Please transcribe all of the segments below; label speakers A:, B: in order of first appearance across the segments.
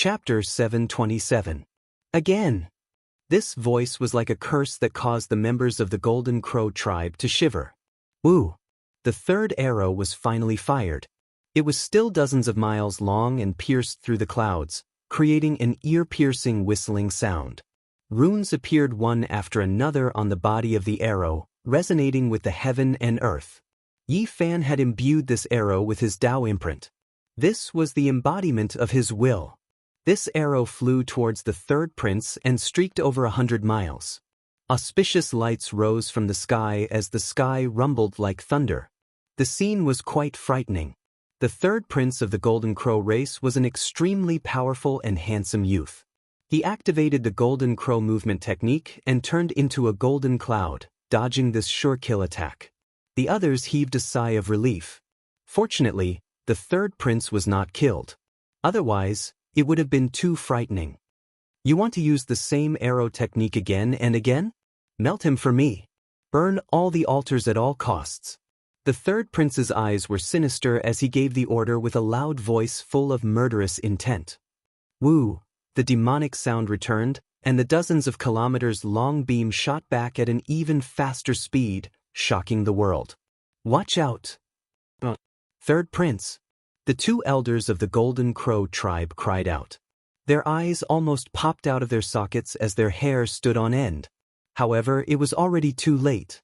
A: Chapter 727. Again. This voice was like a curse that caused the members of the Golden Crow tribe to shiver. Woo! The third arrow was finally fired. It was still dozens of miles long and pierced through the clouds, creating an ear-piercing whistling sound. Runes appeared one after another on the body of the arrow, resonating with the heaven and earth. Yi Fan had imbued this arrow with his Tao imprint. This was the embodiment of his will. This arrow flew towards the third prince and streaked over 100 miles. Auspicious lights rose from the sky as the sky rumbled like thunder. The scene was quite frightening. The third prince of the Golden Crow race was an extremely powerful and handsome youth. He activated the Golden Crow movement technique and turned into a golden cloud, dodging this sure-kill attack. The others heaved a sigh of relief. Fortunately, the third prince was not killed. Otherwise, it would have been too frightening. You want to use the same arrow technique again and again? Melt him for me. Burn all the altars at all costs. The third prince's eyes were sinister as he gave the order with a loud voice full of murderous intent. Woo! The demonic sound returned, and the dozens of kilometers-long beam shot back at an even faster speed, shocking the world. Watch out! Third prince. The two elders of the Golden Crow tribe cried out. Their eyes almost popped out of their sockets as their hair stood on end. However, it was already too late.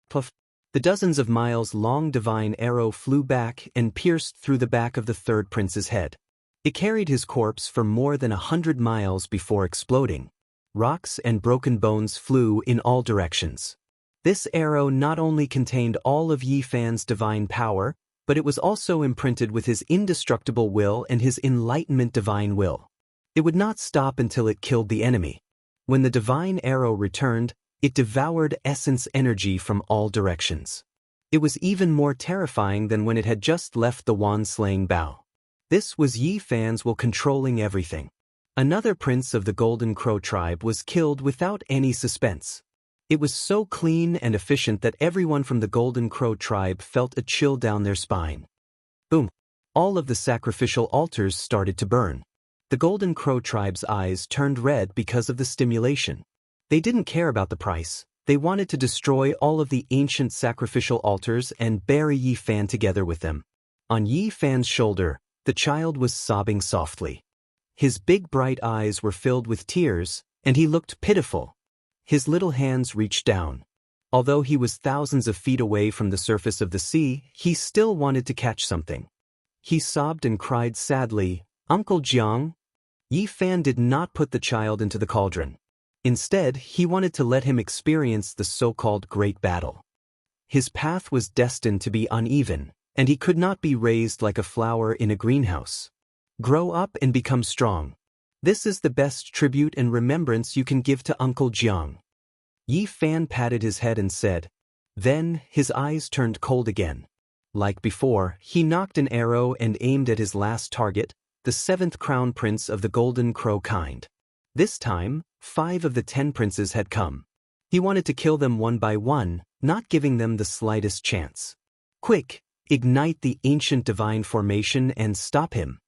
A: Puff. The dozens of miles-long divine arrow flew back and pierced through the back of the third prince's head. It carried his corpse for more than 100 miles before exploding. Rocks and broken bones flew in all directions. This arrow not only contained all of Yi Fan's divine power, but it was also imprinted with his indestructible will and his enlightenment divine will. It would not stop until it killed the enemy. When the divine arrow returned, it devoured essence energy from all directions. It was even more terrifying than when it had just left the wand-slaying bow. This was Yi Fan's will controlling everything. Another prince of the Golden Crow tribe was killed without any suspense. It was so clean and efficient that everyone from the Golden Crow tribe felt a chill down their spine. Boom! All of the sacrificial altars started to burn. The Golden Crow tribe's eyes turned red because of the stimulation. They didn't care about the price. They wanted to destroy all of the ancient sacrificial altars and bury Yi Fan together with them. On Yi Fan's shoulder, the child was sobbing softly. His big bright eyes were filled with tears, and he looked pitiful. His little hands reached down. Although he was thousands of feet away from the surface of the sea, he still wanted to catch something. He sobbed and cried sadly, "Uncle Jiang." Yi Fan did not put the child into the cauldron. Instead, he wanted to let him experience the so-called Great Battle. His path was destined to be uneven, and he could not be raised like a flower in a greenhouse. Grow up and become strong. This is the best tribute and remembrance you can give to Uncle Jiang. Yi Fan patted his head and said. Then, his eyes turned cold again. Like before, he knocked an arrow and aimed at his last target, the 7th crown prince of the Golden Crow kind. This time, 5 of the 10 princes had come. He wanted to kill them one by one, not giving them the slightest chance. Quick, ignite the ancient divine formation and stop him.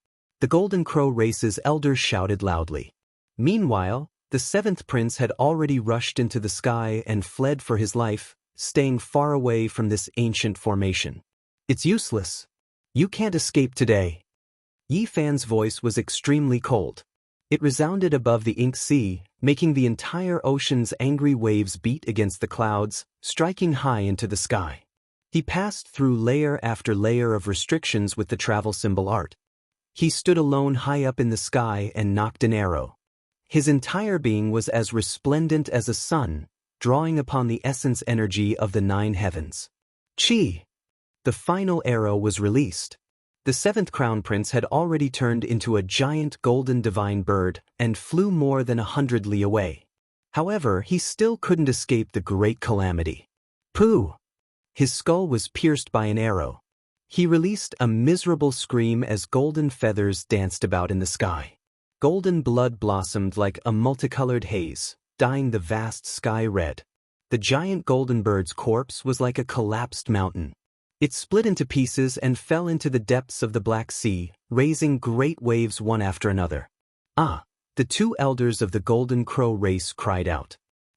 A: The Golden Crow race's elders shouted loudly. Meanwhile, the 7th prince had already rushed into the sky and fled for his life, staying far away from this ancient formation. It's useless. You can't escape today. Yi Fan's voice was extremely cold. It resounded above the ink sea, making the entire ocean's angry waves beat against the clouds, striking high into the sky. He passed through layer after layer of restrictions with the travel symbol art. He stood alone high up in the sky and knocked an arrow. His entire being was as resplendent as a sun, drawing upon the essence energy of the 9 heavens. Chi! The final arrow was released. The 7th crown prince had already turned into a giant golden divine bird and flew more than 100 li away. However, he still couldn't escape the great calamity. Pooh! His skull was pierced by an arrow. He released a miserable scream as golden feathers danced about in the sky. Golden blood blossomed like a multicolored haze, dyeing the vast sky red. The giant golden bird's corpse was like a collapsed mountain. It split into pieces and fell into the depths of the Black Sea, raising great waves one after another. Ah! The two elders of the Golden Crow race cried out.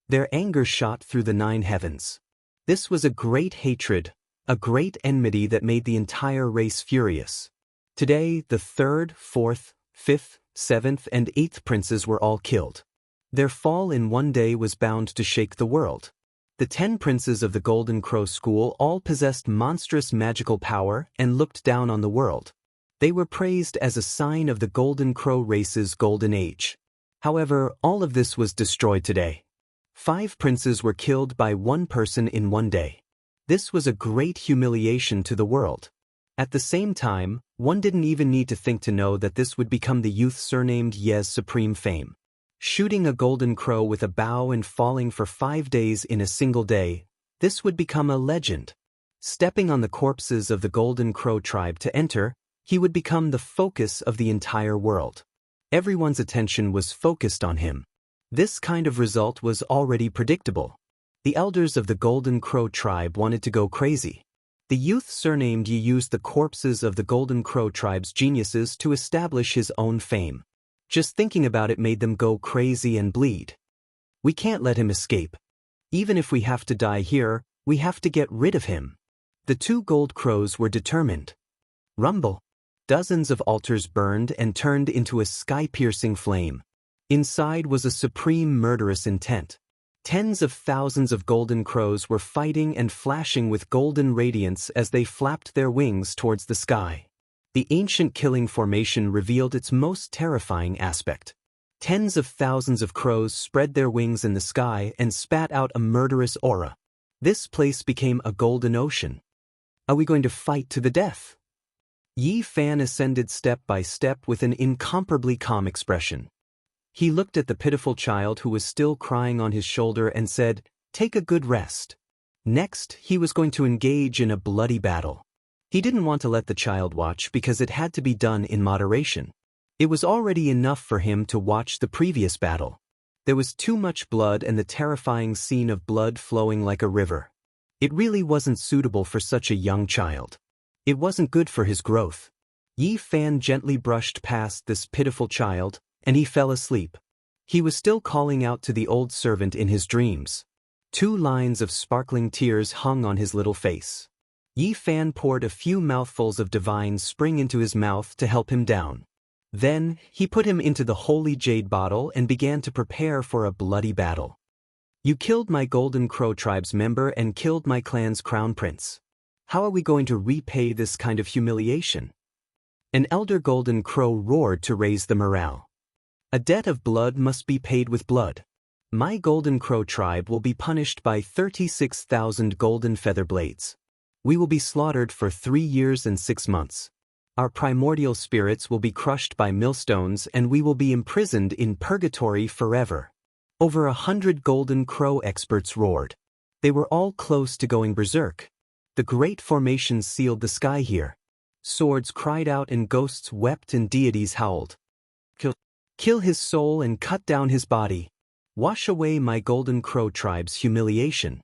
A: Their anger shot through the 9 heavens. This was a great hatred, a great enmity that made the entire race furious. Today, the 3rd, 4th, 5th, 7th, and 8th princes were all killed. Their fall in one day was bound to shake the world. The 10 princes of the Golden Crow school all possessed monstrous magical power and looked down on the world. They were praised as a sign of the Golden Crow race's golden age. However, all of this was destroyed today. 5 princes were killed by one person in one day. This was a great humiliation to the world. At the same time, one didn't even need to think to know that this would become the youth surnamed Ye's supreme fame. Shooting a golden crow with a bow and falling for 5 days in a single day, this would become a legend. Stepping on the corpses of the Golden Crow tribe to enter, he would become the focus of the entire world. Everyone's attention was focused on him. This kind of result was already predictable. The elders of the Golden Crow tribe wanted to go crazy. The youth surnamed Yi used the corpses of the Golden Crow tribe's geniuses to establish his own fame. Just thinking about it made them go crazy and bleed. We can't let him escape. Even if we have to die here, we have to get rid of him. The 2 gold crows were determined. Rumble. Dozens of altars burned and turned into a sky-piercing flame. Inside was a supreme murderous intent. Tens of thousands of golden crows were fighting and flashing with golden radiance as they flapped their wings towards the sky. The ancient killing formation revealed its most terrifying aspect. Tens of thousands of crows spread their wings in the sky and spat out a murderous aura. This place became a golden ocean. Are we going to fight to the death? Yi Fan ascended step by step with an incomparably calm expression. He looked at the pitiful child who was still crying on his shoulder and said, "Take a good rest." Next, he was going to engage in a bloody battle. He didn't want to let the child watch because it had to be done in moderation. It was already enough for him to watch the previous battle. There was too much blood and the terrifying scene of blood flowing like a river. It really wasn't suitable for such a young child. It wasn't good for his growth. Yi Fan gently brushed past this pitiful child, and he fell asleep. He was still calling out to the old servant in his dreams. 2 lines of sparkling tears hung on his little face. Yi Fan poured a few mouthfuls of divine spring into his mouth to help him down. Then, he put him into the holy jade bottle and began to prepare for a bloody battle. "You killed my Golden Crow tribe's member and killed my clan's crown prince. How are we going to repay this kind of humiliation?" An elder Golden Crow roared to raise the morale. "A debt of blood must be paid with blood. My Golden Crow tribe will be punished by 36,000 golden feather blades. We will be slaughtered for 3 years and 6 months. Our primordial spirits will be crushed by millstones and we will be imprisoned in purgatory forever." Over 100 Golden Crow experts roared. They were all close to going berserk. The great formation sealed the sky here. Swords cried out and ghosts wept and deities howled. Kill his soul and cut down his body. Wash away my Golden Crow tribe's humiliation."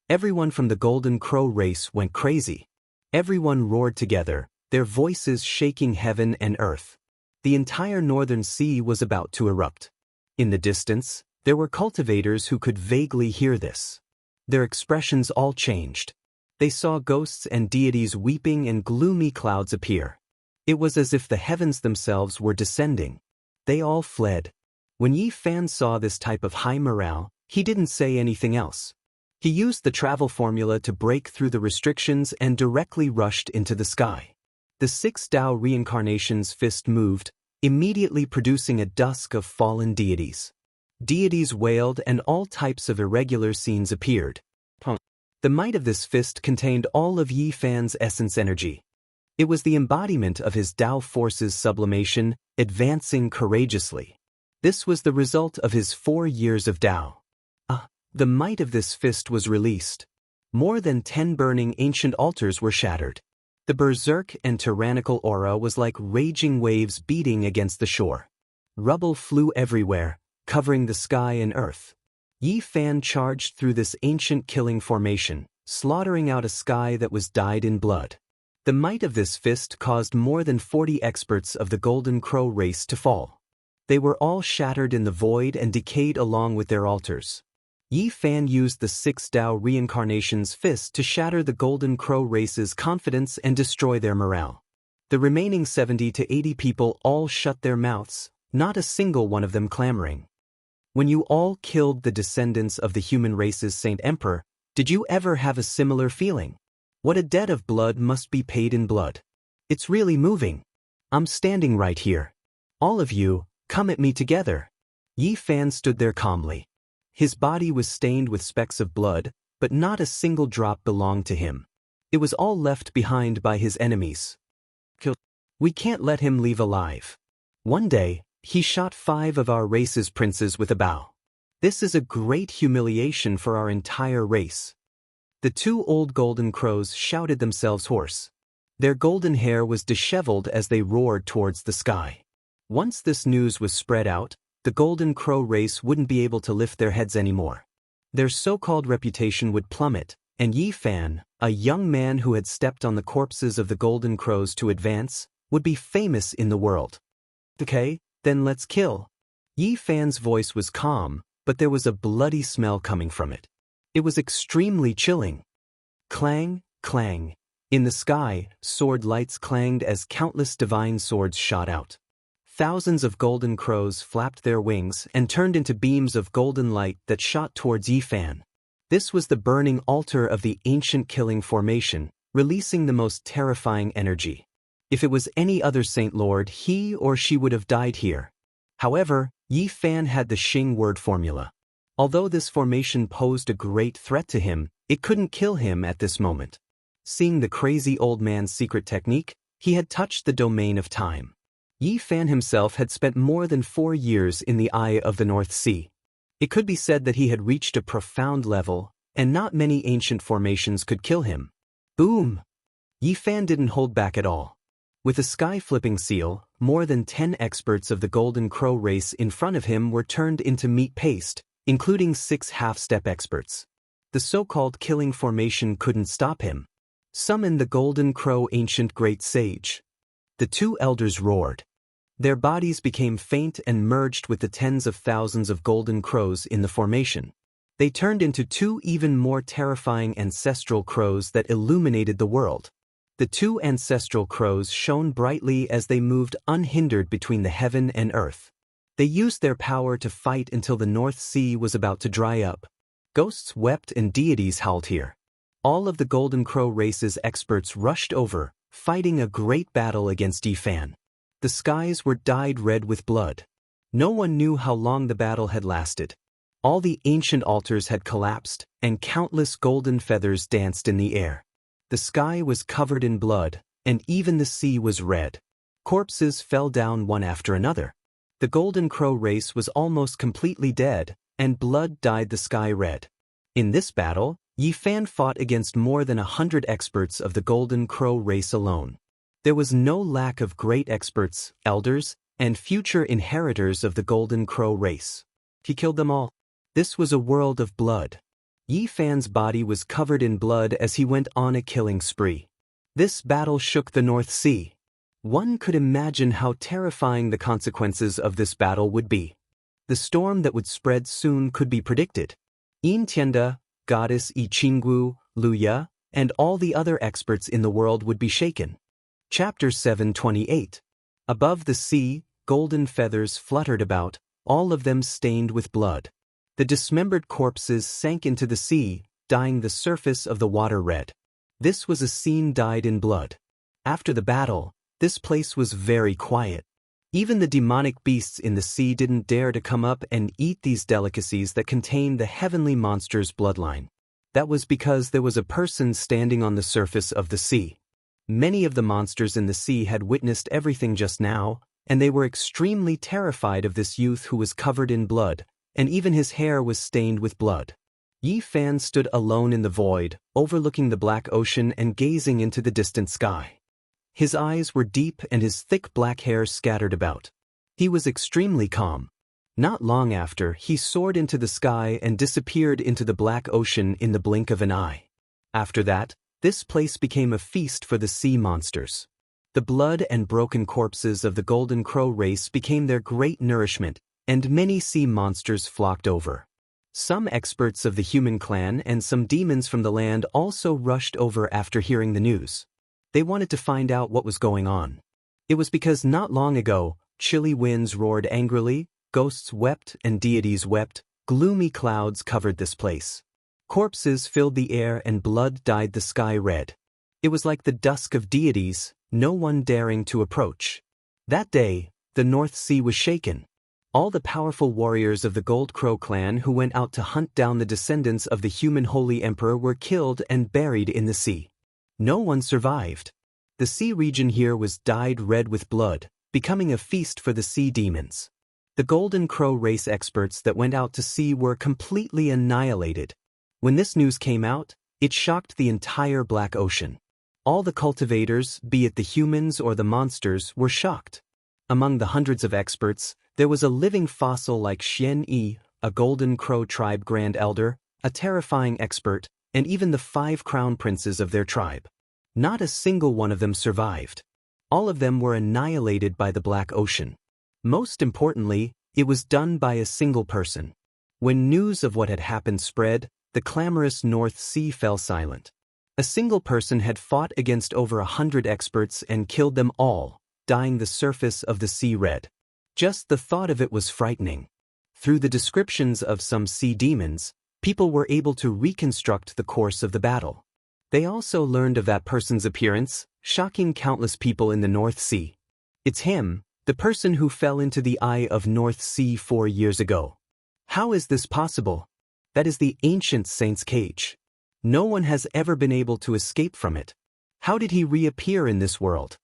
A: Everyone from the Golden Crow race went crazy. Everyone roared together, their voices shaking heaven and earth. The entire northern sea was about to erupt. In the distance, there were cultivators who could vaguely hear this. Their expressions all changed. They saw ghosts and deities weeping and gloomy clouds appear. It was as if the heavens themselves were descending. They all fled. When Yi Fan saw this type of high morale, he didn't say anything else. He used the travel formula to break through the restrictions and directly rushed into the sky. The 6 Tao reincarnations fist moved, immediately producing a dusk of fallen deities. Deities wailed and all types of irregular scenes appeared. The might of this fist contained all of Yi Fan's essence energy. It was the embodiment of his Tao force's sublimation, advancing courageously. This was the result of his 4 years of Tao. The might of this fist was released. More than 10 burning ancient altars were shattered. The berserk and tyrannical aura was like raging waves beating against the shore. Rubble flew everywhere, covering the sky and earth. Yi Fan charged through this ancient killing formation, slaughtering out a sky that was dyed in blood. The might of this fist caused more than 40 experts of the Golden Crow race to fall. They were all shattered in the void and decayed along with their altars. Yi Fan used the 6 Dao Reincarnation's fist to shatter the Golden Crow race's confidence and destroy their morale. The remaining 70 to 80 people all shut their mouths, not a single one of them clamoring. When you all killed the descendants of the human race's Saint Emperor, did you ever have a similar feeling? What a debt of blood must be paid in blood. It's really moving. I'm standing right here. All of you, come at me together. Yi Fan stood there calmly. His body was stained with specks of blood, but not a single drop belonged to him. It was all left behind by his enemies. We can't let him leave alive. One day, he shot 5 of our race's princes with a bow. This is a great humiliation for our entire race. The 2 old golden crows shouted themselves hoarse. Their golden hair was disheveled as they roared towards the sky. Once this news was spread out, the golden crow race wouldn't be able to lift their heads anymore. Their so-called reputation would plummet, and Yi Fan, a young man who had stepped on the corpses of the golden crows to advance, would be famous in the world. Okay, then let's kill. Yi Fan's voice was calm, but there was a bloody smell coming from it. It was extremely chilling. Clang, clang. In the sky, sword lights clanged as countless divine swords shot out. Thousands of golden crows flapped their wings and turned into beams of golden light that shot towards Yi Fan. This was the burning altar of the ancient killing formation, releasing the most terrifying energy. If it was any other Saint Lord, he or she would have died here. However, Yi Fan had the Xing word formula. Although this formation posed a great threat to him, it couldn't kill him at this moment. Seeing the crazy old man's secret technique, he had touched the domain of time. Yi Fan himself had spent more than 4 years in the eye of the North Sea. It could be said that he had reached a profound level, and not many ancient formations could kill him. Boom! Yi Fan didn't hold back at all. With a sky-flipping seal, more than 10 experts of the Golden Crow race in front of him were turned into meat paste, including 6 half-step experts. The so-called killing formation couldn't stop him. Summon the Golden Crow ancient great sage. The 2 elders roared. Their bodies became faint and merged with the tens of thousands of golden crows in the formation. They turned into 2 even more terrifying ancestral crows that illuminated the world. The 2 ancestral crows shone brightly as they moved unhindered between the heaven and earth. They used their power to fight until the North Sea was about to dry up. Ghosts wept and deities howled here. All of the Golden Crow race's experts rushed over, fighting a great battle against Yi Fan. The skies were dyed red with blood. No one knew how long the battle had lasted. All the ancient altars had collapsed, and countless golden feathers danced in the air. The sky was covered in blood, and even the sea was red. Corpses fell down one after another. The Golden Crow race was almost completely dead, and blood dyed the sky red. In this battle, Yi Fan fought against more than 100 experts of the Golden Crow race alone. There was no lack of great experts, elders, and future inheritors of the Golden Crow race. He killed them all. This was a world of blood. Yi Fan's body was covered in blood as he went on a killing spree. This battle shook the North Sea. One could imagine how terrifying the consequences of this battle would be. The storm that would spread soon could be predicted. Yin Tianda, Goddess I Qinggu, Luya, and all the other experts in the world would be shaken. Chapter 728. Above the sea, golden feathers fluttered about, all of them stained with blood. The dismembered corpses sank into the sea, dyeing the surface of the water red. This was a scene dyed in blood. After the battle, this place was very quiet. Even the demonic beasts in the sea didn't dare to come up and eat these delicacies that contained the heavenly monster's bloodline. That was because there was a person standing on the surface of the sea. Many of the monsters in the sea had witnessed everything just now, and they were extremely terrified of this youth who was covered in blood, and even his hair was stained with blood. Yi Fan stood alone in the void, overlooking the black ocean and gazing into the distant sky. His eyes were deep and his thick black hair scattered about. He was extremely calm. Not long after, he soared into the sky and disappeared into the black ocean in the blink of an eye. After that, this place became a feast for the sea monsters. The blood and broken corpses of the Golden Crow race became their great nourishment, and many sea monsters flocked over. Some experts of the human clan and some demons from the land also rushed over after hearing the news. They wanted to find out what was going on. It was because not long ago, chilly winds roared angrily, ghosts wept and deities wept, gloomy clouds covered this place. Corpses filled the air and blood dyed the sky red. It was like the dusk of deities, no one daring to approach. That day, the North Sea was shaken. All the powerful warriors of the Gold Crow clan who went out to hunt down the descendants of the human Holy Emperor were killed and buried in the sea. No one survived. The sea region here was dyed red with blood, becoming a feast for the sea demons. The Golden Crow race experts that went out to sea were completely annihilated. When this news came out, it shocked the entire Black Ocean. All the cultivators, be it the humans or the monsters, were shocked. Among the hundreds of experts, there was a living fossil like Xianxia, a Golden Crow tribe Grand Elder, a terrifying expert, and even the 5 crown princes of their tribe. Not a single one of them survived. All of them were annihilated by the Black Ocean. Most importantly, it was done by a single person. When news of what had happened spread, the clamorous North Sea fell silent. A single person had fought against over 100 experts and killed them all, dyeing the surface of the sea red. Just the thought of it was frightening. Through the descriptions of some sea demons, people were able to reconstruct the course of the battle. They also learned of that person's appearance, shocking countless people in the North Sea. It's him, the person who fell into the eye of North Sea 4 years ago. How is this possible? That is the ancient saint's cage. No one has ever been able to escape from it. How did he reappear in this world?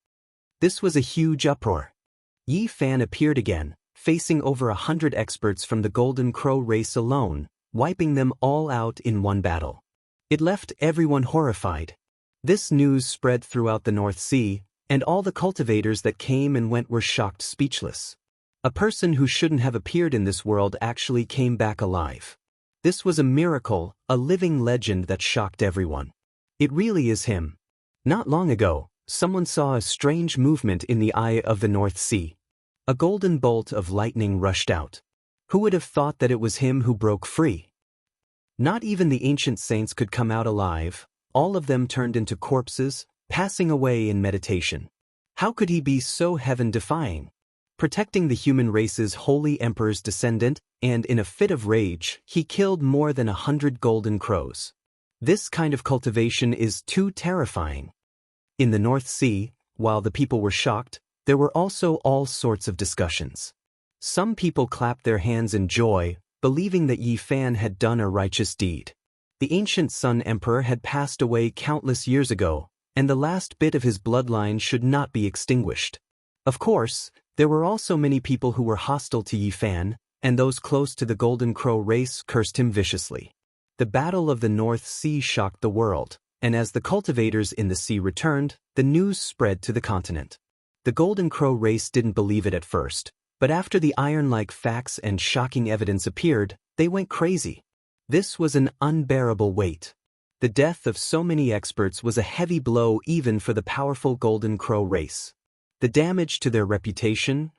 A: This was a huge uproar. Yi Fan appeared again, facing over 100 experts from the Golden Crow race alone, wiping them all out in one battle. It left everyone horrified. This news spread throughout the North Sea, and all the cultivators that came and went were shocked speechless. A person who shouldn't have appeared in this world actually came back alive. This was a miracle, a living legend that shocked everyone. It really is him. Not long ago, someone saw a strange movement in the eye of the North Sea. A golden bolt of lightning rushed out. Who would have thought that it was him who broke free? Not even the ancient saints could come out alive. All of them turned into corpses, passing away in meditation. How could he be so heaven-defying? Protecting the human race's holy emperor's descendant, and in a fit of rage, he killed more than 100 golden crows. This kind of cultivation is too terrifying. In the North Sea, while the people were shocked, there were also all sorts of discussions. Some people clapped their hands in joy, believing that Yi Fan had done a righteous deed. The ancient Sun Emperor had passed away countless years ago, and the last bit of his bloodline should not be extinguished. Of course, there were also many people who were hostile to Yi Fan, and those close to the Golden Crow race cursed him viciously. The Battle of the North Sea shocked the world, and as the cultivators in the sea returned, the news spread to the continent. The Golden Crow race didn't believe it at first, but after the iron-like facts and shocking evidence appeared, they went crazy. This was an unbearable weight. The death of so many experts was a heavy blow even for the powerful Golden Crow race. The damage to their reputation,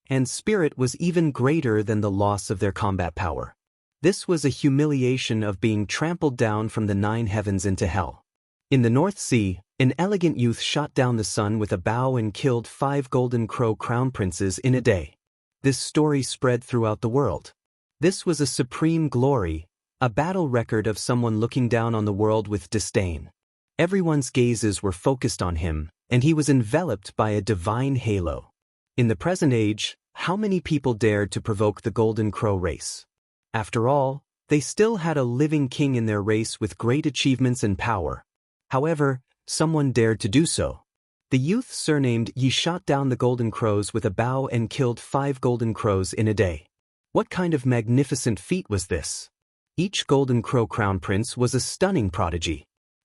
A: and spirit was even greater than the loss of their combat power. This was a humiliation of being trampled down from the 9 heavens into hell. In the North Sea, an elegant youth shot down the sun with a bow and killed 5 Golden Crow crown princes in a day. This story spread throughout the world. This was a supreme glory, a battle record of someone looking down on the world with disdain. Everyone's gazes were focused on him, and he was enveloped by a divine halo. In the present age, how many people dared to provoke the Golden Crow race? After all, they still had a living king in their race with great achievements and power. However, someone dared to do so. The youth surnamed Yi shot down the Golden Crows with a bow and killed 5 Golden Crows in a day. What kind of magnificent feat was this? Each Golden Crow crown prince was a stunning prodigy.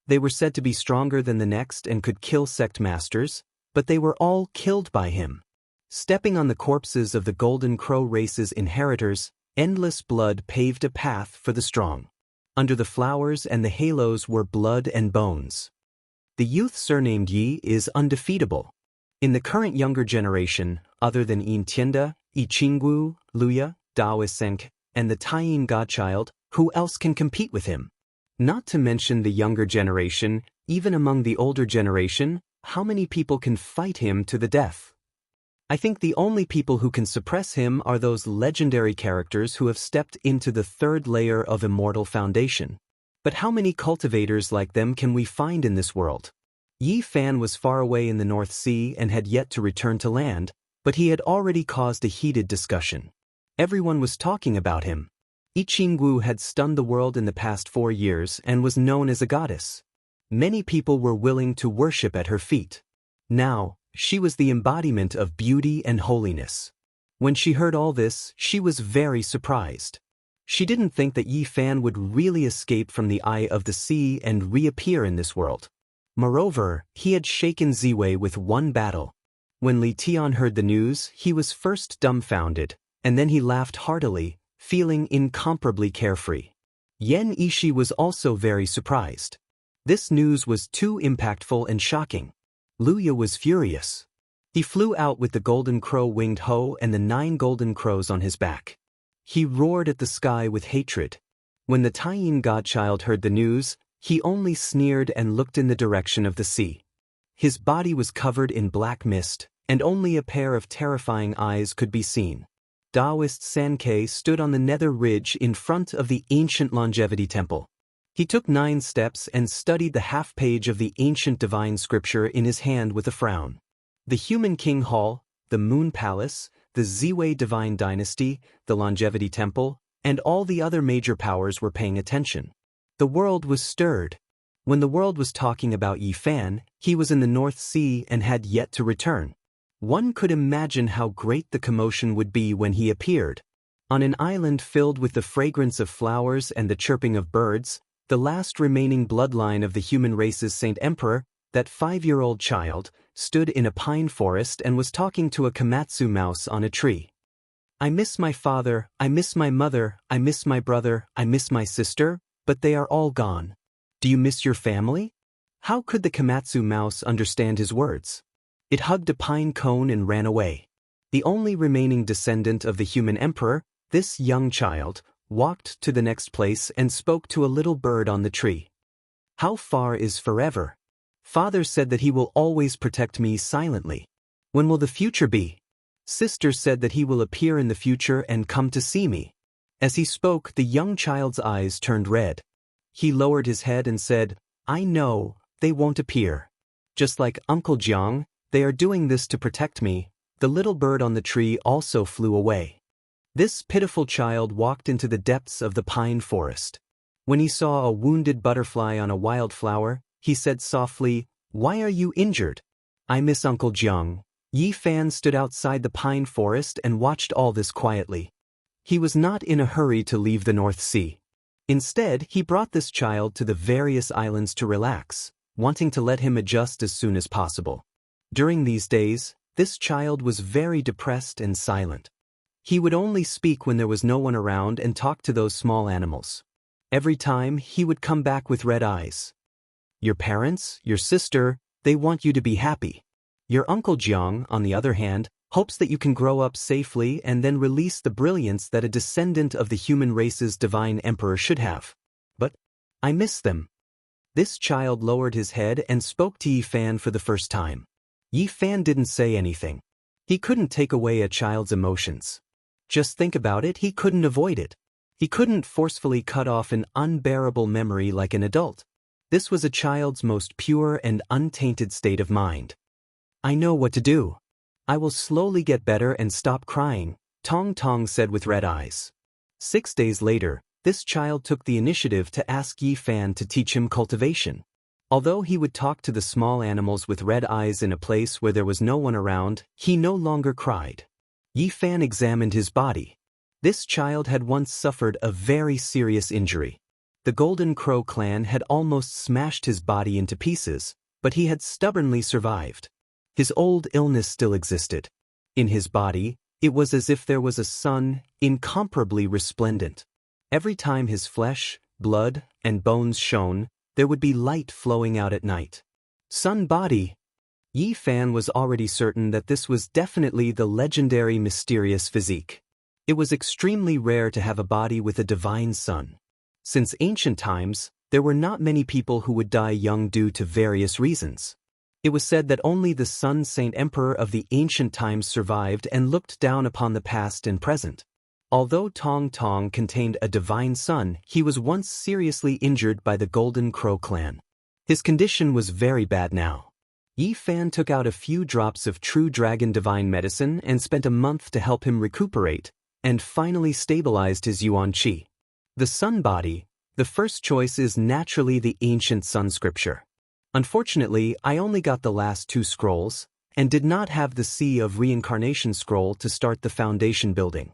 A: They were said to be stronger than the next and could kill sect masters, but they were all killed by him. Stepping on the corpses of the Golden Crow race's inheritors, endless blood paved a path for the strong. Under the flowers and the halos were blood and bones. The youth surnamed Yi is undefeatable. In the current younger generation, other than Yin Tianda, Yi Qinggu, Luya, Daoist Senk, and the Taiyin Godchild, who else can compete with him? Not to mention the younger generation, even among the older generation, how many people can fight him to the death? I think the only people who can suppress him are those legendary characters who have stepped into the third layer of immortal foundation. But how many cultivators like them can we find in this world? Yi Fan was far away in the North Sea and had yet to return to land, but he had already caused a heated discussion. Everyone was talking about him. Yi Qinggu had stunned the world in the past 4 years and was known as a goddess. Many people were willing to worship at her feet. Now, she was the embodiment of beauty and holiness. When she heard all this, she was very surprised. She didn't think that Yi Fan would really escape from the eye of the sea and reappear in this world. Moreover, he had shaken Ziwei with one battle. When Li Tian heard the news, he was first dumbfounded, and then he laughed heartily, feeling incomparably carefree. Yan Yishi was also very surprised. This news was too impactful and shocking. Luya was furious. He flew out with the golden crow winged hoe and the 9 golden crows on his back. He roared at the sky with hatred. When the Taiyin Godchild heard the news, he only sneered and looked in the direction of the sea. His body was covered in black mist, and only a pair of terrifying eyes could be seen. Daoist Sankei stood on the nether ridge in front of the ancient longevity temple. He took 9 steps and studied the half-page of the ancient divine scripture in his hand with a frown. The Human King Hall, the Moon Palace, the Ziwei Divine Dynasty, the Longevity Temple, and all the other major powers were paying attention. The world was stirred. When the world was talking about Yi Fan, he was in the North Sea and had yet to return. One could imagine how great the commotion would be when he appeared. On an island filled with the fragrance of flowers and the chirping of birds, the last remaining bloodline of the human race's Saint Emperor, that 5-year-old child, stood in a pine forest and was talking to a Komatsu mouse on a tree. I miss my father, I miss my mother, I miss my brother, I miss my sister, but they are all gone. Do you miss your family? How could the Komatsu mouse understand his words? It hugged a pine cone and ran away. The only remaining descendant of the human emperor, this young child, walked to the next place and spoke to a little bird on the tree. How far is forever? Father said that he will always protect me silently. When will the future be? Sister said that he will appear in the future and come to see me. As he spoke, the young child's eyes turned red. He lowered his head and said, I know, they won't appear. Just like Uncle Jiang, they are doing this to protect me. The little bird on the tree also flew away. This pitiful child walked into the depths of the pine forest. When he saw a wounded butterfly on a wildflower, he said softly, Why are you injured? I miss Uncle Jiang. Yi Fan stood outside the pine forest and watched all this quietly. He was not in a hurry to leave the North Sea. Instead, he brought this child to the various islands to relax, wanting to let him adjust as soon as possible. During these days, this child was very depressed and silent. He would only speak when there was no one around and talk to those small animals. Every time, he would come back with red eyes. Your parents, your sister, they want you to be happy. Your Uncle Jiang, on the other hand, hopes that you can grow up safely and then release the brilliance that a descendant of the human race's divine emperor should have. But I miss them. This child lowered his head and spoke to Yi Fan for the first time. Yi Fan didn't say anything. He couldn't take away a child's emotions. Just think about it, he couldn't avoid it. He couldn't forcefully cut off an unbearable memory like an adult. This was a child's most pure and untainted state of mind. I know what to do. I will slowly get better and stop crying, Tong Tong said with red eyes. 6 days later, this child took the initiative to ask Yi Fan to teach him cultivation. Although he would talk to the small animals with red eyes in a place where there was no one around, he no longer cried. Yi Fan examined his body. This child had once suffered a very serious injury. The Golden Crow clan had almost smashed his body into pieces, but he had stubbornly survived. His old illness still existed. In his body, it was as if there was a sun, incomparably resplendent. Every time his flesh, blood, and bones shone, there would be light flowing out at night. Sun body. Yi Fan was already certain that this was definitely the legendary mysterious physique. It was extremely rare to have a body with a divine sun. Since ancient times, there were not many people who would die young due to various reasons. It was said that only the Sun Saint Emperor of the ancient times survived and looked down upon the past and present. Although Tong Tong contained a divine son, he was once seriously injured by the Golden Crow clan. His condition was very bad now. Yi Fan took out a few drops of true dragon divine medicine and spent a month to help him recuperate, and finally stabilized his yuan qi. The sun body, the first choice is naturally the ancient sun scripture. Unfortunately, I only got the last 2 scrolls, and did not have the Sea of Reincarnation scroll to start the foundation building.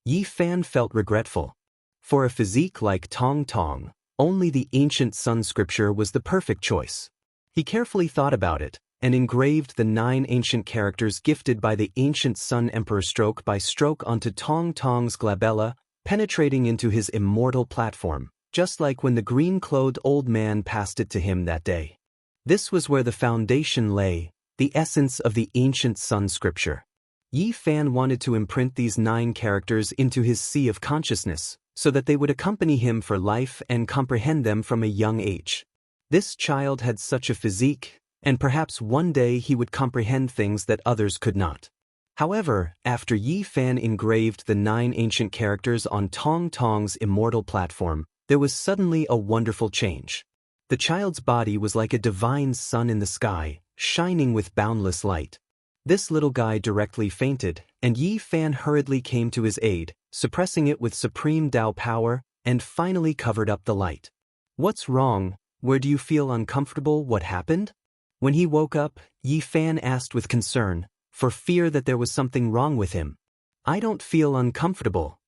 A: Yi Fan felt regretful. For a physique like Tong Tong, only the ancient sun scripture was the perfect choice. He carefully thought about it, and engraved the 9 ancient characters gifted by the ancient Sun Emperor stroke by stroke onto Tong Tong's glabella, penetrating into his immortal platform, just like when the green-clothed old man passed it to him that day. This was where the foundation lay, the essence of the ancient sun scripture. Yi Fan wanted to imprint these 9 characters into his sea of consciousness, so that they would accompany him for life and comprehend them from a young age. This child had such a physique, and perhaps one day he would comprehend things that others could not. However, after Yi Fan engraved the 9 ancient characters on Tong Tong's immortal platform, there was suddenly a wonderful change. The child's body was like a divine sun in the sky, shining with boundless light. This little guy directly fainted, and Yi Fan hurriedly came to his aid, suppressing it with supreme Dao power, and finally covered up the light. "What's wrong? Where do you feel uncomfortable? What happened?" When he woke up, Yi Fan asked with concern, for fear that there was something wrong with him. "I don't feel uncomfortable."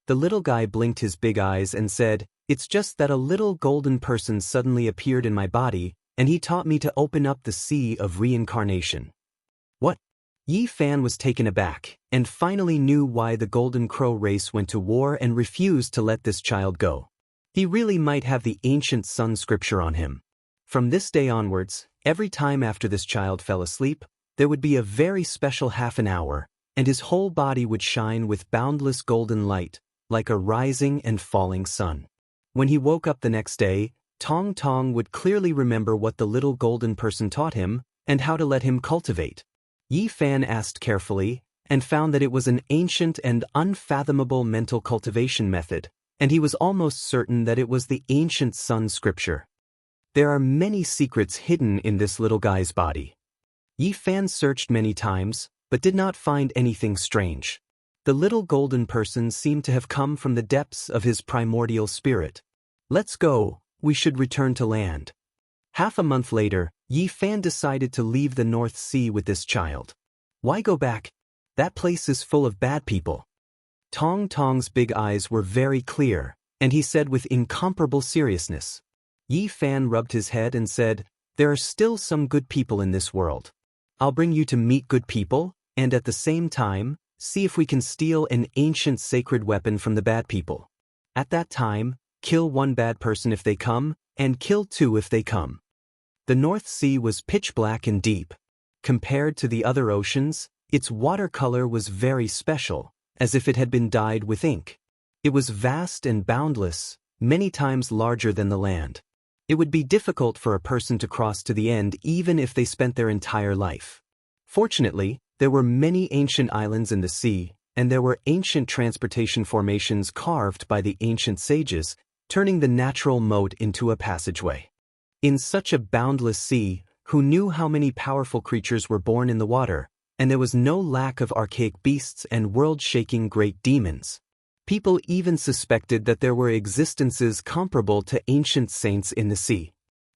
A: The little guy blinked his big eyes and said, "It's just that a little golden person suddenly appeared in my body, and he taught me to open up the sea of reincarnation." "What?" Yi Fan was taken aback, and finally knew why the Golden Crow race went to war and refused to let this child go. He really might have the ancient sun scripture on him. From this day onwards, every time after this child fell asleep, there would be a very special half an hour, and his whole body would shine with boundless golden light, like a rising and falling sun. When he woke up the next day, Tong Tong would clearly remember what the little golden person taught him, and how to let him cultivate. Yi Fan asked carefully, and found that it was an ancient and unfathomable mental cultivation method, and he was almost certain that it was the ancient sun scripture. There are many secrets hidden in this little guy's body. Yi Fan searched many times, but did not find anything strange. The little golden person seemed to have come from the depths of his primordial spirit. "Let's go, we should return to land." Half a month later, Yi Fan decided to leave the North Sea with this child. "Why go back? That place is full of bad people." Tong Tong's big eyes were very clear, and he said with incomparable seriousness. Yi Fan rubbed his head and said, "There are still some good people in this world. I'll bring you to meet good people, and at the same time, see if we can steal an ancient sacred weapon from the bad people. At that time, kill 1 bad person if they come, and kill 2 if they come." The North Sea was pitch black and deep. Compared to the other oceans, its watercolor was very special, as if it had been dyed with ink. It was vast and boundless, many times larger than the land. It would be difficult for a person to cross to the end even if they spent their entire life. Fortunately, there were many ancient islands in the sea, and there were ancient transportation formations carved by the ancient sages, turning the natural moat into a passageway. In such a boundless sea, who knew how many powerful creatures were born in the water, and there was no lack of archaic beasts and world-shaking great demons. People even suspected that there were existences comparable to ancient saints in the sea.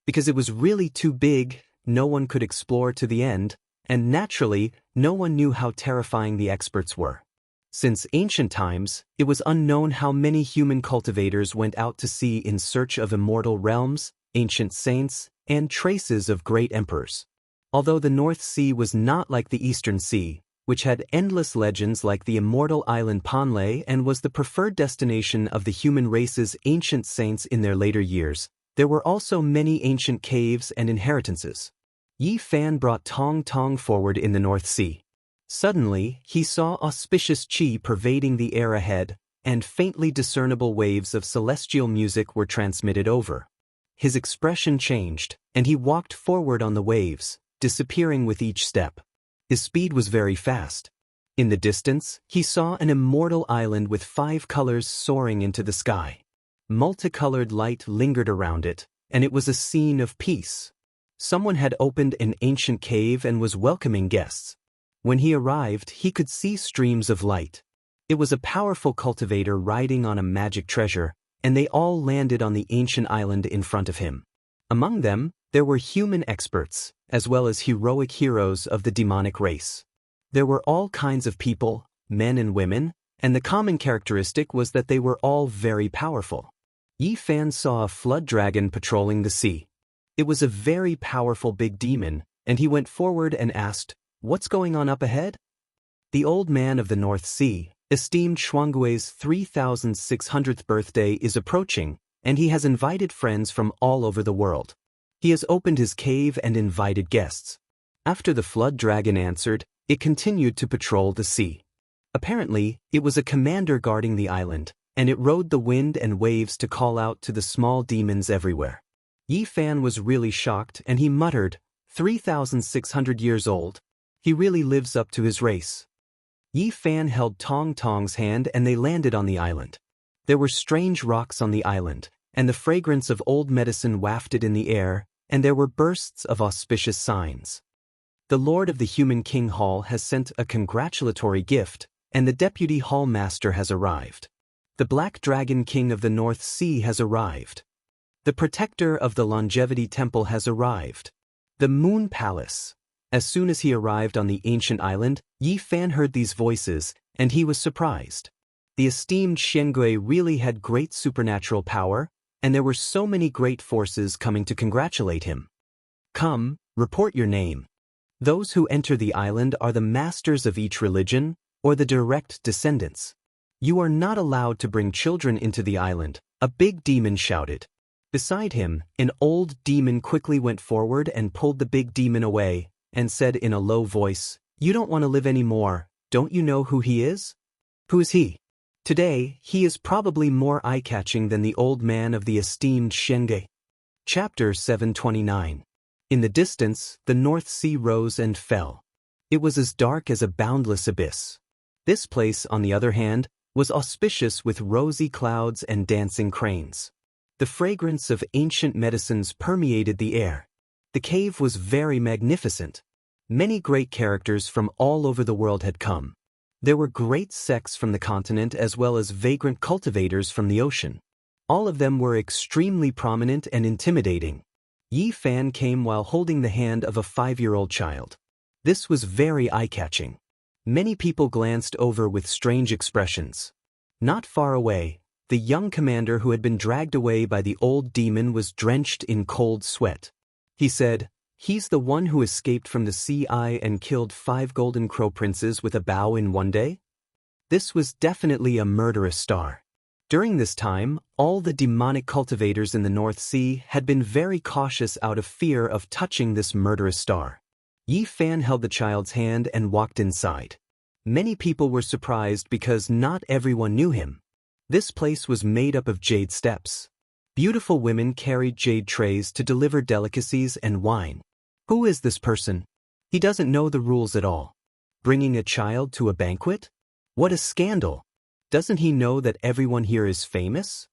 A: Because it was really too big, no one could explore to the end, and naturally, no one knew how terrifying the experts were. Since ancient times, it was unknown how many human cultivators went out to sea in search of immortal realms, ancient saints, and traces of great emperors. Although the North Sea was not like the Eastern Sea, which had endless legends like the immortal island Panlé and was the preferred destination of the human race's ancient saints in their later years, there were also many ancient caves and inheritances. Yi Fan brought Tong Tong forward in the North Sea. Suddenly, he saw auspicious qi pervading the air ahead, and faintly discernible waves of celestial music were transmitted over. His expression changed, and he walked forward on the waves, disappearing with each step. His speed was very fast. In the distance, he saw an immortal island with 5 colors soaring into the sky. Multicolored light lingered around it, and it was a scene of peace. Someone had opened an ancient cave and was welcoming guests. When he arrived, he could see streams of light. It was a powerful cultivator riding on a magic treasure, and they all landed on the ancient island in front of him. Among them, there were human experts, as well as heroic heroes of the demonic race. There were all kinds of people, men and women, and the common characteristic was that they were all very powerful. Yi Fan saw a flood dragon patrolling the sea. It was a very powerful big demon, and he went forward and asked, "What's going on up ahead?" The old man of the North Sea, esteemed Shuanggui's 3,600th birthday is approaching, and he has invited friends from all over the world. He has opened his cave and invited guests. After the flood dragon answered, it continued to patrol the sea. Apparently, it was a commander guarding the island, and it rode the wind and waves to call out to the small demons everywhere. Yi Fan was really shocked, and he muttered, 3,600 years old. He really lives up to his race. Yi Fan held Tong Tong's hand and they landed on the island. There were strange rocks on the island, and the fragrance of old medicine wafted in the air, and there were bursts of auspicious signs. The Lord of the Human King Hall has sent a congratulatory gift, and the Deputy Hall Master has arrived. The Black Dragon King of the North Sea has arrived. The Protector of the Longevity Temple has arrived. The Moon Palace. As soon as he arrived on the ancient island, Yi Fan heard these voices, and he was surprised. The esteemed Xianxia really had great supernatural power, and there were so many great forces coming to congratulate him. Come, report your name. Those who enter the island are the masters of each religion, or the direct descendants. You are not allowed to bring children into the island, a big demon shouted. Beside him, an old demon quickly went forward and pulled the big demon away, and said in a low voice, "You don't want to live anymore, don't you know who he is?" "Who is he?" "Today, he is probably more eye-catching than the old man of the esteemed Xianxia." Chapter 729. In the distance, the North Sea rose and fell. It was as dark as a boundless abyss. This place, on the other hand, was auspicious with rosy clouds and dancing cranes. The fragrance of ancient medicines permeated the air. The cave was very magnificent. Many great characters from all over the world had come. There were great sects from the continent as well as vagrant cultivators from the ocean. All of them were extremely prominent and intimidating. Yi Fan came while holding the hand of a 5-year-old child. This was very eye-catching. Many people glanced over with strange expressions. Not far away, the young commander who had been dragged away by the old demon was drenched in cold sweat. He said, "He's the one who escaped from the sea eye and killed 5 golden crow princes with a bow in one day?" This was definitely a murderous star. During this time, all the demonic cultivators in the North Sea had been very cautious out of fear of touching this murderous star. Yi Fan held the child's hand and walked inside. Many people were surprised because not everyone knew him. This place was made up of jade steps. Beautiful women carried jade trays to deliver delicacies and wine. Who is this person? He doesn't know the rules at all. Bringing a child to a banquet? What a scandal! Doesn't he know that everyone here is famous?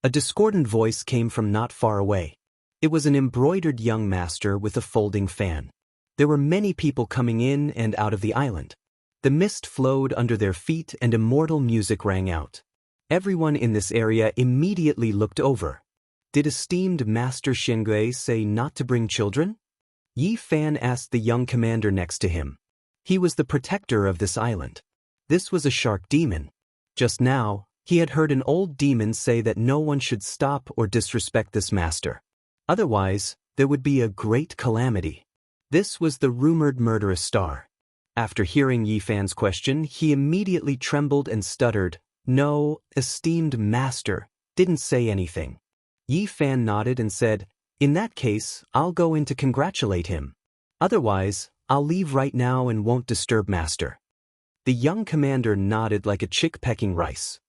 A: A discordant voice came from not far away. It was an embroidered young master with a folding fan. There were many people coming in and out of the island. The mist flowed under their feet and immortal music rang out. Everyone in this area immediately looked over. Did esteemed Master Xianxia say not to bring children? Yi Fan asked the young commander next to him. He was the protector of this island. This was a shark demon. Just now, he had heard an old demon say that no one should stop or disrespect this master. Otherwise, there would be a great calamity. This was the rumored murderous star. After hearing Yi Fan's question, he immediately trembled and stuttered, "No, esteemed master, didn't say anything." Yi Fan nodded and said, "In that case, I'll go in to congratulate him." Otherwise, I'll leave right now and won't disturb master. The young commander nodded like a chick pecking rice.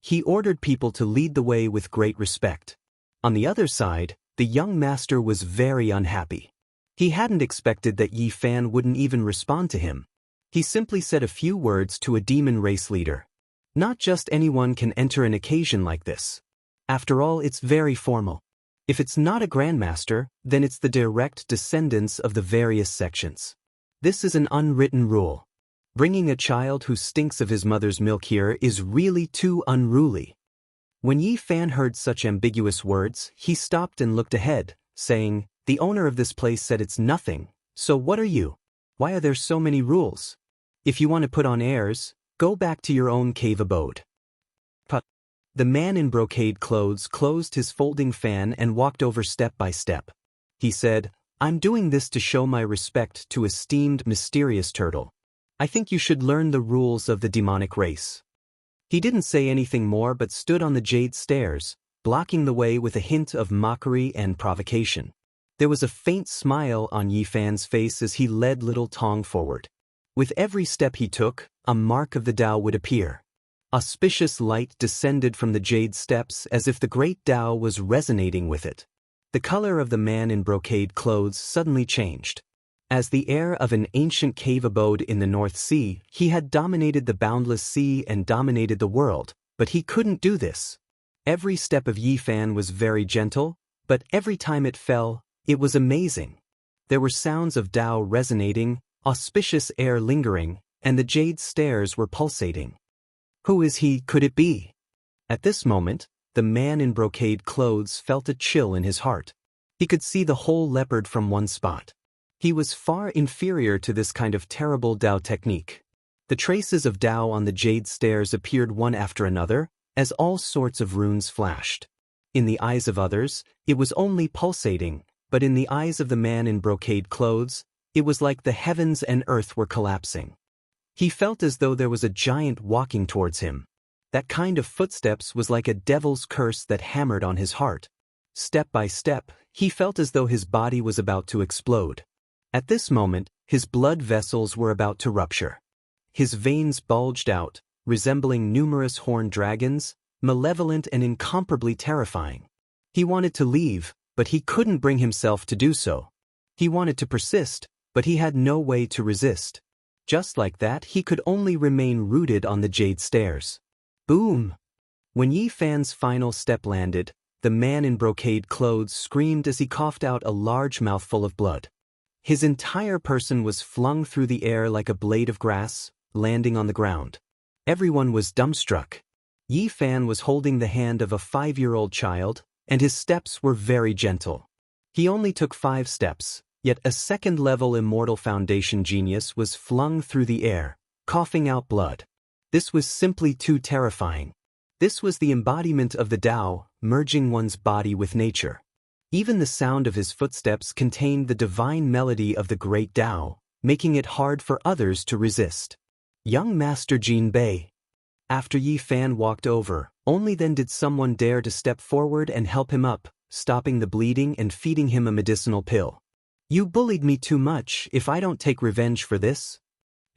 A: He ordered people to lead the way with great respect. On the other side, the young master was very unhappy. He hadn't expected that Yi Fan wouldn't even respond to him. He simply said a few words to a demon race leader. Not just anyone can enter an occasion like this. After all, it's very formal. If it's not a grandmaster, then it's the direct descendants of the various sections. This is an unwritten rule. Bringing a child who stinks of his mother's milk here is really too unruly. When Yi Fan heard such ambiguous words, he stopped and looked ahead, saying, "The owner of this place said it's nothing, so what are you? Why are there so many rules? If you want to put on airs, go back to your own cave abode." The man in brocade clothes closed his folding fan and walked over step by step. He said, "I'm doing this to show my respect to esteemed mysterious turtle. I think you should learn the rules of the demonic race." He didn't say anything more but stood on the jade stairs, blocking the way with a hint of mockery and provocation. There was a faint smile on Yi Fan's face as he led little Tong forward. With every step he took, a mark of the Tao would appear. Auspicious light descended from the jade steps as if the great Tao was resonating with it. The color of the man in brocade clothes suddenly changed. As the heir of an ancient cave abode in the North Sea, he had dominated the boundless sea and dominated the world, but he couldn't do this. Every step of Yi Fan was very gentle, but every time it fell, it was amazing. There were sounds of Tao resonating, auspicious air lingering, and the jade stairs were pulsating. Who is he, could it be? At this moment, the man in brocade clothes felt a chill in his heart. He could see the whole leopard from one spot. He was far inferior to this kind of terrible Tao technique. The traces of Tao on the jade stairs appeared one after another, as all sorts of runes flashed. In the eyes of others, it was only pulsating, but in the eyes of the man in brocade clothes, it was like the heavens and earth were collapsing. He felt as though there was a giant walking towards him. That kind of footsteps was like a devil's curse that hammered on his heart. Step by step, he felt as though his body was about to explode. At this moment, his blood vessels were about to rupture. His veins bulged out, resembling numerous horned dragons, malevolent and incomparably terrifying. He wanted to leave, but he couldn't bring himself to do so. He wanted to persist, but he had no way to resist. Just like that, he could only remain rooted on the jade stairs. Boom! When Yi Fan's final step landed, the man in brocade clothes screamed as he coughed out a large mouthful of blood. His entire person was flung through the air like a blade of grass, landing on the ground. Everyone was dumbstruck. Yi Fan was holding the hand of a 5-year-old child, and his steps were very gentle. He only took 5 steps. Yet a second-level immortal foundation genius was flung through the air, coughing out blood. This was simply too terrifying. This was the embodiment of the Tao, merging one's body with nature. Even the sound of his footsteps contained the divine melody of the great Tao, making it hard for others to resist. Young Master Jin Bei. After Yi Fan walked over, only then did someone dare to step forward and help him up, stopping the bleeding and feeding him a medicinal pill. "You bullied me too much. If I don't take revenge for this?"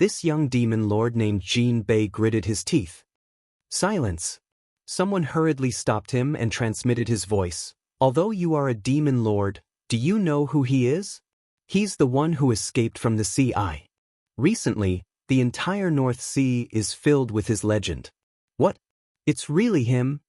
A: This young demon lord named Jin Bei gritted his teeth. "Silence!" Someone hurriedly stopped him and transmitted his voice. "Although you are a demon lord, do you know who he is? He's the one who escaped from the sea. Recently, the entire North Sea is filled with his legend." "What? It's really him?"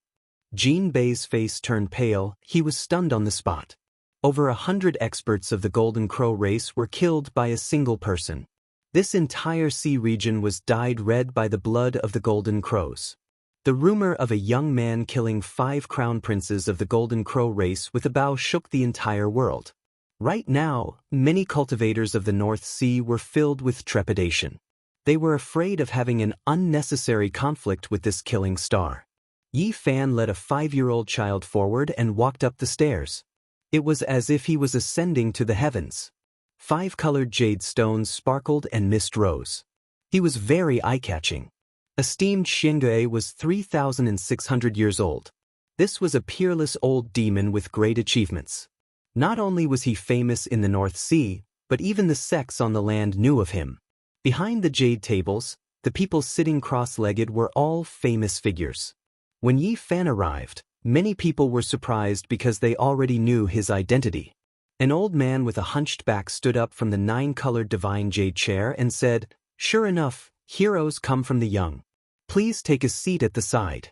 A: Jin Bei's face turned pale. He was stunned on the spot. Over 100 experts of the Golden Crow race were killed by a single person. This entire sea region was dyed red by the blood of the Golden Crows. The rumor of a young man killing 5 crown princes of the Golden Crow race with a bow shook the entire world. Right now, many cultivators of the North Sea were filled with trepidation. They were afraid of having an unnecessary conflict with this killing star. Yi Fan led a 5-year-old child forward and walked up the stairs. It was as if he was ascending to the heavens. 5 colored jade stones sparkled and mist rose. He was very eye-catching. Esteemed Xianxia was 3,600 years old. This was a peerless old demon with great achievements. Not only was he famous in the North Sea, but even the sects on the land knew of him. Behind the jade tables, the people sitting cross-legged were all famous figures. When Yi Fan arrived, many people were surprised because they already knew his identity. An old man with a hunched back stood up from the 9-colored divine jade chair and said, "Sure enough, heroes come from the young. Please take a seat at the side."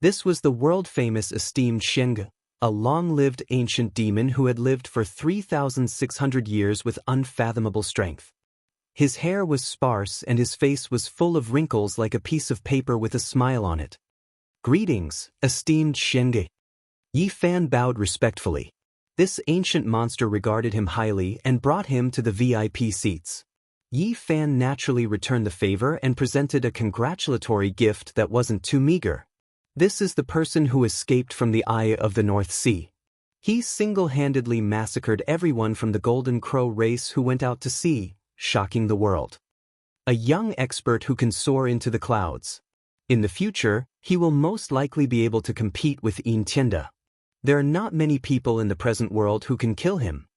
A: This was the world-famous esteemed Xianxia, a long-lived ancient demon who had lived for 3,600 years with unfathomable strength. His hair was sparse and his face was full of wrinkles like a piece of paper with a smile on it. "Greetings, esteemed Xianxia." Yi Fan bowed respectfully. This ancient monster regarded him highly and brought him to the VIP seats. Yi Fan naturally returned the favor and presented a congratulatory gift that wasn't too meager. "This is the person who escaped from the Eye of the North Sea. He single-handedly massacred everyone from the Golden Crow race who went out to sea, shocking the world. A young expert who can soar into the clouds. In the future, he will most likely be able to compete with Xianxia. There are not many people in the present world who can kill him."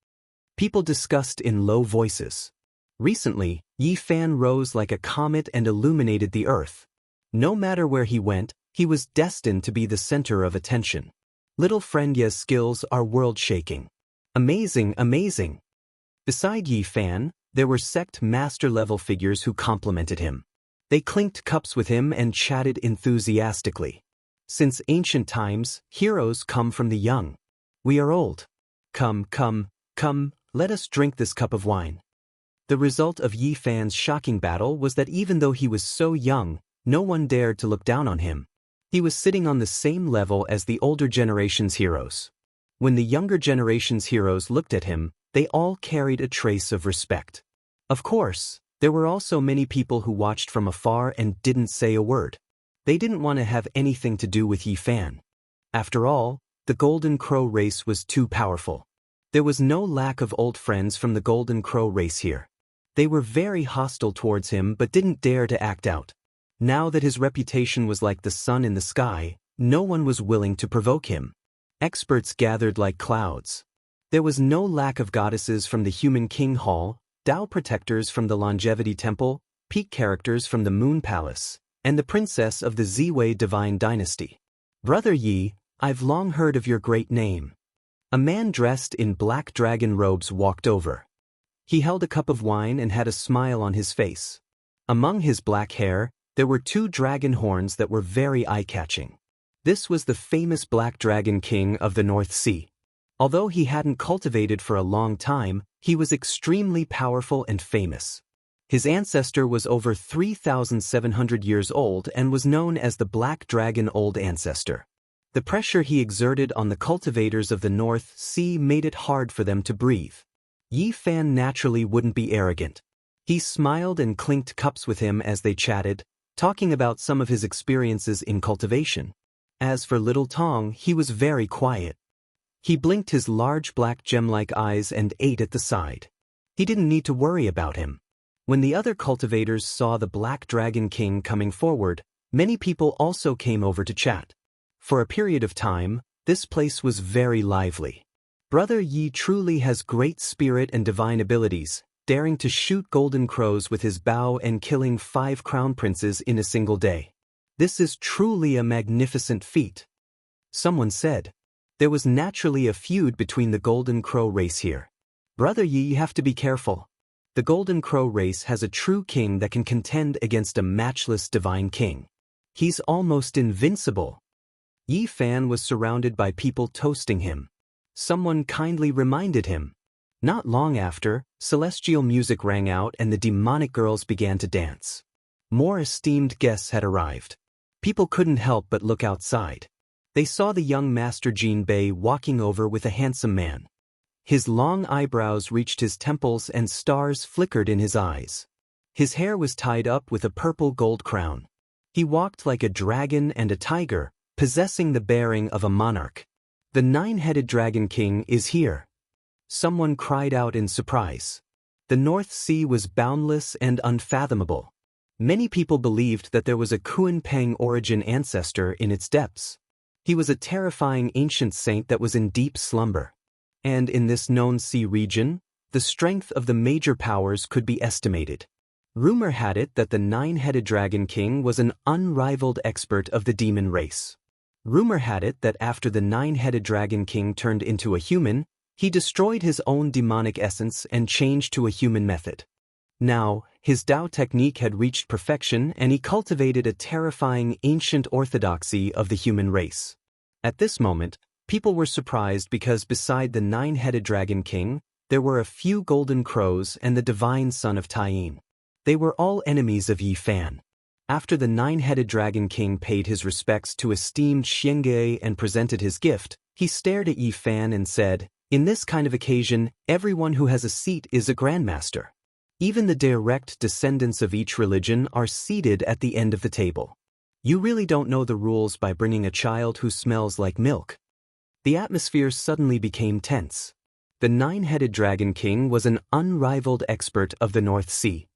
A: People discussed in low voices. Recently, Yi Fan rose like a comet and illuminated the earth. No matter where he went, he was destined to be the center of attention. Little friend Ye's skills are world-shaking. Amazing, amazing. Beside Yi Fan, there were sect master-level figures who complimented him. They clinked cups with him and chatted enthusiastically. "Since ancient times, heroes come from the young. We are old. Come, let us drink this cup of wine." The result of Yi Fan's shocking battle was that even though he was so young, no one dared to look down on him. He was sitting on the same level as the older generation's heroes. When the younger generation's heroes looked at him, they all carried a trace of respect. Of course, there were also many people who watched from afar and didn't say a word. They didn't want to have anything to do with Yi Fan. After all, the Golden Crow race was too powerful. There was no lack of old friends from the Golden Crow race here. They were very hostile towards him but didn't dare to act out. Now that his reputation was like the sun in the sky, no one was willing to provoke him. Experts gathered like clouds. There was no lack of goddesses from the Human King Hall, Tao protectors from the Longevity Temple, peak characters from the Moon Palace, and the princess of the Ziwei Divine Dynasty. "Brother Yi, I've long heard of your great name." A man dressed in black dragon robes walked over. He held a cup of wine and had a smile on his face. Among his black hair, there were 2 dragon horns that were very eye-catching. This was the famous Black Dragon King of the North Sea. Although he hadn't cultivated for a long time, he was extremely powerful and famous. His ancestor was over 3,700 years old and was known as the Black Dragon Old Ancestor. The pressure he exerted on the cultivators of the North Sea made it hard for them to breathe. Yi Fan naturally wouldn't be arrogant. He smiled and clinked cups with him as they chatted, talking about some of his experiences in cultivation. As for Little Tong, he was very quiet. He blinked his large black gem-like eyes and ate at the side. He didn't need to worry about him. When the other cultivators saw the Black Dragon King coming forward, many people also came over to chat. For a period of time, this place was very lively. Brother Yi truly has great spirit and divine abilities, daring to shoot golden crows with his bow and killing 5 crown princes in a single day. This is truly a magnificent feat. Someone said. There was naturally a feud between the Golden Crow race here. Brother Yi, you have to be careful. The Golden Crow race has a true king that can contend against a matchless divine king. He's almost invincible. Yi Fan was surrounded by people toasting him. Someone kindly reminded him. Not long after, celestial music rang out and the demonic girls began to dance. More esteemed guests had arrived. People couldn't help but look outside. They saw the young Master Jin Bei walking over with a handsome man. His long eyebrows reached his temples and stars flickered in his eyes. His hair was tied up with a purple gold crown. He walked like a dragon and a tiger, possessing the bearing of a monarch. The 9-headed Dragon King is here. Someone cried out in surprise. The North Sea was boundless and unfathomable. Many people believed that there was a Kunpeng origin ancestor in its depths. He was a terrifying ancient saint that was in deep slumber. And in this known sea region, the strength of the major powers could be estimated. Rumor had it that the nine-headed Dragon King was an unrivaled expert of the demon race. Rumor had it that after the nine-headed Dragon King turned into a human, he destroyed his own demonic essence and changed to a human method. Now, his Dao technique had reached perfection and he cultivated a terrifying ancient orthodoxy of the human race. At this moment, people were surprised because beside the nine-headed Dragon King, there were a few golden crows and the divine son of Taiyin. They were all enemies of Yi Fan. After the nine-headed Dragon King paid his respects to esteemed Xianxia and presented his gift, he stared at Yi Fan and said, "In this kind of occasion, everyone who has a seat is a grandmaster. Even the direct descendants of each religion are seated at the end of the table. You really don't know the rules by bringing a child who smells like milk." The atmosphere suddenly became tense. The nine-headed Dragon King was an unrivaled expert of the North Sea.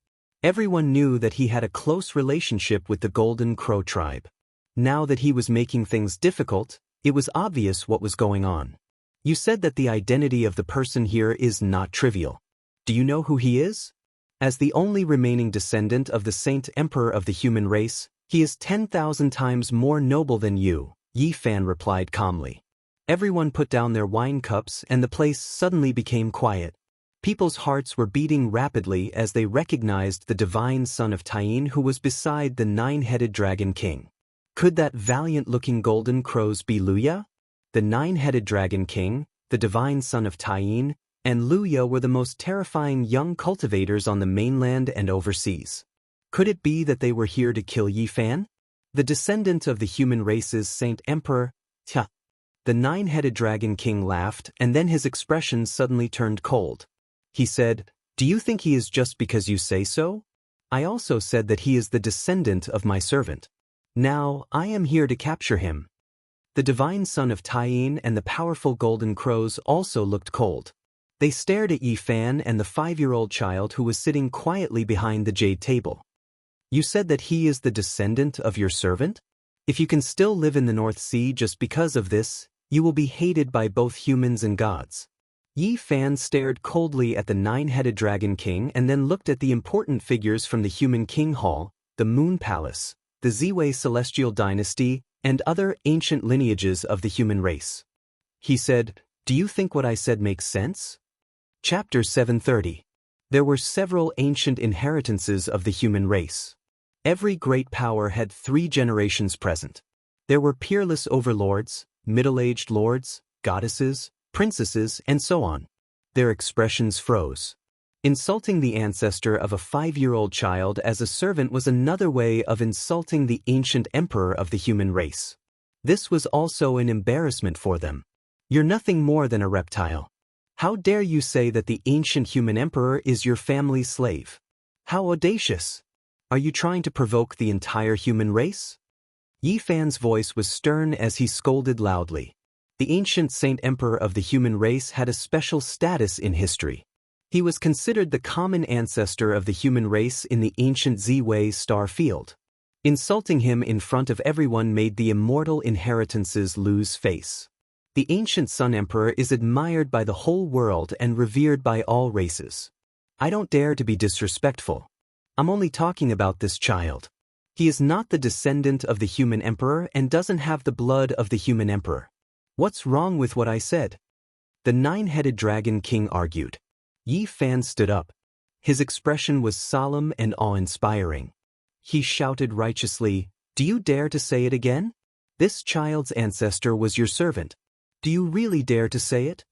A: Everyone knew that he had a close relationship with the Golden Crow tribe. Now that he was making things difficult, it was obvious what was going on. "You said that the identity of the person here is not trivial. Do you know who he is? As the only remaining descendant of the Saint Emperor of the human race, he is 10,000 times more noble than you," Yi Fan replied calmly. Everyone put down their wine cups and the place suddenly became quiet. People's hearts were beating rapidly as they recognized the divine son of Taiyin who was beside the nine-headed Dragon King. Could that valiant-looking golden crows be Luya? The nine-headed Dragon King, the divine son of Taiyin, and Luya were the most terrifying young cultivators on the mainland and overseas. Could it be that they were here to kill Yi Fan? The descendant of the human race's Saint Emperor, Tja. The nine-headed Dragon King laughed and then his expression suddenly turned cold. He said, "Do you think he is just because you say so? I also said that he is the descendant of my servant. Now, I am here to capture him." The divine son of Taiyin and the powerful golden crows also looked cold. They stared at Yi Fan and the 5-year-old child who was sitting quietly behind the jade table. "You said that he is the descendant of your servant? If you can still live in the North Sea just because of this, you will be hated by both humans and gods." Yi Fan stared coldly at the nine-headed Dragon King and then looked at the important figures from the Human King Hall, the Moon Palace, the Ziwei Celestial Dynasty, and other ancient lineages of the human race. He said, "Do you think what I said makes sense?" Chapter 730. There were several ancient inheritances of the human race. Every great power had 3 generations present. There were peerless overlords, middle-aged lords, goddesses, princesses, and so on. Their expressions froze. Insulting the ancestor of a 5-year-old child as a servant was another way of insulting the ancient emperor of the human race. This was also an embarrassment for them. "You're nothing more than a reptile. How dare you say that the ancient human emperor is your family's slave? How audacious! Are you trying to provoke the entire human race?" Yi Fan's voice was stern as he scolded loudly. The ancient Saint Emperor of the human race had a special status in history. He was considered the common ancestor of the human race in the ancient Ziwei star field. Insulting him in front of everyone made the immortal inheritances lose face. The ancient Sun Emperor is admired by the whole world and revered by all races. I don't dare to be disrespectful. I'm only talking about this child. He is not the descendant of the human emperor and doesn't have the blood of the human emperor. What's wrong with what I said? The nine-headed Dragon King argued. Yi Fan stood up. His expression was solemn and awe-inspiring. He shouted righteously, "Do you dare to say it again? This child's ancestor was your servant. Do you really dare to say it?"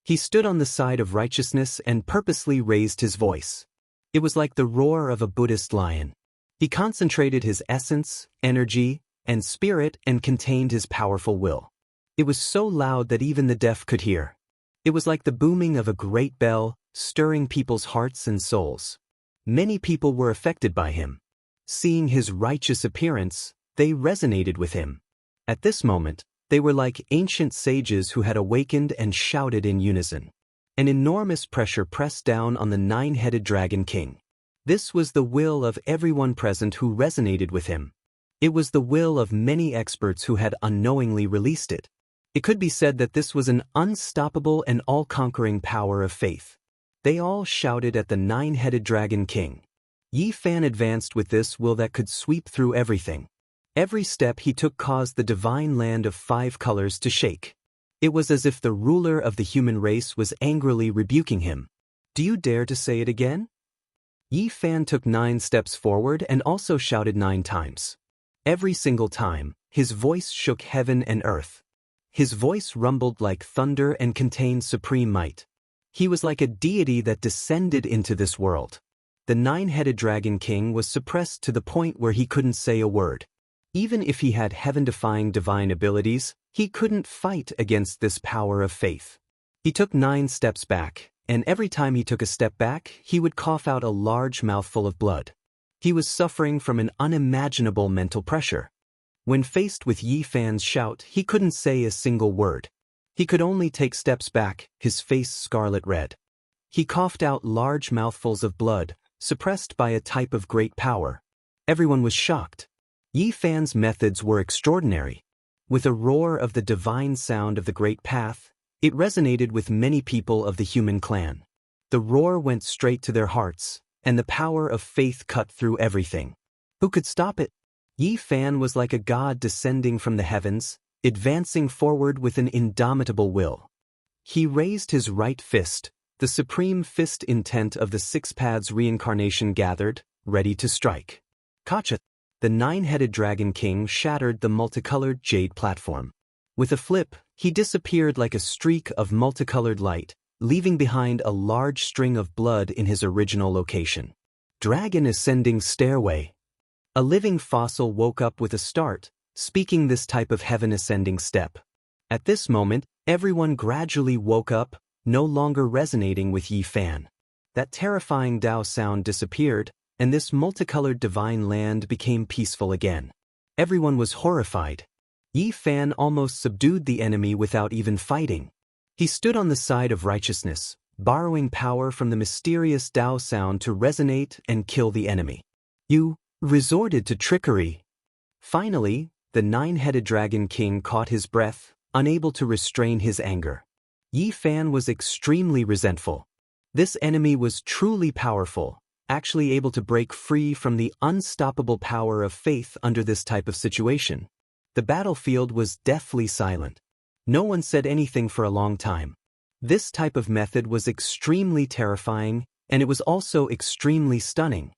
A: He stood on the side of righteousness and purposely raised his voice. It was like the roar of a Buddhist lion. He concentrated his essence, energy, and spirit and contained his powerful will. It was so loud that even the deaf could hear. It was like the booming of a great bell, stirring people's hearts and souls. Many people were affected by him. Seeing his righteous appearance, they resonated with him. At this moment, they were like ancient sages who had awakened and shouted in unison. An enormous pressure pressed down on the nine-headed Dragon King. This was the will of everyone present who resonated with him. It was the will of many experts who had unknowingly released it. It could be said that this was an unstoppable and all-conquering power of faith. They all shouted at the nine-headed Dragon King. Yi Fan advanced with this will that could sweep through everything. Every step he took caused the divine land of 5 colors to shake. It was as if the ruler of the human race was angrily rebuking him. Do you dare to say it again? Yi Fan took 9 steps forward and also shouted 9 times. Every single time, his voice shook heaven and earth. His voice rumbled like thunder and contained supreme might. He was like a deity that descended into this world. The nine-headed Dragon King was suppressed to the point where he couldn't say a word. Even if he had heaven-defying divine abilities, he couldn't fight against this power of faith. He took 9 steps back, and every time he took a step back, he would cough out a large mouthful of blood. He was suffering from an unimaginable mental pressure. When faced with Yi Fan's shout, he couldn't say a single word. He could only take steps back, his face scarlet red. He coughed out large mouthfuls of blood, suppressed by a type of great power. Everyone was shocked. Yi Fan's methods were extraordinary. With a roar of the divine sound of the Great Path, it resonated with many people of the human clan. The roar went straight to their hearts, and the power of faith cut through everything. Who could stop it? Yi Fan was like a god descending from the heavens, advancing forward with an indomitable will. He raised his right fist, the supreme fist intent of the 6 paths reincarnation gathered, ready to strike. Gotcha! The nine-headed Dragon King shattered the multicolored jade platform. With a flip, he disappeared like a streak of multicolored light, leaving behind a large string of blood in his original location. Dragon Ascending Stairway. A living fossil woke up with a start, speaking this type of heaven-ascending step. At this moment, everyone gradually woke up, no longer resonating with Yi Fan. That terrifying Tao sound disappeared, and this multicolored divine land became peaceful again. Everyone was horrified. Yi Fan almost subdued the enemy without even fighting. He stood on the side of righteousness, borrowing power from the mysterious Tao sound to resonate and kill the enemy. You resorted to trickery. Finally, the nine-headed Dragon King caught his breath, unable to restrain his anger. Yi Fan was extremely resentful. This enemy was truly powerful, actually able to break free from the unstoppable power of faith under this type of situation. The battlefield was deathly silent. No one said anything for a long time. This type of method was extremely terrifying, and it was also extremely stunning.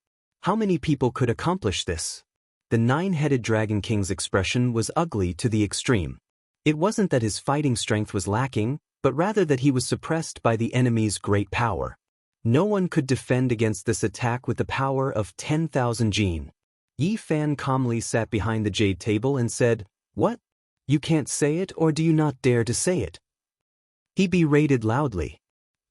A: How many people could accomplish this? The nine-headed Dragon King's expression was ugly to the extreme. It wasn't that his fighting strength was lacking, but rather that he was suppressed by the enemy's great power. No one could defend against this attack with the power of 10,000 jin. Yi Fan calmly sat behind the jade table and said, "What? You can't say it, or do you not dare to say it?" He berated loudly.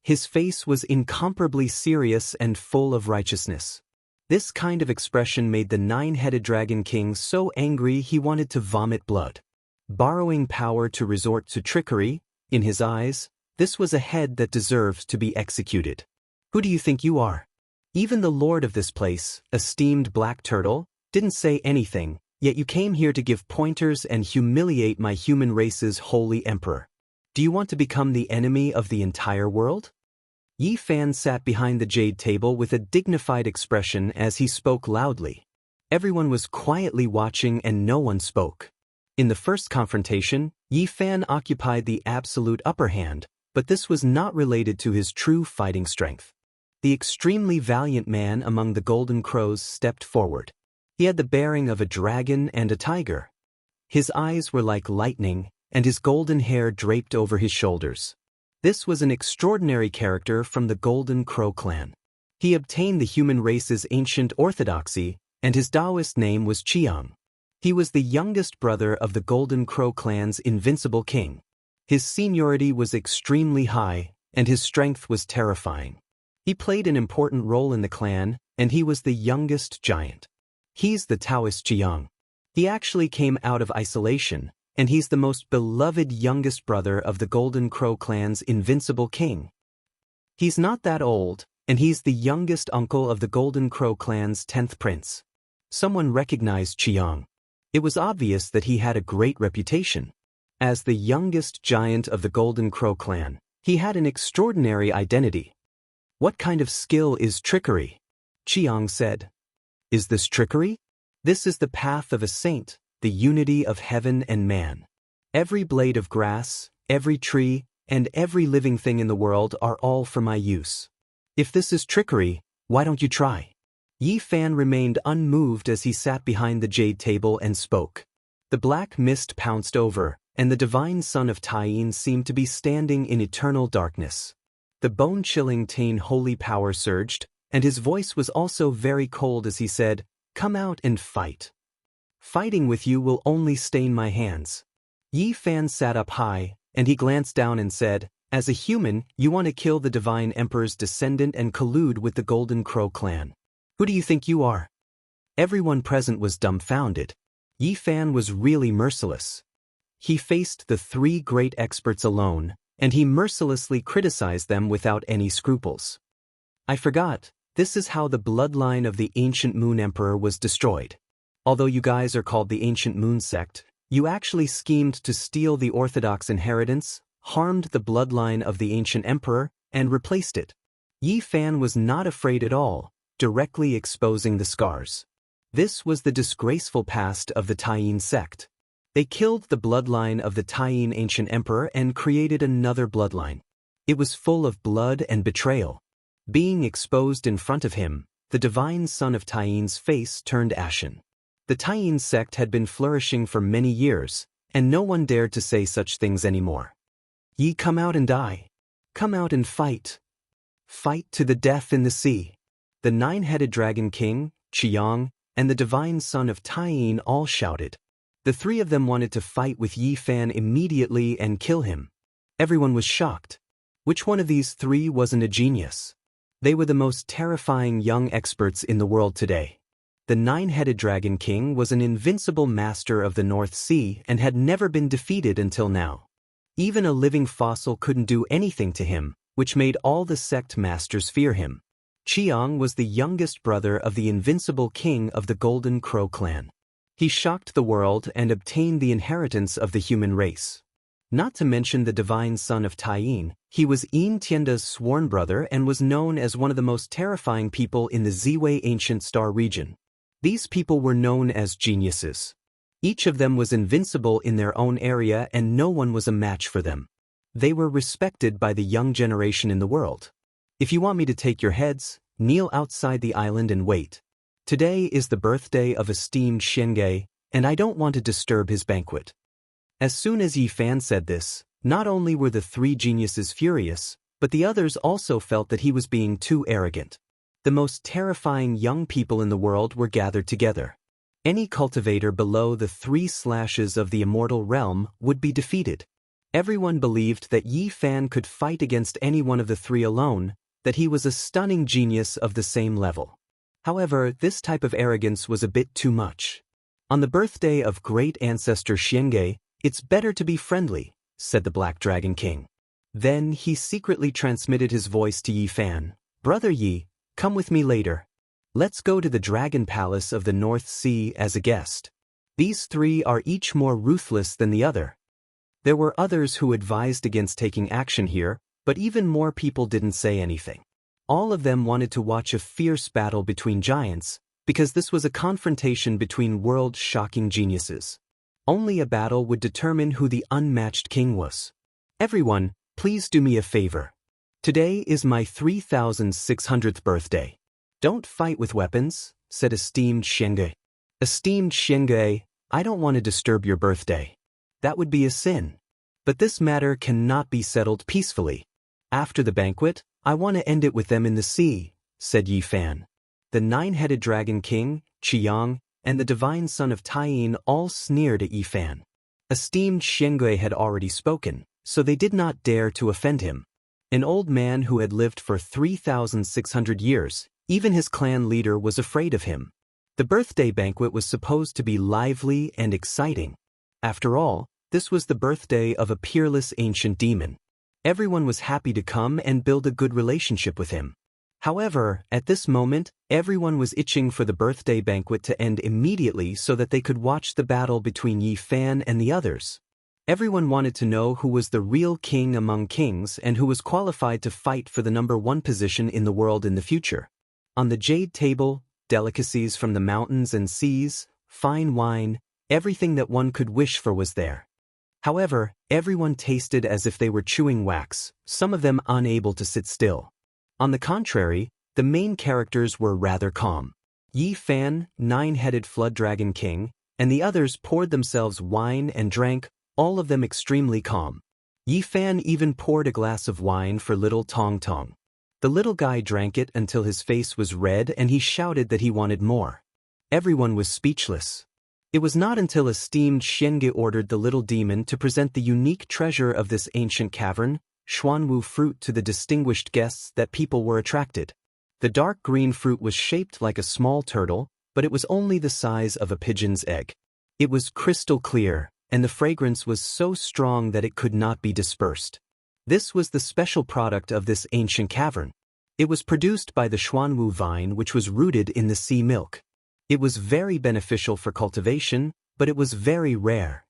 A: His face was incomparably serious and full of righteousness. This kind of expression made the nine-headed Dragon King so angry he wanted to vomit blood. Borrowing power to resort to trickery, in his eyes, this was a head that deserves to be executed. Who do you think you are? Even the lord of this place, esteemed Black Turtle, didn't say anything, yet you came here to give pointers and humiliate my human race's holy emperor. Do you want to become the enemy of the entire world? Yi Fan sat behind the jade table with a dignified expression as he spoke loudly. Everyone was quietly watching and no one spoke. In the first confrontation, Yi Fan occupied the absolute upper hand, but this was not related to his true fighting strength. The extremely valiant man among the Golden Crows stepped forward. He had the bearing of a dragon and a tiger. His eyes were like lightning, and his golden hair draped over his shoulders. This was an extraordinary character from the Golden Crow clan. He obtained the human race's ancient orthodoxy, and his Taoist name was Xianxia. He was the youngest brother of the Golden Crow clan's invincible king. His seniority was extremely high, and his strength was terrifying. He played an important role in the clan, and he was the youngest giant. He's the Taoist Xianxia. He actually came out of isolation, and he's the most beloved youngest brother of the Golden Crow clan's invincible king. He's not that old, and he's the youngest uncle of the Golden Crow clan's 10th prince. Someone recognized Xianxia. It was obvious that he had a great reputation. As the youngest giant of the Golden Crow clan, he had an extraordinary identity. What kind of skill is trickery? Qiang said. Is this trickery? This is the path of a saint, the unity of heaven and man. Every blade of grass, every tree, and every living thing in the world are all for my use. If this is trickery, why don't you try? Yi Fan remained unmoved as he sat behind the jade table and spoke. The black mist pounced over, and the divine son of Taiyin seemed to be standing in eternal darkness. The bone-chilling Tain holy power surged, and his voice was also very cold as he said, "Come out and fight. Fighting with you will only stain my hands." Yi Fan sat up high, and he glanced down and said, "As a human, you want to kill the divine emperor's descendant and collude with the Golden Crow clan. Who do you think you are?" Everyone present was dumbfounded. Yi Fan was really merciless. He faced the three great experts alone, and he mercilessly criticized them without any scruples. "I forgot, this is how the bloodline of the ancient Moon Emperor was destroyed. Although you guys are called the Ancient Moon Sect, you actually schemed to steal the Orthodox inheritance, harmed the bloodline of the ancient emperor, and replaced it." Yi Fan was not afraid at all, directly exposing the scars. This was the disgraceful past of the Taiyin sect. They killed the bloodline of the Taiyin ancient emperor and created another bloodline. It was full of blood and betrayal. Being exposed in front of him, the divine son of Taiyin's face turned ashen. The Taiyin sect had been flourishing for many years, and no one dared to say such things anymore. "Ye come out and die. Come out and fight. Fight to the death in the sea." The nine-headed dragon king, Qiang, and the divine son of Taiyin all shouted. The three of them wanted to fight with Yi Fan immediately and kill him. Everyone was shocked. Which one of these three wasn't a genius? They were the most terrifying young experts in the world today. The nine-headed dragon king was an invincible master of the North Sea and had never been defeated until now. Even a living fossil couldn't do anything to him, which made all the sect masters fear him. Qiang was the youngest brother of the invincible king of the Golden Crow clan. He shocked the world and obtained the inheritance of the human race. Not to mention the divine son of Taiyin, he was Yin Tianda's sworn brother and was known as one of the most terrifying people in the Ziwei ancient star region. These people were known as geniuses. Each of them was invincible in their own area and no one was a match for them. They were respected by the young generation in the world. "If you want me to take your heads, kneel outside the island and wait. Today is the birthday of esteemed Xianxia, and I don't want to disturb his banquet." As soon as Yi Fan said this, not only were the three geniuses furious, but the others also felt that he was being too arrogant. The most terrifying young people in the world were gathered together. Any cultivator below the 3 slashes of the immortal realm would be defeated. Everyone believed that Yi Fan could fight against any one of the three alone, that he was a stunning genius of the same level. However, this type of arrogance was a bit too much. "On the birthday of great ancestor Xianxia, it's better to be friendly," said the Black Dragon King. Then he secretly transmitted his voice to Yi Fan. "Brother Yi, come with me later. Let's go to the Dragon Palace of the North Sea as a guest. These three are each more ruthless than the other." There were others who advised against taking action here, but even more people didn't say anything. All of them wanted to watch a fierce battle between giants, because this was a confrontation between world-shocking geniuses. Only a battle would determine who the unmatched king was. "Everyone, please do me a favor. Today is my 3600th birthday. Don't fight with weapons," said esteemed Xianxia. "Esteemed Xianxia, I don't want to disturb your birthday. That would be a sin. But this matter cannot be settled peacefully. After the banquet, I want to end it with them in the sea," said Yi Fan. The nine-headed dragon king, Qiang, and the divine son of Taiyin all sneered at Yi Fan. Esteemed Xianxia had already spoken, so they did not dare to offend him. An old man who had lived for 3600 years, even his clan leader was afraid of him. The birthday banquet was supposed to be lively and exciting. After all, this was the birthday of a peerless ancient demon. Everyone was happy to come and build a good relationship with him. However, at this moment, everyone was itching for the birthday banquet to end immediately so that they could watch the battle between Yi Fan and the others. Everyone wanted to know who was the real king among kings and who was qualified to fight for the #1 position in the world in the future. On the jade table, delicacies from the mountains and seas, fine wine, everything that one could wish for was there. However, everyone tasted as if they were chewing wax, some of them unable to sit still. On the contrary, the main characters were rather calm. Yi Fan, 9-headed flood dragon king, and the others poured themselves wine and drank, all of them extremely calm. Yi Fan even poured a glass of wine for little Tong Tong. The little guy drank it until his face was red and he shouted that he wanted more. Everyone was speechless. It was not until esteemed Xianxia ordered the little demon to present the unique treasure of this ancient cavern, Xuanwu fruit, to the distinguished guests that people were attracted. The dark green fruit was shaped like a small turtle, but it was only the size of a pigeon's egg. It was crystal clear, and the fragrance was so strong that it could not be dispersed. This was the special product of this ancient cavern. It was produced by the Xuanwu vine, which was rooted in the sea milk. It was very beneficial for cultivation, but it was very rare.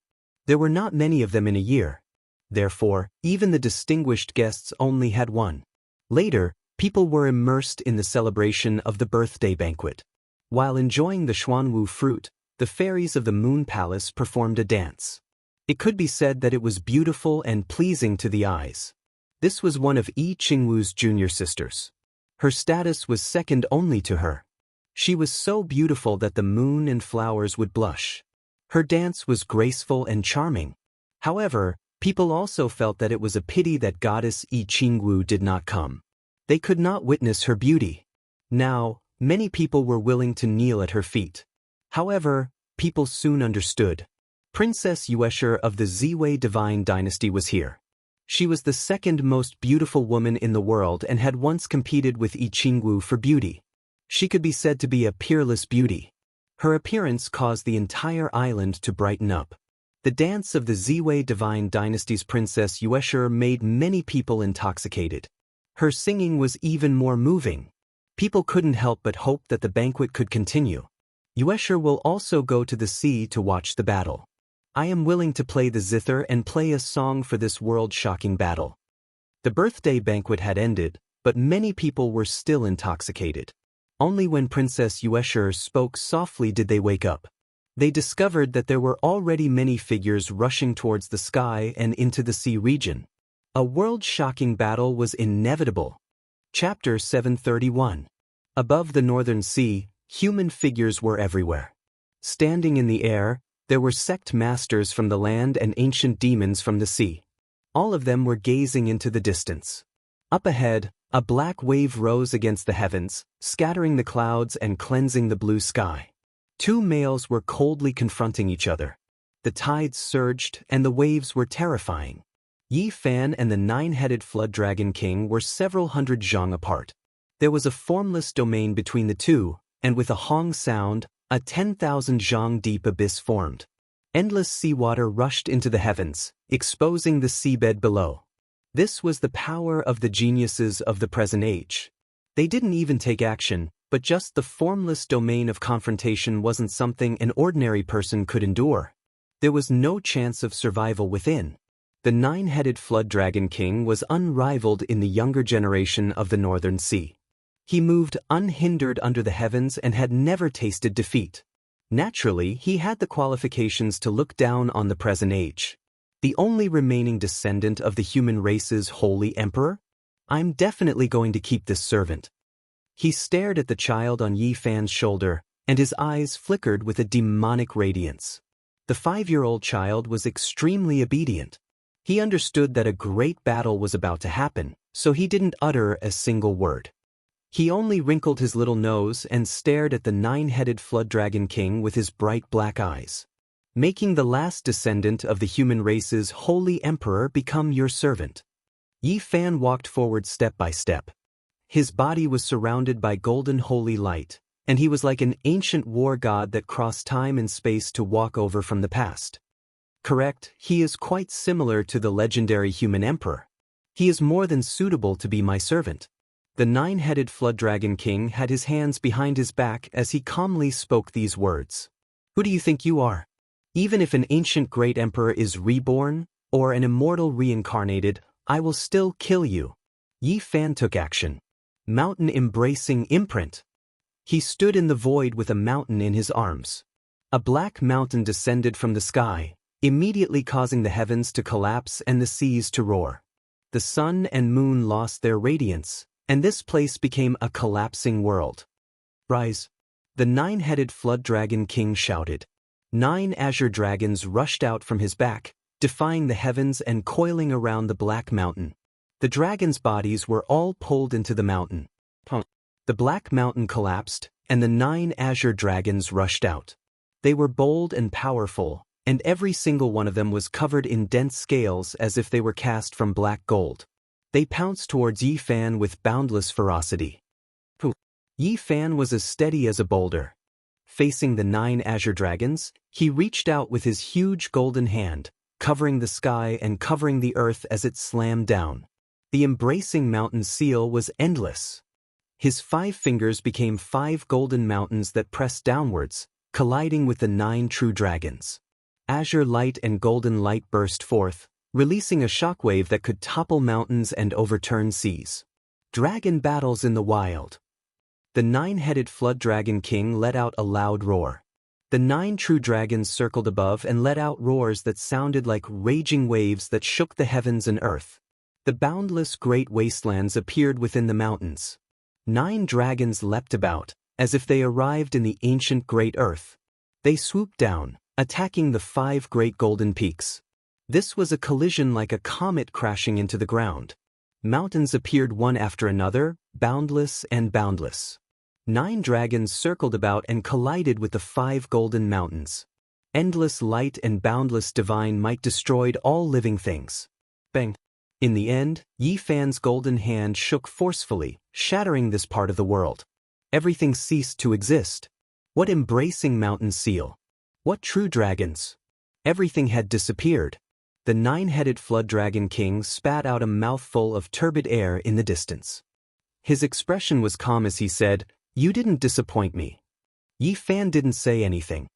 A: There were not many of them in a year. Therefore, even the distinguished guests only had one. Later, people were immersed in the celebration of the birthday banquet. While enjoying the Xuanwu fruit, the fairies of the Moon Palace performed a dance. It could be said that it was beautiful and pleasing to the eyes. This was one of Yi Qingwu's junior sisters. Her status was second only to her. She was so beautiful that the moon and flowers would blush. Her dance was graceful and charming. However, people also felt that it was a pity that goddess Yi Qingwu did not come. They could not witness her beauty. Now, many people were willing to kneel at her feet. However, people soon understood. Princess Yuesher of the Ziwei divine dynasty was here. She was the second most beautiful woman in the world and had once competed with Yi Qingwu for beauty. She could be said to be a peerless beauty. Her appearance caused the entire island to brighten up. The dance of the Ziwei divine dynasty's Princess Yuesher made many people intoxicated. Her singing was even more moving. People couldn't help but hope that the banquet could continue. Yuesher will also go to the sea to watch the battle. I am willing to play the zither and play a song for this world-shocking battle. The birthday banquet had ended, but many people were still intoxicated. Only when Princess Yuesher spoke softly did they wake up. They discovered that there were already many figures rushing towards the sky and into the sea region. A world-shocking battle was inevitable. Chapter 731. Above the northern sea, human figures were everywhere. Standing in the air, there were sect masters from the land and ancient demons from the sea. All of them were gazing into the distance. Up ahead, a black wave rose against the heavens, scattering the clouds and cleansing the blue sky. Two males were coldly confronting each other. The tides surged, and the waves were terrifying. Yi Fan and the 9-headed flood dragon king were several hundred zhang apart. There was a formless domain between the two, and with a hong sound, a 10,000 zhang deep abyss formed. Endless seawater rushed into the heavens, exposing the seabed below. This was the power of the geniuses of the present age. They didn't even take action, but just the formless domain of confrontation wasn't something an ordinary person could endure. There was no chance of survival within. The 9-headed flood dragon king was unrivaled in the younger generation of the northern sea. He moved unhindered under the heavens and had never tasted defeat. Naturally, he had the qualifications to look down on the present age. The only remaining descendant of the human race's holy emperor? I'm definitely going to keep this servant. He stared at the child on Yi Fan's shoulder, and his eyes flickered with a demonic radiance. The 5-year-old child was extremely obedient. He understood that a great battle was about to happen, so he didn't utter a single word. He only wrinkled his little nose and stared at the 9-headed flood dragon king with his bright black eyes. Making the last descendant of the human race's holy emperor become your servant. Yi Fan walked forward step by step. His body was surrounded by golden holy light, and he was like an ancient war god that crossed time and space to walk over from the past. Correct, he is quite similar to the legendary human emperor. He is more than suitable to be my servant. The 9-headed flood dragon king had his hands behind his back as he calmly spoke these words. Who do you think you are? Even if an ancient great emperor is reborn, or an immortal reincarnated, I will still kill you. Yi Fan took action. Mountain-embracing imprint. He stood in the void with a mountain in his arms. A black mountain descended from the sky, immediately causing the heavens to collapse and the seas to roar. The sun and moon lost their radiance, and this place became a collapsing world. Rise! The nine-headed flood dragon king shouted. 9 azure dragons rushed out from his back, defying the heavens and coiling around the black mountain. The dragons' bodies were all pulled into the mountain. The black mountain collapsed, and the 9 azure dragons rushed out. They were bold and powerful, and every single one of them was covered in dense scales as if they were cast from black gold. They pounced towards Yi Fan with boundless ferocity. Yi Fan was as steady as a boulder. Facing the 9 azure dragons, he reached out with his huge golden hand, covering the sky and covering the earth as it slammed down. The embracing mountain seal was endless. His 5 fingers became 5 golden mountains that pressed downwards, colliding with the 9 true dragons. Azure light and golden light burst forth, releasing a shockwave that could topple mountains and overturn seas. Dragon battles in the wild. The 9-headed flood dragon king let out a loud roar. The 9 true dragons circled above and let out roars that sounded like raging waves that shook the heavens and earth. The boundless great wastelands appeared within the mountains. 9 dragons leapt about, as if they arrived in the ancient great earth. They swooped down, attacking the 5 great golden peaks. This was a collision like a comet crashing into the ground. Mountains appeared one after another, boundless and boundless. 9 dragons circled about and collided with the 5 golden mountains. Endless light and boundless divine might destroyed all living things. Bang! In the end, Yi Fan's golden hand shook forcefully, shattering this part of the world. Everything ceased to exist. What embracing mountain seal? What true dragons? Everything had disappeared. The 9-headed flood dragon king spat out a mouthful of turbid air in the distance. His expression was calm as he said, "You didn't disappoint me." Yi Fan didn't say anything.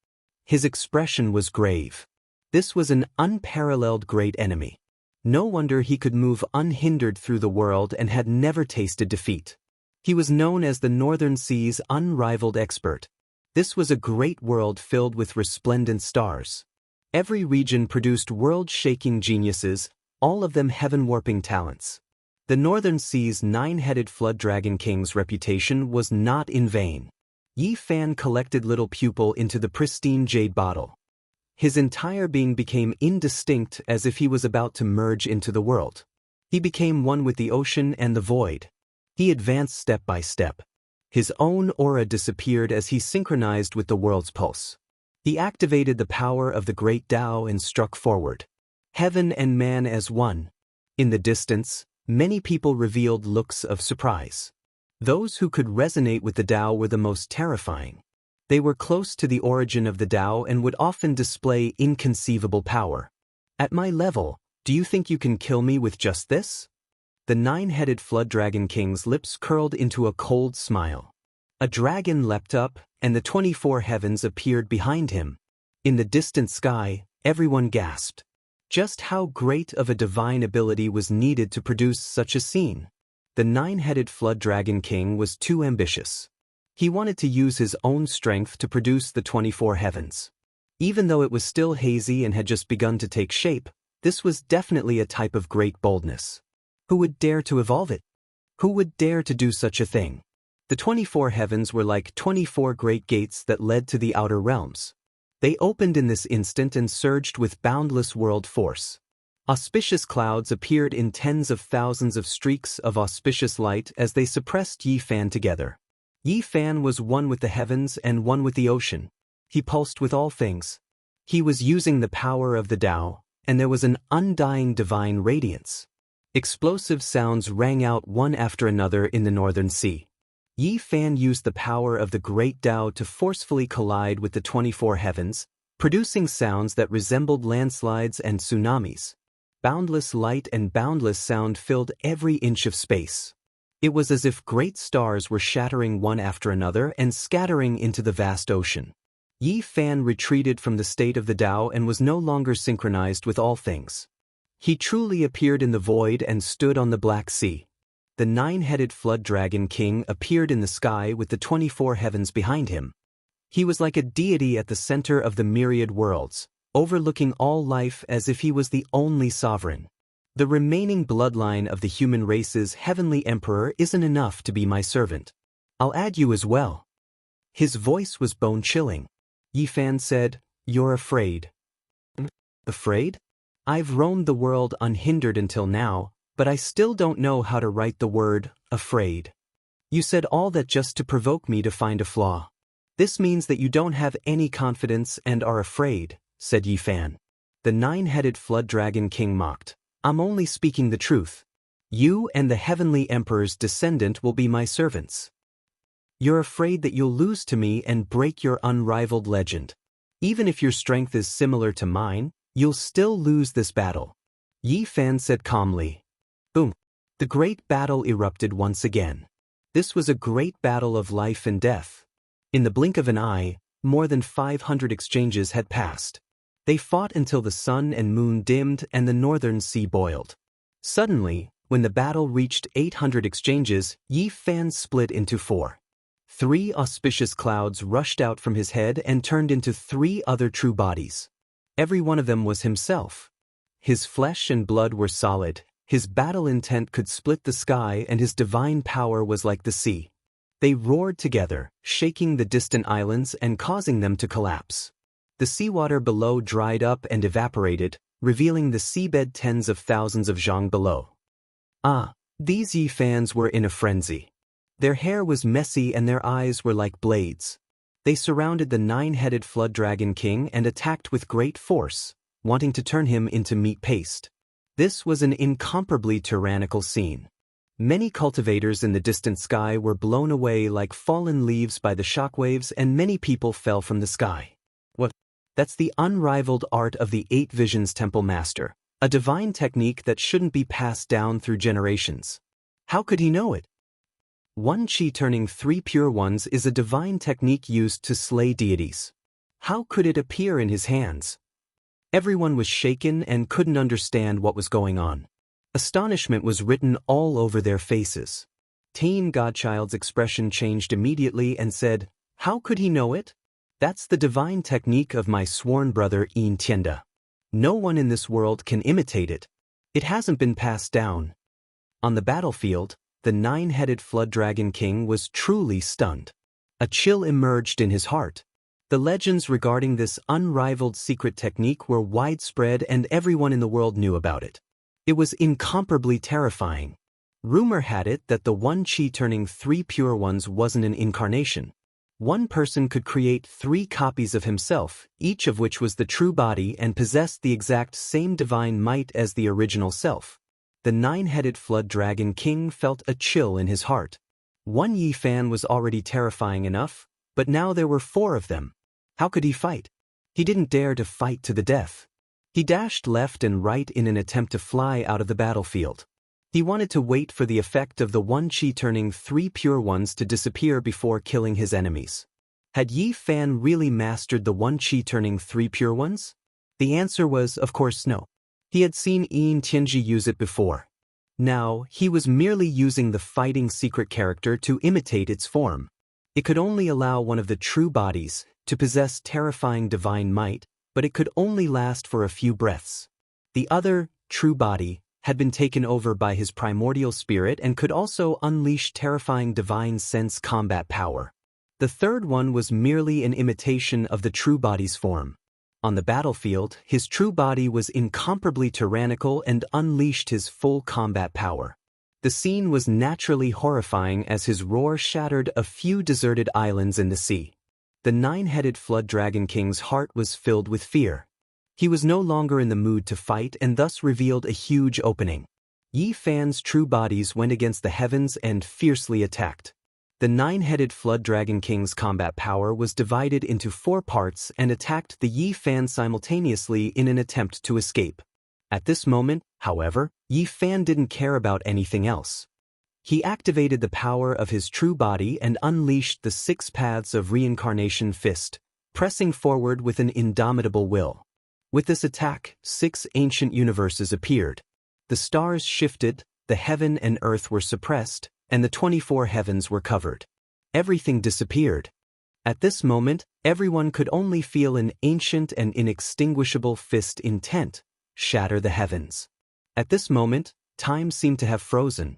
A: His expression was grave. This was an unparalleled great enemy. No wonder he could move unhindered through the world and had never tasted defeat. He was known as the Northern Sea's unrivaled expert. This was a great world filled with resplendent stars. Every region produced world-shaking geniuses, all of them heaven-warping talents. The Northern Sea's 9-headed flood dragon king's reputation was not in vain. Yi Fan collected little pupil into the pristine jade bottle. His entire being became indistinct as if he was about to merge into the world. He became one with the ocean and the void. He advanced step by step. His own aura disappeared as he synchronized with the world's pulse. He activated the power of the great Tao and struck forward. Heaven and man as one. In the distance, many people revealed looks of surprise. Those who could resonate with the Tao were the most terrifying. They were close to the origin of the Tao and would often display inconceivable power. At my level, do you think you can kill me with just this? The 9-headed flood dragon king's lips curled into a cold smile. A dragon leapt up, and the 24 heavens appeared behind him. In the distant sky, everyone gasped. Just how great of a divine ability was needed to produce such a scene? The 9-headed flood dragon king was too ambitious. He wanted to use his own strength to produce the 24 heavens. Even though it was still hazy and had just begun to take shape, this was definitely a type of great boldness. Who would dare to evolve it? Who would dare to do such a thing? The 24 heavens were like 24 great gates that led to the outer realms. They opened in this instant and surged with boundless world force. Auspicious clouds appeared in tens of thousands of streaks of auspicious light as they suppressed Yi Fan together. Yi Fan was one with the heavens and one with the ocean. He pulsed with all things. He was using the power of the Tao, and there was an undying divine radiance. Explosive sounds rang out one after another in the Northern Sea. Yi Fan used the power of the great Tao to forcefully collide with the 24 heavens, producing sounds that resembled landslides and tsunamis. Boundless light and boundless sound filled every inch of space. It was as if great stars were shattering one after another and scattering into the vast ocean. Yi Fan retreated from the state of the Tao and was no longer synchronized with all things. He truly appeared in the void and stood on the Black Sea. The nine-headed flood dragon king appeared in the sky with the 24 heavens behind him. He was like a deity at the center of the myriad worlds, overlooking all life as if he was the only sovereign. The remaining bloodline of the human race's heavenly emperor isn't enough to be my servant. I'll add you as well. His voice was bone-chilling. Yi Fan said, "You're afraid." Afraid? I've roamed the world unhindered until now, but I still don't know how to write the word, afraid. You said all that just to provoke me to find a flaw. This means that you don't have any confidence and are afraid, said Yi Fan. The nine-headed flood dragon king mocked. I'm only speaking the truth. You and the heavenly emperor's descendant will be my servants. You're afraid that you'll lose to me and break your unrivaled legend. Even if your strength is similar to mine, you'll still lose this battle. Yi Fan said calmly. Boom. The great battle erupted once again. This was a great battle of life and death. In the blink of an eye, more than 500 exchanges had passed. They fought until the sun and moon dimmed and the northern sea boiled. Suddenly, when the battle reached 800 exchanges, Yi Fan split into 4. 3 auspicious clouds rushed out from his head and turned into 3 other true bodies. Every one of them was himself. His flesh and blood were solid, his battle intent could split the sky, and his divine power was like the sea. They roared together, shaking the distant islands and causing them to collapse. The seawater below dried up and evaporated, revealing the seabed tens of thousands of zhang below. These Yi Fans were in a frenzy. Their hair was messy and their eyes were like blades. They surrounded the nine-headed flood dragon king and attacked with great force, wanting to turn him into meat paste. This was an incomparably tyrannical scene. Many cultivators in the distant sky were blown away like fallen leaves by the shockwaves, and many people fell from the sky. What? That's the unrivaled art of the 8 Visions Temple Master, a divine technique that shouldn't be passed down through generations. How could he know it? 1 Qi turning 3 pure ones is a divine technique used to slay deities. How could it appear in his hands? Everyone was shaken and couldn't understand what was going on. Astonishment was written all over their faces. Teen Godchild's expression changed immediately and said, "How could he know it? That's the divine technique of my sworn brother Xianxia. No one in this world can imitate it. It hasn't been passed down." On the battlefield, the nine-headed flood dragon king was truly stunned. A chill emerged in his heart. The legends regarding this unrivaled secret technique were widespread and everyone in the world knew about it. It was incomparably terrifying. Rumor had it that the 1 Qi turning 3 pure ones wasn't an incarnation. One person could create 3 copies of himself, each of which was the true body and possessed the exact same divine might as the original self. The nine-headed flood dragon king felt a chill in his heart. 1 Yi Fan was already terrifying enough, but now there were 4 of them. How could he fight? He didn't dare to fight to the death. He dashed left and right in an attempt to fly out of the battlefield. He wanted to wait for the effect of the 1 Qi turning 3 pure ones to disappear before killing his enemies. Had Yi Fan really mastered the 1 Qi turning 3 pure ones? The answer was, of course, no. He had seen Xianxia use it before. Now, he was merely using the fighting secret character to imitate its form. It could only allow one of the true bodies to possess terrifying divine might, but it could only last for a few breaths. The other, true body, had been taken over by his primordial spirit and could also unleash terrifying divine sense combat power. The third one was merely an imitation of the true body's form. On the battlefield, his true body was incomparably tyrannical and unleashed his full combat power. The scene was naturally horrifying as his roar shattered a few deserted islands in the sea. The nine-headed flood dragon king's heart was filled with fear. He was no longer in the mood to fight and thus revealed a huge opening. Yi Fan's true bodies went against the heavens and fiercely attacked. The nine-headed flood dragon king's combat power was divided into 4 parts and attacked the Yi Fan simultaneously in an attempt to escape. At this moment, however, Yi Fan didn't care about anything else. He activated the power of his true body and unleashed the 6 paths of reincarnation fist, pressing forward with an indomitable will. With this attack, 6 ancient universes appeared. The stars shifted, the heaven and earth were suppressed, and the 24 heavens were covered. Everything disappeared. At this moment, everyone could only feel an ancient and inextinguishable fist intent shatter the heavens. At this moment, time seemed to have frozen.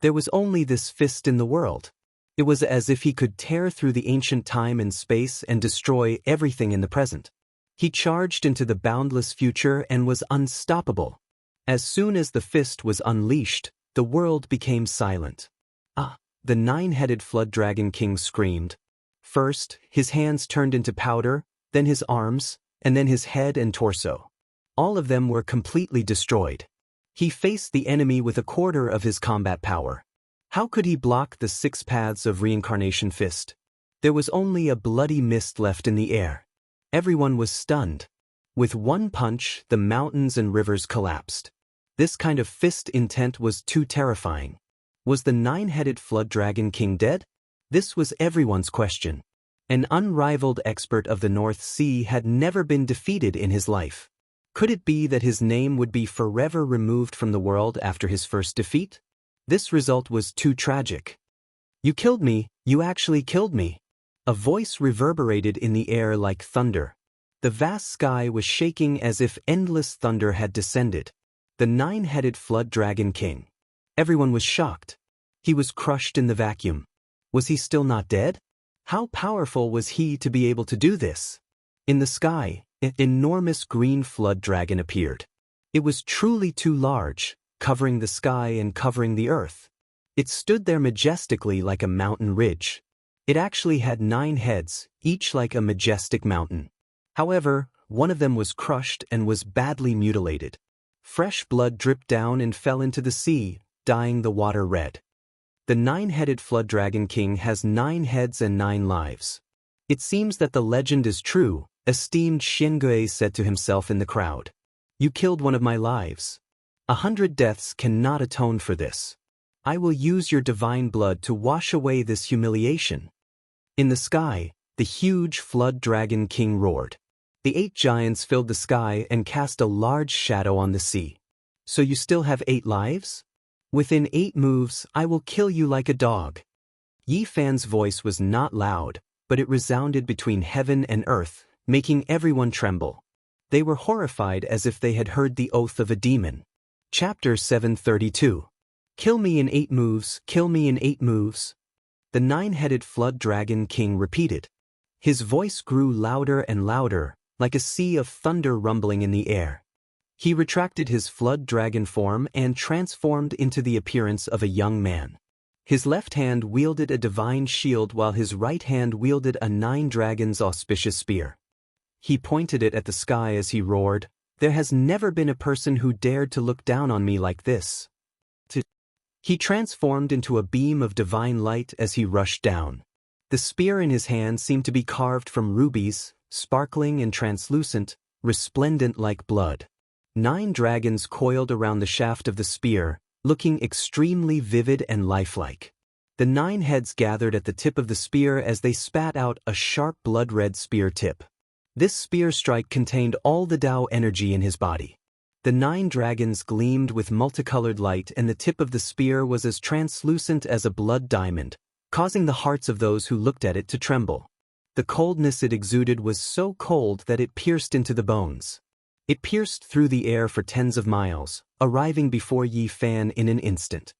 A: There was only this fist in the world. It was as if he could tear through the ancient time and space and destroy everything in the present. He charged into the boundless future and was unstoppable. As soon as the fist was unleashed, the world became silent. Ah! The 9-headed flood dragon king screamed. First, his hands turned into powder, then his arms, and then his head and torso. All of them were completely destroyed. He faced the enemy with a quarter of his combat power. How could he block the 6 paths of reincarnation fist? There was only a bloody mist left in the air. Everyone was stunned. With one punch, the mountains and rivers collapsed. This kind of fist intent was too terrifying. Was the 9-headed flood dragon king dead? This was everyone's question. An unrivaled expert of the North Sea had never been defeated in his life. Could it be that his name would be forever removed from the world after his first defeat? This result was too tragic. You killed me, you actually killed me. A voice reverberated in the air like thunder. The vast sky was shaking as if endless thunder had descended. The 9-headed flood dragon king. Everyone was shocked. He was crushed in the vacuum. Was he still not dead? How powerful was he to be able to do this? In the sky, an enormous green flood dragon appeared. It was truly too large, covering the sky and covering the earth. It stood there majestically like a mountain ridge. It actually had 9 heads, each like a majestic mountain. However, one of them was crushed and was badly mutilated. Fresh blood dripped down and fell into the sea, dyeing the water red. The 9-headed flood dragon king has 9 heads and 9 lives. It seems that the legend is true, esteemed Xianxia said to himself in the crowd. You killed one of my lives. 100 deaths cannot atone for this. I will use your divine blood to wash away this humiliation. In the sky, the huge flood dragon king roared. The 8 giants filled the sky and cast a large shadow on the sea. So you still have 8 lives? Within 8 moves, I will kill you like a dog. Yi Fan's voice was not loud, but it resounded between heaven and earth, making everyone tremble. They were horrified as if they had heard the oath of a demon. Chapter 732. Kill me in 8 moves, kill me in 8 moves. The 9-headed flood dragon king repeated. His voice grew louder and louder, like a sea of thunder rumbling in the air. He retracted his flood dragon form and transformed into the appearance of a young man. His left hand wielded a divine shield while his right hand wielded a 9 dragons auspicious spear. He pointed it at the sky as he roared, There has never been a person who dared to look down on me like this. He transformed into a beam of divine light as he rushed down. The spear in his hand seemed to be carved from rubies, sparkling and translucent, resplendent like blood. 9 dragons coiled around the shaft of the spear, looking extremely vivid and lifelike. The 9 heads gathered at the tip of the spear as they spat out a sharp blood-red spear tip. This spear strike contained all the Tao energy in his body. The 9 dragons gleamed with multicolored light and the tip of the spear was as translucent as a blood diamond, causing the hearts of those who looked at it to tremble. The coldness it exuded was so cold that it pierced into the bones. It pierced through the air for tens of miles, arriving before Yi Fan in an instant.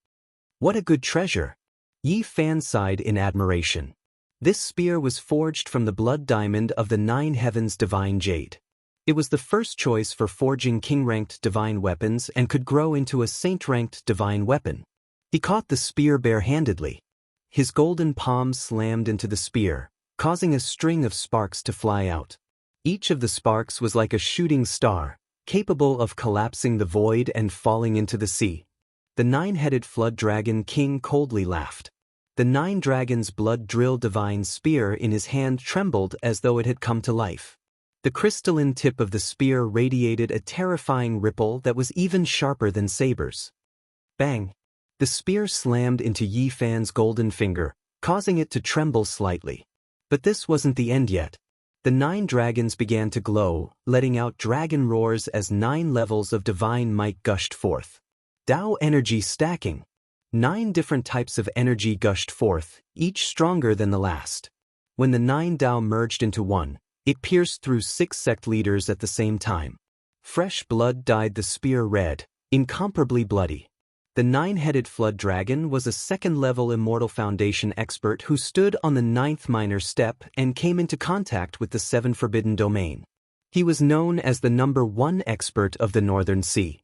A: What a good treasure! Yi Fan sighed in admiration. This spear was forged from the blood diamond of the 9 heavens divine jade. It was the first choice for forging king-ranked divine weapons and could grow into a saint-ranked divine weapon. He caught the spear bare-handedly. His golden palm slammed into the spear, causing a string of sparks to fly out. Each of the sparks was like a shooting star, capable of collapsing the void and falling into the sea. The 9-headed flood dragon king coldly laughed. The 9 dragons' blood-drilled divine spear in his hand trembled as though it had come to life. The crystalline tip of the spear radiated a terrifying ripple that was even sharper than sabers. Bang! The spear slammed into Yi Fan's golden finger, causing it to tremble slightly. But this wasn't the end yet. The 9 dragons began to glow, letting out dragon roars as 9 levels of divine might gushed forth. Tao energy stacking. 9 different types of energy gushed forth, each stronger than the last. When the 9 Tao merged into one, it pierced through 6 sect leaders at the same time. Fresh blood dyed the spear red, incomparably bloody. The 9-headed flood dragon was a second-level immortal foundation expert who stood on the 9th minor step and came into contact with the 7 forbidden domain. He was known as the number 1 expert of the Northern Sea.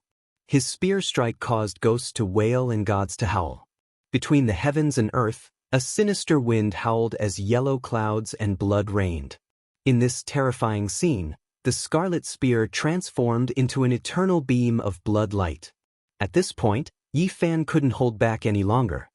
A: His spear strike caused ghosts to wail and gods to howl. Between the heavens and earth, a sinister wind howled as yellow clouds and blood rained. In this terrifying scene, the scarlet spear transformed into an eternal beam of blood light. At this point, Yi Fan couldn't hold back any longer.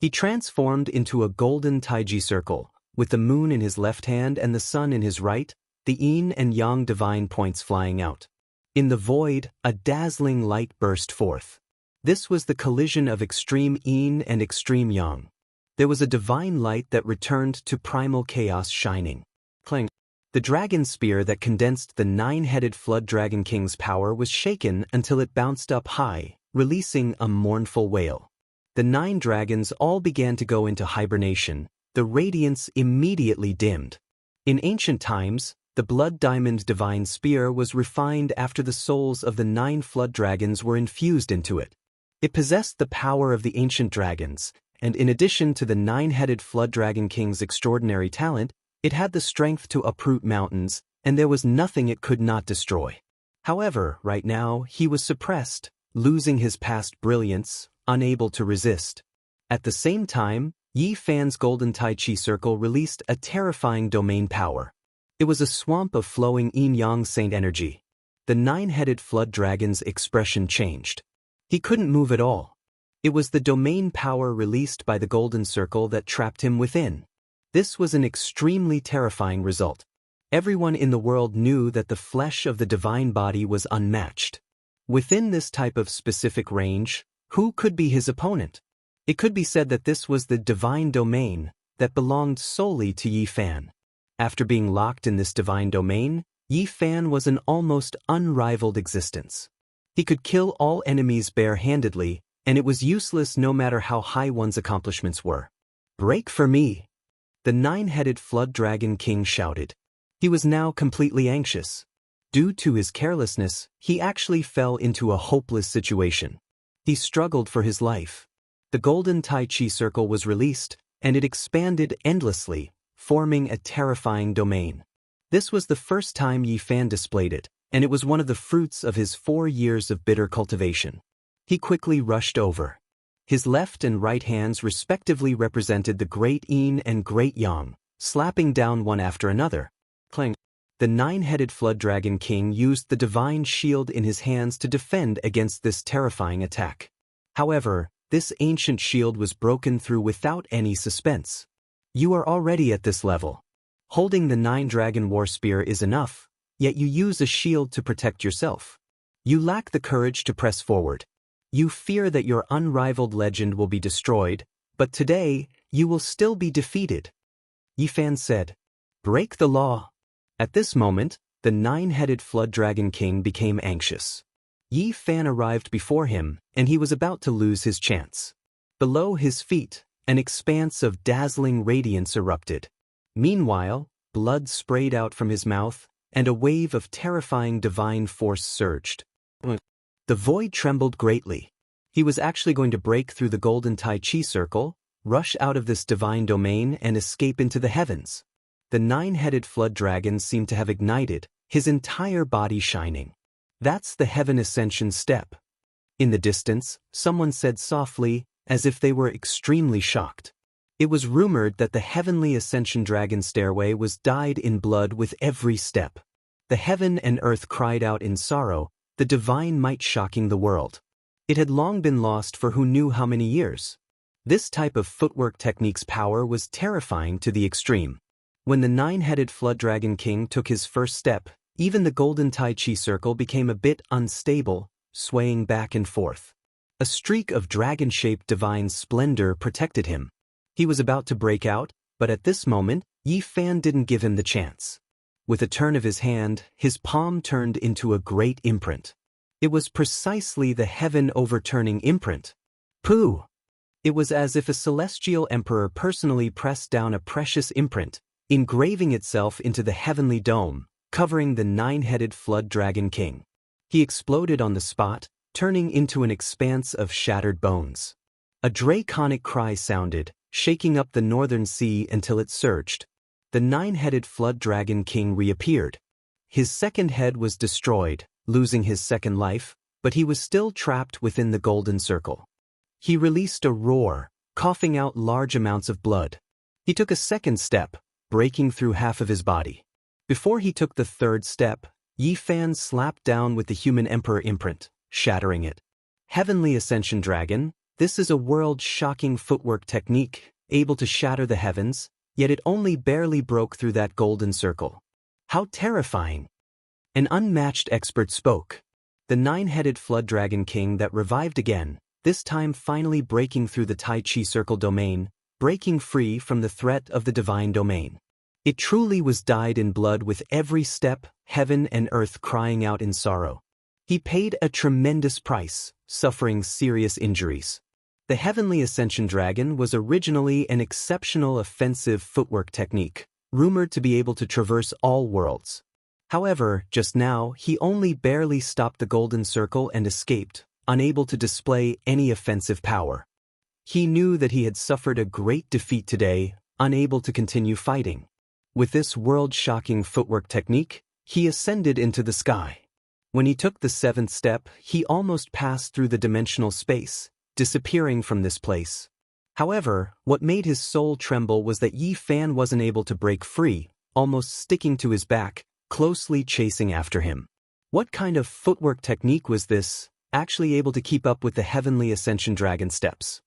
A: He transformed into a golden taiji circle, with the moon in his left hand and the sun in his right, the yin and yang divine points flying out. In the void, a dazzling light burst forth. This was the collision of extreme yin and extreme yang. There was a divine light that returned to primal chaos shining. Clang. The dragon spear that condensed the 9-headed flood dragon king's power was shaken until it bounced up high, releasing a mournful wail. The 9 dragons all began to go into hibernation. The radiance immediately dimmed. In ancient times, the blood diamond divine spear was refined after the souls of the 9 flood dragons were infused into it. It possessed the power of the ancient dragons, and in addition to the 9-headed flood dragon king's extraordinary talent, it had the strength to uproot mountains, and there was nothing it could not destroy. However, right now, he was suppressed, losing his past brilliance, unable to resist. At the same time, Yi Fan's golden Tai Chi circle released a terrifying domain power. It was a swamp of flowing yin-yang saint energy. The 9-headed flood dragon's expression changed. He couldn't move at all. It was the domain power released by the golden circle that trapped him within. This was an extremely terrifying result. Everyone in the world knew that the flesh of the divine body was unmatched. Within this type of specific range, who could be his opponent? It could be said that this was the divine domain that belonged solely to Yi Fan. After being locked in this divine domain, Yi Fan was an almost unrivaled existence. He could kill all enemies bare-handedly, and it was useless no matter how high one's accomplishments were. "Break for me!" The 9-headed flood dragon king shouted. He was now completely anxious. Due to his carelessness, he actually fell into a hopeless situation. He struggled for his life. The golden Tai Chi circle was released, and it expanded endlessly, forming a terrifying domain. This was the first time Yi Fan displayed it, and it was one of the fruits of his 4 years of bitter cultivation. He quickly rushed over. His left and right hands respectively represented the Great Yin and Great Yang, slapping down one after another. Clang. The 9-headed flood dragon king used the divine shield in his hands to defend against this terrifying attack. However, this ancient shield was broken through without any suspense. You are already at this level. Holding the 9-dragon war spear is enough, yet you use a shield to protect yourself. You lack the courage to press forward. You fear that your unrivaled legend will be destroyed, but today, you will still be defeated. Yi Fan said. Break the law. At this moment, the 9-headed flood dragon king became anxious. Yi Fan arrived before him, and he was about to lose his chance. Below his feet, an expanse of dazzling radiance erupted. Meanwhile, blood sprayed out from his mouth, and a wave of terrifying divine force surged. The void trembled greatly. He was actually going to break through the golden Tai Chi circle, rush out of this divine domain and escape into the heavens. The 9-headed flood dragon seemed to have ignited, his entire body shining. That's the heaven ascension step. In the distance, someone said softly, as if they were extremely shocked. It was rumored that the heavenly ascension dragon stairway was dyed in blood with every step. The heaven and earth cried out in sorrow, the divine might shocking the world. It had long been lost for who knew how many years. This type of footwork technique's power was terrifying to the extreme. When the 9-headed flood dragon king took his first step, even the golden Tai Chi circle became a bit unstable, swaying back and forth. A streak of dragon-shaped divine splendor protected him. He was about to break out, but at this moment, Yi Fan didn't give him the chance. With a turn of his hand, his palm turned into a great imprint. It was precisely the heaven-overturning imprint. Pooh! It was as if a celestial emperor personally pressed down a precious imprint, engraving itself into the heavenly dome, covering the nine-headed flood dragon king. He exploded on the spot, turning into an expanse of shattered bones. A draconic cry sounded, shaking up the northern sea until it surged. The nine-headed flood dragon king reappeared. His second head was destroyed, losing his second life, but he was still trapped within the golden circle. He released a roar, coughing out large amounts of blood. He took a second step, breaking through half of his body. Before he took the third step, Yi Fan slapped down with the human emperor imprint, shattering it. Heavenly Ascension Dragon, this is a world-shocking footwork technique, able to shatter the heavens, yet it only barely broke through that golden circle. How terrifying! An unmatched expert spoke. The nine-headed flood dragon king that revived again, this time finally breaking through the Tai Chi circle domain, breaking free from the threat of the divine domain. It truly was dyed in blood with every step, heaven and earth crying out in sorrow. He paid a tremendous price, suffering serious injuries. The Heavenly Ascension Dragon was originally an exceptional offensive footwork technique, rumored to be able to traverse all worlds. However, just now, he only barely stopped the Golden Circle and escaped, unable to display any offensive power. He knew that he had suffered a great defeat today, unable to continue fighting. With this world-shocking footwork technique, he ascended into the sky. When he took the seventh step, he almost passed through the dimensional space, disappearing from this place. However, what made his soul tremble was that Yi Fan wasn't able to break free, almost sticking to his back, closely chasing after him. What kind of footwork technique was this, actually able to keep up with the Heavenly Ascension Dragon steps?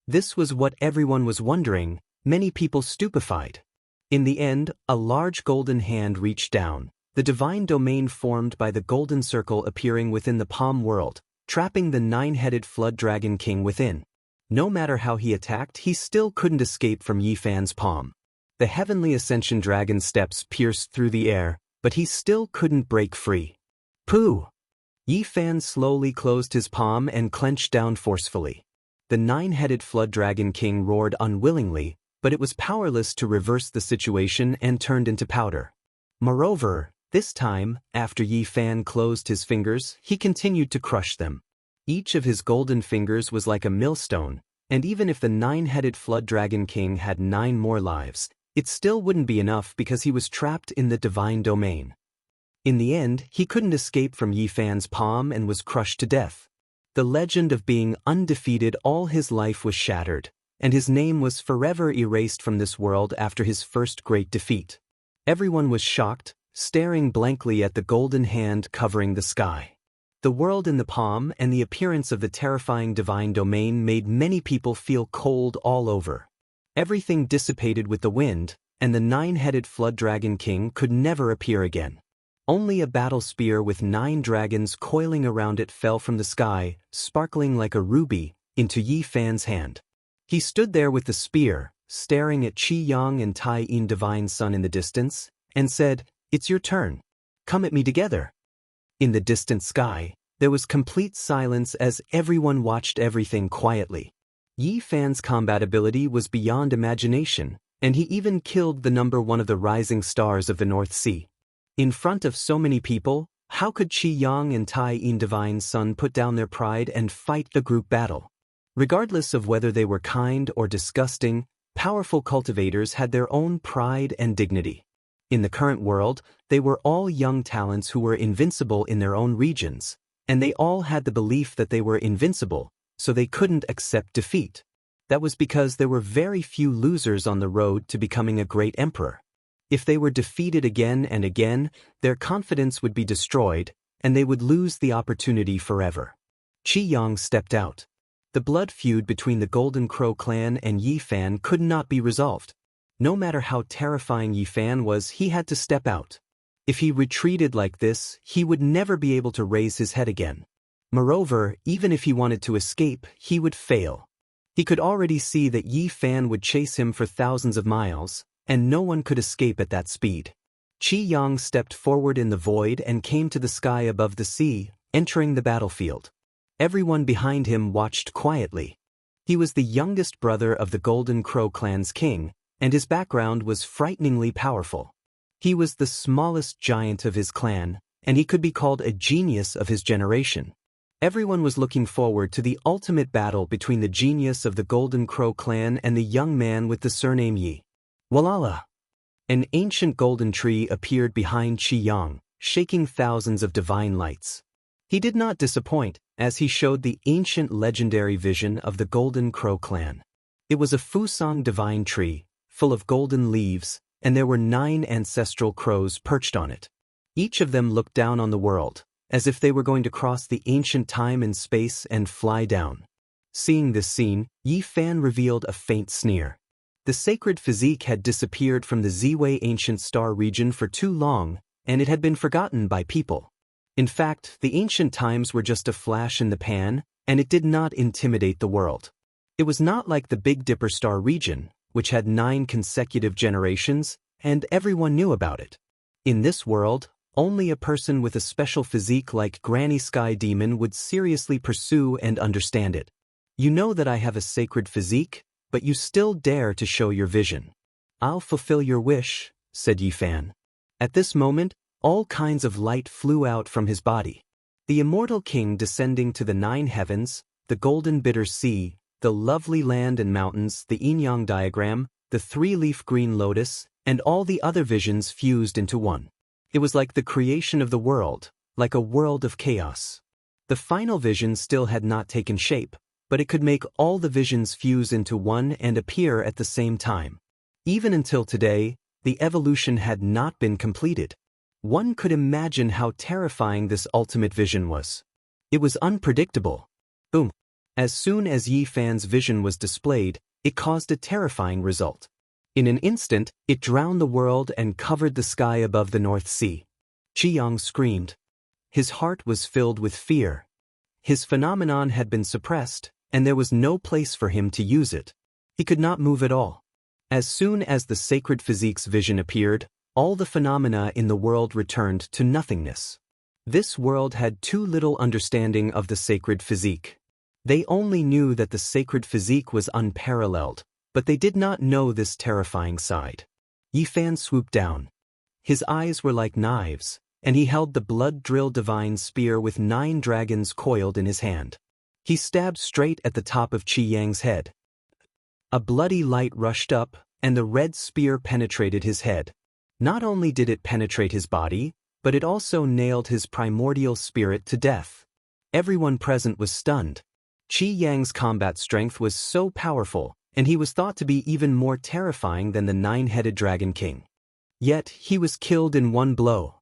A: This was what everyone was wondering, many people stupefied. In the end, a large golden hand reached down, the divine domain formed by the golden circle appearing within the palm world, trapping the nine-headed flood dragon king within. No matter how he attacked, he still couldn't escape from Yi Fan's palm. The Heavenly Ascension Dragon's steps pierced through the air, but he still couldn't break free. Pooh! Yi Fan slowly closed his palm and clenched down forcefully. The nine-headed flood dragon king roared unwillingly, but it was powerless to reverse the situation and turned into powder. Moreover, this time, after Yi Fan closed his fingers, he continued to crush them. Each of his golden fingers was like a millstone, and even if the nine-headed flood dragon king had 9 more lives, it still wouldn't be enough because he was trapped in the divine domain. In the end, he couldn't escape from Yi Fan's palm and was crushed to death. The legend of being undefeated all his life was shattered, and his name was forever erased from this world after his first great defeat. Everyone was shocked, staring blankly at the golden hand covering the sky. The world in the palm and the appearance of the terrifying divine domain made many people feel cold all over. Everything dissipated with the wind, and the nine-headed flood dragon king could never appear again. Only a battle spear with 9 dragons coiling around it fell from the sky, sparkling like a ruby, into Yi Fan's hand. He stood there with the spear, staring at Qi Yang and Tai Yin Divine Sun in the distance, and said, "It's your turn. Come at me together." In the distant sky, there was complete silence as everyone watched everything quietly. Yi Fan's combat ability was beyond imagination, and he even killed the number 1 of the rising stars of the North Sea. In front of so many people, how could Qi Yang and Tai Yin Divine Sun put down their pride and fight the group battle? Regardless of whether they were kind or disgusting, powerful cultivators had their own pride and dignity. In the current world, they were all young talents who were invincible in their own regions, and they all had the belief that they were invincible, so they couldn't accept defeat. That was because there were very few losers on the road to becoming a great emperor. If they were defeated again and again, their confidence would be destroyed, and they would lose the opportunity forever. Qi Yang stepped out. The blood feud between the Golden Crow clan and Yi Fan could not be resolved. No matter how terrifying Yi Fan was, he had to step out. If he retreated like this, he would never be able to raise his head again. Moreover, even if he wanted to escape, he would fail. He could already see that Yi Fan would chase him for thousands of miles, and no one could escape at that speed. Qi Yang stepped forward in the void and came to the sky above the sea, entering the battlefield. Everyone behind him watched quietly. He was the youngest brother of the Golden Crow clan's king, and his background was frighteningly powerful. He was the smallest giant of his clan, and he could be called a genius of his generation. Everyone was looking forward to the ultimate battle between the genius of the Golden Crow clan and the young man with the surname Yi. Walala! An ancient golden tree appeared behind Qi Yang, shaking thousands of divine lights. He did not disappoint, as he showed the ancient legendary vision of the Golden Crow clan. It was a Fusang divine tree, full of golden leaves, and there were 9 ancestral crows perched on it. Each of them looked down on the world, as if they were going to cross the ancient time and space and fly down. Seeing this scene, Yi Fan revealed a faint sneer. The sacred physique had disappeared from the Ziwei ancient star region for too long, and it had been forgotten by people. In fact, the ancient times were just a flash in the pan, and it did not intimidate the world. It was not like the Big Dipper star region, which had 9 consecutive generations, and everyone knew about it. In this world, only a person with a special physique like Granny Sky Demon would seriously pursue and understand it. You know that I have a sacred physique, but you still dare to show your vision. I'll fulfill your wish, said Yi Fan. At this moment, all kinds of light flew out from his body. The immortal king descending to the 9 heavens, the golden bitter sea, the lovely land and mountains, the yin-yang diagram, the 3-leaf green lotus, and all the other visions fused into one. It was like the creation of the world, like a world of chaos. The final vision still had not taken shape, but it could make all the visions fuse into one and appear at the same time. Even until today, the evolution had not been completed. One could imagine how terrifying this ultimate vision was. It was unpredictable. Boom. As soon as Yi Fan's vision was displayed, it caused a terrifying result. In an instant, it drowned the world and covered the sky above the North Sea. Qi Yang screamed. His heart was filled with fear. His phenomenon had been suppressed, and there was no place for him to use it. He could not move at all. As soon as the sacred physique's vision appeared, all the phenomena in the world returned to nothingness. This world had too little understanding of the sacred physique. They only knew that the sacred physique was unparalleled, but they did not know this terrifying side. Yi Fan swooped down. His eyes were like knives, and he held the blood-drilled divine spear with 9 dragons coiled in his hand. He stabbed straight at the top of Qi Yang's head. A bloody light rushed up, and the red spear penetrated his head. Not only did it penetrate his body, but it also nailed his primordial spirit to death. Everyone present was stunned. Qi Yang's combat strength was so powerful, and he was thought to be even more terrifying than the 9-headed Dragon King. Yet, he was killed in one blow.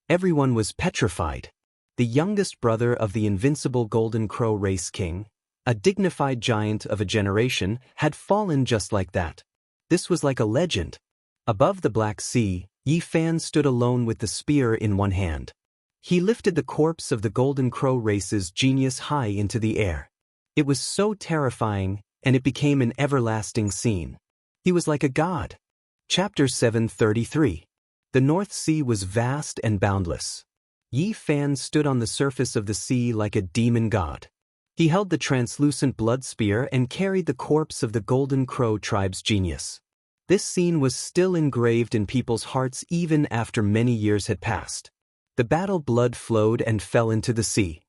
A: Everyone was petrified. The youngest brother of the invincible Golden Crow race king, a dignified giant of a generation, had fallen just like that. This was like a legend. Above the Black Sea, Yi Fan stood alone with the spear in one hand. He lifted the corpse of the Golden Crow race's genius high into the air. It was so terrifying, and it became an everlasting scene. He was like a god. Chapter 733. The North Sea was vast and boundless. Yi Fan stood on the surface of the sea like a demon god. He held the translucent blood spear and carried the corpse of the Golden Crow tribe's genius. This scene was still engraved in people's hearts even after many years had passed. The battle blood flowed and fell into the sea.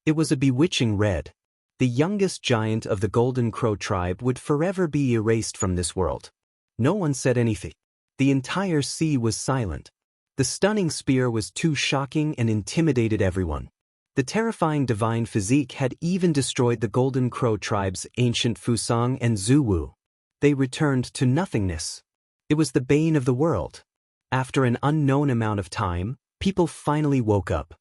A: It was a bewitching red. The youngest giant of the Golden Crow tribe would forever be erased from this world. No one said anything. The entire sea was silent. The stunning spear was too shocking and intimidated everyone. The terrifying divine physique had even destroyed the Golden Crow tribe's ancient Fusang and Zuwu. They returned to nothingness. It was the bane of the world. After an unknown amount of time, people finally woke up.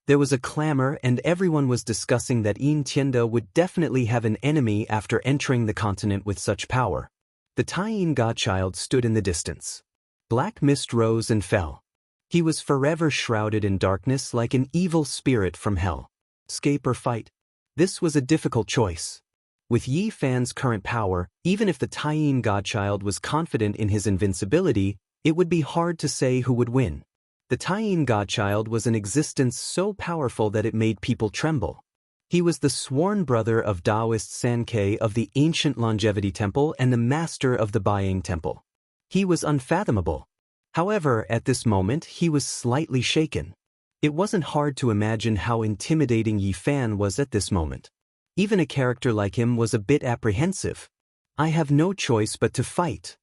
A: There was a clamor and everyone was discussing that Yin Tianda would definitely have an enemy after entering the continent with such power. The Taiyin godchild stood in the distance. Black mist rose and fell. He was forever shrouded in darkness like an evil spirit from hell. Escape or fight? This was a difficult choice. With Yi Fan's current power, even if the Taiyin godchild was confident in his invincibility, it would be hard to say who would win. The Taiyin godchild was an existence so powerful that it made people tremble. He was the sworn brother of Taoist Sankei of the ancient Longevity Temple and the master of the Baiying Temple. He was unfathomable. However, at this moment he was slightly shaken. It wasn't hard to imagine how intimidating Yi Fan was at this moment. Even a character like him was a bit apprehensive. "I have no choice but to fight,"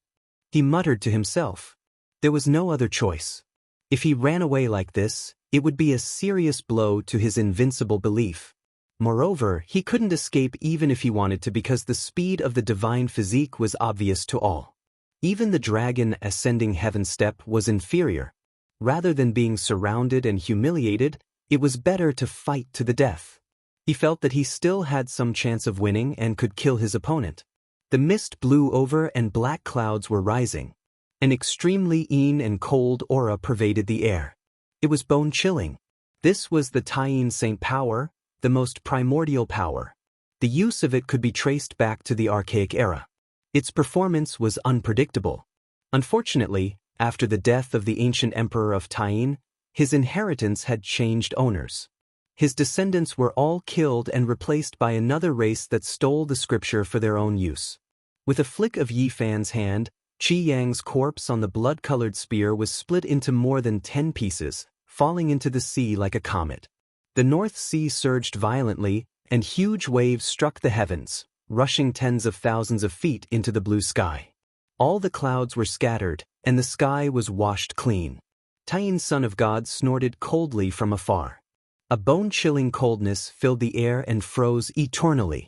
A: he muttered to himself. There was no other choice. If he ran away like this, it would be a serious blow to his invincible belief. Moreover, he couldn't escape even if he wanted to because the speed of the divine physique was obvious to all. Even the dragon ascending heaven step was inferior. Rather than being surrounded and humiliated, it was better to fight to the death. He felt that he still had some chance of winning and could kill his opponent. The mist blew over and black clouds were rising. An extremely keen and cold aura pervaded the air. It was bone-chilling. This was the Taiyin Saint power, the most primordial power. The use of it could be traced back to the archaic era. Its performance was unpredictable. Unfortunately, after the death of the ancient emperor of Taiyin, his inheritance had changed owners. His descendants were all killed and replaced by another race that stole the scripture for their own use. With a flick of Yi Fan's hand, Qi Yang's corpse on the blood-colored spear was split into more than 10 pieces, falling into the sea like a comet. The North Sea surged violently, and huge waves struck the heavens, rushing tens of thousands of feet into the blue sky. All the clouds were scattered, and the sky was washed clean. Taiyin Son of God snorted coldly from afar. A bone-chilling coldness filled the air and froze eternally.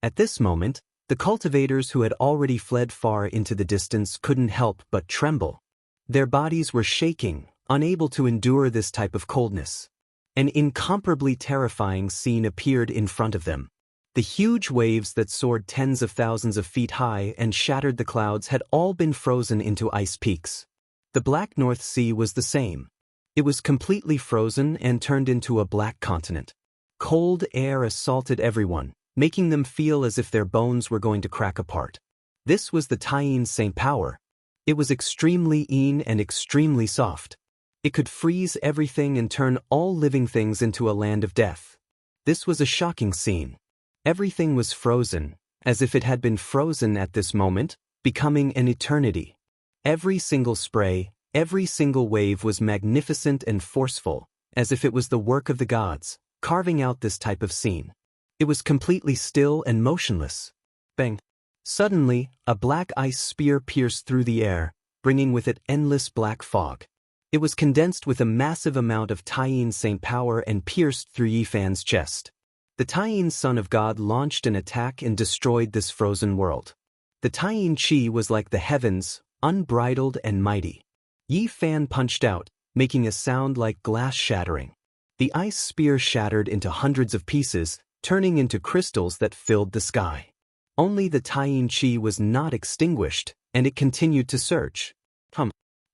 A: At this moment, the cultivators who had already fled far into the distance couldn't help but tremble. Their bodies were shaking, unable to endure this type of coldness. An incomparably terrifying scene appeared in front of them. The huge waves that soared tens of thousands of feet high and shattered the clouds had all been frozen into ice peaks. The Black North Sea was the same. It was completely frozen and turned into a black continent. Cold air assaulted everyone, making them feel as if their bones were going to crack apart. This was the Taiyin Saint power. It was extremely keen and extremely soft. It could freeze everything and turn all living things into a land of death. This was a shocking scene. Everything was frozen, as if it had been frozen at this moment, becoming an eternity. Every single spray, every single wave was magnificent and forceful, as if it was the work of the gods, carving out this type of scene. It was completely still and motionless. Bang! Suddenly, a black ice spear pierced through the air, bringing with it endless black fog. It was condensed with a massive amount of Taiyin Saint power and pierced through Yi Fan's chest. The Taiyin Son of God launched an attack and destroyed this frozen world. The Taiyin Qi was like the heavens, unbridled and mighty. Yi Fan punched out, making a sound like glass shattering. The ice spear shattered into hundreds of pieces, turning into crystals that filled the sky. Only the Taiyin Qi was not extinguished, and it continued to surge.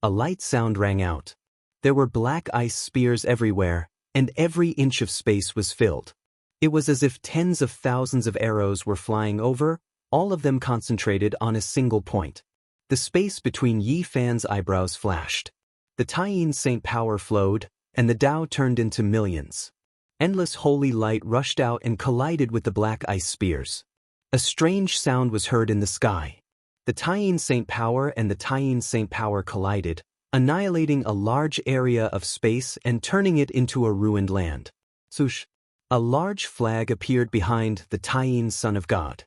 A: A light sound rang out. There were black ice spears everywhere, and every inch of space was filled. It was as if tens of thousands of arrows were flying over, all of them concentrated on a single point. The space between Yi Fan's eyebrows flashed. The Taiyin Saint power flowed, and the Tao turned into millions. Endless holy light rushed out and collided with the black ice spears. A strange sound was heard in the sky. The Taiyin Saint power and the Taiyin Saint power collided, annihilating a large area of space and turning it into a ruined land. Swoosh! A large flag appeared behind the Taiyin Son of God.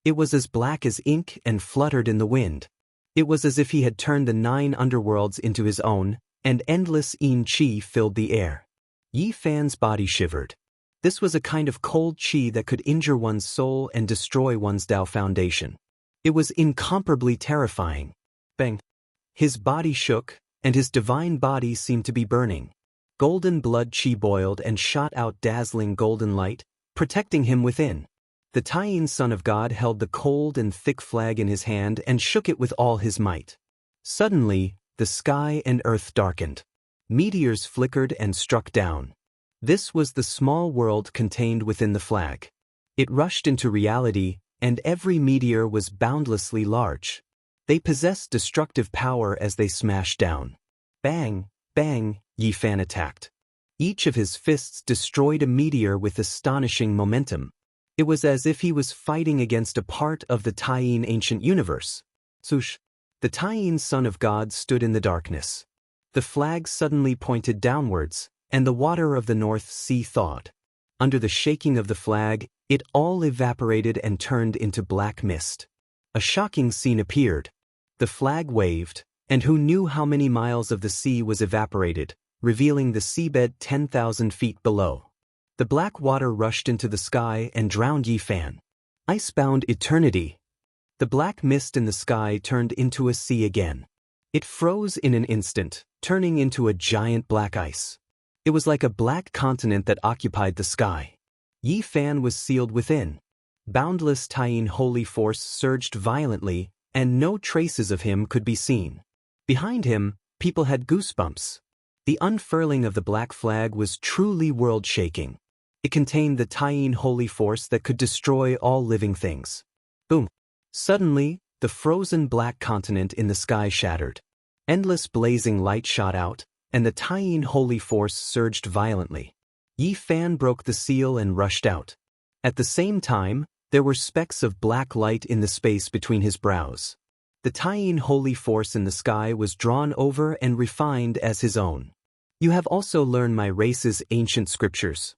A: It was as black as ink and fluttered in the wind. It was as if he had turned the 9 underworlds into his own, and endless Yin Qi filled the air. Yi Fan's body shivered. This was a kind of cold qi that could injure one's soul and destroy one's Tao foundation. It was incomparably terrifying. Bang! His body shook, and his divine body seemed to be burning. Golden blood qi boiled and shot out dazzling golden light, protecting him within. The Taiyin Son of God held the cold and thick flag in his hand and shook it with all his might. Suddenly, the sky and earth darkened. Meteors flickered and struck down. This was the small world contained within the flag. It rushed into reality, and every meteor was boundlessly large. They possessed destructive power as they smashed down. Bang, bang, Yi Fan attacked. Each of his fists destroyed a meteor with astonishing momentum. It was as if he was fighting against a part of the Taiyin ancient universe. Swoosh! The Taiyin son of God stood in the darkness. The flag suddenly pointed downwards, and the water of the North Sea thawed. Under the shaking of the flag, it all evaporated and turned into black mist. A shocking scene appeared. The flag waved, and who knew how many miles of the sea was evaporated, revealing the seabed 10,000 feet below. The black water rushed into the sky and drowned Yi Fan. Icebound eternity. The black mist in the sky turned into a sea again. It froze in an instant, turning into a giant black ice. It was like a black continent that occupied the sky. Yi Fan was sealed within. Boundless Taiyin holy force surged violently, and no traces of him could be seen. Behind him, people had goosebumps. The unfurling of the black flag was truly world-shaking. It contained the Taiyin holy force that could destroy all living things. Boom! Suddenly, the frozen black continent in the sky shattered. Endless blazing light shot out, and the Taiyin holy force surged violently. Yi Fan broke the seal and rushed out. At the same time, there were specks of black light in the space between his brows. The Taiyin holy force in the sky was drawn over and refined as his own. You have also learned my race's ancient scriptures.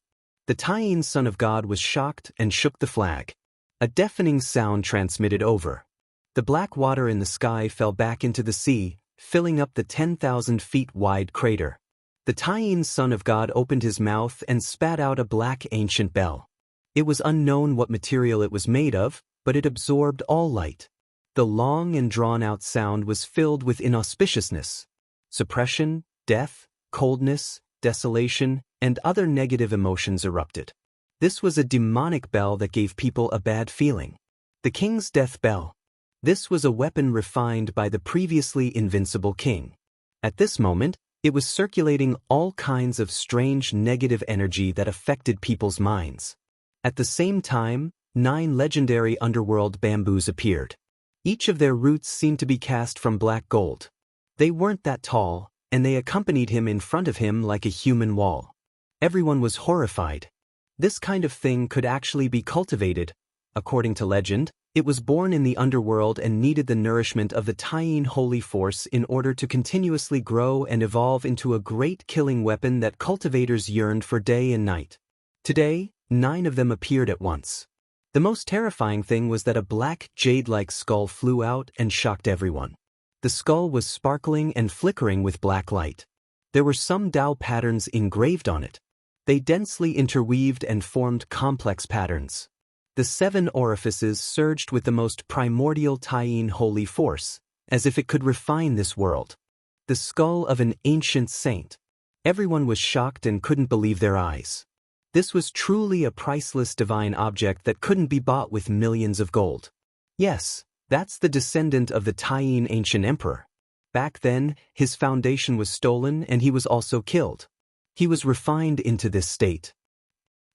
A: The Taiyin son of God was shocked and shook the flag. A deafening sound transmitted over. The black water in the sky fell back into the sea, filling up the 10,000 feet wide crater. The Taiyin son of God opened his mouth and spat out a black ancient bell. It was unknown what material it was made of, but it absorbed all light. The long and drawn-out sound was filled with inauspiciousness. Suppression, death, coldness, desolation, and other negative emotions erupted. This was a demonic bell that gave people a bad feeling. The king's death bell. This was a weapon refined by the previously invincible king. At this moment, it was circulating all kinds of strange negative energy that affected people's minds. At the same time, 9 legendary underworld bamboos appeared. Each of their roots seemed to be cast from black gold. They weren't that tall, and they accompanied him in front of him like a human wall. Everyone was horrified. This kind of thing could actually be cultivated. According to legend, it was born in the underworld and needed the nourishment of the Taiyin holy force in order to continuously grow and evolve into a great killing weapon that cultivators yearned for day and night. Today, 9 of them appeared at once. The most terrifying thing was that a black, jade-like skull flew out and shocked everyone. The skull was sparkling and flickering with black light. There were some Tao patterns engraved on it. They densely interweaved and formed complex patterns. The 7 orifices surged with the most primordial Taiyin holy force, as if it could refine this world. The skull of an ancient saint. Everyone was shocked and couldn't believe their eyes. This was truly a priceless divine object that couldn't be bought with millions of gold. Yes, that's the descendant of the Taiyin ancient emperor. Back then, his foundation was stolen and he was also killed. He was refined into this state.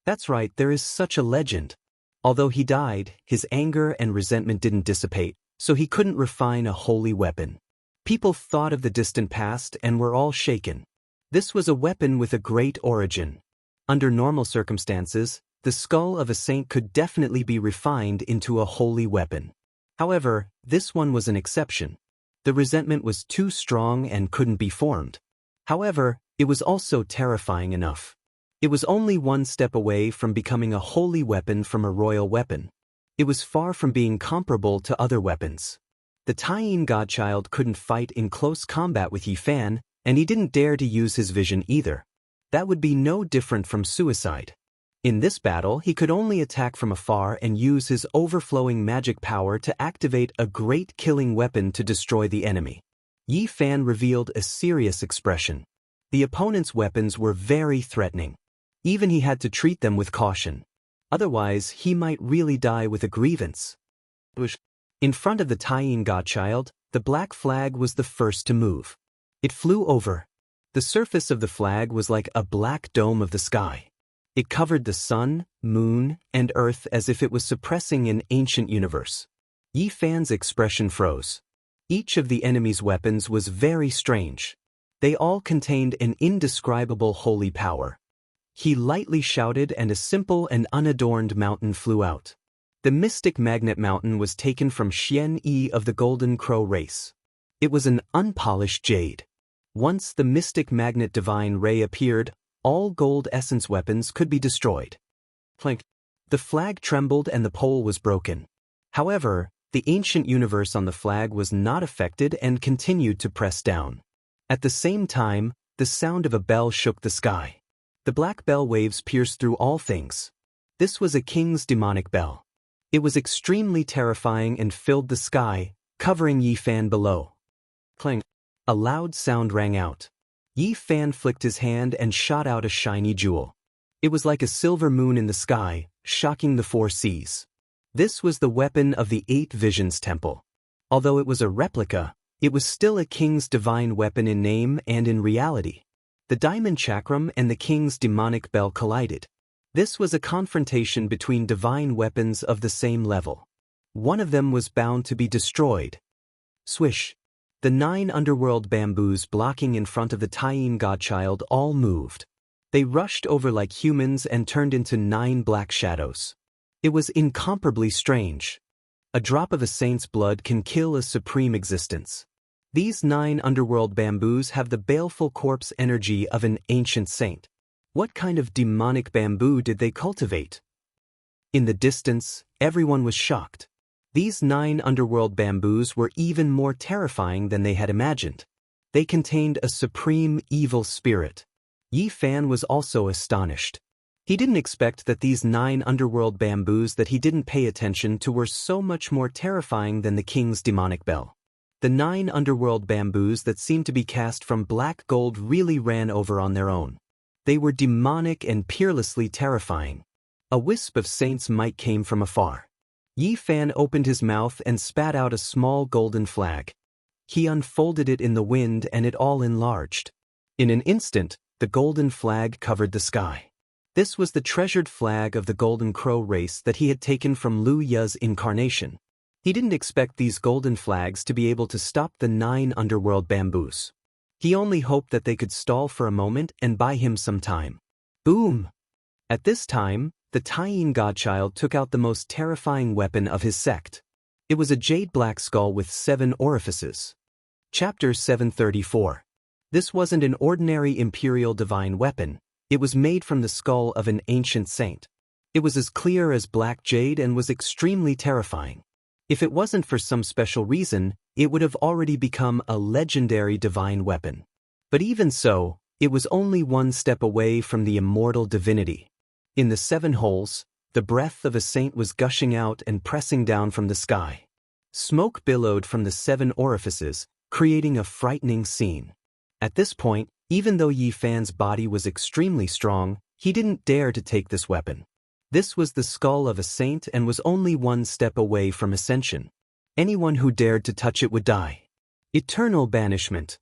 A: That's right, there is such a legend. Although he died, his anger and resentment didn't dissipate, so he couldn't refine a holy weapon. People thought of the distant past and were all shaken. This was a weapon with a great origin. Under normal circumstances, the skull of a saint could definitely be refined into a holy weapon. However, this one was an exception. The resentment was too strong and couldn't be formed. However, it was also terrifying enough. It was only one step away from becoming a holy weapon from a royal weapon. It was far from being comparable to other weapons. The Taiyin godchild couldn't fight in close combat with Yi Fan, and he didn't dare to use his vision either. That would be no different from suicide. In this battle, he could only attack from afar and use his overflowing magic power to activate a great killing weapon to destroy the enemy. Yi Fan revealed a serious expression. The opponent's weapons were very threatening. Even he had to treat them with caution. Otherwise, he might really die with a grievance. In front of the Taiyin godchild, the black flag was the first to move. It flew over. The surface of the flag was like a black dome of the sky. It covered the sun, moon, and earth as if it was suppressing an ancient universe. Yi Fan's expression froze. Each of the enemy's weapons was very strange. They all contained an indescribable holy power. He lightly shouted and a simple and unadorned mountain flew out. The mystic magnet mountain was taken from Xianxia of the Golden Crow race. It was an unpolished jade. Once the mystic magnet divine ray appeared, all gold essence weapons could be destroyed. Clink. The flag trembled and the pole was broken. However, the ancient universe on the flag was not affected and continued to press down. At the same time, the sound of a bell shook the sky. The black bell waves pierced through all things. This was a king's demonic bell. It was extremely terrifying and filled the sky, covering Yi Fan below. Clang! A loud sound rang out. Yi Fan flicked his hand and shot out a shiny jewel. It was like a silver moon in the sky, shocking the four seas. This was the weapon of the Eight Visions Temple. Although it was a replica, it was still a king's divine weapon in name and in reality. The diamond chakram and the king's demonic bell collided. This was a confrontation between divine weapons of the same level. One of them was bound to be destroyed. Swish! The 9 underworld bamboos blocking in front of the Taiyin godchild all moved. They rushed over like humans and turned into 9 black shadows. It was incomparably strange. A drop of a saint's blood can kill a supreme existence. These 9 underworld bamboos have the baleful corpse energy of an ancient saint. What kind of demonic bamboo did they cultivate? In the distance, everyone was shocked. These 9 underworld bamboos were even more terrifying than they had imagined. They contained a supreme evil spirit. Yi Fan was also astonished. He didn't expect that these 9 underworld bamboos that he didn't pay attention to were so much more terrifying than the king's demonic bell. The 9 underworld bamboos that seemed to be cast from black gold really ran over on their own. They were demonic and peerlessly terrifying. A wisp of saint's might came from afar. Yi Fan opened his mouth and spat out a small golden flag. He unfolded it in the wind and it all enlarged. In an instant, the golden flag covered the sky. This was the treasured flag of the Golden Crow race that he had taken from Lu Ya's incarnation. He didn't expect these golden flags to be able to stop the 9 underworld bamboos. He only hoped that they could stall for a moment and buy him some time. Boom! At this time, the Taiyin godchild took out the most terrifying weapon of his sect. It was a jade black skull with 7 orifices. Chapter 734. This wasn't an ordinary imperial divine weapon. It was made from the skull of an ancient saint. It was as clear as black jade and was extremely terrifying. If it wasn't for some special reason, it would have already become a legendary divine weapon. But even so, it was only one step away from the immortal divinity. In the 7 holes, the breath of a saint was gushing out and pressing down from the sky. Smoke billowed from the 7 orifices, creating a frightening scene. At this point, even though Yi Fan's body was extremely strong, he didn't dare to take this weapon. This was the skull of a saint and was only one step away from ascension. Anyone who dared to touch it would die. Eternal banishment.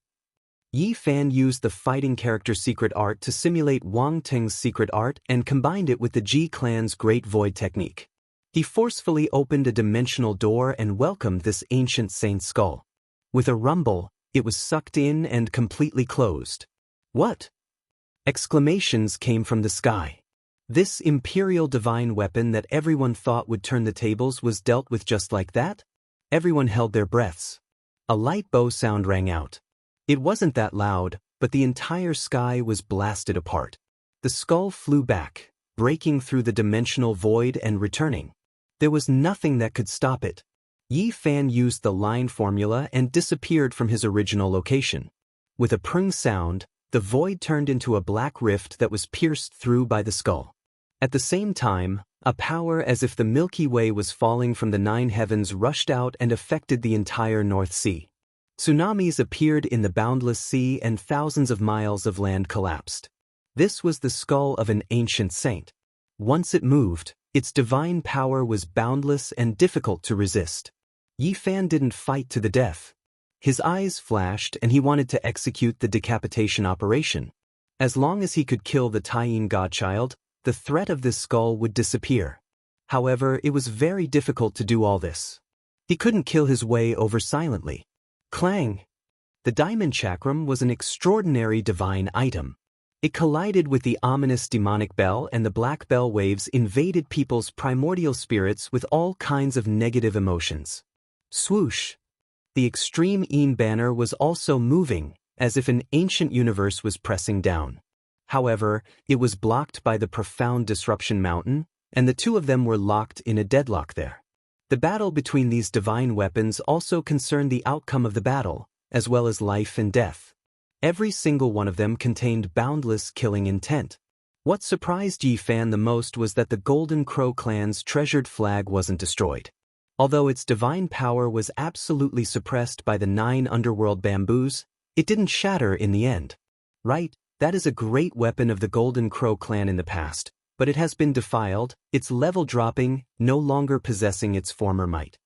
A: Yi Fan used the fighting character secret art to simulate Wang Teng's secret art and combined it with the Ji clan's Great Void technique. He forcefully opened a dimensional door and welcomed this ancient saint's skull. With a rumble, it was sucked in and completely closed. What? Exclamations came from the sky. This imperial divine weapon that everyone thought would turn the tables was dealt with just like that? Everyone held their breaths. A light bow sound rang out. It wasn't that loud, but the entire sky was blasted apart. The skull flew back, breaking through the dimensional void and returning. There was nothing that could stop it. Yi Fan used the line formula and disappeared from his original location. With a prung sound, the void turned into a black rift that was pierced through by the skull. At the same time, a power as if the Milky Way was falling from the 9 heavens rushed out and affected the entire North Sea. Tsunamis appeared in the boundless sea and thousands of miles of land collapsed. This was the skull of an ancient saint. Once it moved, its divine power was boundless and difficult to resist. Yi Fan didn't fight to the death. His eyes flashed and he wanted to execute the decapitation operation. As long as he could kill the Taiyin godchild, the threat of this skull would disappear. However, it was very difficult to do all this. He couldn't kill his way over silently. Clang! The diamond chakram was an extraordinary divine item. It collided with the ominous demonic bell, and the black bell waves invaded people's primordial spirits with all kinds of negative emotions. Swoosh! The extreme Een banner was also moving, as if an ancient universe was pressing down. However, it was blocked by the profound disruption mountain, and the two of them were locked in a deadlock there. The battle between these divine weapons also concerned the outcome of the battle, as well as life and death. Every single one of them contained boundless killing intent. What surprised Yi Fan the most was that the Golden Crow clan's treasured flag wasn't destroyed. Although its divine power was absolutely suppressed by the 9 underworld bamboos, it didn't shatter in the end. Right, that is a great weapon of the Golden Crow clan in the past, but it has been defiled, its level dropping, no longer possessing its former might.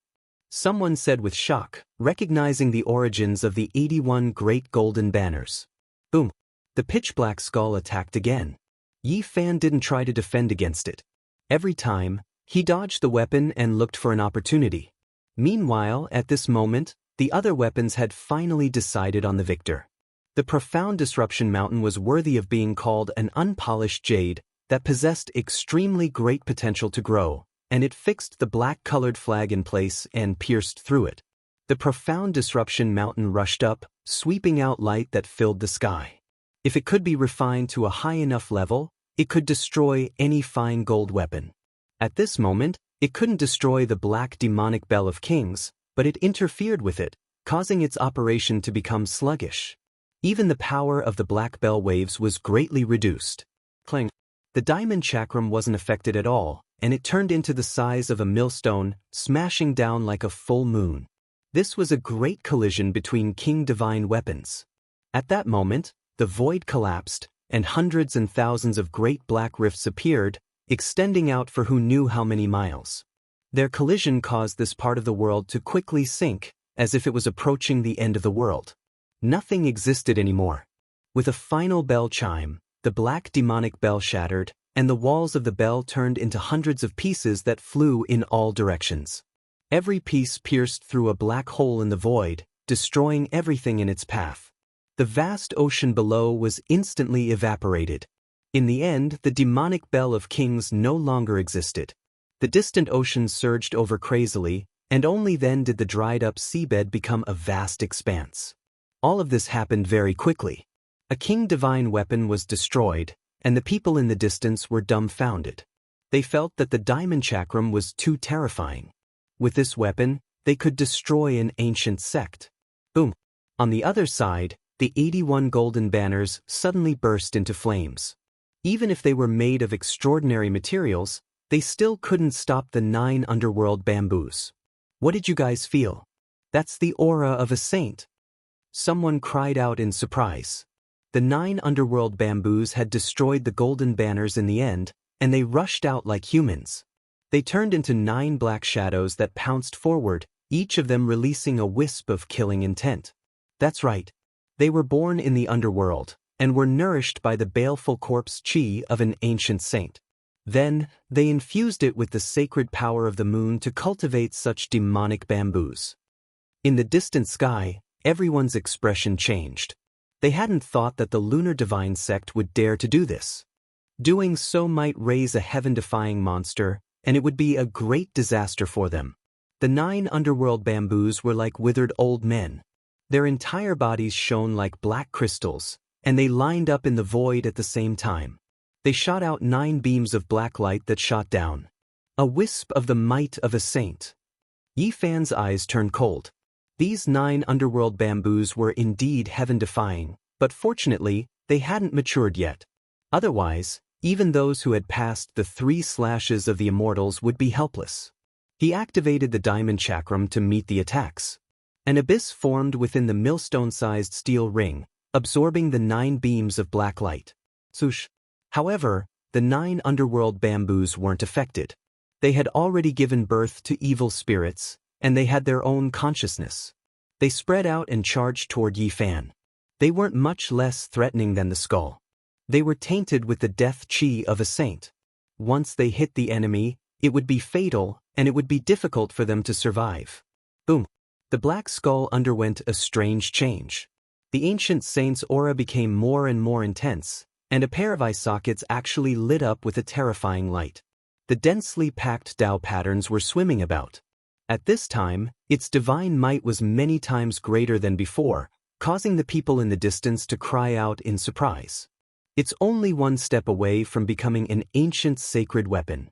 A: Someone said with shock, recognizing the origins of the 81 great golden banners. Boom! The pitch-black skull attacked again. Yi Fan didn't try to defend against it. Every time, he dodged the weapon and looked for an opportunity. Meanwhile, at this moment, the other weapons had finally decided on the victor. The profound disruption mountain was worthy of being called an unpolished jade that possessed extremely great potential to grow, and it fixed the black-colored flag in place and pierced through it. The profound disruption mountain rushed up, sweeping out light that filled the sky. If it could be refined to a high enough level, it could destroy any fine gold weapon. At this moment, it couldn't destroy the black demonic bell of kings, but it interfered with it, causing its operation to become sluggish. Even the power of the black bell waves was greatly reduced. Clang! The diamond chakram wasn't affected at all, and it turned into the size of a millstone, smashing down like a full moon. This was a great collision between king divine weapons. At that moment, the void collapsed, and hundreds and thousands of great black rifts appeared, extending out for who knew how many miles. Their collision caused this part of the world to quickly sink, as if it was approaching the end of the world. Nothing existed anymore. With a final bell chime, the black demonic bell shattered, and the walls of the bell turned into hundreds of pieces that flew in all directions. Every piece pierced through a black hole in the void, destroying everything in its path. The vast ocean below was instantly evaporated. In the end, the demonic bell of kings no longer existed. The distant ocean surged over crazily, and only then did the dried-up seabed become a vast expanse. All of this happened very quickly. A king divine weapon was destroyed, and the people in the distance were dumbfounded. They felt that the diamond chakram was too terrifying. With this weapon, they could destroy an ancient sect. Boom! On the other side, the 81 golden banners suddenly burst into flames. Even if they were made of extraordinary materials, they still couldn't stop the 9 underworld bamboos. What did you guys feel? That's the aura of a saint. Someone cried out in surprise. The 9 underworld bamboos had destroyed the golden banners in the end, and they rushed out like humans. They turned into 9 black shadows that pounced forward, each of them releasing a wisp of killing intent. That's right. They were born in the underworld, and were nourished by the baleful corpse chi of an ancient saint. Then, they infused it with the sacred power of the moon to cultivate such demonic bamboos. In the distant sky, everyone's expression changed. They hadn't thought that the lunar divine sect would dare to do this. Doing so might raise a heaven-defying monster, and it would be a great disaster for them. The 9 underworld bamboos were like withered old men. Their entire bodies shone like black crystals, and they lined up in the void at the same time. They shot out 9 beams of black light that shot down. A wisp of the might of a saint. Yi Fan's eyes turned cold. These 9 underworld bamboos were indeed heaven-defying, but fortunately, they hadn't matured yet. Otherwise, even those who had passed the 3 slashes of the immortals would be helpless. He activated the diamond chakram to meet the attacks. An abyss formed within the millstone-sized steel ring, absorbing the 9 beams of black light. Swoosh! However, the 9 underworld bamboos weren't affected. They had already given birth to evil spirits, and they had their own consciousness. They spread out and charged toward Yi Fan. They weren't much less threatening than the skull. They were tainted with the death chi of a saint. Once they hit the enemy, it would be fatal, and it would be difficult for them to survive. Boom! The black skull underwent a strange change. The ancient saint's aura became more and more intense, and a pair of eye sockets actually lit up with a terrifying light. The densely packed Tao patterns were swimming about. At this time, its divine might was many times greater than before, causing the people in the distance to cry out in surprise. It's only one step away from becoming an ancient sacred weapon.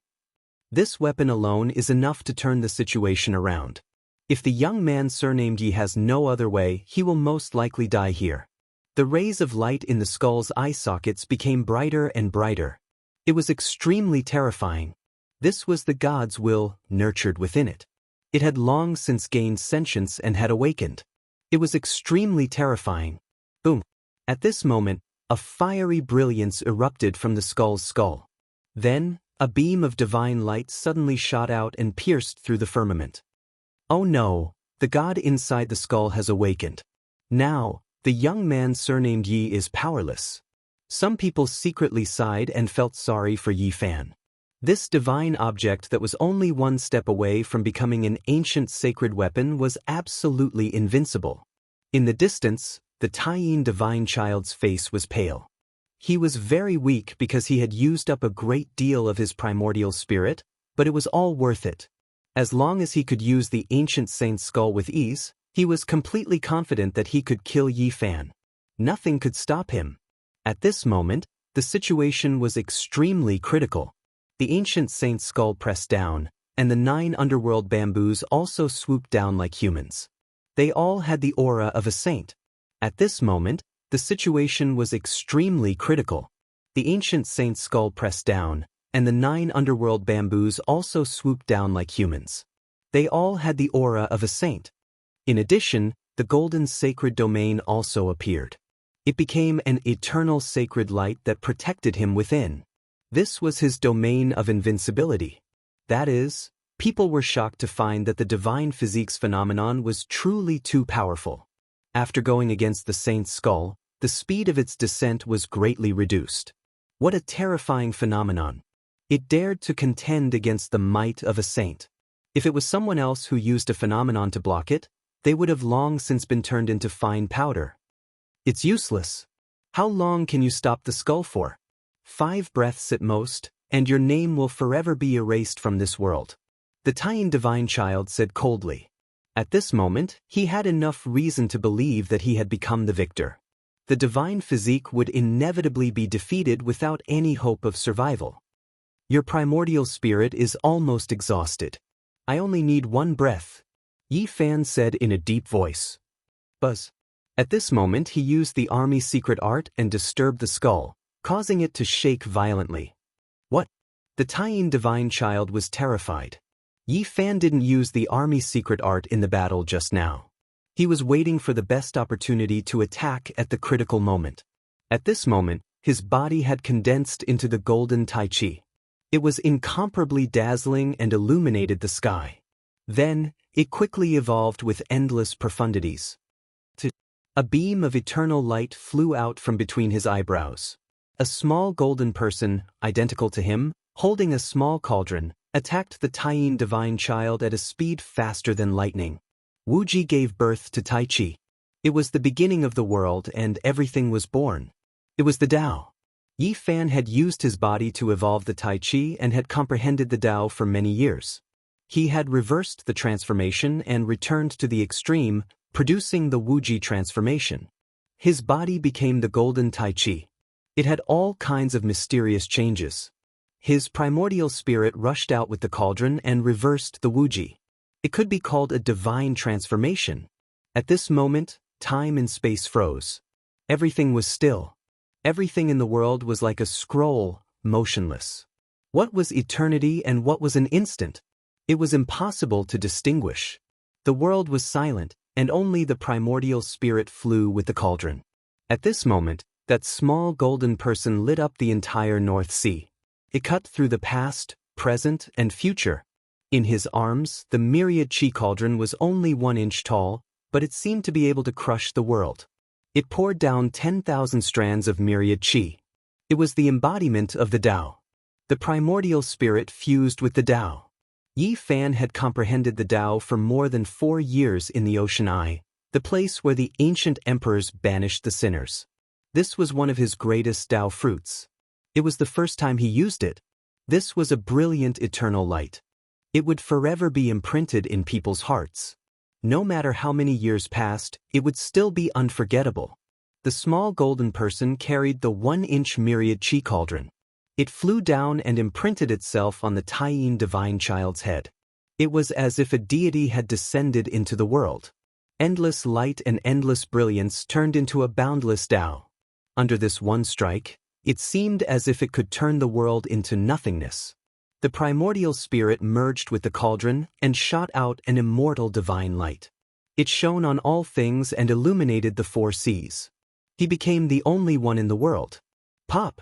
A: This weapon alone is enough to turn the situation around. If the young man surnamed Yi has no other way, he will most likely die here. The rays of light in the skull's eye sockets became brighter and brighter. It was extremely terrifying. This was the god's will, nurtured within it. It had long since gained sentience and had awakened. It was extremely terrifying. Boom! At this moment, a fiery brilliance erupted from the skull's skull. Then, a beam of divine light suddenly shot out and pierced through the firmament. Oh no, the god inside the skull has awakened. Now, the young man surnamed Yi is powerless. Some people secretly sighed and felt sorry for Yi Fan. This divine object that was only one step away from becoming an ancient sacred weapon was absolutely invincible. In the distance, the Taiyin divine child's face was pale. He was very weak because he had used up a great deal of his primordial spirit, but it was all worth it. As long as he could use the ancient saint's skull with ease, he was completely confident that he could kill Yi Fan. Nothing could stop him. At this moment, the situation was extremely critical. The ancient saint's skull pressed down, and the 9 underworld bamboos also swooped down like humans. They all had the aura of a saint. At this moment, the situation was extremely critical. The ancient saint's skull pressed down, and the 9 underworld bamboos also swooped down like humans. They all had the aura of a saint. In addition, the golden sacred domain also appeared. It became an eternal sacred light that protected him within. This was his domain of invincibility. That is, people were shocked to find that the divine physique's phenomenon was truly too powerful. After going against the saint's skull, the speed of its descent was greatly reduced. What a terrifying phenomenon! It dared to contend against the might of a saint. If it was someone else who used a phenomenon to block it, they would have long since been turned into fine powder. It's useless. How long can you stop the skull for? 5 breaths at most, and your name will forever be erased from this world. The Taiyin divine child said coldly. At this moment, he had enough reason to believe that he had become the victor. The divine physique would inevitably be defeated without any hope of survival. Your primordial spirit is almost exhausted. I only need 1 breath, Yi Fan said in a deep voice. Buzz. At this moment he used the army's secret art and disturbed the skull, causing it to shake violently. What? The Taiyin divine child was terrified. Yi Fan didn't use the army's secret art in the battle just now. He was waiting for the best opportunity to attack at the critical moment. At this moment, his body had condensed into the golden Tai Chi. It was incomparably dazzling and illuminated the sky. Then, it quickly evolved with endless profundities. A beam of eternal light flew out from between his eyebrows. A small golden person, identical to him, holding a small cauldron, attacked the Taiyin divine child at a speed faster than lightning. Wuji gave birth to Tai Chi. It was the beginning of the world and everything was born. It was the Tao. Yi Fan had used his body to evolve the Tai Chi and had comprehended the Tao for many years. He had reversed the transformation and returned to the extreme, producing the Wuji transformation. His body became the golden Tai Chi. It had all kinds of mysterious changes. His primordial spirit rushed out with the cauldron and reversed the Wuji. It could be called a divine transformation. At this moment, time and space froze. Everything was still. Everything in the world was like a scroll, motionless. What was eternity and what was an instant? It was impossible to distinguish. The world was silent, and only the primordial spirit flew with the cauldron. At this moment, that small golden person lit up the entire North Sea. It cut through the past, present, and future. In his arms, the myriad chi cauldron was only 1 inch tall, but it seemed to be able to crush the world. It poured down 10,000 strands of myriad chi. It was the embodiment of the Tao. The primordial spirit fused with the Tao. Yi Fan had comprehended the Tao for more than 4 years in the ocean eye, the place where the ancient emperors banished the sinners. This was one of his greatest Tao fruits. It was the first time he used it. This was a brilliant eternal light. It would forever be imprinted in people's hearts. No matter how many years passed, it would still be unforgettable. The small golden person carried the 1-inch myriad chi cauldron. It flew down and imprinted itself on the Taiyin divine child's head. It was as if a deity had descended into the world. Endless light and endless brilliance turned into a boundless Tao. Under this one strike, it seemed as if it could turn the world into nothingness. The primordial spirit merged with the cauldron and shot out an immortal divine light. It shone on all things and illuminated the 4 seas. He became the only one in the world. Pop!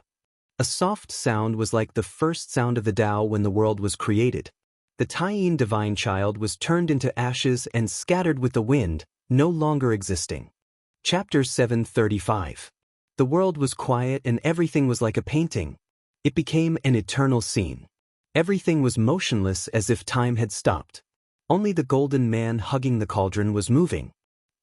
A: A soft sound was like the first sound of the Tao when the world was created. The Taiyin divine child was turned into ashes and scattered with the wind, no longer existing. Chapter 735. The world was quiet and everything was like a painting. It became an eternal scene. Everything was motionless as if time had stopped. Only the golden man hugging the cauldron was moving.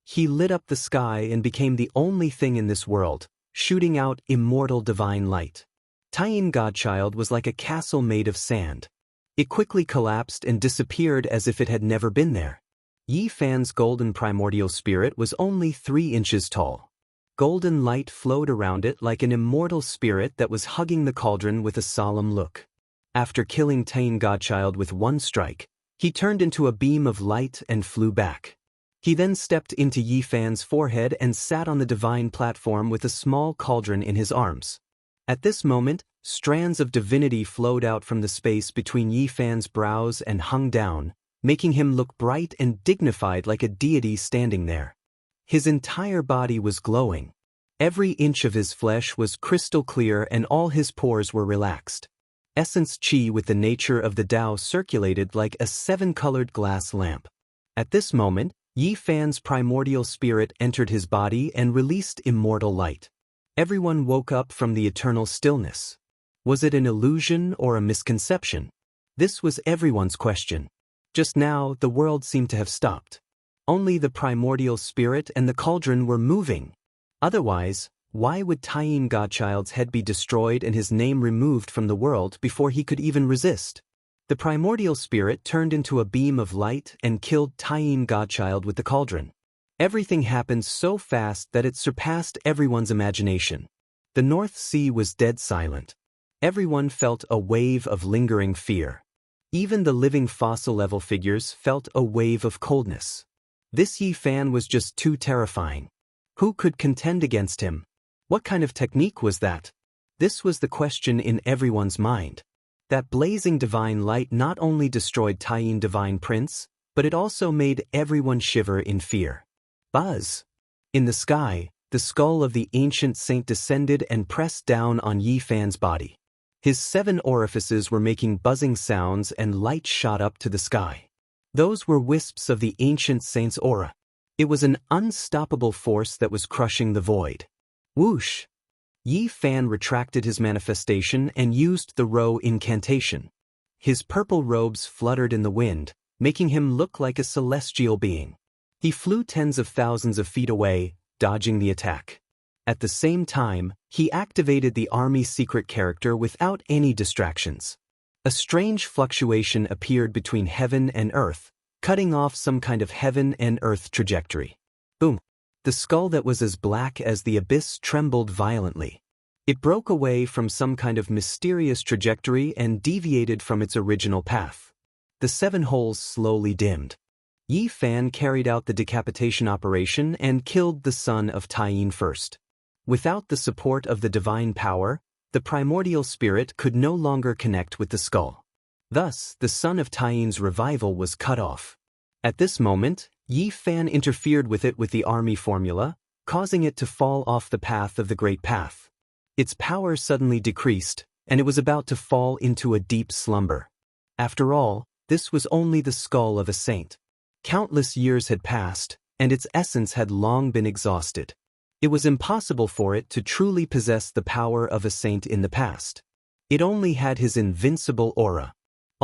A: He lit up the sky and became the only thing in this world, shooting out immortal divine light. Taiyin Godchild was like a castle made of sand. It quickly collapsed and disappeared as if it had never been there. Yi Fan's golden primordial spirit was only 3 inches tall. Golden light flowed around it like an immortal spirit that was hugging the cauldron with a solemn look. After killing Taiyin Godchild with 1 strike, he turned into a beam of light and flew back. He then stepped into Yi Fan's forehead and sat on the divine platform with a small cauldron in his arms. At this moment, strands of divinity flowed out from the space between Yi Fan's brows and hung down, making him look bright and dignified like a deity standing there. His entire body was glowing. Every inch of his flesh was crystal clear and all his pores were relaxed. Essence chi with the nature of the Tao circulated like a 7-colored glass lamp. At this moment, Yi Fan's primordial spirit entered his body and released immortal light. Everyone woke up from the eternal stillness. Was it an illusion or a misconception? This was everyone's question. Just now, the world seemed to have stopped. Only the primordial spirit and the cauldron were moving. Otherwise, why would Taiyin Godchild's head be destroyed and his name removed from the world before he could even resist? The primordial spirit turned into a beam of light and killed Taiyin Godchild with the cauldron. Everything happened so fast that it surpassed everyone's imagination. The North Sea was dead silent. Everyone felt a wave of lingering fear. Even the living fossil-level figures felt a wave of coldness. This Yi Fan was just too terrifying. Who could contend against him? What kind of technique was that? This was the question in everyone's mind. That blazing divine light not only destroyed Taiyin Divine Prince, but it also made everyone shiver in fear. Buzz! In the sky, the skull of the ancient saint descended and pressed down on Yi Fan's body. His 7 orifices were making buzzing sounds and light shot up to the sky. Those were wisps of the ancient saint's aura. It was an unstoppable force that was crushing the void. Whoosh! Yi Fan retracted his manifestation and used the Ro incantation. His purple robes fluttered in the wind, making him look like a celestial being. He flew tens of thousands of feet away, dodging the attack. At the same time, he activated the army's secret character without any distractions. A strange fluctuation appeared between heaven and earth, cutting off some kind of heaven and earth trajectory. Boom! The skull that was as black as the abyss trembled violently. It broke away from some kind of mysterious trajectory and deviated from its original path. The 7 holes slowly dimmed. Yi Fan carried out the decapitation operation and killed the son of Taiyin first. Without the support of the divine power, the primordial spirit could no longer connect with the skull. Thus, the son of Taiyin's revival was cut off. At this moment, Yi Fan interfered with it with the army formula, causing it to fall off the path of the Great Path. Its power suddenly decreased, and it was about to fall into a deep slumber. After all, this was only the skull of a saint. Countless years had passed, and its essence had long been exhausted. It was impossible for it to truly possess the power of a saint in the past. It only had his invincible aura.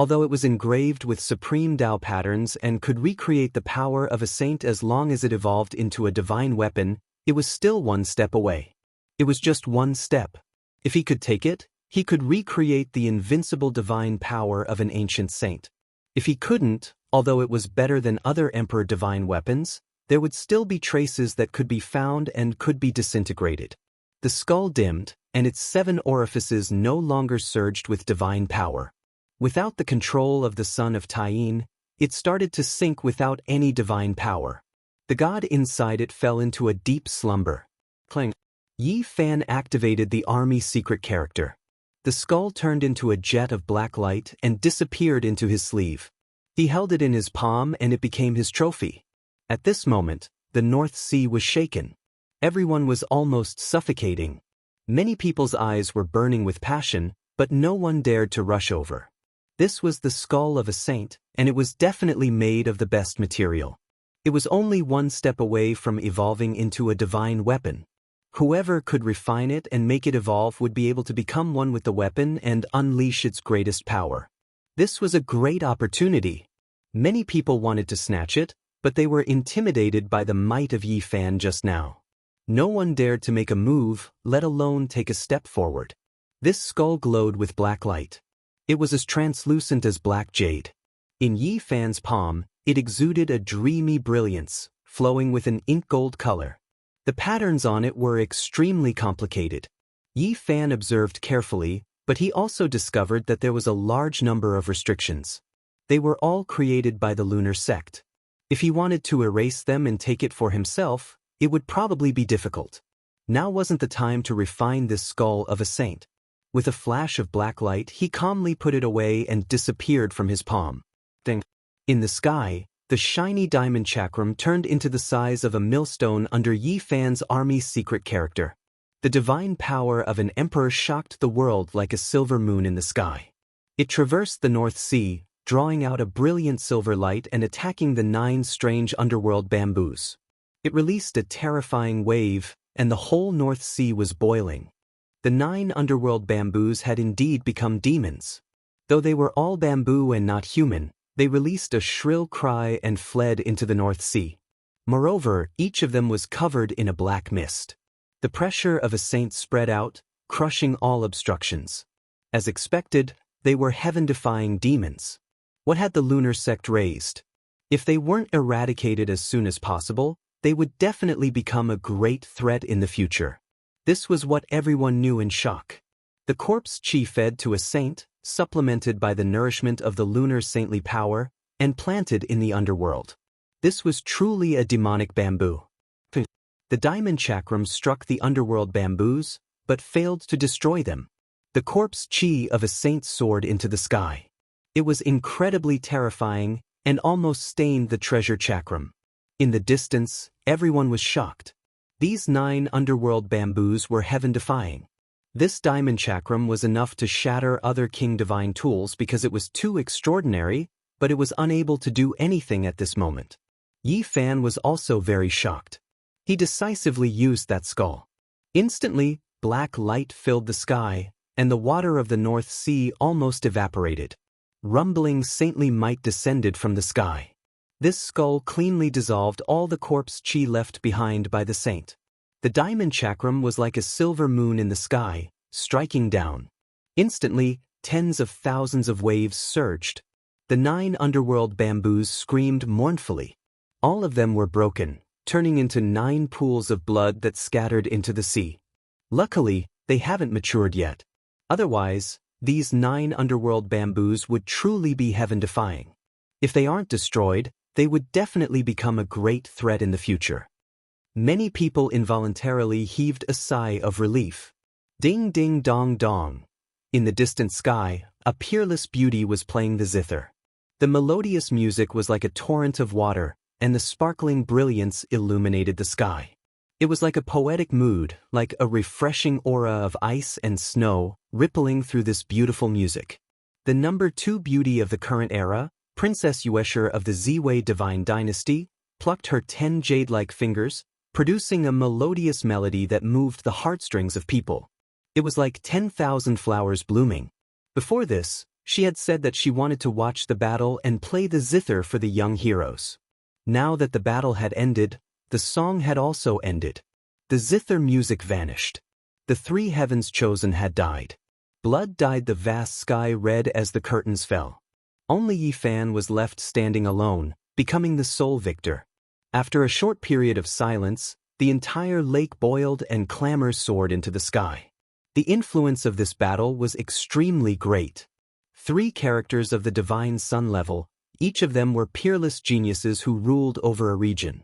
A: Although it was engraved with supreme Tao patterns and could recreate the power of a saint as long as it evolved into a divine weapon, it was still one step away. It was just one step. If he could take it, he could recreate the invincible divine power of an ancient saint. If he couldn't, although it was better than other Emperor divine weapons, there would still be traces that could be found and could be disintegrated. The skull dimmed, and its 7 orifices no longer surged with divine power. Without the control of the son of Taiyin, it started to sink without any divine power. The god inside it fell into a deep slumber. Clang. Yi Fan activated the army secret character. The skull turned into a jet of black light and disappeared into his sleeve. He held it in his palm and it became his trophy. At this moment, the North Sea was shaken. Everyone was almost suffocating. Many people's eyes were burning with passion, but no one dared to rush over. This was the skull of a saint, and it was definitely made of the best material. It was only one step away from evolving into a divine weapon. Whoever could refine it and make it evolve would be able to become one with the weapon and unleash its greatest power. This was a great opportunity. Many people wanted to snatch it, but they were intimidated by the might of Yi Fan just now. No one dared to make a move, let alone take a step forward. This skull glowed with black light. It was as translucent as black jade. In Yi Fan's palm, it exuded a dreamy brilliance, flowing with an ink gold color. The patterns on it were extremely complicated. Yi Fan observed carefully, but he also discovered that there was a large number of restrictions. They were all created by the lunar sect. If he wanted to erase them and take it for himself, it would probably be difficult. Now wasn't the time to refine this skull of a saint. With a flash of black light, he calmly put it away and disappeared from his palm. Ding. In the sky, the shiny diamond chakram turned into the size of a millstone under Yi Fan's army's secret character. The divine power of an emperor shocked the world like a silver moon in the sky. It traversed the North Sea, drawing out a brilliant silver light and attacking the 9 strange underworld bamboos. It released a terrifying wave, and the whole North Sea was boiling. The 9 underworld bamboos had indeed become demons. Though they were all bamboo and not human, they released a shrill cry and fled into the North Sea. Moreover, each of them was covered in a black mist. The pressure of a saint spread out, crushing all obstructions. As expected, they were heaven-defying demons. What had the lunar sect raised? If they weren't eradicated as soon as possible, they would definitely become a great threat in the future. This was what everyone knew in shock. The corpse chi fed to a saint, supplemented by the nourishment of the lunar saintly power, and planted in the underworld. This was truly a demonic bamboo. The diamond chakram struck the underworld bamboos, but failed to destroy them. The corpse chi of a saint soared into the sky. It was incredibly terrifying and almost stained the treasure chakram. In the distance, everyone was shocked. These 9 underworld bamboos were heaven-defying. This diamond chakram was enough to shatter other king divine tools because it was too extraordinary, but it was unable to do anything at this moment. Yi Fan was also very shocked. He decisively used that skull. Instantly, black light filled the sky, and the water of the North Sea almost evaporated. Rumbling saintly might descended from the sky. This skull cleanly dissolved all the corpse chi left behind by the saint. The diamond chakram was like a silver moon in the sky, striking down. Instantly, tens of thousands of waves surged. The 9 underworld bamboos screamed mournfully. All of them were broken, turning into 9 pools of blood that scattered into the sea. Luckily, they haven't matured yet. Otherwise, these 9 underworld bamboos would truly be heaven-defying. If they aren't destroyed, they would definitely become a great threat in the future. Many people involuntarily heaved a sigh of relief. Ding ding dong dong. In the distant sky, a peerless beauty was playing the zither. The melodious music was like a torrent of water, and the sparkling brilliance illuminated the sky. It was like a poetic mood, like a refreshing aura of ice and snow, rippling through this beautiful music. The number 2 beauty of the current era, Princess Yuesher of the Ziwei Divine Dynasty, plucked her 10 jade-like fingers, producing a melodious melody that moved the heartstrings of people. It was like 10,000 flowers blooming. Before this, She had said that she wanted to watch the battle and play the zither for the young heroes. Now that the battle had ended, the song had also ended. The zither music vanished. The three heavens chosen had died. Blood dyed the vast sky red as the curtains fell. Only Yi Fan was left standing alone, becoming the sole victor. After a short period of silence, the entire lake boiled and clamor soared into the sky. The influence of this battle was extremely great. 3 characters of the divine sun level, each of them were peerless geniuses who ruled over a region.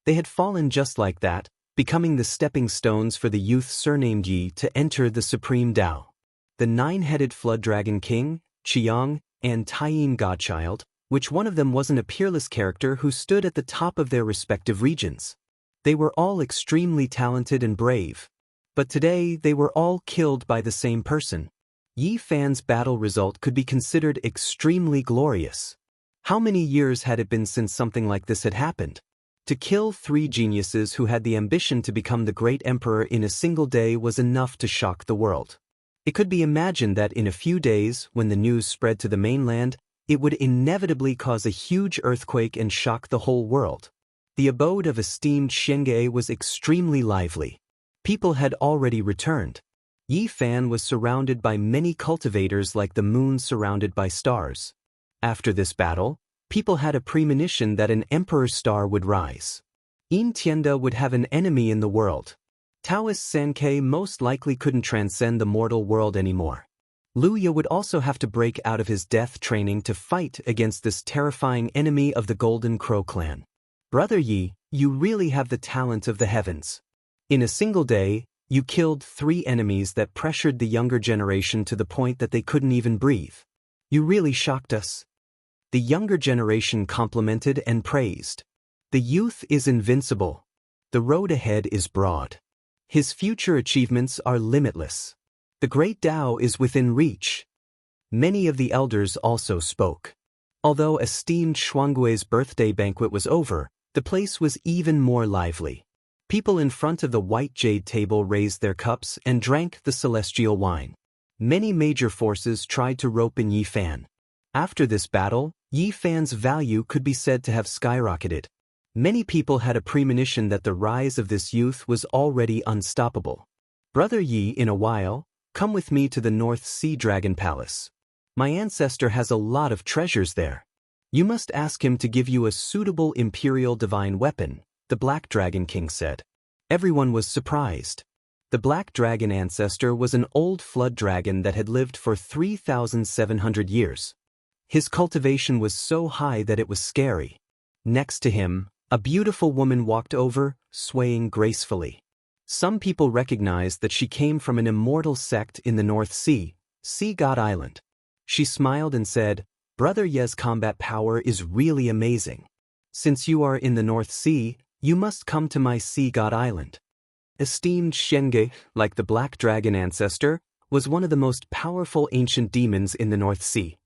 A: They had fallen just like that, becoming the stepping stones for the youth surnamed Yi to enter the supreme Tao. The 9-headed flood dragon king, Qiang, and Taiyin godchild, which one of them wasn't a peerless character who stood at the top of their respective regions. They were all extremely talented and brave. But today they were all killed by the same person. Yi Fan's battle result could be considered extremely glorious. How many years had it been since something like this had happened? To kill 3 geniuses who had the ambition to become the great emperor in a single day was enough to shock the world. It could be imagined that in a few days, when the news spread to the mainland, it would inevitably cause a huge earthquake and shock the whole world. The abode of esteemed Xianxia was extremely lively. People had already returned. Yi Fan was surrounded by many cultivators like the moon surrounded by stars. After this battle, people had a premonition that an emperor's star would rise. Yin Tianda would have an enemy in the world. Taoist Sankei most likely couldn't transcend the mortal world anymore. Luya would also have to break out of his death training to fight against this terrifying enemy of the Golden Crow clan. Brother Yi, you really have the talent of the heavens. In a single day, you killed 3 enemies that pressured the younger generation to the point that they couldn't even breathe. You really shocked us. The younger generation complimented and praised. The youth is invincible. The road ahead is broad. His future achievements are limitless. The great Tao is within reach. Many of the elders also spoke. Although esteemed Shuanggui's birthday banquet was over, the place was even more lively. People in front of the white jade table raised their cups and drank the celestial wine. Many major forces tried to rope in Yi Fan. After this battle, Yi Fan's value could be said to have skyrocketed. Many people had a premonition that the rise of this youth was already unstoppable. Brother Yi, in a while, come with me to the North Sea Dragon Palace. My ancestor has a lot of treasures there. You must ask him to give you a suitable imperial divine weapon, the Black Dragon King said. Everyone was surprised. The Black Dragon ancestor was an old flood dragon that had lived for 3,700 years. His cultivation was so high that it was scary. Next to him, a beautiful woman walked over, swaying gracefully. Some people recognized that she came from an immortal sect in the North Sea, Sea God Island. She smiled and said, "Brother Ye's combat power is really amazing. Since you are in the North Sea, you must come to my Sea God Island." Esteemed Xianxia, like the Black Dragon ancestor, was one of the most powerful ancient demons in the North Sea.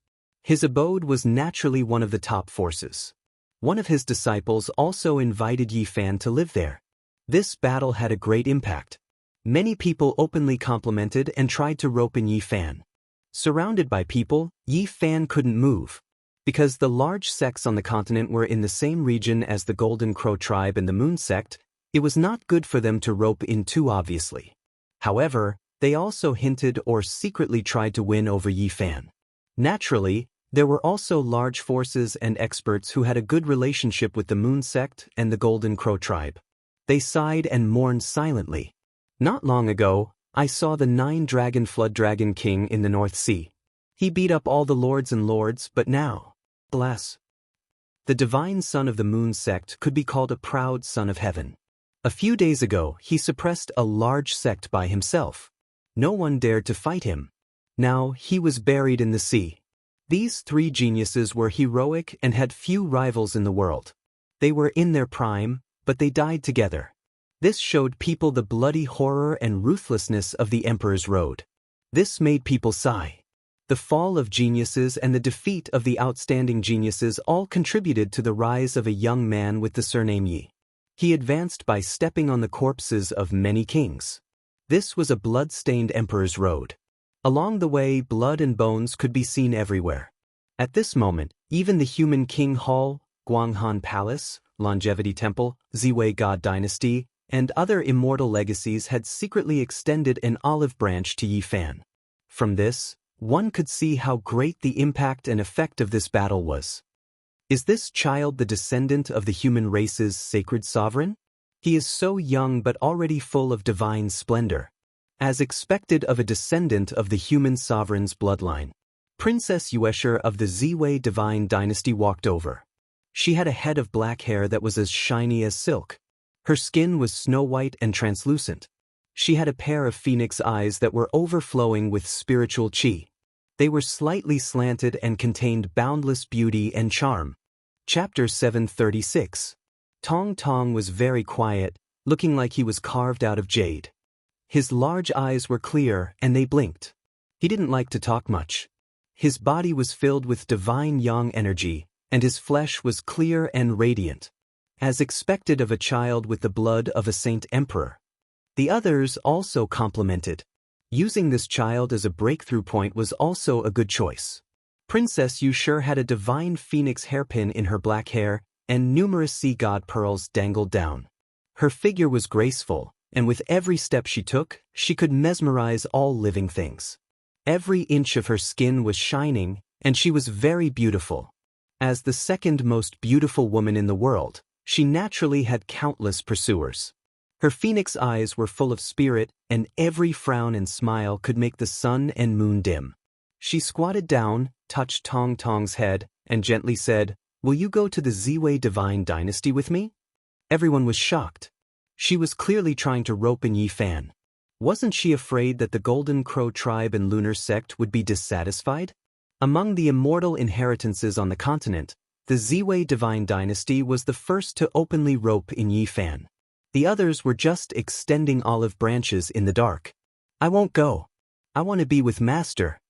A: His abode was naturally one of the top forces. One of his disciples also invited Yi Fan to live there. This battle had a great impact. Many people openly complimented and tried to rope in Yi Fan. Surrounded by people, Yi Fan couldn't move. Because the large sects on the continent were in the same region as the Golden Crow tribe and the Moon sect, it was not good for them to rope in too obviously. However, they also hinted or secretly tried to win over Yi Fan. Naturally, there were also large forces and experts who had a good relationship with the Moon sect and the Golden Crow tribe. They sighed and mourned silently. Not long ago, I saw the 9-dragon flood dragon king in the North Sea. He beat up all the lords and lords, but now, alas, the divine son of the Moon sect could be called a proud son of heaven. A few days ago, he suppressed a large sect by himself. No one dared to fight him. Now he was buried in the sea. These 3 geniuses were heroic and had few rivals in the world. They were in their prime, but they died together. This showed people the bloody horror and ruthlessness of the Emperor's Road. This made people sigh. The fall of geniuses and the defeat of the outstanding geniuses all contributed to the rise of a young man with the surname Yi. He advanced by stepping on the corpses of many kings. This was a blood-stained Emperor's Road. Along the way, blood and bones could be seen everywhere. At this moment, even the human king hall, Guanghan Palace, Longevity Temple, Ziwei God Dynasty, and other immortal legacies had secretly extended an olive branch to Yifan. From this, one could see how great the impact and effect of this battle was. Is this child the descendant of the human race's sacred sovereign? He is so young but already full of divine splendor. As expected of a descendant of the human sovereign's bloodline, Princess Yuesher of the Ziwei divine dynasty walked over. She had a head of black hair that was as shiny as silk. Her skin was snow-white and translucent. She had a pair of phoenix eyes that were overflowing with spiritual qi. They were slightly slanted and contained boundless beauty and charm. Chapter 736. Tong Tong was very quiet, looking like he was carved out of jade. His large eyes were clear and they blinked. He didn't like to talk much. His body was filled with divine yang energy, and his flesh was clear and radiant, as expected of a child with the blood of a saint emperor. The others also complimented. Using this child as a breakthrough point was also a good choice. Princess Yuesher had a divine phoenix hairpin in her black hair, and numerous sea god pearls dangled down. Her figure was graceful, and with every step she took, she could mesmerize all living things. Every inch of her skin was shining, and she was very beautiful. As the second most beautiful woman in the world, she naturally had countless pursuers. Her phoenix eyes were full of spirit, and every frown and smile could make the sun and moon dim. She squatted down, touched Tong Tong's head, and gently said, "Will you go to the Ziwei divine dynasty with me?" Everyone was shocked. She was clearly trying to rope in Yifan. Wasn't she afraid that the Golden Crow tribe and lunar sect would be dissatisfied? Among the immortal inheritances on the continent, the Ziwei divine dynasty was the first to openly rope in Yifan. The others were just extending olive branches in the dark. "I won't go. I want to be with Master."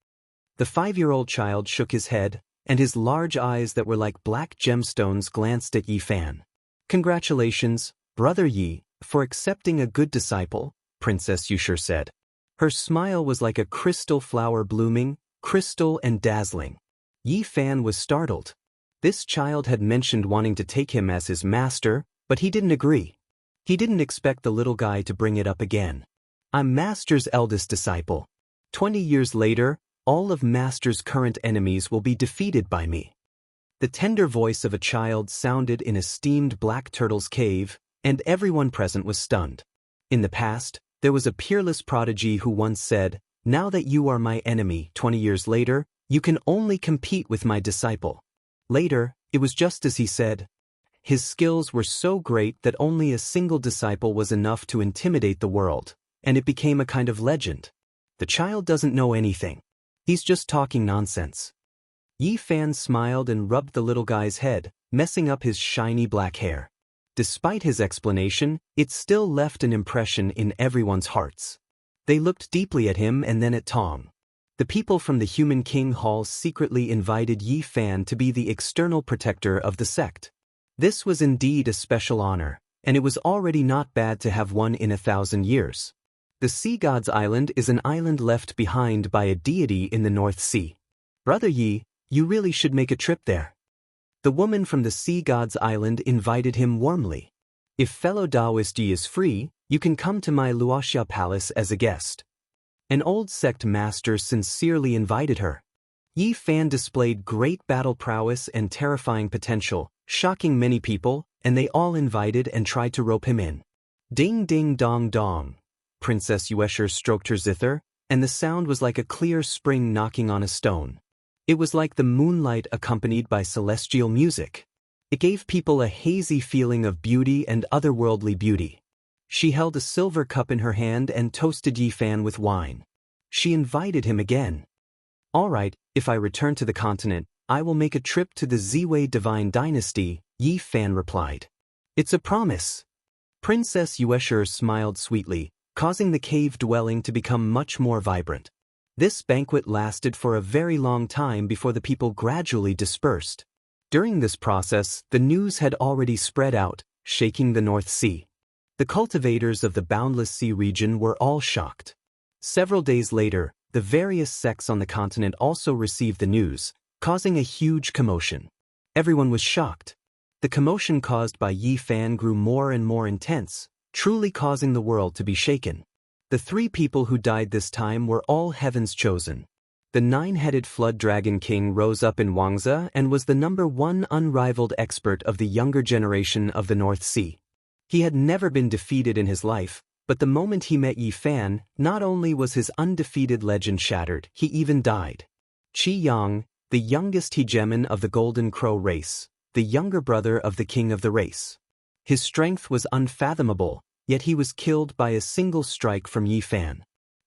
A: The 5-year-old child shook his head, and his large eyes that were like black gemstones glanced at Yifan. "Congratulations, Brother Yi, for accepting a good disciple," Princess Yuesher said. Her smile was like a crystal flower blooming, crystal and dazzling. Yifan was startled. This child had mentioned wanting to take him as his master, but he didn't agree. He didn't expect the little guy to bring it up again. "I'm Master's eldest disciple. 20 years later, all of Master's current enemies will be defeated by me." The tender voice of a child sounded in a steamed black turtle's cave, and everyone present was stunned. In the past, there was a peerless prodigy who once said, "Now that you are my enemy, 20 years later, you can only compete with my disciple." Later, it was just as he said. His skills were so great that only a single disciple was enough to intimidate the world, and it became a kind of legend. The child doesn't know anything. He's just talking nonsense. Yifan smiled and rubbed the little guy's head, messing up his shiny black hair. Despite his explanation, it still left an impression in everyone's hearts. They looked deeply at him and then at Tong. The people from the Human King Hall secretly invited Yifan to be the external protector of the sect. This was indeed a special honor, and it was already not bad to have one in 1,000 years. The Sea God's Island is an island left behind by a deity in the North Sea. "Brother Yi, you really should make a trip there." The woman from the Sea God's Island invited him warmly. "If fellow Taoist Yi is free, you can come to my Wuxia palace as a guest." An old sect master sincerely invited her. Yifan displayed great battle prowess and terrifying potential, shocking many people, and they all invited and tried to rope him in. Ding ding dong dong. Princess Yuesher stroked her zither, and the sound was like a clear spring knocking on a stone. It was like the moonlight accompanied by celestial music. It gave people a hazy feeling of beauty and otherworldly beauty. She held a silver cup in her hand and toasted Yifan with wine. She invited him again. "All right, if I return to the continent, I will make a trip to the Ziwei divine dynasty," Yifan replied. "It's a promise." Princess Yuesher smiled sweetly, causing the cave dwelling to become much more vibrant. This banquet lasted for a very long time before the people gradually dispersed. During this process, the news had already spread out, shaking the North Sea. The cultivators of the Boundless Sea region were all shocked. Several days later, The various sects on the continent also received the news, causing a huge commotion. Everyone was shocked. The commotion caused by Yi Fan grew more and more intense, truly causing the world to be shaken. The 3 people who died this time were all heaven's chosen. The 9-headed flood dragon king rose up in Wuxia and was the #1 unrivaled expert of the younger generation of the North Sea. He had never been defeated in his life, but the moment he met Yi Fan, not only was his undefeated legend shattered, he even died. Qi Yang, the youngest hegemon of the Golden Crow race, the younger brother of the king of the race. His strength was unfathomable, yet he was killed by a single strike from Yi Fan.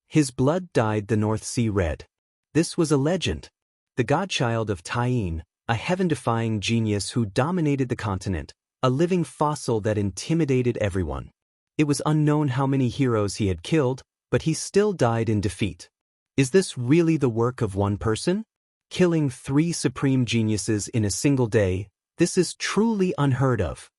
A: His blood dyed the North Sea red. This was a legend. The godchild of Taiyin, a heaven-defying genius who dominated the continent, a living fossil that intimidated everyone. It was unknown how many heroes he had killed, but he still died in defeat. Is this really the work of one person? Killing 3 supreme geniuses in a single day, this is truly unheard of.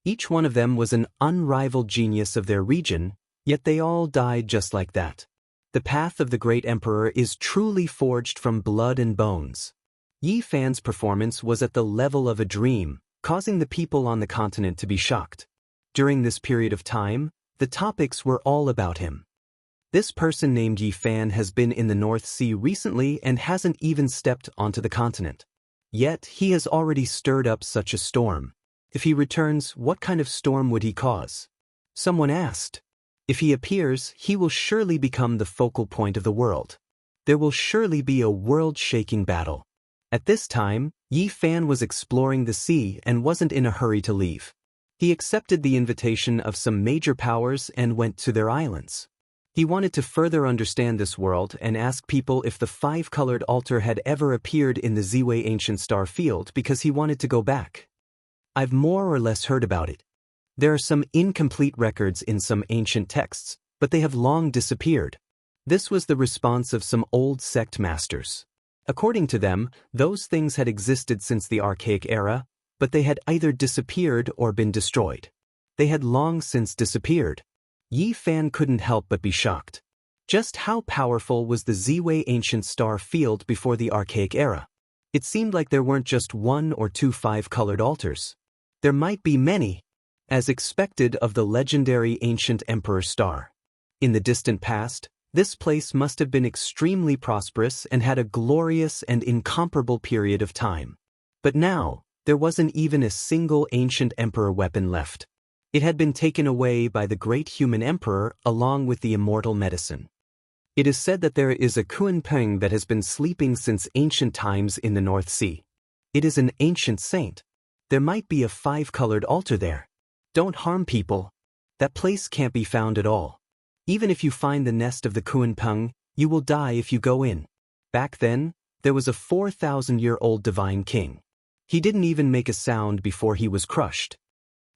A: Each one of them was an unrivaled genius of their region, yet they all died just like that. The path of the great emperor is truly forged from blood and bones. Yi Fan's performance was at the level of a dream, causing the people on the continent to be shocked. During this period of time, the topics were all about him. This person named Yi Fan has been in the North Sea recently and hasn't even stepped onto the continent. Yet he has already stirred up such a storm. If he returns, what kind of storm would he cause? Someone asked. If he appears, he will surely become the focal point of the world. There will surely be a world-shaking battle. At this time, Yi Fan was exploring the sea and wasn't in a hurry to leave. He accepted the invitation of some major powers and went to their islands. He wanted to further understand this world and ask people if the 5-colored altar had ever appeared in the Ziwei ancient star field because he wanted to go back. I've more or less heard about it. There are some incomplete records in some ancient texts, but they have long disappeared. This was the response of some old sect masters. According to them, those things had existed since the archaic era, but they had either disappeared or been destroyed. They had long since disappeared. Yi Fan couldn't help but be shocked. Just how powerful was the Ziwei ancient star field before the archaic era? It seemed like there weren't just 1 or 2 5-colored altars. There might be many, as expected of the legendary ancient emperor star. In the distant past, this place must have been extremely prosperous and had a glorious and incomparable period of time. But now, there wasn't even a single ancient emperor weapon left. It had been taken away by the great human emperor along with the immortal medicine. It is said that there is a Kunpeng that has been sleeping since ancient times in the North Sea. It is an ancient saint. There might be a 5-colored altar there. Don't harm people. That place can't be found at all. Even if you find the nest of the Kunpeng, you will die if you go in. Back then, there was a 4,000-year-old divine king. He didn't even make a sound before he was crushed.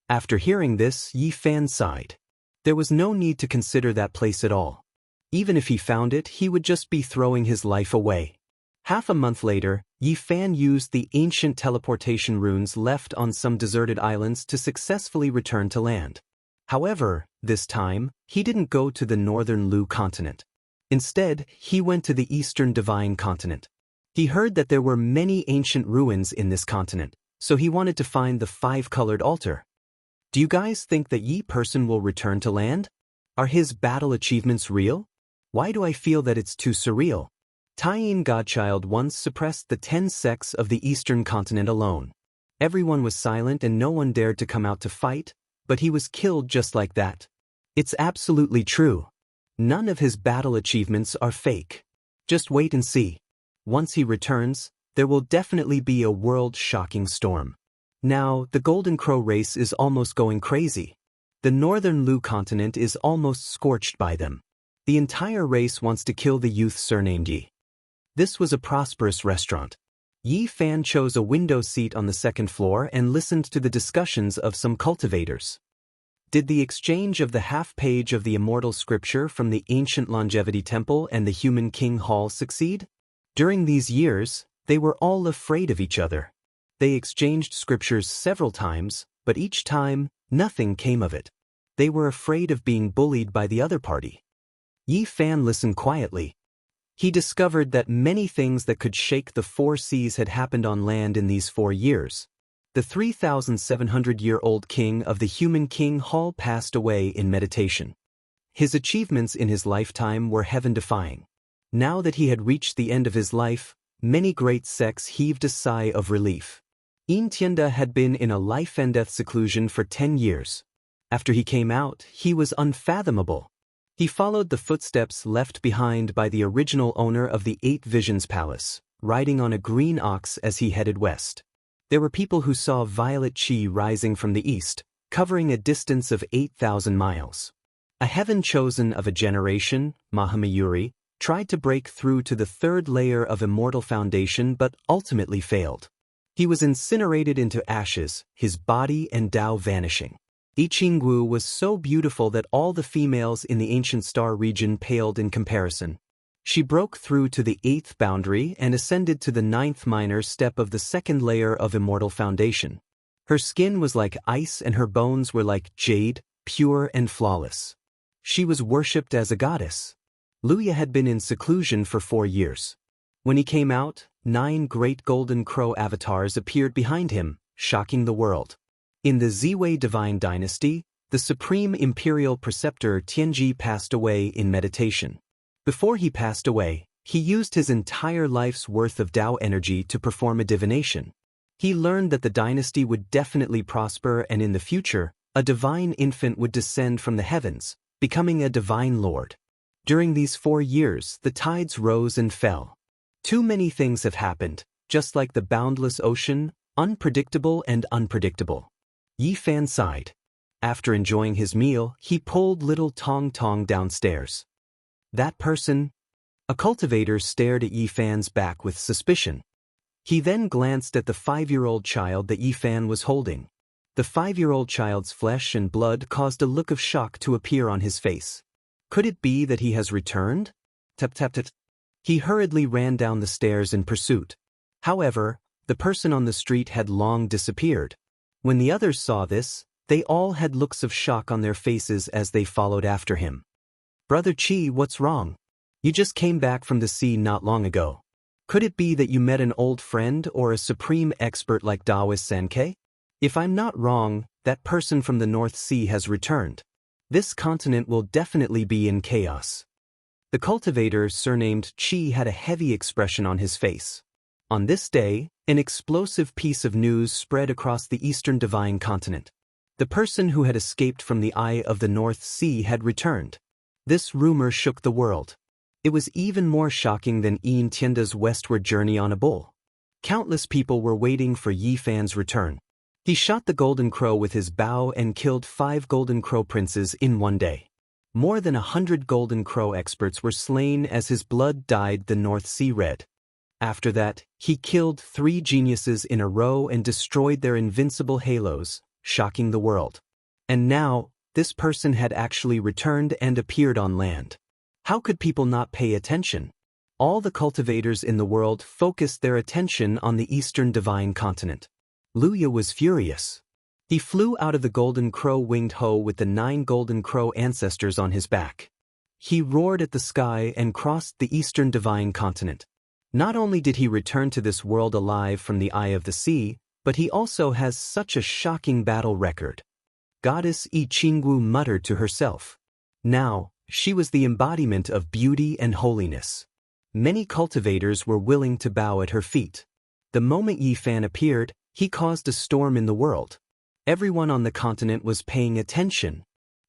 A: After hearing this, Yi Fan sighed. There was no need to consider that place at all. Even if he found it, he would just be throwing his life away. Half a month later, Yi Fan used the ancient teleportation runes left on some deserted islands to successfully return to land. However, this time, he didn't go to the northern Lu continent. Instead, he went to the eastern divine continent. He heard that there were many ancient ruins in this continent, so he wanted to find the 5-colored altar. Do you guys think that Yi person will return to land? Are his battle achievements real? Why do I feel that it's too surreal? Taiyin Godchild once suppressed the 10 sects of the eastern continent alone. Everyone was silent and no one dared to come out to fight, but he was killed just like that. It's absolutely true. None of his battle achievements are fake. Just wait and see. Once he returns, there will definitely be a world-shocking storm. Now, the Golden Crow race is almost going crazy. The northern Lu continent is almost scorched by them. The entire race wants to kill the youth surnamed Yi. This was a prosperous restaurant. Yi Fan chose a window seat on the 2nd floor and listened to the discussions of some cultivators. Did the exchange of the half-page of the immortal scripture from the ancient longevity temple and the human king hall succeed? During these years, they were all afraid of each other. They exchanged scriptures several times, but each time, nothing came of it. They were afraid of being bullied by the other party. Yi Fan listened quietly. He discovered that many things that could shake the 4 seas had happened on land in these 4 years. The 3,700-year-old king of the human king hall passed away in meditation. His achievements in his lifetime were heaven-defying. Now that he had reached the end of his life, many great sects heaved a sigh of relief. Xianxia had been in a life-and-death seclusion for 10 years. After he came out, he was unfathomable. He followed the footsteps left behind by the original owner of the 8 Visions Palace, riding on a green ox as he headed west. There were people who saw violet chi rising from the east, covering a distance of 8,000 miles. A heaven chosen of a generation, Mahamayuri, tried to break through to the 3rd layer of immortal foundation but ultimately failed. He was incinerated into ashes, his body and Tao vanishing. I Chingwu was so beautiful that all the females in the ancient star region paled in comparison. She broke through to the 8th boundary and ascended to the 9th minor step of the 2nd layer of immortal foundation. Her skin was like ice and her bones were like jade, pure and flawless. She was worshipped as a goddess. Luya had been in seclusion for 4 years. When he came out, 9 great golden crow avatars appeared behind him, shocking the world. In the Ziwei divine dynasty, the supreme imperial preceptor Tianji passed away in meditation. Before he passed away, he used his entire life's worth of Tao energy to perform a divination. He learned that the dynasty would definitely prosper and in the future, a divine infant would descend from the heavens, becoming a divine lord. During these 4 years, the tides rose and fell. Too many things have happened, just like the boundless ocean, unpredictable and unpredictable. Yi Fan sighed. After enjoying his meal, he pulled little Tong Tong downstairs. That person? A cultivator stared at Yi Fan's back with suspicion. He then glanced at the 5-year-old child that Yi Fan was holding. The 5-year-old child's flesh and blood caused a look of shock to appear on his face. Could it be that he has returned? Tap tap tap. He hurriedly ran down the stairs in pursuit. However, the person on the street had long disappeared. When the others saw this, they all had looks of shock on their faces as they followed after him. Brother Qi, what's wrong? You just came back from the sea not long ago. Could it be that you met an old friend or a supreme expert like Taoist Sankei? If I'm not wrong, that person from the North Sea has returned. This continent will definitely be in chaos. The cultivator surnamed Qi had a heavy expression on his face. On this day, an explosive piece of news spread across the eastern divine continent. The person who had escaped from the eye of the North Sea had returned. This rumor shook the world. It was even more shocking than Xianxia's westward journey on a bull. Countless people were waiting for Yi Fan's return. He shot the golden crow with his bow and killed 5 golden crow princes in one day. More than 100 golden crow experts were slain as his blood dyed the North Sea red. After that, he killed 3 geniuses in a row and destroyed their invincible halos, shocking the world. And now, this person had actually returned and appeared on land. How could people not pay attention? All the cultivators in the world focused their attention on the eastern divine continent. Luya was furious. He flew out of the golden crow winged hoe with the 9 golden crow ancestors on his back. He roared at the sky and crossed the eastern divine continent. Not only did he return to this world alive from the eye of the sea, but he also has such a shocking battle record. Goddess I Chingwu muttered to herself. Now, she was the embodiment of beauty and holiness. Many cultivators were willing to bow at her feet. The moment Yi Fan appeared, he caused a storm in the world. Everyone on the continent was paying attention.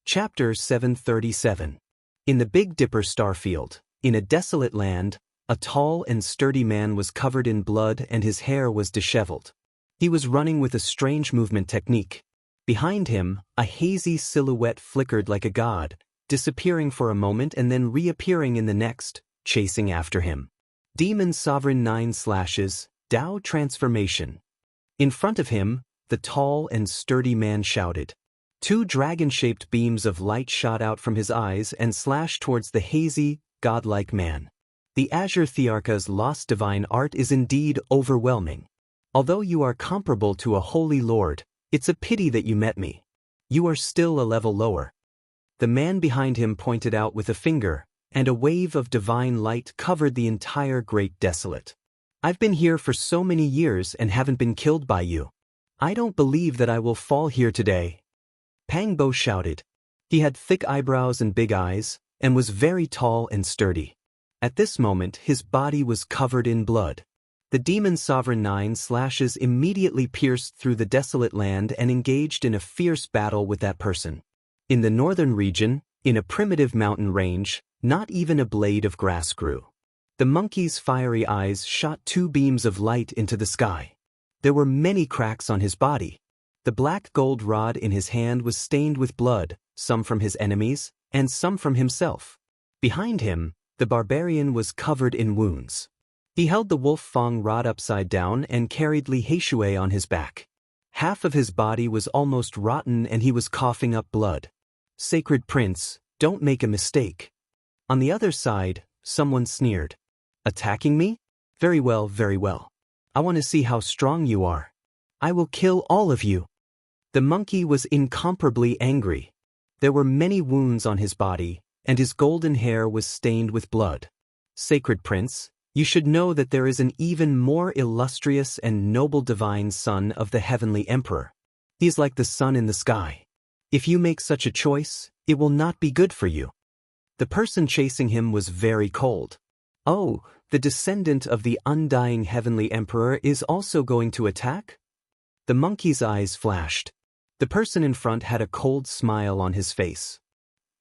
A: Chapter 737. In the Big Dipper starfield, in a desolate land, a tall and sturdy man was covered in blood and his hair was disheveled. He was running with a strange movement technique. Behind him, a hazy silhouette flickered like a god, disappearing for a moment and then reappearing in the next, chasing after him. Demon Sovereign 9 slashes, Tao Transformation. In front of him, the tall and sturdy man shouted. 2 dragon-shaped beams of light shot out from his eyes and slashed towards the hazy, godlike man. The Azure Thearka's lost divine art is indeed overwhelming. Although you are comparable to a holy lord, it's a pity that you met me. You are still a level lower. The man behind him pointed out with a finger, and a wave of divine light covered the entire great desolate. I've been here for so many years and haven't been killed by you. I don't believe that I will fall here today. Pangbo shouted. He had thick eyebrows and big eyes, and was very tall and sturdy. At this moment his body was covered in blood. The demon sovereign 9 slashes immediately pierced through the desolate land and engaged in a fierce battle with that person. In the northern region, in a primitive mountain range, not even a blade of grass grew. The monkey's fiery eyes shot 2 beams of light into the sky. There were many cracks on his body. The black gold rod in his hand was stained with blood, some from his enemies, and some from himself. Behind him, the barbarian was covered in wounds. He held the wolf fang rod upside down and carried Li Heishui on his back. Half of his body was almost rotten and he was coughing up blood. Sacred Prince, don't make a mistake. On the other side, someone sneered. Attacking me? Very well, very well. I want to see how strong you are. I will kill all of you. The monkey was incomparably angry. There were many wounds on his body, and his golden hair was stained with blood. Sacred Prince, you should know that there is an even more illustrious and noble divine son of the heavenly emperor. He is like the sun in the sky. If you make such a choice, it will not be good for you. The person chasing him was very cold. Oh, the descendant of the undying heavenly emperor is also going to attack? The monkey's eyes flashed. The person in front had a cold smile on his face.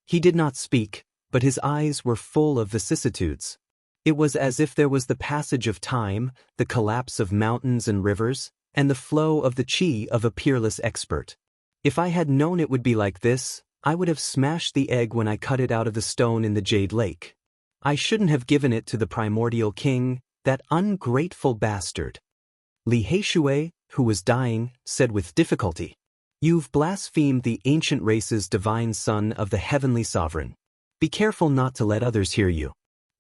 A: He did not speak, but his eyes were full of vicissitudes. It was as if there was the passage of time, the collapse of mountains and rivers, and the flow of the chi of a peerless expert. If I had known it would be like this, I would have smashed the egg when I cut it out of the stone in the Jade Lake. I shouldn't have given it to the primordial king, that ungrateful bastard. Li Heishui, who was dying, said with difficulty, You've blasphemed the ancient race's divine son of the heavenly sovereign. Be careful not to let others hear you.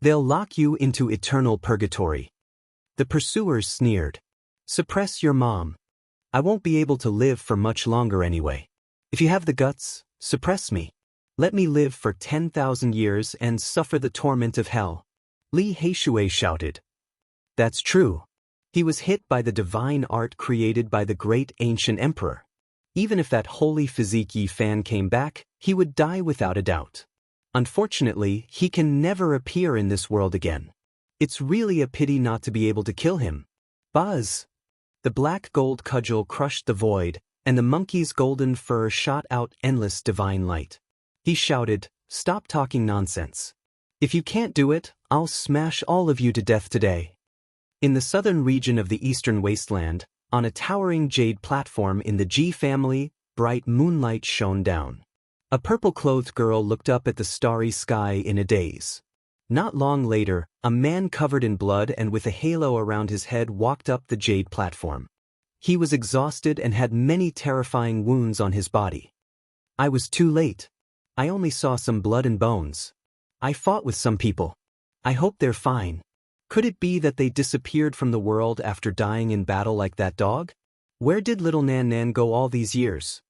A: They'll lock you into eternal purgatory. The pursuers sneered. Suppress your mom. I won't be able to live for much longer anyway. If you have the guts, suppress me. Let me live for 10,000 years and suffer the torment of hell. Li Heishui shouted. That's true. He was hit by the divine art created by the great ancient emperor. Even if that holy physique Yi Fan came back, he would die without a doubt. Unfortunately, he can never appear in this world again. It's really a pity not to be able to kill him. Buzz! The black gold cudgel crushed the void, and the monkey's golden fur shot out endless divine light. He shouted, Stop talking nonsense. If you can't do it, I'll smash all of you to death today. In the southern region of the eastern wasteland, on a towering jade platform in the Ji family, bright moonlight shone down. A purple-clothed girl looked up at the starry sky in a daze. Not long later, a man covered in blood and with a halo around his head walked up the jade platform. He was exhausted and had many terrifying wounds on his body. I was too late. I only saw some blood and bones. I fought with some people. I hope they're fine. Could it be that they disappeared from the world after dying in battle like that dog? Where did little Nan Nan go all these years?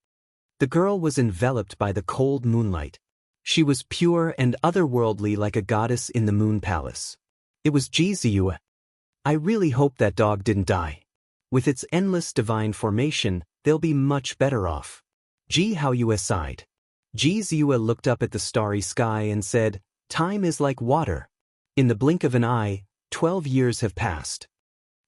A: The girl was enveloped by the cold moonlight. She was pure and otherworldly like a goddess in the moon palace. It was Ji Ziyue. I really hope that dog didn't die. With its endless divine formation, they'll be much better off. Ji Haoyue sighed. Ji Ziyue looked up at the starry sky and said, Time is like water. In the blink of an eye, 12 years have passed.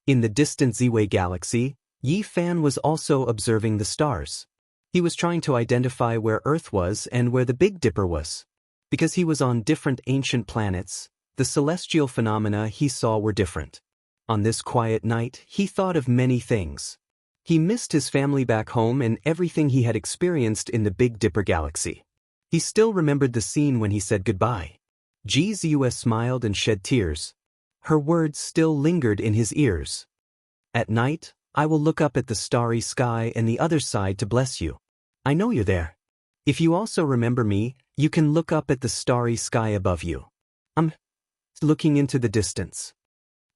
A: In the distant Ziwei galaxy, Yi Fan was also observing the stars. He was trying to identify where Earth was and where the Big Dipper was. Because he was on different ancient planets, the celestial phenomena he saw were different. On this quiet night, he thought of many things. He missed his family back home and everything he had experienced in the Big Dipper galaxy. He still remembered the scene when he said goodbye. Ji Ziyue smiled and shed tears. Her words still lingered in his ears. At night, I will look up at the starry sky and the other side to bless you. I know you're there. If you also remember me, you can look up at the starry sky above you. I'm looking into the distance.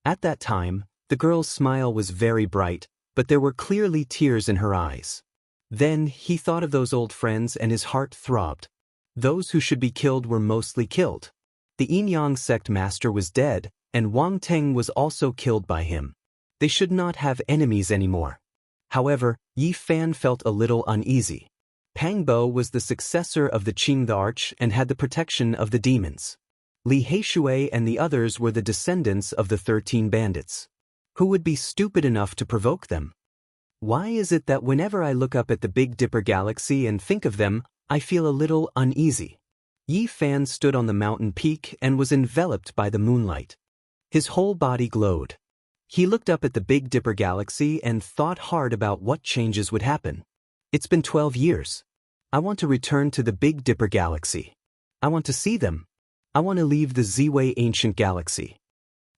A: At that time, the girl's smile was very bright, but there were clearly tears in her eyes. Then he thought of those old friends and his heart throbbed. Those who should be killed were mostly killed. The Yin-Yang sect master was dead, and Wang Teng was also killed by him. They should not have enemies anymore. However, Yi Fan felt a little uneasy. Pang Bo was the successor of the Qing the Arch and had the protection of the demons. Li Heishui and the others were the descendants of the 13 bandits. Who would be stupid enough to provoke them? Why is it that whenever I look up at the Big Dipper galaxy and think of them, I feel a little uneasy? Yi Fan stood on the mountain peak and was enveloped by the moonlight. His whole body glowed. He looked up at the Big Dipper galaxy and thought hard about what changes would happen. It's been 12 years. I want to return to the Big Dipper galaxy. I want to see them. I want to leave the Ziwei ancient galaxy.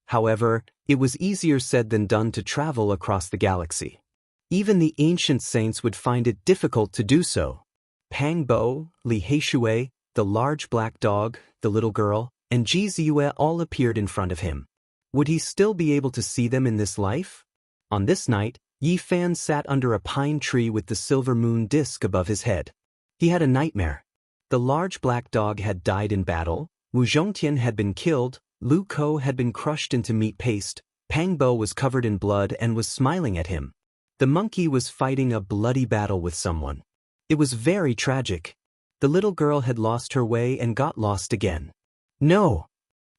A: However, it was easier said than done to travel across the galaxy. Even the ancient saints would find it difficult to do so. Pang Bo, Li Heishui, the large black dog, the little girl, and Ji Ziyue all appeared in front of him. Would he still be able to see them in this life? On this night, Yi Fan sat under a pine tree with the silver moon disk above his head. He had a nightmare. The large black dog had died in battle, Wu Zhongtian had been killed, Lu Ko had been crushed into meat paste, Pang Bo was covered in blood and was smiling at him. The monkey was fighting a bloody battle with someone. It was very tragic. The little girl had lost her way and got lost again. No!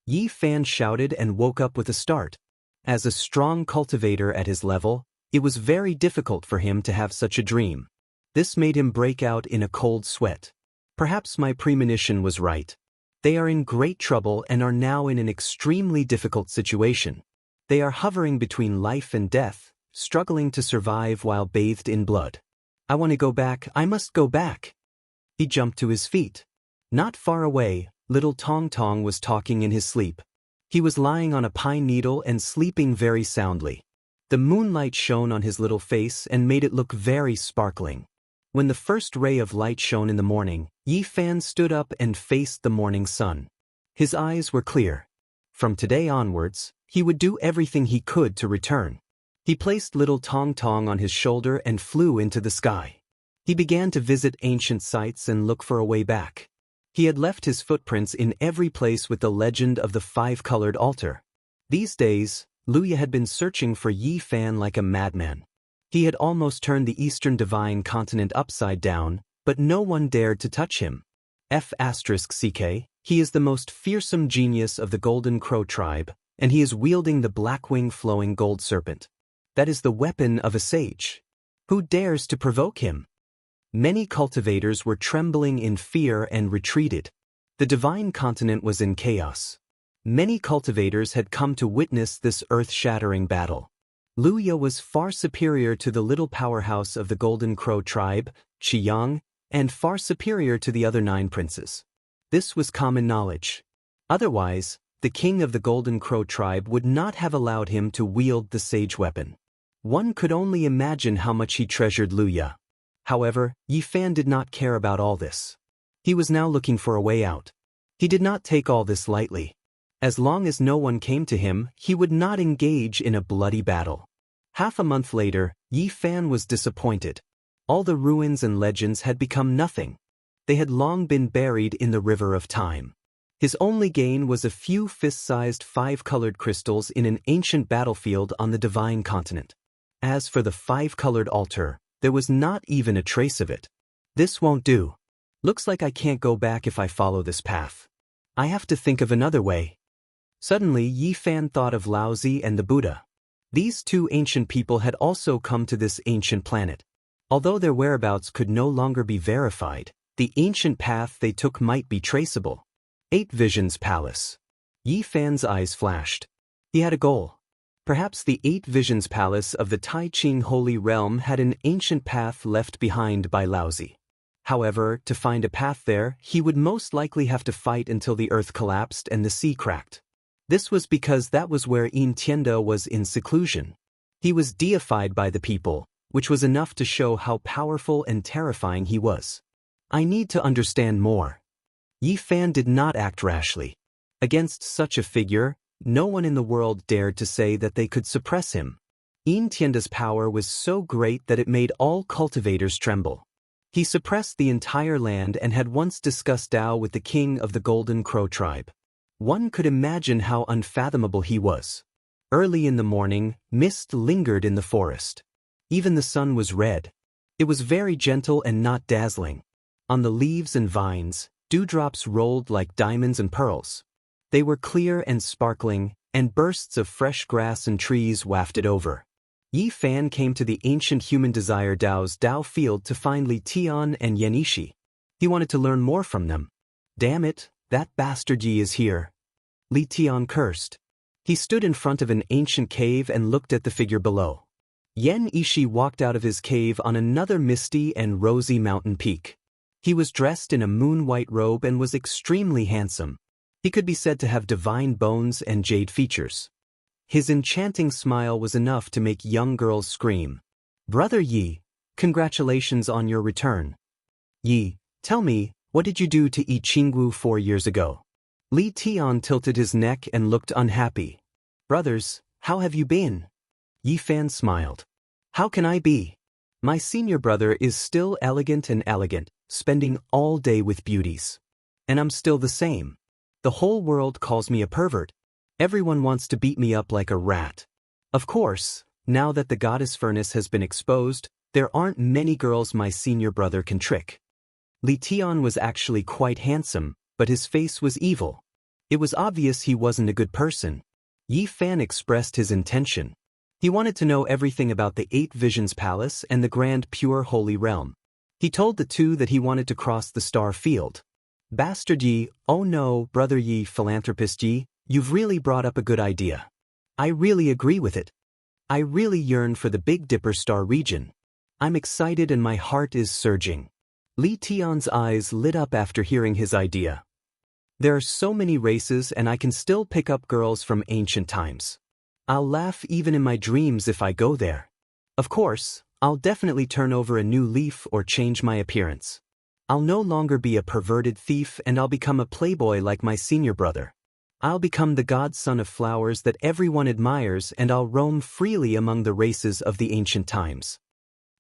A: Yi Fan shouted and woke up with a start. As a strong cultivator at his level, it was very difficult for him to have such a dream. This made him break out in a cold sweat. Perhaps my premonition was right. They are in great trouble and are now in an extremely difficult situation. They are hovering between life and death, struggling to survive while bathed in blood. I want to go back, I must go back. He jumped to his feet. Not far away, little Tong Tong was talking in his sleep. He was lying on a pine needle and sleeping very soundly. The moonlight shone on his little face and made it look very sparkling. When the first ray of light shone in the morning, Yi Fan stood up and faced the morning sun. His eyes were clear. From today onwards, he would do everything he could to return. He placed little Tong Tong on his shoulder and flew into the sky. He began to visit ancient sites and look for a way back. He had left his footprints in every place with the legend of the 5-colored altar. These days, Luya had been searching for Yi Fan like a madman. He had almost turned the eastern divine continent upside down, but no one dared to touch him. F***ck, he is the most fearsome genius of the Golden Crow tribe, and he is wielding the Blackwing flowing gold serpent. That is the weapon of a sage. Who dares to provoke him? Many cultivators were trembling in fear and retreated. The divine continent was in chaos. Many cultivators had come to witness this earth-shattering battle. Luya was far superior to the little powerhouse of the Golden Crow tribe, Xianxia, and far superior to the other 9 princes. This was common knowledge. Otherwise, the king of the Golden Crow tribe would not have allowed him to wield the sage weapon. One could only imagine how much he treasured Luya. However, Yi Fan did not care about all this. He was now looking for a way out. He did not take all this lightly. As long as no one came to him, he would not engage in a bloody battle. Half a month later, Yi Fan was disappointed. All the ruins and legends had become nothing. They had long been buried in the river of time. His only gain was a few fist-sized 5-colored crystals in an ancient battlefield on the divine continent. As for the 5-colored altar, there was not even a trace of it. This won't do. Looks like I can't go back if I follow this path. I have to think of another way. Suddenly, Yi Fan thought of Laozi and the Buddha. These 2 ancient people had also come to this ancient planet. Although their whereabouts could no longer be verified, the ancient path they took might be traceable. 8 Visions Palace. Yi Fan's eyes flashed. He had a goal. Perhaps the 8 Visions Palace of the Tai Ching Holy Realm had an ancient path left behind by Laozi. However, to find a path there, he would most likely have to fight until the earth collapsed and the sea cracked. This was because that was where Yin Tianda was in seclusion. He was deified by the people, which was enough to show how powerful and terrifying he was. I need to understand more. Yi Fan did not act rashly. Against such a figure, no one in the world dared to say that they could suppress him. Yin Tianda's power was so great that it made all cultivators tremble. He suppressed the entire land and had once discussed Tao with the king of the Golden Crow tribe. One could imagine how unfathomable he was. Early in the morning, mist lingered in the forest. Even the sun was red. It was very gentle and not dazzling. On the leaves and vines, dewdrops rolled like diamonds and pearls. They were clear and sparkling, and bursts of fresh grass and trees wafted over. Yi Fan came to the ancient human desire Dao's Dao field to find Li Tian and Yan Ishi. He wanted to learn more from them. Damn it, that bastard Yi is here. Li Tian cursed. He stood in front of an ancient cave and looked at the figure below. Yan Ishi walked out of his cave on another misty and rosy mountain peak. He was dressed in a moon-white robe and was extremely handsome. He could be said to have divine bones and jade features. His enchanting smile was enough to make young girls scream. Brother Yi, congratulations on your return. Yi, tell me, what did you do to Yi Qingwu 4 years ago? Li Tian tilted his neck and looked unhappy. Brothers, how have you been? Yi Fan smiled. How can I be? My senior brother is still elegant, spending all day with beauties. And I'm still the same. The whole world calls me a pervert. Everyone wants to beat me up like a rat. Of course, now that the goddess furnace has been exposed, there aren't many girls my senior brother can trick. Li Tian was actually quite handsome, but his face was evil. It was obvious he wasn't a good person. Yi Fan expressed his intention. He wanted to know everything about the 8 Visions Palace and the Grand Pure Holy Realm. He told the two that he wanted to cross the star field. Bastard Yi, oh no, brother Yi, philanthropist Yi, you've really brought up a good idea. I really agree with it. I really yearn for the Big Dipper star region. I'm excited and my heart is surging. Li Tian's eyes lit up after hearing his idea. There are so many races and I can still pick up girls from ancient times. I'll laugh even in my dreams if I go there. Of course, I'll definitely turn over a new leaf or change my appearance. I'll no longer be a perverted thief and I'll become a playboy like my senior brother. I'll become the godson of flowers that everyone admires and I'll roam freely among the races of the ancient times.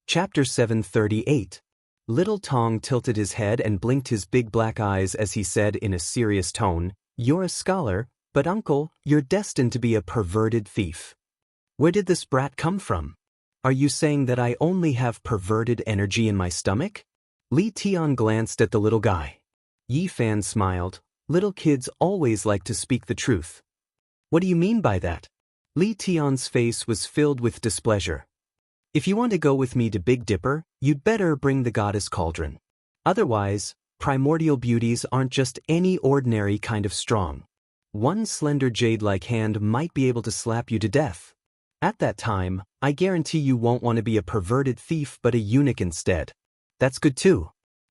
A: Chapter 738. Little Tong tilted his head and blinked his big black eyes as he said in a serious tone, You're a scholar, but uncle, you're destined to be a perverted thief. Where did this brat come from? Are you saying that I only have perverted energy in my stomach? Li Tian glanced at the little guy. Yi Fan smiled. Little kids always like to speak the truth. What do you mean by that? Li Tian's face was filled with displeasure. If you want to go with me to Big Dipper, you'd better bring the goddess cauldron. Otherwise, primordial beauties aren't just any ordinary kind of strong. One slender jade-like hand might be able to slap you to death. At that time, I guarantee you won't want to be a perverted thief but a eunuch instead. That's good too.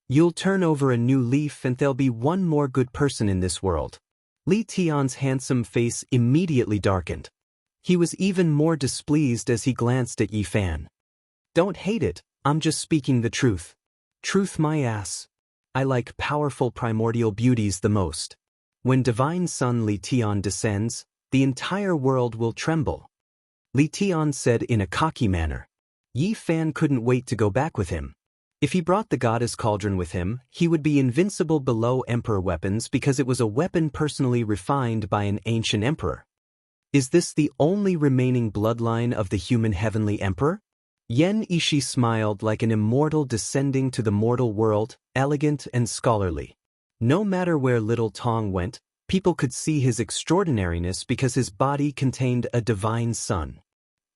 A: You'll turn over a new leaf and there'll be one more good person in this world. Li Tian's handsome face immediately darkened. He was even more displeased as he glanced at Yi Fan. Don't hate it, I'm just speaking the truth. Truth my ass. I like powerful primordial beauties the most. When Divine Son Li Tian descends, the entire world will tremble. Li Tian said in a cocky manner. Yi Fan couldn't wait to go back with him. If he brought the goddess cauldron with him, he would be invincible below emperor weapons because it was a weapon personally refined by an ancient emperor. Is this the only remaining bloodline of the human heavenly emperor? Yan Ishi smiled like an immortal descending to the mortal world, elegant and scholarly. No matter where Little Tong went, people could see his extraordinariness because his body contained a divine sun.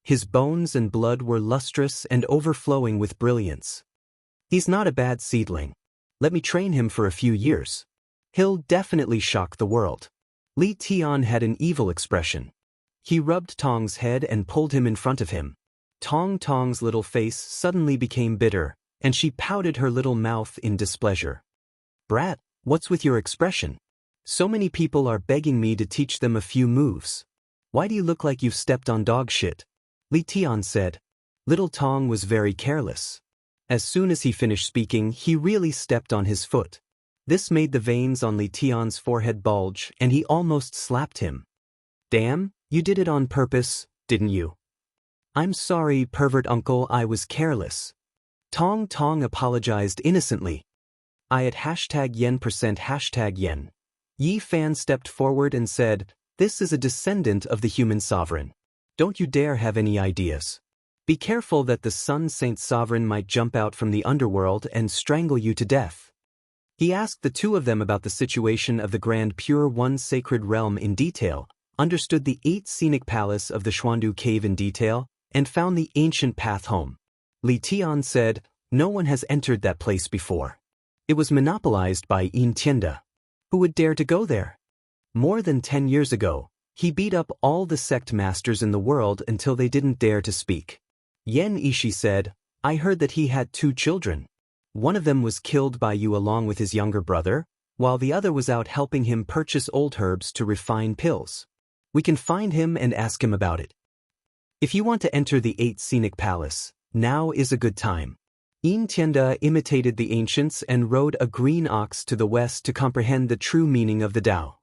A: His bones and blood were lustrous and overflowing with brilliance. He's not a bad seedling. Let me train him for a few years. He'll definitely shock the world. Li Tian had an evil expression. He rubbed Tong's head and pulled him in front of him. Tong's little face suddenly became bitter, and she pouted her little mouth in displeasure. Brat, what's with your expression? So many people are begging me to teach them a few moves. Why do you look like you've stepped on dog shit? Li Tian said. Little Tong was very careless. As soon as he finished speaking, he really stepped on his foot. This made the veins on Li Tian's forehead bulge, and he almost slapped him. Damn, you did it on purpose, didn't you? I'm sorry, pervert uncle, I was careless. Tong apologized innocently. I at #yen%#yen. Yi Fan stepped forward and said, "This is a descendant of the human sovereign. Don't you dare have any ideas. Be careful that the Sun Saint Sovereign might jump out from the underworld and strangle you to death." He asked the two of them about the situation of the Grand Pure One Sacred Realm in detail, understood the 8 scenic palace of the Xuandu Cave in detail, and found the ancient path home. Li Tian said, "No one has entered that place before. It was monopolized by Yin Tianda. Who would dare to go there? More than 10 years ago, he beat up all the sect masters in the world until they didn't dare to speak." Yan Ishi said, "I heard that he had 2 children. One of them was killed by you along with his younger brother, while the other was out helping him purchase old herbs to refine pills. We can find him and ask him about it. If you want to enter the 8 scenic palace, now is a good time." Yin Tianda imitated the ancients and rode a green ox to the west to comprehend the true meaning of the Tao.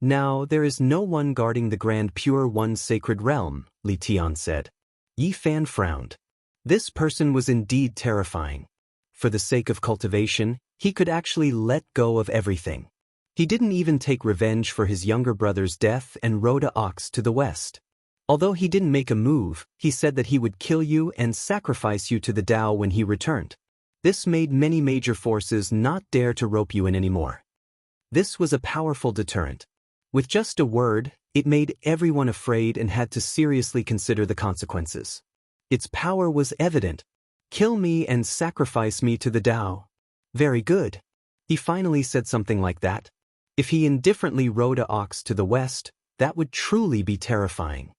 A: "Now there is no one guarding the Grand Pure One Sacred Realm," Li Tian said. Yi Fan frowned. This person was indeed terrifying. For the sake of cultivation, he could actually let go of everything. He didn't even take revenge for his younger brother's death and rode an ox to the west. Although he didn't make a move, he said that he would kill you and sacrifice you to the Tao when he returned. This made many major forces not dare to rope you in anymore. This was a powerful deterrent. With just a word, it made everyone afraid and had to seriously consider the consequences. Its power was evident. "Kill me and sacrifice me to the Tao." Very good. He finally said something like that. If he indifferently rode an ox to the west, that would truly be terrifying.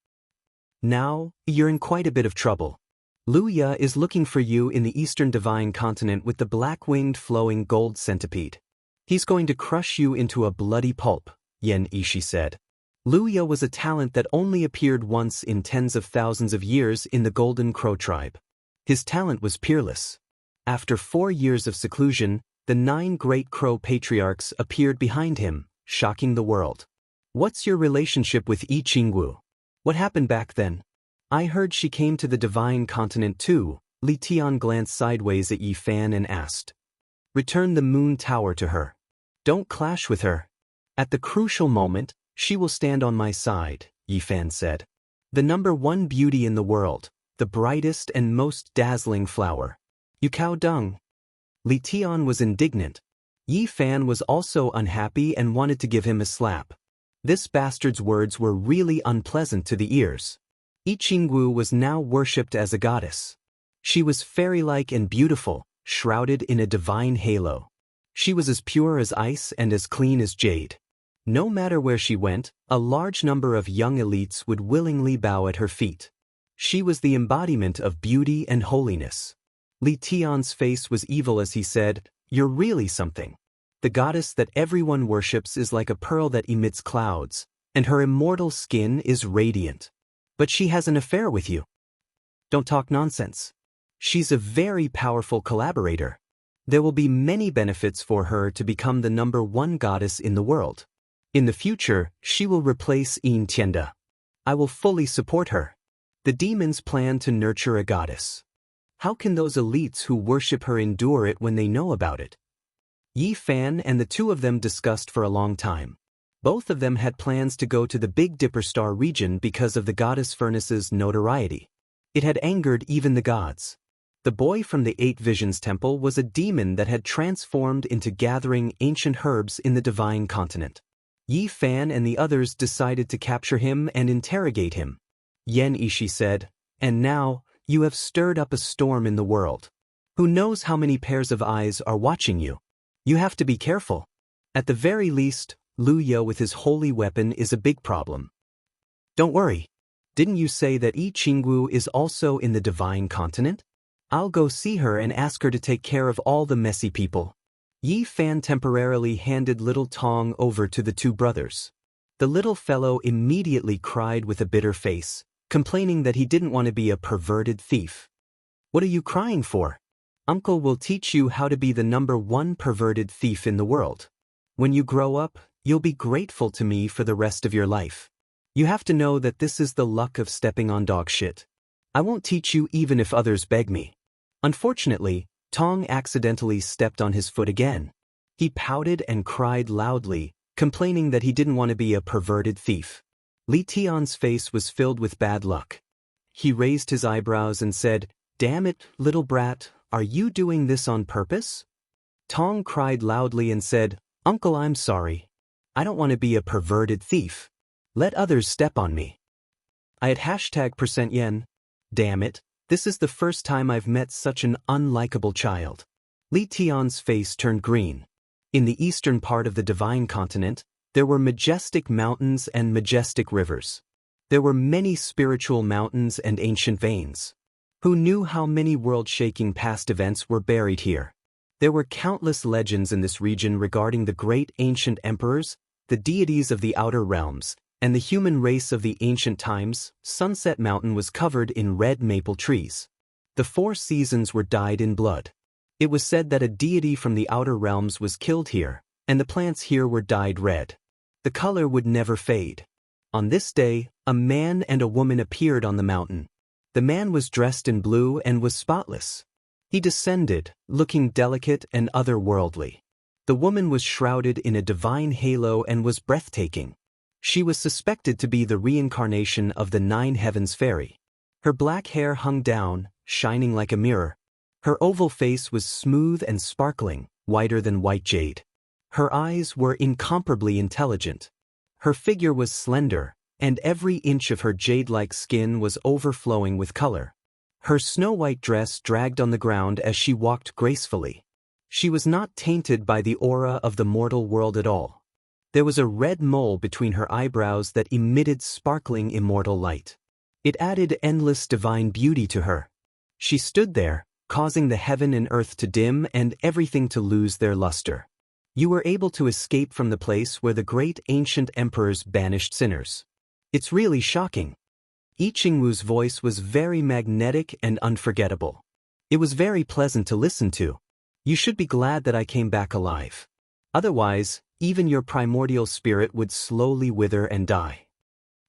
A: "Now, you're in quite a bit of trouble. Luya is looking for you in the eastern divine continent with the black-winged flowing gold centipede. He's going to crush you into a bloody pulp," Yan Ishi said. Luya was a talent that only appeared once in tens of thousands of years in the Golden Crow tribe. His talent was peerless. After 4 years of seclusion, the 9 great crow patriarchs appeared behind him, shocking the world. "What's your relationship with I Chingwu? What happened back then?" "I heard she came to the divine continent too." Li Tian glanced sideways at Yi Fan and asked. "Return the moon tower to her. Don't clash with her. At the crucial moment, she will stand on my side," Yi Fan said. "The #1 beauty in the world, the brightest and most dazzling flower. You cow dung." Li Tian was indignant. Yi Fan was also unhappy and wanted to give him a slap. This bastard's words were really unpleasant to the ears. I Chingwu was now worshipped as a goddess. She was fairy-like and beautiful, shrouded in a divine halo. She was as pure as ice and as clean as jade. No matter where she went, a large number of young elites would willingly bow at her feet. She was the embodiment of beauty and holiness. Li Tian's face was evil as he said, "You're really something. The goddess that everyone worships is like a pearl that emits clouds, and her immortal skin is radiant. But she has an affair with you. Don't talk nonsense. She's a very powerful collaborator. There will be many benefits for her to become the #1 goddess in the world. In the future, she will replace Yin Tianda. I will fully support her. The demons plan to nurture a goddess. How can those elites who worship her endure it when they know about it?" Yi Fan and the two of them discussed for a long time. Both of them had plans to go to the Big Dipper Star region because of the goddess furnace's notoriety. It had angered even the gods. The boy from the 8 Visions Temple was a demon that had transformed into gathering ancient herbs in the divine continent. Yi Fan and the others decided to capture him and interrogate him. Yan Ishi said, "And now, you have stirred up a storm in the world. Who knows how many pairs of eyes are watching you? You have to be careful. At the very least, Luya with his holy weapon is a big problem." "Don't worry. Didn't you say that I Chingwu is also in the divine continent? I'll go see her and ask her to take care of all the messy people." Yi Fan temporarily handed little Tong over to the 2 brothers. The little fellow immediately cried with a bitter face, complaining that he didn't want to be a perverted thief. "What are you crying for? Uncle will teach you how to be the #1 perverted thief in the world. When you grow up, you'll be grateful to me for the rest of your life. You have to know that this is the luck of stepping on dog shit. I won't teach you even if others beg me." Unfortunately, Tong accidentally stepped on his foot again. He pouted and cried loudly, complaining that he didn't want to be a perverted thief. Li Tian's face was filled with bad luck. He raised his eyebrows and said, "Damn it, little brat, are you doing this on purpose?" Tong cried loudly and said, "Uncle, I'm sorry. I don't want to be a perverted thief. Let others step on me. I had #%yen. Damn it, this is the first time I've met such an unlikable child." Li Tian's face turned green. In the eastern part of the Divine Continent, there were majestic mountains and majestic rivers. There were many spiritual mountains and ancient veins. Who knew how many world-shaking past events were buried here? There were countless legends in this region regarding the great ancient emperors, the deities of the outer realms, and the human race of the ancient times. Sunset Mountain was covered in red maple trees. The 4 seasons were dyed in blood. It was said that a deity from the outer realms was killed here, and the plants here were dyed red. The color would never fade. On this day, a man and a woman appeared on the mountain. The man was dressed in blue and was spotless. He descended, looking delicate and otherworldly. The woman was shrouded in a divine halo and was breathtaking. She was suspected to be the reincarnation of the 9 Heavens fairy. Her black hair hung down, shining like a mirror. Her oval face was smooth and sparkling, whiter than white jade. Her eyes were incomparably intelligent. Her figure was slender, and every inch of her jade-like skin was overflowing with color. Her snow-white dress dragged on the ground as she walked gracefully. She was not tainted by the aura of the mortal world at all. There was a red mole between her eyebrows that emitted sparkling immortal light. It added endless divine beauty to her. She stood there, causing the heaven and earth to dim and everything to lose their luster. You were able to escape from the place where the great ancient emperors banished sinners. It's really shocking. Yi Qingwu's voice was very magnetic and unforgettable. It was very pleasant to listen to. You should be glad that I came back alive. Otherwise, even your primordial spirit would slowly wither and die.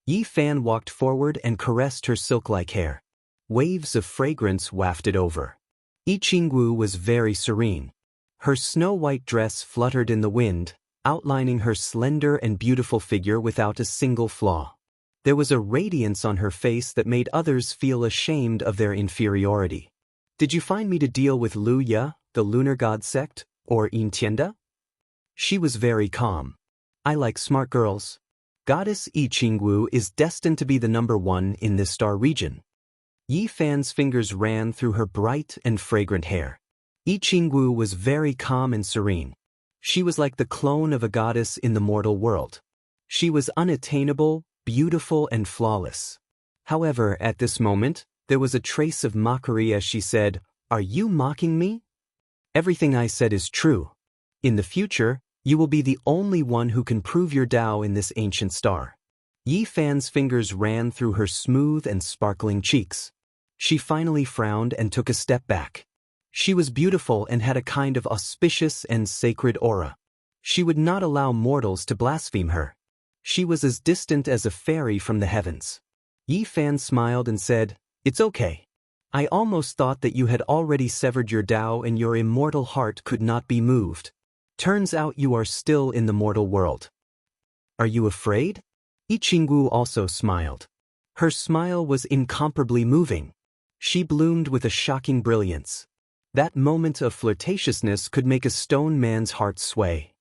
A: Yi Fan walked forward and caressed her silk-like hair. Waves of fragrance wafted over. Yi Qingwu was very serene. Her snow-white dress fluttered in the wind, outlining her slender and beautiful figure without a single flaw. There was a radiance on her face that made others feel ashamed of their inferiority. "Did you find me to deal with Lu Ye, the lunar god sect, or Yin Tianda?" She was very calm. "I like smart girls. Goddess Yi Qingwu is destined to be the #1 in this star region." Yi Fan's fingers ran through her bright and fragrant hair. Yi Qingwu was very calm and serene. She was like the clone of a goddess in the mortal world. She was unattainable, beautiful and flawless. However, at this moment, there was a trace of mockery as she said, "Are you mocking me? Everything I said is true. In the future, you will be the only one who can prove your Tao in this ancient star." Yi Fan's fingers ran through her smooth and sparkling cheeks. She finally frowned and took a step back. She was beautiful and had a kind of auspicious and sacred aura. She would not allow mortals to blaspheme her. She was as distant as a fairy from the heavens. Yi Fan smiled and said, "It's okay. I almost thought that you had already severed your Tao and your immortal heart could not be moved. Turns out you are still in the mortal world. Are you afraid?" Yi Qingwu also smiled. Her smile was incomparably moving. She bloomed with a shocking brilliance. That moment of flirtatiousness could make a stone man's heart sway.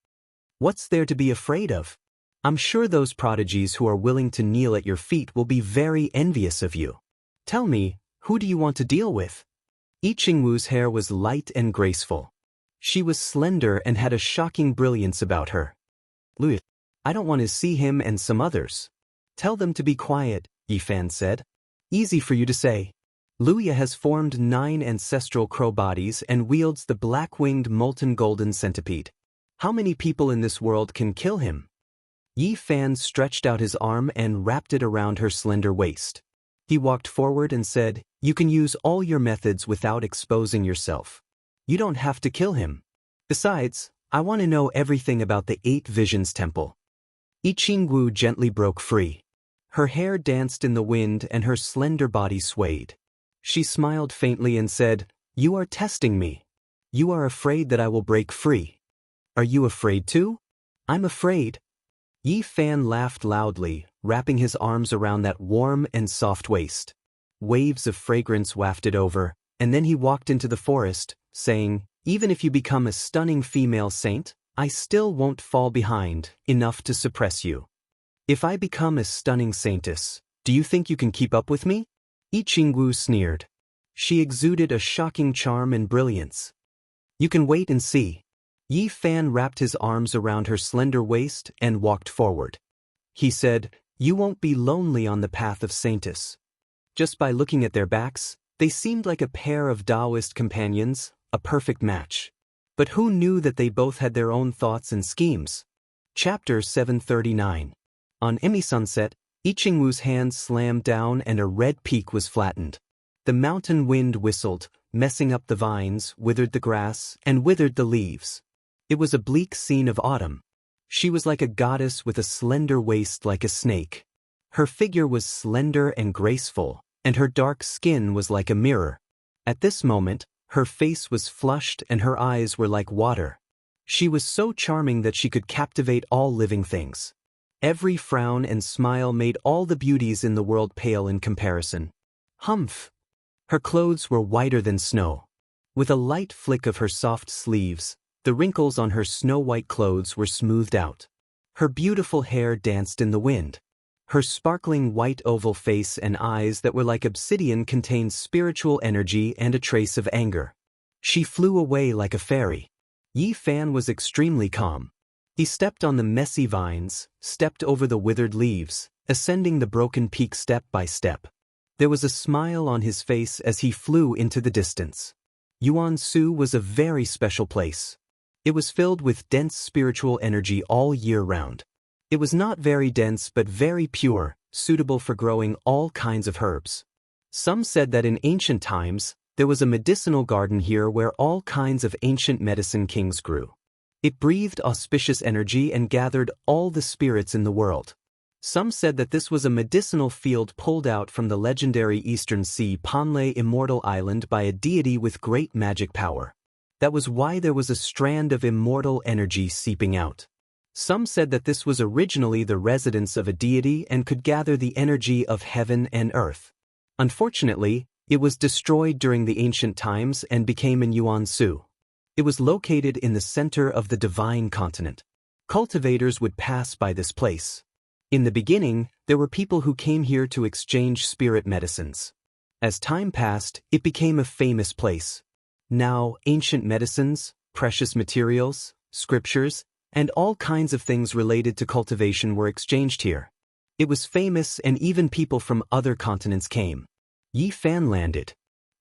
A: "What's there to be afraid of? I'm sure those prodigies who are willing to kneel at your feet will be very envious of you. Tell me, who do you want to deal with?" Yi Qingwu's hair was light and graceful. She was slender and had a shocking brilliance about her. "Lu, I don't want to see him and some others." "Tell them to be quiet," Yi Fan said. "Easy for you to say. Lu Ye has formed 9 ancestral crow bodies and wields the black-winged molten golden centipede. How many people in this world can kill him?" Yi Fan stretched out his arm and wrapped it around her slender waist. He walked forward and said, "You can use all your methods without exposing yourself. You don't have to kill him. Besides, I want to know everything about the 8 Visions Temple." Yi Qingwu gently broke free. Her hair danced in the wind and her slender body swayed. She smiled faintly and said, "You are testing me. You are afraid that I will break free. Are you afraid too?" "I'm afraid. Yi Fan laughed loudly, wrapping his arms around that warm and soft waist. Waves of fragrance wafted over, and then he walked into the forest, saying, "Even if you become a stunning female saint, I still won't fall behind enough to suppress you. If I become a stunning saintess, do you think you can keep up with me?" Yi Qingwu sneered. She exuded a shocking charm and brilliance. "You can wait and see." Yi Fan wrapped his arms around her slender waist and walked forward. He said, "You won't be lonely on the path of saintess." Just by looking at their backs, they seemed like a pair of Taoist companions, a perfect match. But who knew that they both had their own thoughts and schemes? Chapter 739. On Emi sunset, Yi Qingwu's hand slammed down and a red peak was flattened. The mountain wind whistled, messing up the vines, withered the grass, and withered the leaves. It was a bleak scene of autumn. She was like a goddess with a slender waist like a snake. Her figure was slender and graceful, and her dark skin was like a mirror. At this moment, her face was flushed and her eyes were like water. She was so charming that she could captivate all living things. Every frown and smile made all the beauties in the world pale in comparison. Humph! Her clothes were whiter than snow. With a light flick of her soft sleeves, the wrinkles on her snow-white clothes were smoothed out. Her beautiful hair danced in the wind. Her sparkling white oval face and eyes that were like obsidian contained spiritual energy and a trace of anger. She flew away like a fairy. Yi Fan was extremely calm. He stepped on the messy vines, stepped over the withered leaves, ascending the broken peak step by step. There was a smile on his face as he flew into the distance. Yuan-Su was a very special place. It was filled with dense spiritual energy all year round. It was not very dense but very pure, suitable for growing all kinds of herbs. Some said that in ancient times, there was a medicinal garden here where all kinds of ancient medicine kings grew. It breathed auspicious energy and gathered all the spirits in the world. Some said that this was a medicinal field pulled out from the legendary Eastern Sea Panlei immortal island by a deity with great magic power. That was why there was a strand of immortal energy seeping out. Some said that this was originally the residence of a deity and could gather the energy of heaven and earth. Unfortunately, it was destroyed during the ancient times and became in Yuan-Su. It was located in the center of the divine continent. Cultivators would pass by this place. In the beginning, there were people who came here to exchange spirit medicines. As time passed, it became a famous place. Now, ancient medicines, precious materials, scriptures, and all kinds of things related to cultivation were exchanged here. It was famous and even people from other continents came. Yi Fan landed.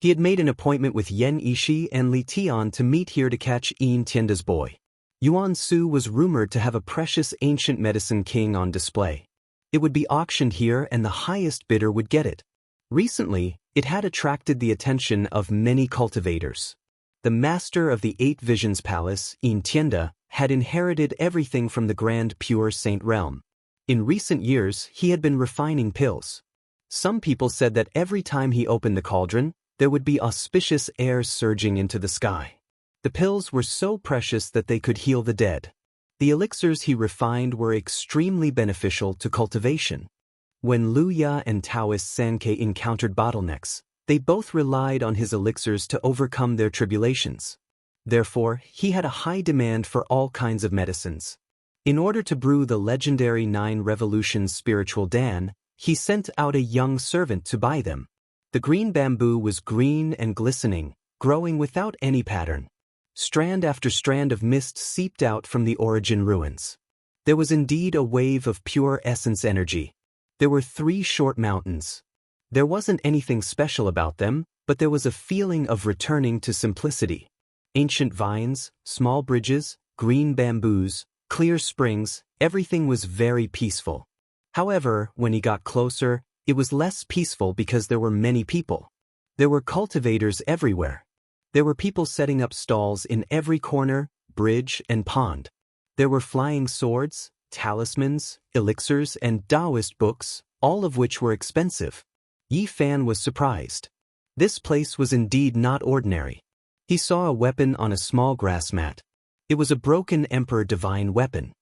A: He had made an appointment with Yan Yishi and Li Tian to meet here to catch Yin Tianda's boy. Yuan-Su was rumored to have a precious ancient medicine king on display. It would be auctioned here and the highest bidder would get it. Recently, it had attracted the attention of many cultivators. The master of the Eight Visions Palace, Yin Tianda, had inherited everything from the grand pure saint realm. In recent years, he had been refining pills. Some people said that every time he opened the cauldron, there would be auspicious air surging into the sky. The pills were so precious that they could heal the dead. The elixirs he refined were extremely beneficial to cultivation. When Lu Ya and Taoist Sankei encountered bottlenecks, they both relied on his elixirs to overcome their tribulations. Therefore, he had a high demand for all kinds of medicines. In order to brew the legendary 9 Revolutions spiritual Dan, he sent out a young servant to buy them. The green bamboo was green and glistening, growing without any pattern. Strand after strand of mist seeped out from the origin ruins. There was indeed a wave of pure essence energy. There were 3 short mountains. There wasn't anything special about them, but there was a feeling of returning to simplicity. Ancient vines, small bridges, green bamboos, clear springs, everything was very peaceful. However, when he got closer, it was less peaceful because there were many people. There were cultivators everywhere. There were people setting up stalls in every corner, bridge, and pond. There were flying swords, talismans, elixirs, and Taoist books, all of which were expensive. Yi Fan was surprised. This place was indeed not ordinary. He saw a weapon on a small grass mat. It was a broken Emperor Divine weapon.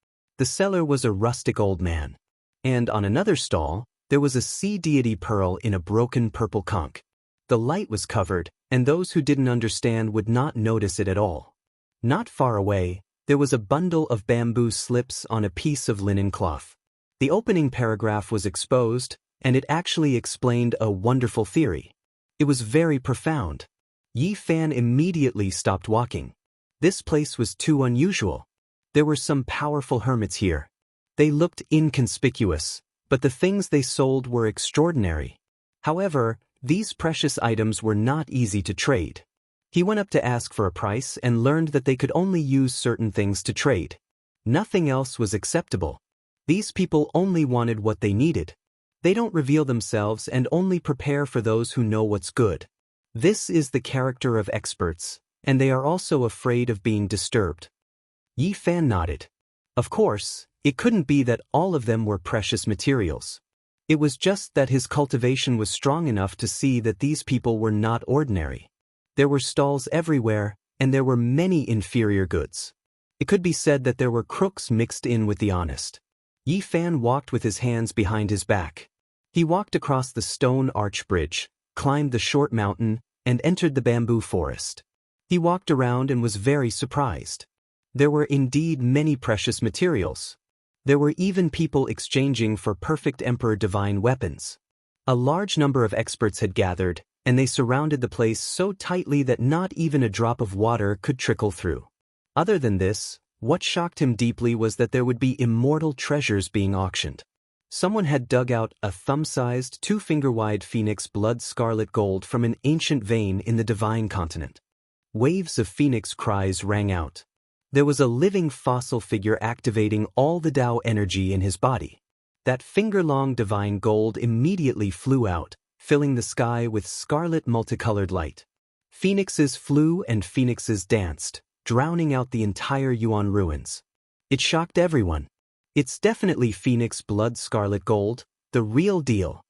A: The seller was a rustic old man. And on another stall, there was a sea deity pearl in a broken purple conch. The light was covered, and those who didn't understand would not notice it at all. Not far away, there was a bundle of bamboo slips on a piece of linen cloth. The opening paragraph was exposed, and it actually explained a wonderful theory. It was very profound. Yi Fan immediately stopped walking. This place was too unusual. There were some powerful hermits here. They looked inconspicuous, but the things they sold were extraordinary. However, these precious items were not easy to trade. He went up to ask for a price and learned that they could only use certain things to trade. Nothing else was acceptable. These people only wanted what they needed. They don't reveal themselves and only prepare for those who know what's good. This is the character of experts, and they are also afraid of being disturbed. Yi Fan nodded. Of course, it couldn't be that all of them were precious materials. It was just that his cultivation was strong enough to see that these people were not ordinary. There were stalls everywhere, and there were many inferior goods. It could be said that there were crooks mixed in with the honest. Yi Fan walked with his hands behind his back. He walked across the stone arch bridge, climbed the short mountain, and entered the bamboo forest. He walked around and was very surprised. There were indeed many precious materials. There were even people exchanging for perfect Emperor divine weapons. A large number of experts had gathered, and they surrounded the place so tightly that not even a drop of water could trickle through. Other than this, what shocked him deeply was that there would be immortal treasures being auctioned. Someone had dug out a thumb-sized, 2-finger-wide phoenix blood scarlet gold from an ancient vein in the divine continent. Waves of phoenix cries rang out. There was a living fossil figure activating all the Tao energy in his body. That finger-long divine gold immediately flew out, filling the sky with scarlet multicolored light. Phoenixes flew and phoenixes danced, drowning out the entire Yuan ruins. It shocked everyone. It's definitely phoenix blood scarlet gold, the real deal.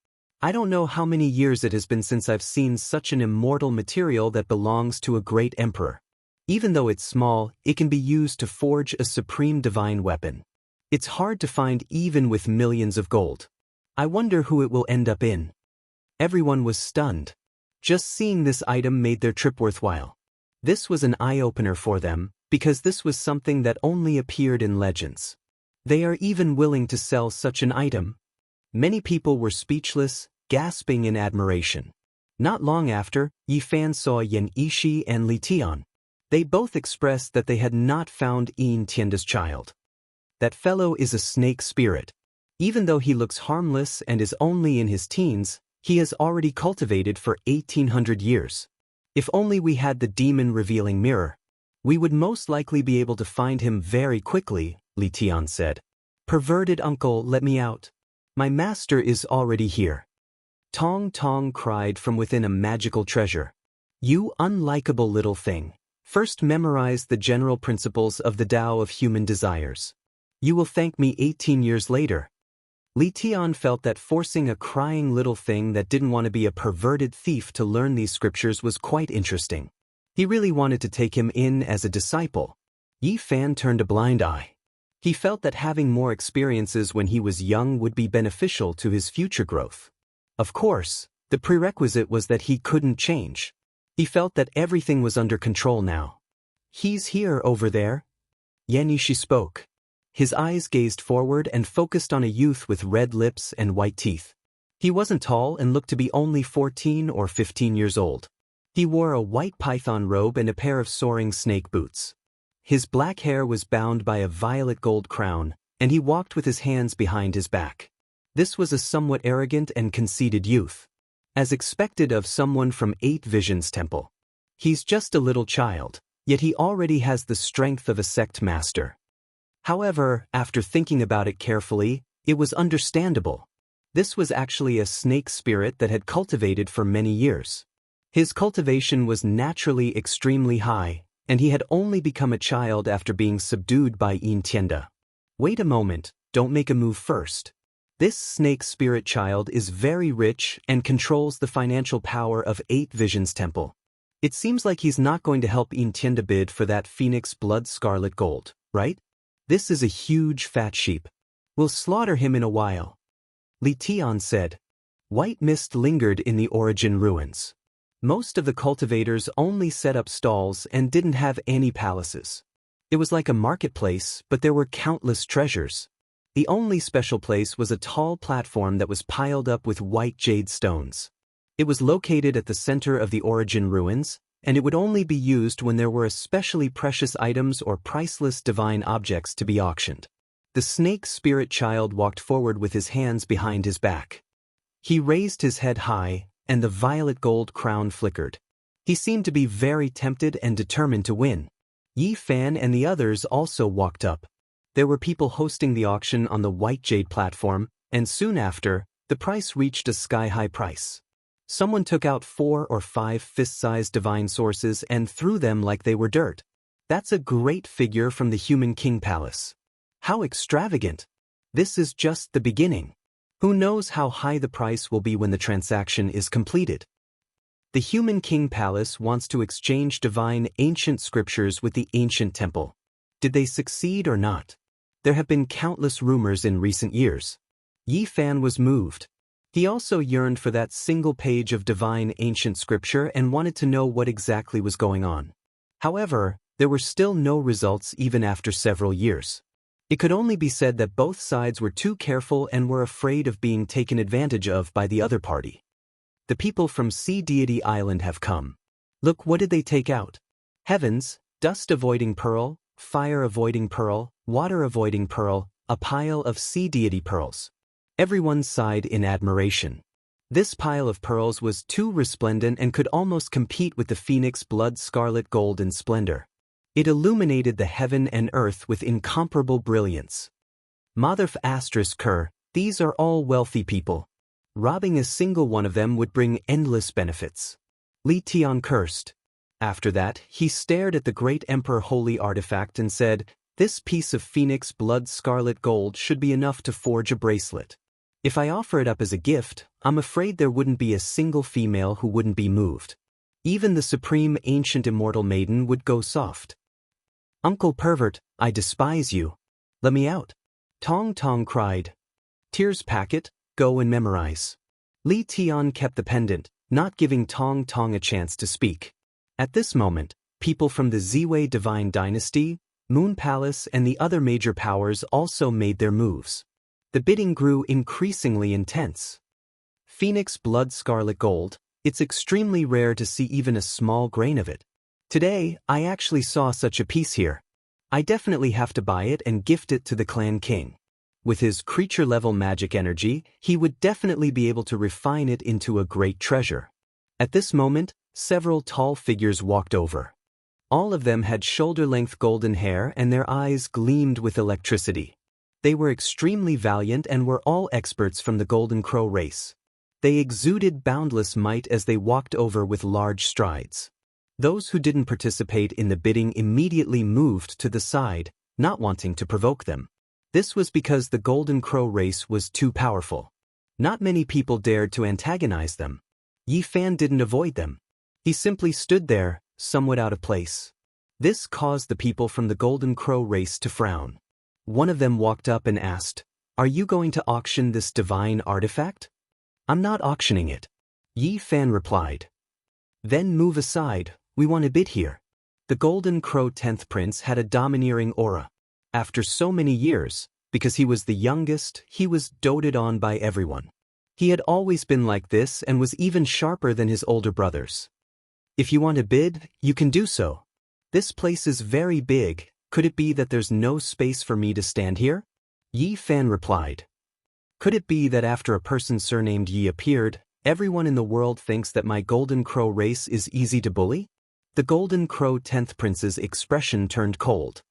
A: I don't know how many years it has been since I've seen such an immortal material that belongs to a great emperor. Even though it's small, it can be used to forge a supreme divine weapon. It's hard to find even with millions of gold. I wonder who it will end up in. Everyone was stunned. Just seeing this item made their trip worthwhile. This was an eye-opener for them, because this was something that only appeared in legends. They are even willing to sell such an item. Many people were speechless, gasping in admiration. Not long after, Yi Fan saw Xianxia and Li Tian. They both expressed that they had not found Yin Tianda's child. That fellow is a snake spirit. Even though he looks harmless and is only in his teens, he has already cultivated for 1800 years. If only we had the demon-revealing mirror, we would most likely be able to find him very quickly, Li Tian said. Perverted uncle, let me out. My master is already here. Tong Tong cried from within a magical treasure. You unlikable little thing. First memorize the general principles of the Tao of human desires. You will thank me 18 years later. Li Tian felt that forcing a crying little thing that didn't want to be a perverted thief to learn these scriptures was quite interesting. He really wanted to take him in as a disciple. Yi Fan turned a blind eye. He felt that having more experiences when he was young would be beneficial to his future growth. Of course, the prerequisite was that he couldn't change. He felt that everything was under control now. He's here over there. Xianxia spoke. His eyes gazed forward and focused on a youth with red lips and white teeth. He wasn't tall and looked to be only 14 or 15 years old. He wore a white python robe and a pair of soaring snake boots. His black hair was bound by a violet gold crown, and he walked with his hands behind his back. This was a somewhat arrogant and conceited youth. As expected of someone from 8 Visions Temple. He's just a little child, yet he already has the strength of a sect master. However, after thinking about it carefully, it was understandable. This was actually a snake spirit that had cultivated for many years. His cultivation was naturally extremely high, and he had only become a child after being subdued by Yin Tianda. Wait a moment, don't make a move first. This snake spirit child is very rich and controls the financial power of 8 Visions Temple. It seems like he's not going to help Yin Tianda bid for that phoenix blood scarlet gold, right? This is a huge fat sheep. We'll slaughter him in a while. Li Tian said. White mist lingered in the origin ruins. Most of the cultivators only set up stalls and didn't have any palaces. It was like a marketplace, but there were countless treasures. The only special place was a tall platform that was piled up with white jade stones. It was located at the center of the origin ruins, and it would only be used when there were especially precious items or priceless divine objects to be auctioned. The snake spirit child walked forward with his hands behind his back. He raised his head high, and the violet gold crown flickered. He seemed to be very tempted and determined to win. Yi Fan and the others also walked up. There were people hosting the auction on the white jade platform, and soon after, the price reached a sky-high price. Someone took out 4 or 5 fist-sized divine sources and threw them like they were dirt. That's a great figure from the Human King Palace. How extravagant! This is just the beginning. Who knows how high the price will be when the transaction is completed? The Human King Palace wants to exchange divine ancient scriptures with the ancient temple. Did they succeed or not? There have been countless rumors in recent years. Yi Fan was moved. He also yearned for that single page of divine ancient scripture and wanted to know what exactly was going on. However, there were still no results even after several years. It could only be said that both sides were too careful and were afraid of being taken advantage of by the other party. The people from Sea Deity Island have come. Look, what did they take out? Heavens, dust-avoiding pearl, fire-avoiding pearl, water-avoiding pearl, a pile of Sea Deity pearls. Everyone sighed in admiration. This pile of pearls was too resplendent and could almost compete with the phoenix blood scarlet gold in splendor. It illuminated the heaven and earth with incomparable brilliance. Motherf Ker, these are all wealthy people. Robbing a single one of them would bring endless benefits. Li Tian cursed. After that, he stared at the great emperor holy artifact and said, "This piece of phoenix blood scarlet gold should be enough to forge a bracelet. If I offer it up as a gift, I'm afraid there wouldn't be a single female who wouldn't be moved. Even the supreme ancient immortal maiden would go soft." "Uncle Pervert, I despise you. Let me out." Tong Tong cried. "Tears packet, go and memorize." Li Tian kept the pendant, not giving Tong Tong a chance to speak. At this moment, people from the Ziwei Divine Dynasty, Moon Palace and the other major powers also made their moves. The bidding grew increasingly intense. Phoenix blood scarlet gold, it's extremely rare to see even a small grain of it. Today, I actually saw such a piece here. I definitely have to buy it and gift it to the clan king. With his creature-level magic energy, he would definitely be able to refine it into a great treasure. At this moment, several tall figures walked over. All of them had shoulder-length golden hair and their eyes gleamed with electricity. They were extremely valiant and were all experts from the Golden Crow race. They exuded boundless might as they walked over with large strides. Those who didn't participate in the bidding immediately moved to the side, not wanting to provoke them. This was because the Golden Crow race was too powerful. Not many people dared to antagonize them. Yi Fan didn't avoid them. He simply stood there, somewhat out of place. This caused the people from the Golden Crow race to frown. One of them walked up and asked, "Are you going to auction this divine artifact?" "I'm not auctioning it," Yi Fan replied. "Then move aside, we want a bid here." The Golden Crow 10th Prince had a domineering aura. After so many years, because he was the youngest, he was doted on by everyone. He had always been like this and was even sharper than his older brothers. "If you want a bid, you can do so. This place is very big. Could it be that there's no space for me to stand here?" Yi Fan replied. "Could it be that after a person surnamed Yi appeared, everyone in the world thinks that my Golden Crow race is easy to bully?" The Golden Crow 10th Prince's expression turned cold.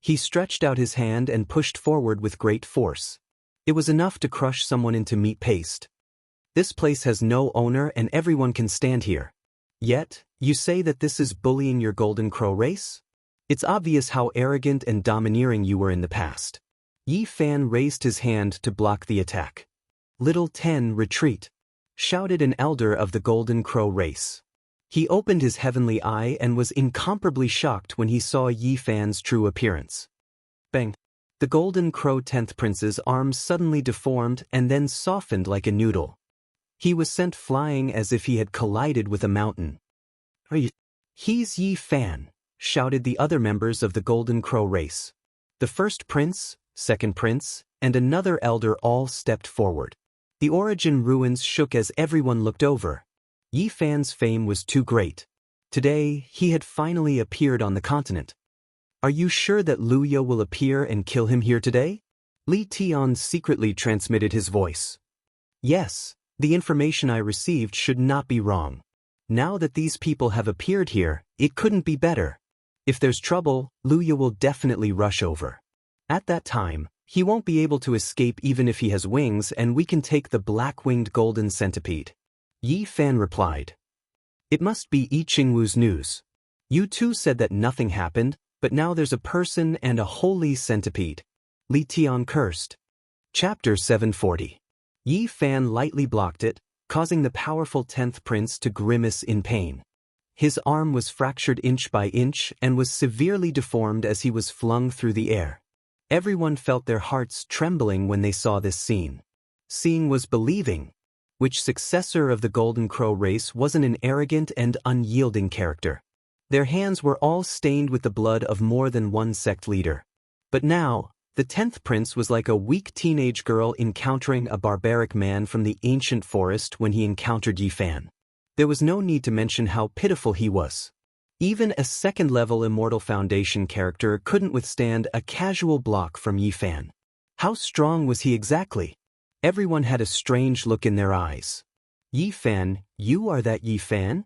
A: He stretched out his hand and pushed forward with great force. It was enough to crush someone into meat paste. "This place has no owner and everyone can stand here. Yet, you say that this is bullying your Golden Crow race? It's obvious how arrogant and domineering you were in the past." Yi Fan raised his hand to block the attack. "Little 10, retreat," shouted an elder of the Golden Crow race. He opened his heavenly eye and was incomparably shocked when he saw Yi Fan's true appearance. Bang! The Golden Crow 10th Prince's arms suddenly deformed and then softened like a noodle. He was sent flying as if he had collided with a mountain. He's Yi Fan, shouted the other members of the Golden Crow race. The first prince, second prince, and another elder all stepped forward. The origin ruins shook as everyone looked over. Yi Fan's fame was too great. Today, he had finally appeared on the continent. Are you sure that Lu Yo will appear and kill him here today? Li Tian secretly transmitted his voice. Yes, the information I received should not be wrong. Now that these people have appeared here, it couldn't be better. If there's trouble, Lu Yo will definitely rush over. At that time, he won't be able to escape even if he has wings, and we can take the black-winged golden centipede. Yi Fan replied. It must be Yi Qingwu's news. You too said that nothing happened, but now there's a person and a holy centipede. Li Tian cursed. Chapter 740. Yi Fan lightly blocked it, causing the powerful 10th prince to grimace in pain. His arm was fractured inch by inch and was severely deformed as he was flung through the air. Everyone felt their hearts trembling when they saw this scene. Seeing was believing. Which successor of the Golden Crow race wasn't an arrogant and unyielding character? Their hands were all stained with the blood of more than one sect leader. But now, the 10th prince was like a weak teenage girl encountering a barbaric man from the ancient forest when he encountered Yi Fan. There was no need to mention how pitiful he was. Even a second-level Immortal Foundation character couldn't withstand a casual block from Yi Fan. How strong was he exactly? Everyone had a strange look in their eyes. Yi Fan, you are that Yi Fan?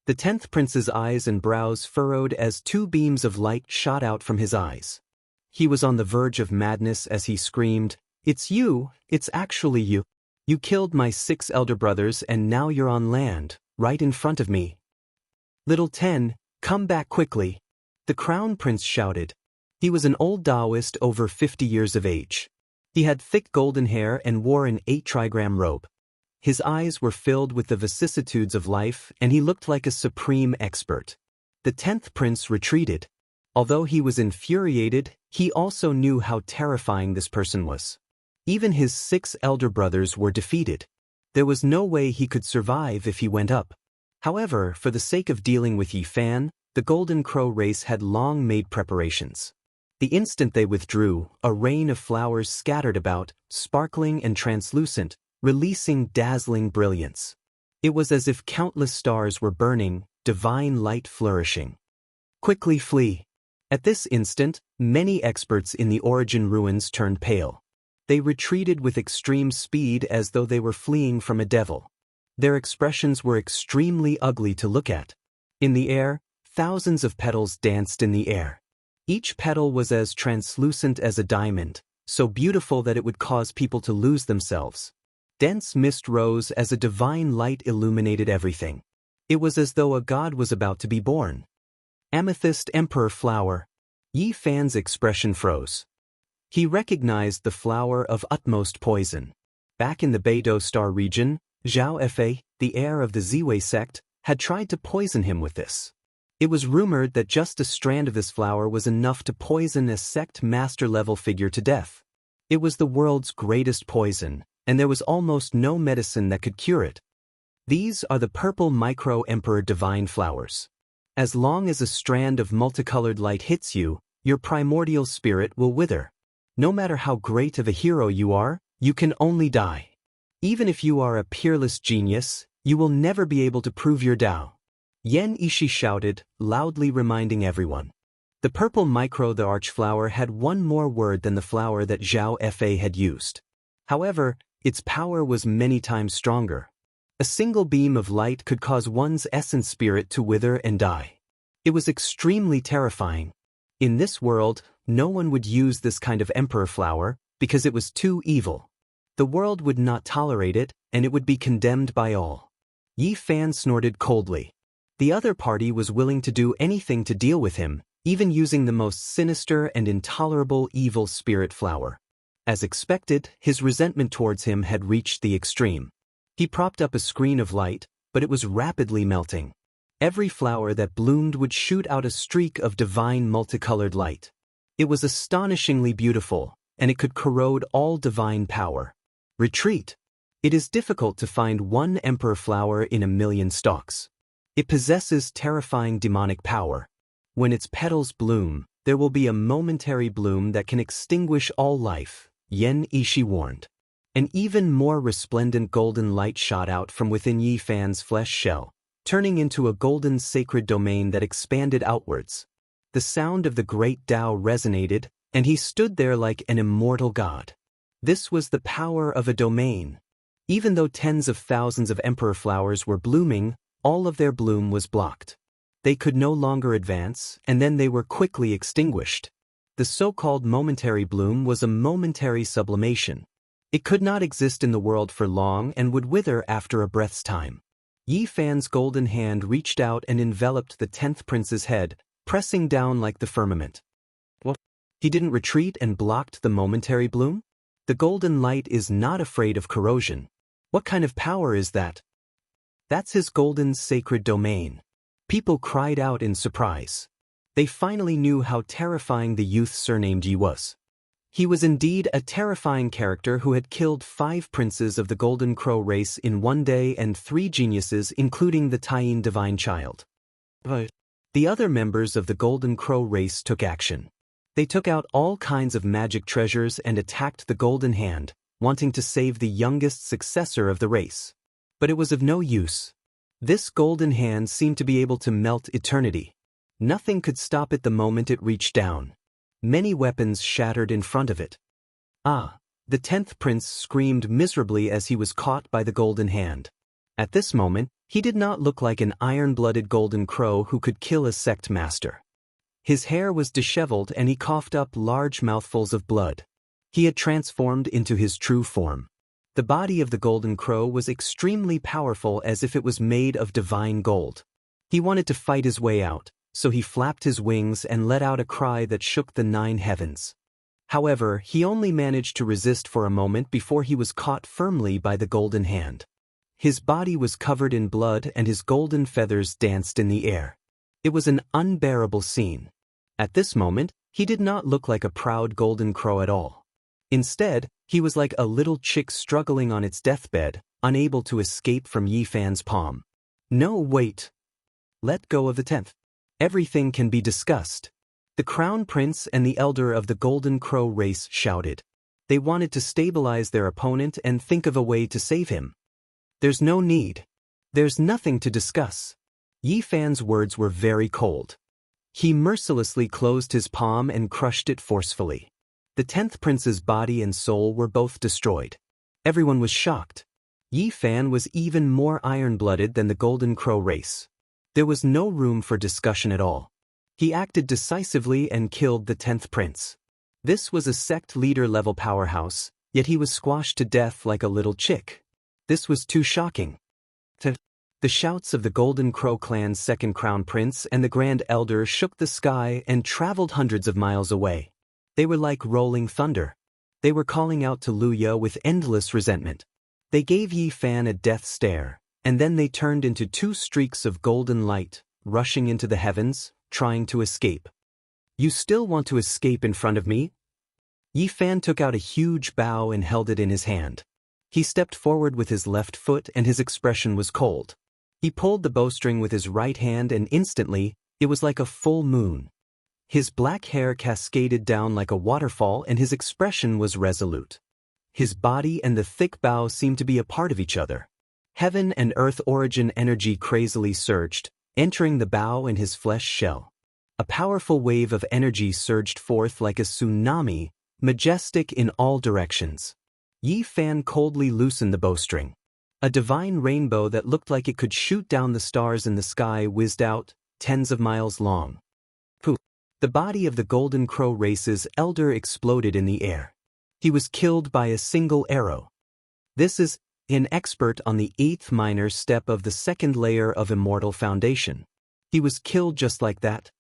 A: The 10th prince's eyes and brows furrowed as two beams of light shot out from his eyes. He was on the verge of madness as he screamed, "It's you, it's actually you. You killed my 6 elder brothers and now you're on land, right in front of me. Little 10, come back quickly." The crown prince shouted. He was an old Taoist over 50 years of age. He had thick golden hair and wore an 8-trigram robe. His eyes were filled with the vicissitudes of life, and he looked like a supreme expert. The 10th prince retreated. Although he was infuriated, he also knew how terrifying this person was. Even his 6 elder brothers were defeated. There was no way he could survive if he went up. However, for the sake of dealing with Yi Fan, the Golden Crow race had long made preparations. The instant they withdrew, a rain of flowers scattered about, sparkling and translucent, releasing dazzling brilliance. It was as if countless stars were burning, divine light flourishing. Quickly flee. At this instant, many experts in the origin ruins turned pale. They retreated with extreme speed as though they were fleeing from a devil. Their expressions were extremely ugly to look at. In the air, thousands of petals danced in the air. Each petal was as translucent as a diamond, so beautiful that it would cause people to lose themselves. Dense mist rose as a divine light illuminated everything. It was as though a god was about to be born. Amethyst Emperor Flower. Yi Fan's expression froze. He recognized the flower of utmost poison. Back in the Beidou Star region, Zhao Fei, the heir of the Ziwei sect, had tried to poison him with this. It was rumored that just a strand of this flower was enough to poison a sect master-level figure to death. It was the world's greatest poison, and there was almost no medicine that could cure it. These are the purple micro-emperor divine flowers. As long as a strand of multicolored light hits you, your primordial spirit will wither. No matter how great of a hero you are, you can only die. Even if you are a peerless genius, you will never be able to prove your Tao. Yan Ishi shouted, loudly reminding everyone. The purple the archflower had one more word than the flower that Zhao Fei had used. However, its power was many times stronger. A single beam of light could cause one's essence spirit to wither and die. It was extremely terrifying. In this world, no one would use this kind of emperor flower because it was too evil. The world would not tolerate it, and it would be condemned by all. Yi Fan snorted coldly. The other party was willing to do anything to deal with him, even using the most sinister and intolerable evil spirit flower. As expected, his resentment towards him had reached the extreme. He propped up a screen of light, but it was rapidly melting. Every flower that bloomed would shoot out a streak of divine multicolored light. It was astonishingly beautiful, and it could corrode all divine power. Retreat. It is difficult to find one emperor flower in a million stalks. It possesses terrifying demonic power. When its petals bloom, there will be a momentary bloom that can extinguish all life, Yen Ishi warned. An even more resplendent golden light shot out from within Yi Fan's flesh shell, turning into a golden sacred domain that expanded outwards. The sound of the great Tao resonated, and he stood there like an immortal god. This was the power of a domain. Even though tens of thousands of emperor flowers were blooming, all of their bloom was blocked. They could no longer advance, and then they were quickly extinguished. The so-called momentary bloom was a momentary sublimation. It could not exist in the world for long and would wither after a breath's time. Yi Fan's golden hand reached out and enveloped the 10th prince's head, pressing down like the firmament. What? He didn't retreat and blocked the momentary bloom? The golden light is not afraid of corrosion. What kind of power is that? That's his golden sacred domain. People cried out in surprise. They finally knew how terrifying the youth surnamed Yi was. He was indeed a terrifying character who had killed 5 princes of the Golden Crow race in one day and 3 geniuses including the Taiyin divine child. The other members of the Golden Crow race took action. They took out all kinds of magic treasures and attacked the Golden Hand, wanting to save the youngest successor of the race. But it was of no use. This Golden Hand seemed to be able to melt eternity. Nothing could stop it the moment it reached down. Many weapons shattered in front of it. Ah! The 10th prince screamed miserably as he was caught by the Golden Hand. At this moment, he did not look like an iron-blooded golden crow who could kill a sect master. His hair was disheveled and he coughed up large mouthfuls of blood. He had transformed into his true form. The body of the golden crow was extremely powerful as if it was made of divine gold. He wanted to fight his way out, so he flapped his wings and let out a cry that shook the 9 heavens. However, he only managed to resist for a moment before he was caught firmly by the Golden Hand. His body was covered in blood and his golden feathers danced in the air. It was an unbearable scene. At this moment, he did not look like a proud golden crow at all. Instead, he was like a little chick struggling on its deathbed, unable to escape from Yi Fan's palm. No, wait. Let go of the 10th. Everything can be discussed. The crown prince and the elder of the Golden Crow race shouted. They wanted to stabilize their opponent and think of a way to save him. There's no need. There's nothing to discuss. Yi Fan's words were very cold. He mercilessly closed his palm and crushed it forcefully. The 10th prince's body and soul were both destroyed. Everyone was shocked. Yi Fan was even more iron-blooded than the Golden Crow race. There was no room for discussion at all. He acted decisively and killed the 10th prince. This was a sect leader-level powerhouse, yet he was squashed to death like a little chick. This was too shocking. The shouts of the Golden Crow clan's second crown prince and the Grand Elder shook the sky and traveled hundreds of miles away. They were like rolling thunder. They were calling out to Luya with endless resentment. They gave Yi Fan a death stare, and then they turned into 2 streaks of golden light, rushing into the heavens, trying to escape. You still want to escape in front of me? Yi Fan took out a huge bow and held it in his hand. He stepped forward with his left foot and his expression was cold. He pulled the bowstring with his right hand and instantly, it was like a full moon. His black hair cascaded down like a waterfall and his expression was resolute. His body and the thick bow seemed to be a part of each other. Heaven and earth origin energy crazily surged, entering the bow and his flesh shell. A powerful wave of energy surged forth like a tsunami, majestic in all directions. Yi Fan coldly loosened the bowstring. A divine rainbow that looked like it could shoot down the stars in the sky whizzed out, tens of miles long. Poof! The body of the Golden Crow race's elder exploded in the air. He was killed by a single arrow. This is an expert on the 8th minor step of the 2nd layer of Immortal Foundation. He was killed just like that.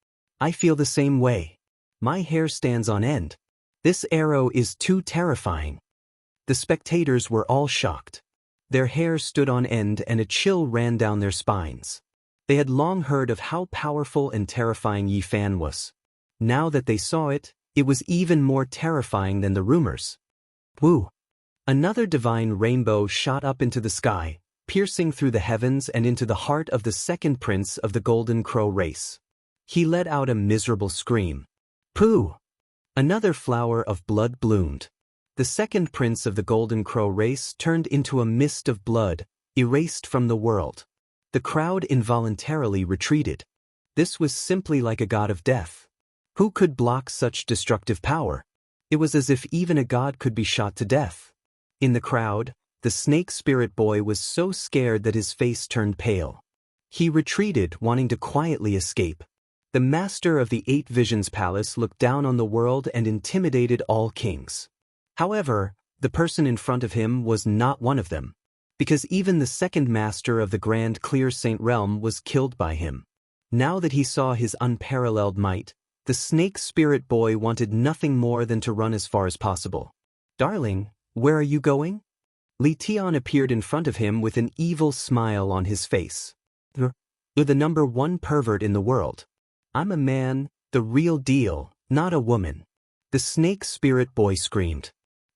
A: I feel the same way. My hair stands on end. This arrow is too terrifying. The spectators were all shocked. Their hair stood on end and a chill ran down their spines. They had long heard of how powerful and terrifying Yi Fan was. Now that they saw it, It was even more terrifying than the rumors. Woo! Another divine rainbow shot up into the sky, piercing through the heavens and into the heart of the second prince of the Golden Crow race. He let out a miserable scream. Pooh! Another flower of blood bloomed. The second prince of the Golden Crow race turned into a mist of blood, erased from the world. The crowd involuntarily retreated. This was simply like a god of death. Who could block such destructive power? It was as if even a god could be shot to death. In the crowd, the snake spirit boy was so scared that his face turned pale. He retreated, wanting to quietly escape. The master of the Eight Visions Palace looked down on the world and intimidated all kings. However, the person in front of him was not one of them, because even the second master of the Grand Clear Saint Realm was killed by him. Now that he saw his unparalleled might, the snake spirit boy wanted nothing more than to run as far as possible. Darling, where are you going? Li Tian appeared in front of him with an evil smile on his face. You're the number one pervert in the world. I'm a man, the real deal, not a woman. The snake spirit boy screamed.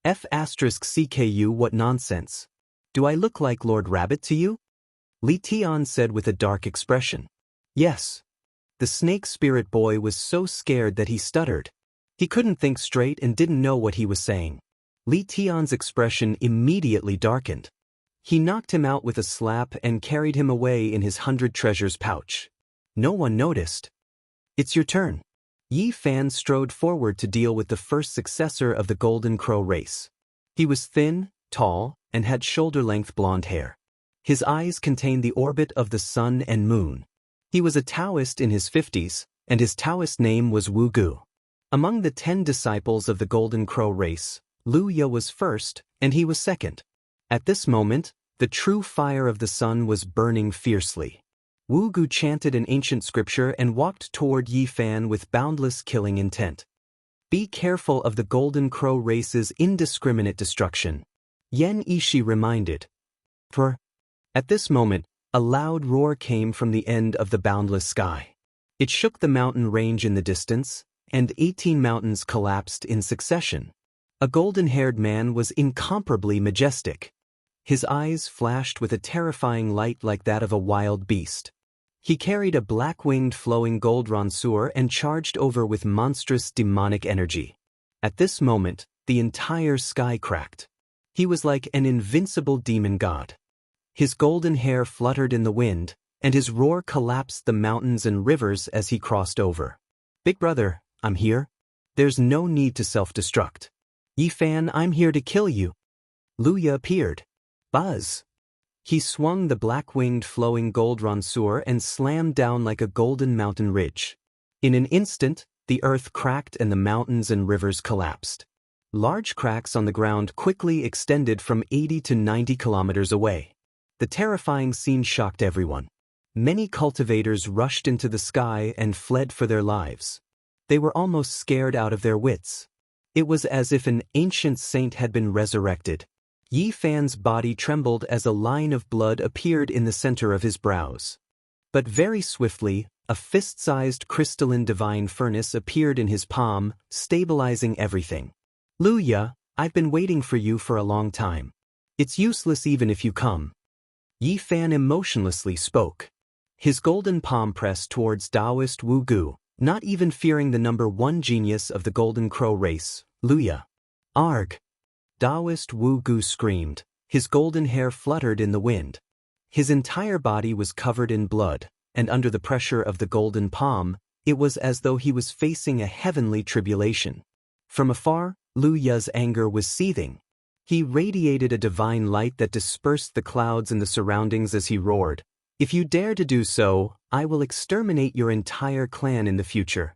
A: F*CKU, what nonsense. Do I look like Lord Rabbit to you? Li Tian said with a dark expression. Yes. The snake spirit boy was so scared that he stuttered. He couldn't think straight and didn't know what he was saying. Li Tian's expression immediately darkened. He knocked him out with a slap and carried him away in his 100 treasures pouch. No one noticed. It's your turn. Yi Fan strode forward to deal with the first successor of the Golden Crow race. He was thin, tall, and had shoulder-length blonde hair. His eyes contained the orbit of the sun and moon. He was a Taoist in his 50s, and his Taoist name was Wu Gu. Among the 10 disciples of the Golden Crow race, Wuxia was first, and he was second. At this moment, the true fire of the sun was burning fiercely. Wu Gu chanted an ancient scripture and walked toward Yi Fan with boundless killing intent. Be careful of the Golden Crow race's indiscriminate destruction, Yan Ishi reminded. At this moment, a loud roar came from the end of the boundless sky. It shook the mountain range in the distance, and 18 mountains collapsed in succession. A golden-haired man was incomparably majestic. His eyes flashed with a terrifying light like that of a wild beast. He carried a black-winged flowing gold ranseur and charged over with monstrous demonic energy. At this moment, the entire sky cracked. He was like an invincible demon god. His golden hair fluttered in the wind, and his roar collapsed the mountains and rivers as he crossed over. Big brother, I'm here. There's no need to self-destruct. Yi Fan, I'm here to kill you. Wuxia appeared. Buzz. He swung the black-winged flowing gold ranseur and slammed down like a golden mountain ridge. In an instant, the earth cracked and the mountains and rivers collapsed. Large cracks on the ground quickly extended from 80 to 90 kilometers away. The terrifying scene shocked everyone. Many cultivators rushed into the sky and fled for their lives. They were almost scared out of their wits. It was as if an ancient saint had been resurrected. Yi Fan's body trembled as a line of blood appeared in the center of his brows. But very swiftly, a fist-sized crystalline divine furnace appeared in his palm, stabilizing everything. Wuxia, I've been waiting for you for a long time. It's useless even if you come. Yi Fan emotionlessly spoke. His golden palm pressed towards Taoist Wu Gu, not even fearing the number one genius of the Golden Crow race, Wuxia. Arg! Taoist Wu Gu screamed. His golden hair fluttered in the wind. His entire body was covered in blood, and under the pressure of the golden palm, it was as though he was facing a heavenly tribulation. From afar, Wuxia's anger was seething. He radiated a divine light that dispersed the clouds in the surroundings as he roared. If you dare to do so, I will exterminate your entire clan in the future.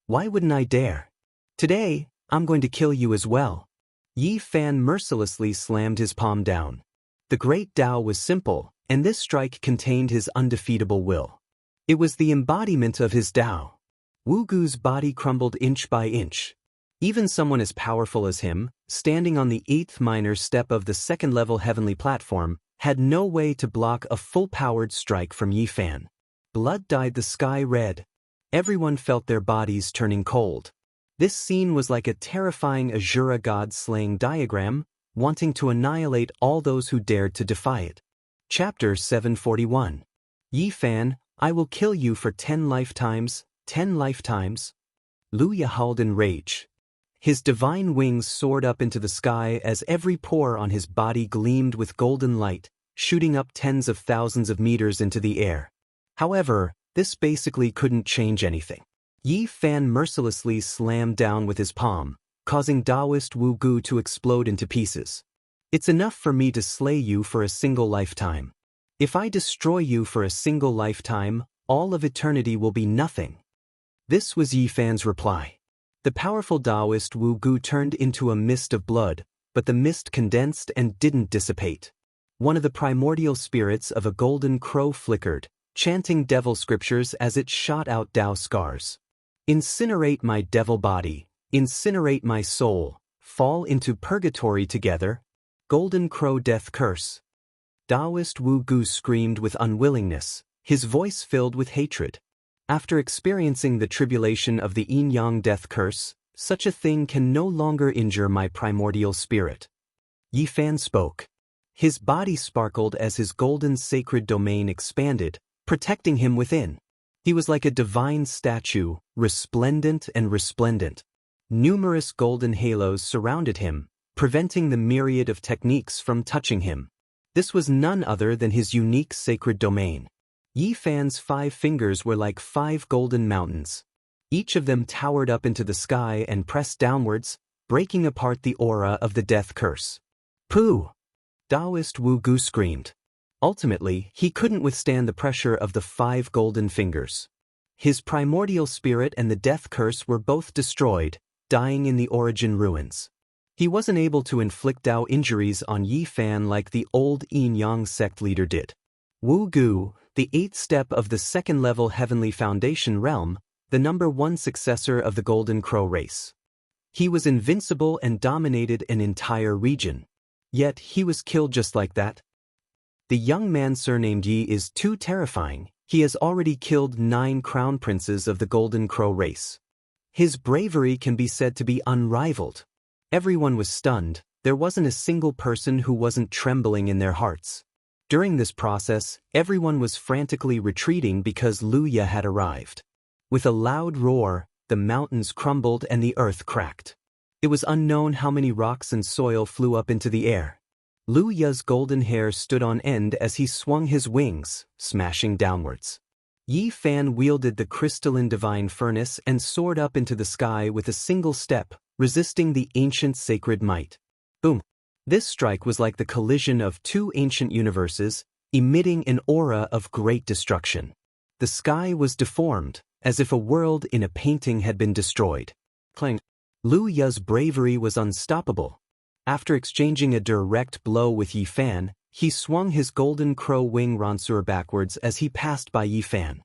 A: Why wouldn't I dare? Today, I'm going to kill you as well. Yi Fan mercilessly slammed his palm down. The great Tao was simple, and this strike contained his undefeatable will. It was the embodiment of his Tao. Wu Gu's body crumbled inch by inch. Even someone as powerful as him, standing on the 8th minor step of the second-level heavenly platform, had no way to block a full-powered strike from Yi Fan. Blood dyed the sky red. Everyone felt their bodies turning cold. This scene was like a terrifying Azura god slaying diagram, wanting to annihilate all those who dared to defy it. Chapter 741. Yi Fan, I will kill you for 10 lifetimes, 10 lifetimes. Luya howled in rage. His divine wings soared up into the sky as every pore on his body gleamed with golden light, shooting up tens of thousands of meters into the air. However, this basically couldn't change anything. Yi Fan mercilessly slammed down with his palm, causing Taoist Wu Gu to explode into pieces. It's enough for me to slay you for a single lifetime. If I destroy you for a single lifetime, all of eternity will be nothing. This was Yi Fan's reply. The powerful Taoist Wu Gu turned into a mist of blood, but the mist condensed and didn't dissipate. One of the primordial spirits of a golden crow flickered, chanting devil scriptures as it shot out Tao scars. Incinerate my devil body, incinerate my soul, fall into purgatory together. Golden Crow Death Curse. Taoist Wu Gu screamed with unwillingness, his voice filled with hatred. After experiencing the tribulation of the Yin-Yang Death Curse, such a thing can no longer injure my primordial spirit. Yi Fan spoke. His body sparkled as his golden sacred domain expanded, protecting him within. He was like a divine statue, resplendent and resplendent. Numerous golden halos surrounded him, preventing the myriad of techniques from touching him. This was none other than his unique sacred domain. Yi Fan's 5 fingers were like 5 golden mountains. Each of them towered up into the sky and pressed downwards, breaking apart the aura of the death curse. Pooh! Taoist Wu Gu screamed. Ultimately, he couldn't withstand the pressure of the 5 golden fingers. His primordial spirit and the death curse were both destroyed, dying in the origin ruins. He wasn't able to inflict Tao injuries on Yi Fan like the old Yin-Yang sect leader did. Wu Gu, the 8th step of the 2nd-level Heavenly Foundation realm, the number 1 successor of the Golden Crow race. He was invincible and dominated an entire region. Yet he was killed just like that. The young man surnamed Yi is too terrifying. He has already killed 9 crown princes of the Golden Crow race. His bravery can be said to be unrivaled. Everyone was stunned. There wasn't a single person who wasn't trembling in their hearts. During this process, everyone was frantically retreating because Luya had arrived. With a loud roar, the mountains crumbled and the earth cracked. It was unknown how many rocks and soil flew up into the air. Luya's golden hair stood on end as he swung his wings, smashing downwards. Yi Fan wielded the crystalline divine furnace and soared up into the sky with a single step, resisting the ancient sacred might. Boom! This strike was like the collision of 2 ancient universes, emitting an aura of great destruction. The sky was deformed, as if a world in a painting had been destroyed. Clang! Luya's bravery was unstoppable. After exchanging a direct blow with Yi Fan, he swung his golden crow wing ranseur backwards as he passed by Yi Fan.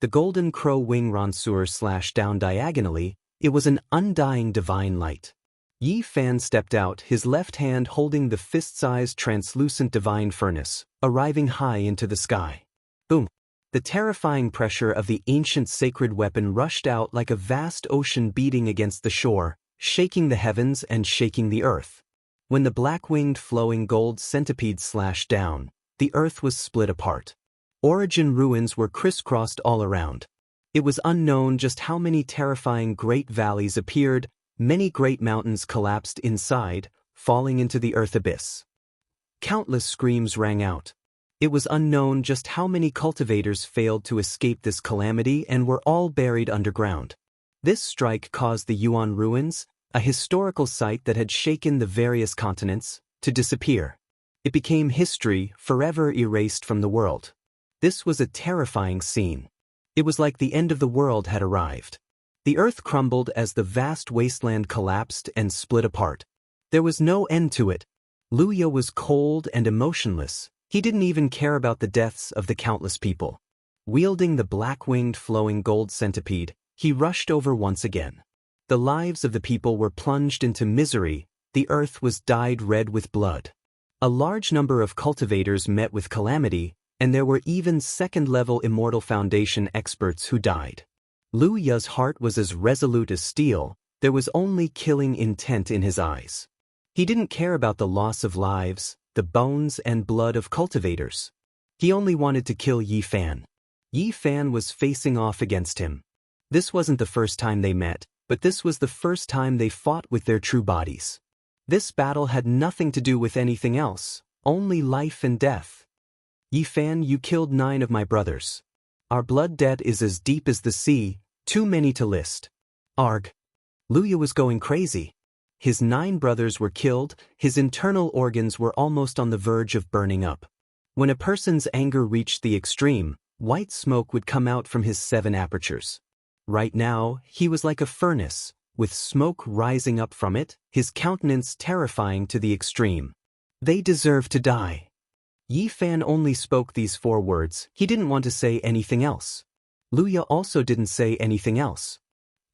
A: The golden crow wing ranseur slashed down diagonally. It was an undying divine light. Yi Fan stepped out, his left hand holding the fist-sized translucent divine furnace, arriving high into the sky. Boom! The terrifying pressure of the ancient sacred weapon rushed out like a vast ocean beating against the shore, shaking the heavens and shaking the earth. When the black-winged flowing gold centipede slashed down, the earth was split apart. Origin ruins were crisscrossed all around. It was unknown just how many terrifying great valleys appeared. Many great mountains collapsed inside, falling into the earth abyss. Countless screams rang out. It was unknown just how many cultivators failed to escape this calamity and were all buried underground. This strike caused the Yuan ruins, a historical site that had shaken the various continents, to disappear. It became history, forever erased from the world. This was a terrifying scene. It was like the end of the world had arrived. The earth crumbled as the vast wasteland collapsed and split apart. There was no end to it. Luya was cold and emotionless. He didn't even care about the deaths of the countless people. Wielding the black-winged flowing gold centipede, he rushed over once again. The lives of the people were plunged into misery. The earth was dyed red with blood. A large number of cultivators met with calamity, and there were even 2nd-level Immortal Foundation experts who died. Luya's heart was as resolute as steel, There was only killing intent in his eyes. He didn't care about the loss of lives, the bones and blood of cultivators. He only wanted to kill Yi Fan. Yi Fan was facing off against him. This wasn't the first time they met, but this was the first time they fought with their true bodies. This battle had nothing to do with anything else, only life and death. Yi Fan, you killed 9 of my brothers. Our blood debt is as deep as the sea, too many to list. Arg. Luya was going crazy. His 9 brothers were killed, his internal organs were almost on the verge of burning up. When a person's anger reached the extreme, white smoke would come out from his 7 apertures. Right now, he was like a furnace, with smoke rising up from it, his countenance terrifying to the extreme. They deserve to die. Yi Fan only spoke these 4 words, he didn't want to say anything else. Luya also didn't say anything else.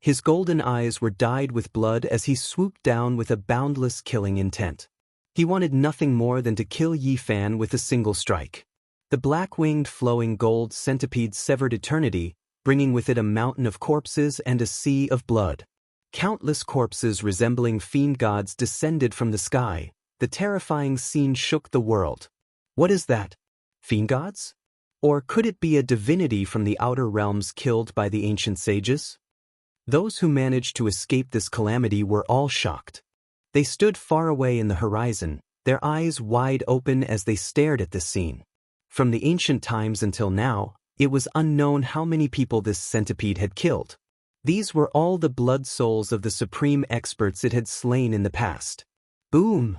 A: His golden eyes were dyed with blood as he swooped down with a boundless killing intent. He wanted nothing more than to kill Yi Fan with a single strike. The black-winged flowing gold centipede severed eternity, bringing with it a mountain of corpses and a sea of blood. Countless corpses resembling fiend gods descended from the sky. The terrifying scene shook the world. What is that? Fiend gods? Or could it be a divinity from the outer realms killed by the ancient sages? Those who managed to escape this calamity were all shocked. They stood far away in the horizon, their eyes wide open as they stared at this scene. From the ancient times until now, it was unknown how many people this centipede had killed. These were all the blood souls of the supreme experts it had slain in the past. Boom!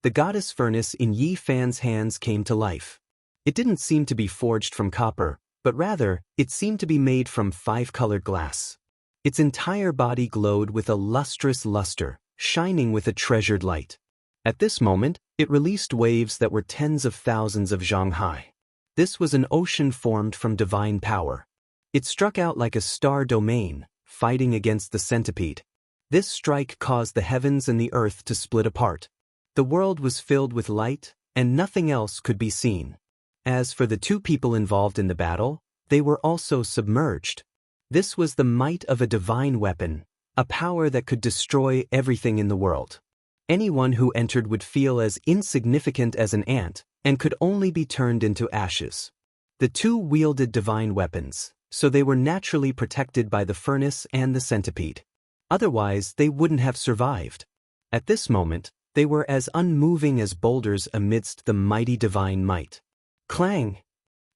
A: The goddess furnace in Yi Fan's hands came to life. It didn't seem to be forged from copper, but rather, it seemed to be made from 5-colored glass. Its entire body glowed with a lustrous luster, shining with a treasured light. At this moment, it released waves that were tens of thousands of zhang high. This was an ocean formed from divine power. It struck out like a star domain, fighting against the centipede. This strike caused the heavens and the earth to split apart. The world was filled with light, and nothing else could be seen. As for the 2 people involved in the battle, they were also submerged. This was the might of a divine weapon, a power that could destroy everything in the world. Anyone who entered would feel as insignificant as an ant, and could only be turned into ashes. The 2 wielded divine weapons, so they were naturally protected by the furnace and the centipede. Otherwise, they wouldn't have survived. At this moment, they were as unmoving as boulders amidst the mighty divine might. Clang!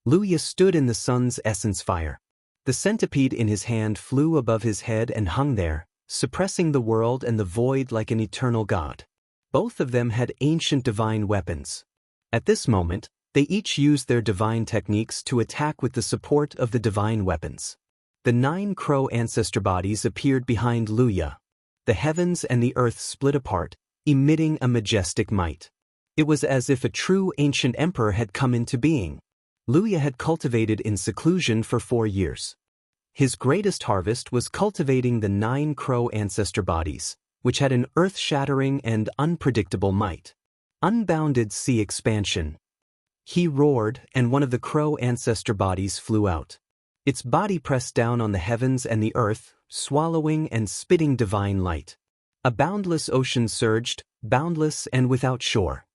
A: Luya stood in the sun's essence fire. The centipede in his hand flew above his head and hung there, suppressing the world and the void like an eternal god. Both of them had ancient divine weapons. At this moment, they each used their divine techniques to attack with the support of the divine weapons. The 9 crow ancestor bodies appeared behind Luya. The heavens and the earth split apart, emitting a majestic might. It was as if a true ancient emperor had come into being. Luya had cultivated in seclusion for 4 years. His greatest harvest was cultivating the 9 crow ancestor bodies, which had an earth-shattering and unpredictable might. Unbounded sea expansion. He roared, and one of the crow ancestor bodies flew out. Its body pressed down on the heavens and the earth, swallowing and spitting divine light. A boundless ocean surged, boundless and without shore.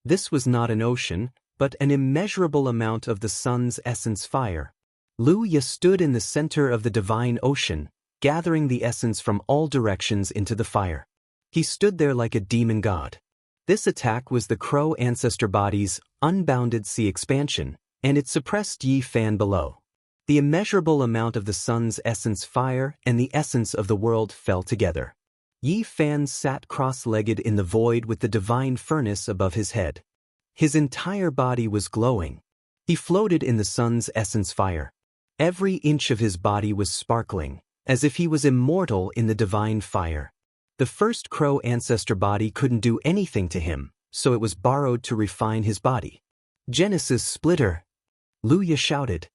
A: This was not an ocean, but an immeasurable amount of the sun's essence fire. Luya stood in the center of the divine ocean, gathering the essence from all directions into the fire. He stood there like a demon god. This attack was the crow ancestor body's unbounded sea expansion, and it suppressed Yi Fan below. The immeasurable amount of the sun's essence fire and the essence of the world fell together. Yi Fan sat cross-legged in the void with the divine furnace above his head. His entire body was glowing. He floated in the sun's essence fire. Every inch of his body was sparkling, as if he was immortal in the divine fire. The first crow ancestor body couldn't do anything to him, so it was borrowed to refine his body. Genesis Splitter! Luya shouted.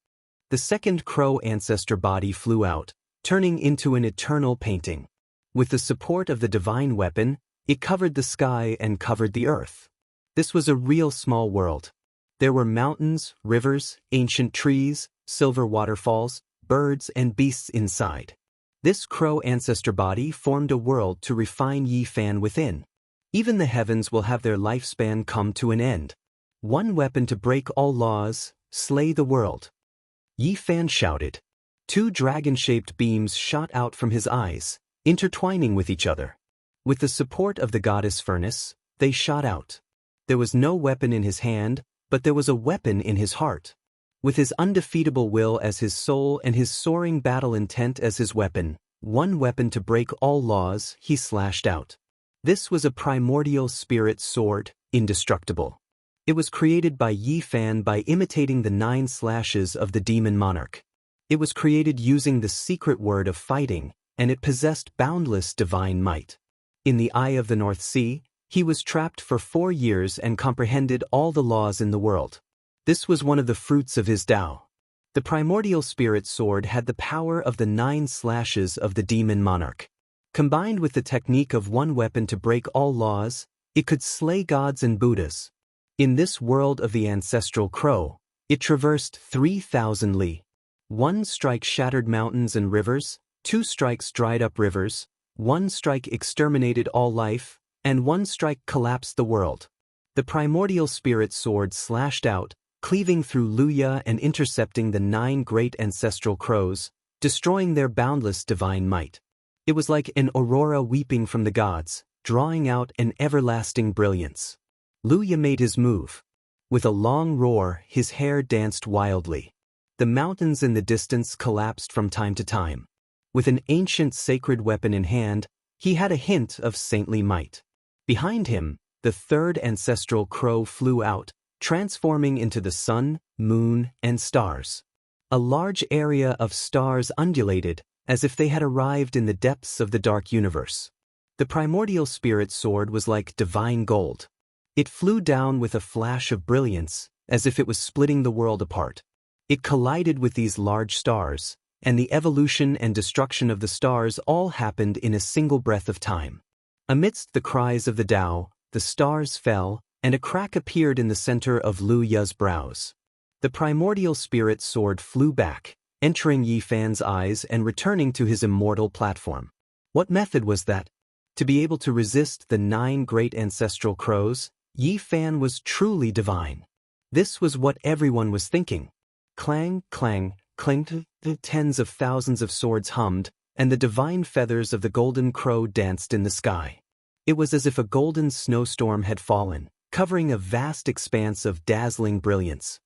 A: The second crow ancestor body flew out, turning into an eternal painting. With the support of the divine weapon, it covered the sky and covered the earth. This was a real small world. There were mountains, rivers, ancient trees, silver waterfalls, birds and beasts inside. This crow ancestor body formed a world to refine Yi Fan within. Even the heavens will have their lifespan come to an end. One weapon to break all laws, slay the world. Yi Fan shouted. Two dragon-shaped beams shot out from his eyes, intertwining with each other. With the support of the goddess furnace, they shot out. There was no weapon in his hand, but there was a weapon in his heart. With his undefeatable will as his soul and his soaring battle intent as his weapon, one weapon to break all laws, he slashed out. This was a primordial spirit sword, indestructible. It was created by Yi Fan by imitating the 9 slashes of the demon monarch. It was created using the secret word of fighting, and it possessed boundless divine might. In the eye of the North Sea, he was trapped for 4 years and comprehended all the laws in the world. This was one of the fruits of his Tao. The primordial spirit sword had the power of the 9 slashes of the demon monarch. Combined with the technique of one weapon to break all laws, it could slay gods and Buddhas. In this world of the ancestral crow, it traversed 3,000 li. 1 strike shattered mountains and rivers, 2 strikes dried up rivers, 1 strike exterminated all life, and 1 strike collapsed the world. The primordial spirit sword slashed out, cleaving through Luya and intercepting the 9 great ancestral crows, destroying their boundless divine might. It was like an aurora weeping from the gods, drawing out an everlasting brilliance. Luya made his move. With a long roar, his hair danced wildly. The mountains in the distance collapsed from time to time. With an ancient sacred weapon in hand, he had a hint of saintly might. Behind him, the 3rd ancestral crow flew out, transforming into the sun, moon, and stars. A large area of stars undulated, as if they had arrived in the depths of the dark universe. The primordial spirit sword was like divine gold. It flew down with a flash of brilliance, as if it was splitting the world apart. It collided with these large stars, and the evolution and destruction of the stars all happened in a single breath of time. Amidst the cries of the Tao, the stars fell, and a crack appeared in the center of Lu Ya's brows. The primordial spirit sword flew back, entering Yi Fan's eyes and returning to his immortal platform. What method was that? To be able to resist the 9 great ancestral crows, Yi Fan was truly divine. This was what everyone was thinking. Clang, clang, clanked, the tens of thousands of swords hummed, and the divine feathers of the golden crow danced in the sky. It was as if a golden snowstorm had fallen, covering a vast expanse of dazzling brilliance.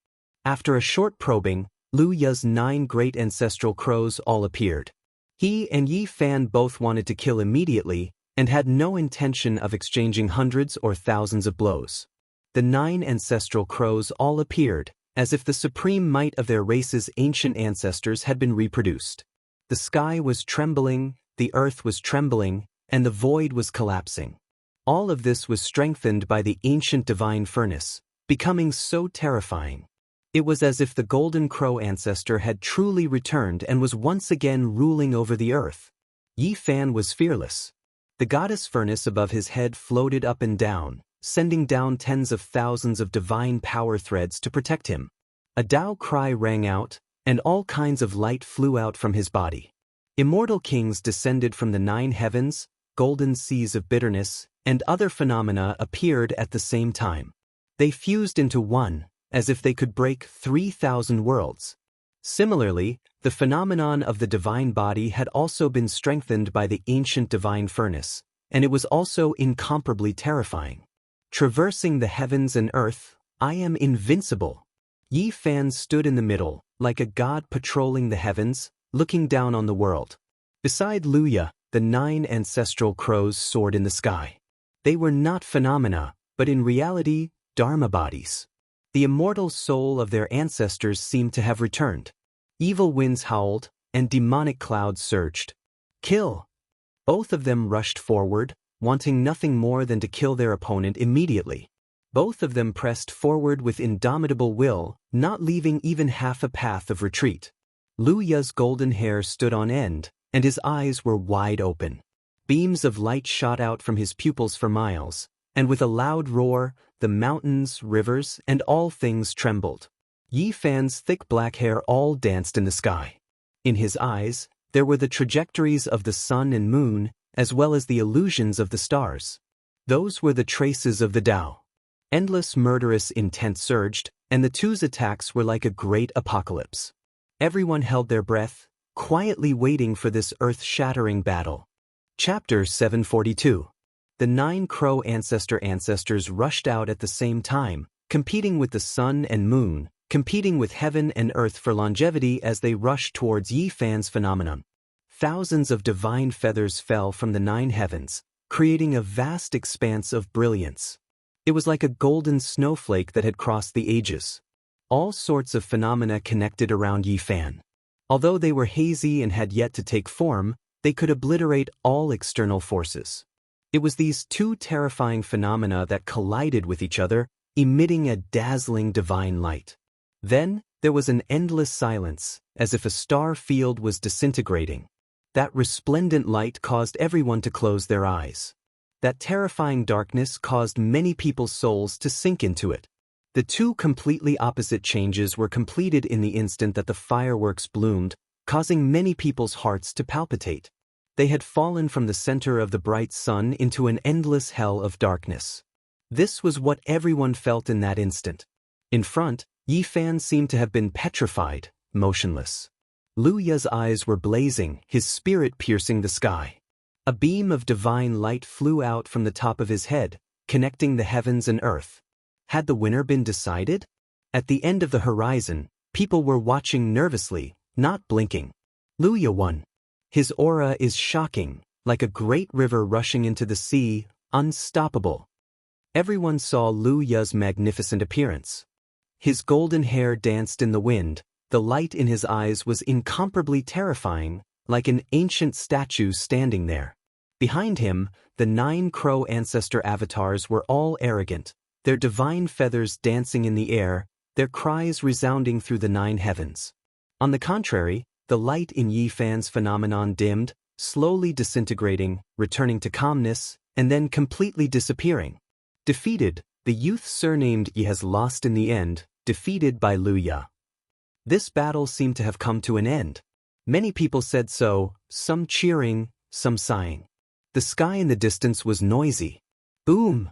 A: After a short probing, Lu Ya's 9 great ancestral crows all appeared. He and Yi Fan both wanted to kill immediately and had no intention of exchanging hundreds or thousands of blows. The 9 ancestral crows all appeared, as if the supreme might of their race's ancient ancestors had been reproduced. The sky was trembling, the earth was trembling, and the void was collapsing. All of this was strengthened by the ancient divine furnace, becoming so terrifying. It was as if the golden crow ancestor had truly returned and was once again ruling over the earth. Yi Fan was fearless. The goddess furnace above his head floated up and down, sending down tens of thousands of divine power threads to protect him. A Tao cry rang out, and all kinds of light flew out from his body. Immortal kings descended from the 9 heavens, golden seas of bitterness, and other phenomena appeared at the same time. They fused into one, as if they could break 3,000 worlds. Similarly, the phenomenon of the divine body had also been strengthened by the ancient divine furnace, and it was also incomparably terrifying. Traversing the heavens and earth, I am invincible. Yi Fan stood in the middle, like a god patrolling the heavens, looking down on the world. Beside Luya, the 9 ancestral crows soared in the sky. They were not phenomena, but in reality, dharma bodies. The immortal soul of their ancestors seemed to have returned. Evil winds howled, and demonic clouds surged. Kill! Both of them rushed forward, wanting nothing more than to kill their opponent immediately. Both of them pressed forward with indomitable will, not leaving even half a path of retreat. Lu Ya's golden hair stood on end, and his eyes were wide open. Beams of light shot out from his pupils for miles, and with a loud roar, the mountains, rivers, and all things trembled. Yi Fan's thick black hair all danced in the sky. In his eyes, There were the trajectories of the sun and moon, as well as the illusions of the stars. Those were the traces of the Tao. Endless murderous intent surged, and the two's attacks were like a great apocalypse. Everyone held their breath, quietly waiting for this earth-shattering battle. Chapter 742. The 9 crow ancestors rushed out at the same time, competing with the sun and moon, competing with heaven and earth for longevity as they rushed towards Yi Fan's phenomenon. Thousands of divine feathers fell from the 9 heavens, creating a vast expanse of brilliance. It was like a golden snowflake that had crossed the ages. All sorts of phenomena connected around Yi Fan. Although they were hazy and had yet to take form, they could obliterate all external forces. It was these 2 terrifying phenomena that collided with each other, emitting a dazzling divine light. Then, there was an endless silence, as if a star field was disintegrating. That resplendent light caused everyone to close their eyes. That terrifying darkness caused many people's souls to sink into it. The 2 completely opposite changes were completed in the instant that the fireworks bloomed, causing many people's hearts to palpitate. They had fallen from the center of the bright sun into an endless hell of darkness. This was what everyone felt in that instant. In front, Yi Fan seemed to have been petrified, motionless. Lu Ya's eyes were blazing, his spirit piercing the sky. A beam of divine light flew out from the top of his head, connecting the heavens and earth. Had the winner been decided? At the end of the horizon, people were watching nervously, not blinking. Lu Ya won. His aura is shocking, like a great river rushing into the sea, unstoppable. Everyone saw Lu Ya's magnificent appearance. His golden hair danced in the wind, the light in his eyes was incomparably terrifying, like an ancient statue standing there. Behind him, the 9 crow ancestor avatars were all arrogant, their divine feathers dancing in the air, their cries resounding through the 9 heavens. On the contrary, the light in Yi Fan's phenomenon dimmed, slowly disintegrating, returning to calmness, and then completely disappearing. Defeated, the youth surnamed Yi has lost in the end, defeated by Lu Ya. This battle seemed to have come to an end. Many people said so, some cheering, some sighing. The sky in the distance was noisy. Boom!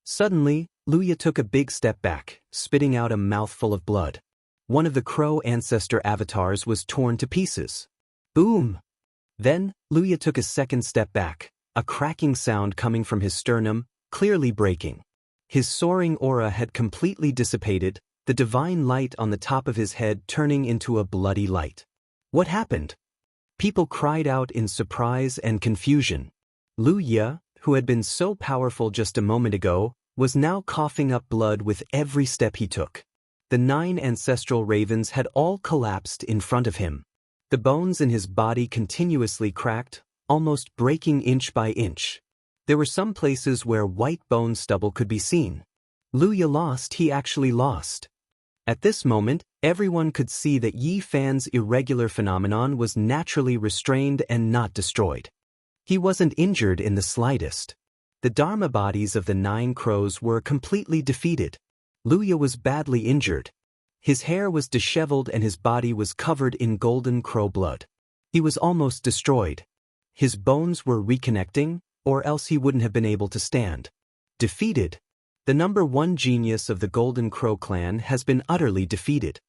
A: Suddenly, Lu Ya took a big step back, spitting out a mouthful of blood. One of the crow ancestor avatars was torn to pieces. Boom! Then, Lu Ya took a second step back, a cracking sound coming from his sternum, clearly breaking. His soaring aura had completely dissipated, the divine light on the top of his head turning into a bloody light. What happened? People cried out in surprise and confusion. Lu Ya, who had been so powerful just a moment ago, was now coughing up blood with every step he took. The 9 ancestral ravens had all collapsed in front of him. The bones in his body continuously cracked, almost breaking inch by inch. There were some places where white bone stubble could be seen. Lu Ya lost, he actually lost. At this moment, everyone could see that Yi Fan's irregular phenomenon was naturally restrained and not destroyed. He wasn't injured in the slightest. The Dharma bodies of the 9 crows were completely defeated. Lu Ya was badly injured. His hair was disheveled and his body was covered in golden crow blood. He was almost destroyed. His bones were reconnecting, or else he wouldn't have been able to stand. Defeated. The number 1 genius of the Golden Crow clan has been utterly defeated.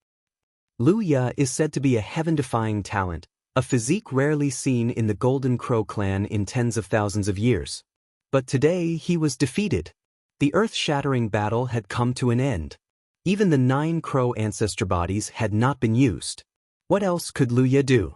A: Lu Ya is said to be a heaven-defying talent, a physique rarely seen in the Golden Crow clan in tens of thousands of years. But today he was defeated. The earth-shattering battle had come to an end. Even the 9 crow ancestor bodies had not been used. What else could Lu Ya do?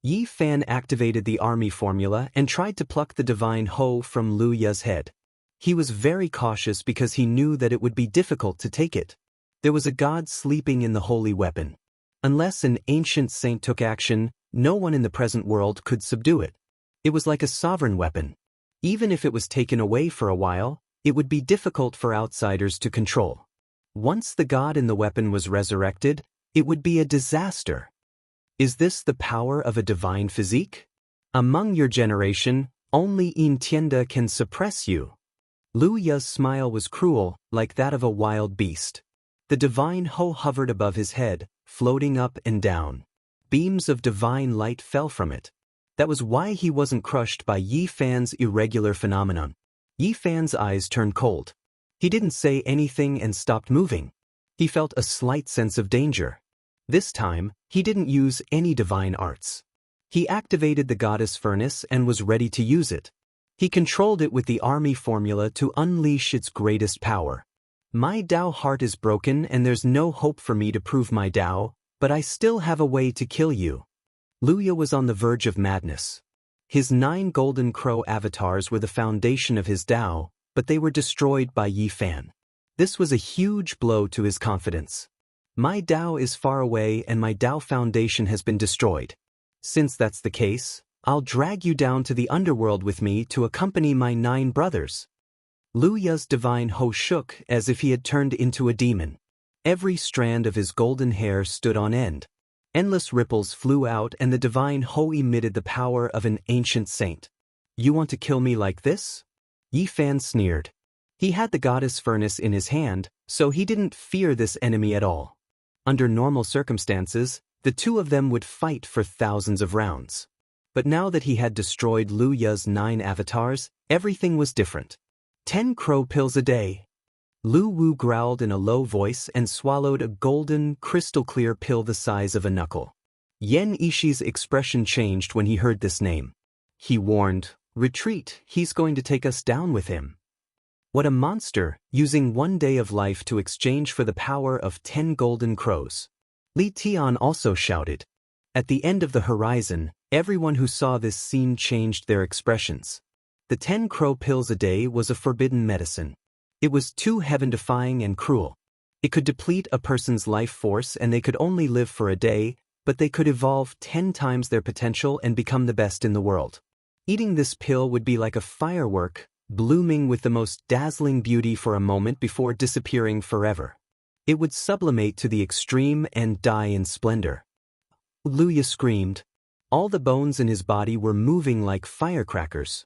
A: Yi Fan activated the army formula and tried to pluck the divine Ho from Lu Ya's head. He was very cautious because he knew that it would be difficult to take it. There was a god sleeping in the holy weapon. Unless an ancient saint took action, no one in the present world could subdue it. It was like a sovereign weapon. Even if it was taken away for a while, it would be difficult for outsiders to control. Once the god in the weapon was resurrected, it would be a disaster. Is this the power of a divine physique? Among your generation, only Yin Tianda can suppress you. Lu Ya's smile was cruel, like that of a wild beast. The divine Ho hovered above his head, floating up and down. Beams of divine light fell from it. That was why he wasn't crushed by Yi Fan's irregular phenomenon. Yi Fan's eyes turned cold. He didn't say anything and stopped moving. He felt a slight sense of danger. This time, he didn't use any divine arts. He activated the goddess furnace and was ready to use it. He controlled it with the army formula to unleash its greatest power. My Dao heart is broken and there's no hope for me to prove my Dao, but I still have a way to kill you. Luya was on the verge of madness. His 9 golden crow avatars were the foundation of his Dao, but they were destroyed by Yi Fan. This was a huge blow to his confidence. My Dao is far away and my Dao foundation has been destroyed. Since that's the case, I'll drag you down to the underworld with me to accompany my 9 brothers. Luya's divine Ho shook as if he had turned into a demon. Every strand of his golden hair stood on end. Endless ripples flew out and the divine Ho emitted the power of an ancient saint. You want to kill me like this? Yi Fan sneered. He had the goddess furnace in his hand, so he didn't fear this enemy at all. Under normal circumstances, the two of them would fight for thousands of rounds. But now that he had destroyed Luya's 9 avatars, everything was different. 10 crow pills a day. Lu Wu growled in a low voice and swallowed a golden, crystal-clear pill the size of a knuckle. Yen Ishi's expression changed when he heard this name. He warned, "Retreat, he's going to take us down with him." What a monster, using 1 day of life to exchange for the power of 10 golden crows. Li Tian also shouted. At the end of the horizon, everyone who saw this scene changed their expressions. The 10 crow pills a day was a forbidden medicine. It was too heaven-defying and cruel. It could deplete a person's life force and they could only live for a day, but they could evolve 10 times their potential and become the best in the world. Eating this pill would be like a firework, blooming with the most dazzling beauty for a moment before disappearing forever. It would sublimate to the extreme and die in splendor. Luya screamed. All the bones in his body were moving like firecrackers.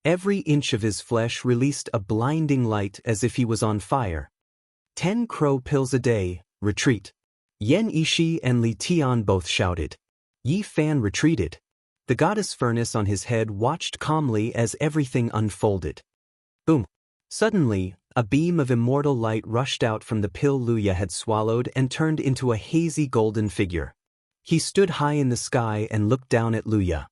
A: Every inch of his flesh released a blinding light as if he was on fire. 10 crow pills a day, retreat. Yen Ishi and Li Tian both shouted. Yi Fan retreated. The goddess furnace on his head watched calmly as everything unfolded. Boom! Suddenly, a beam of immortal light rushed out from the pill Luya had swallowed and turned into a hazy golden figure. He stood high in the sky and looked down at Luya.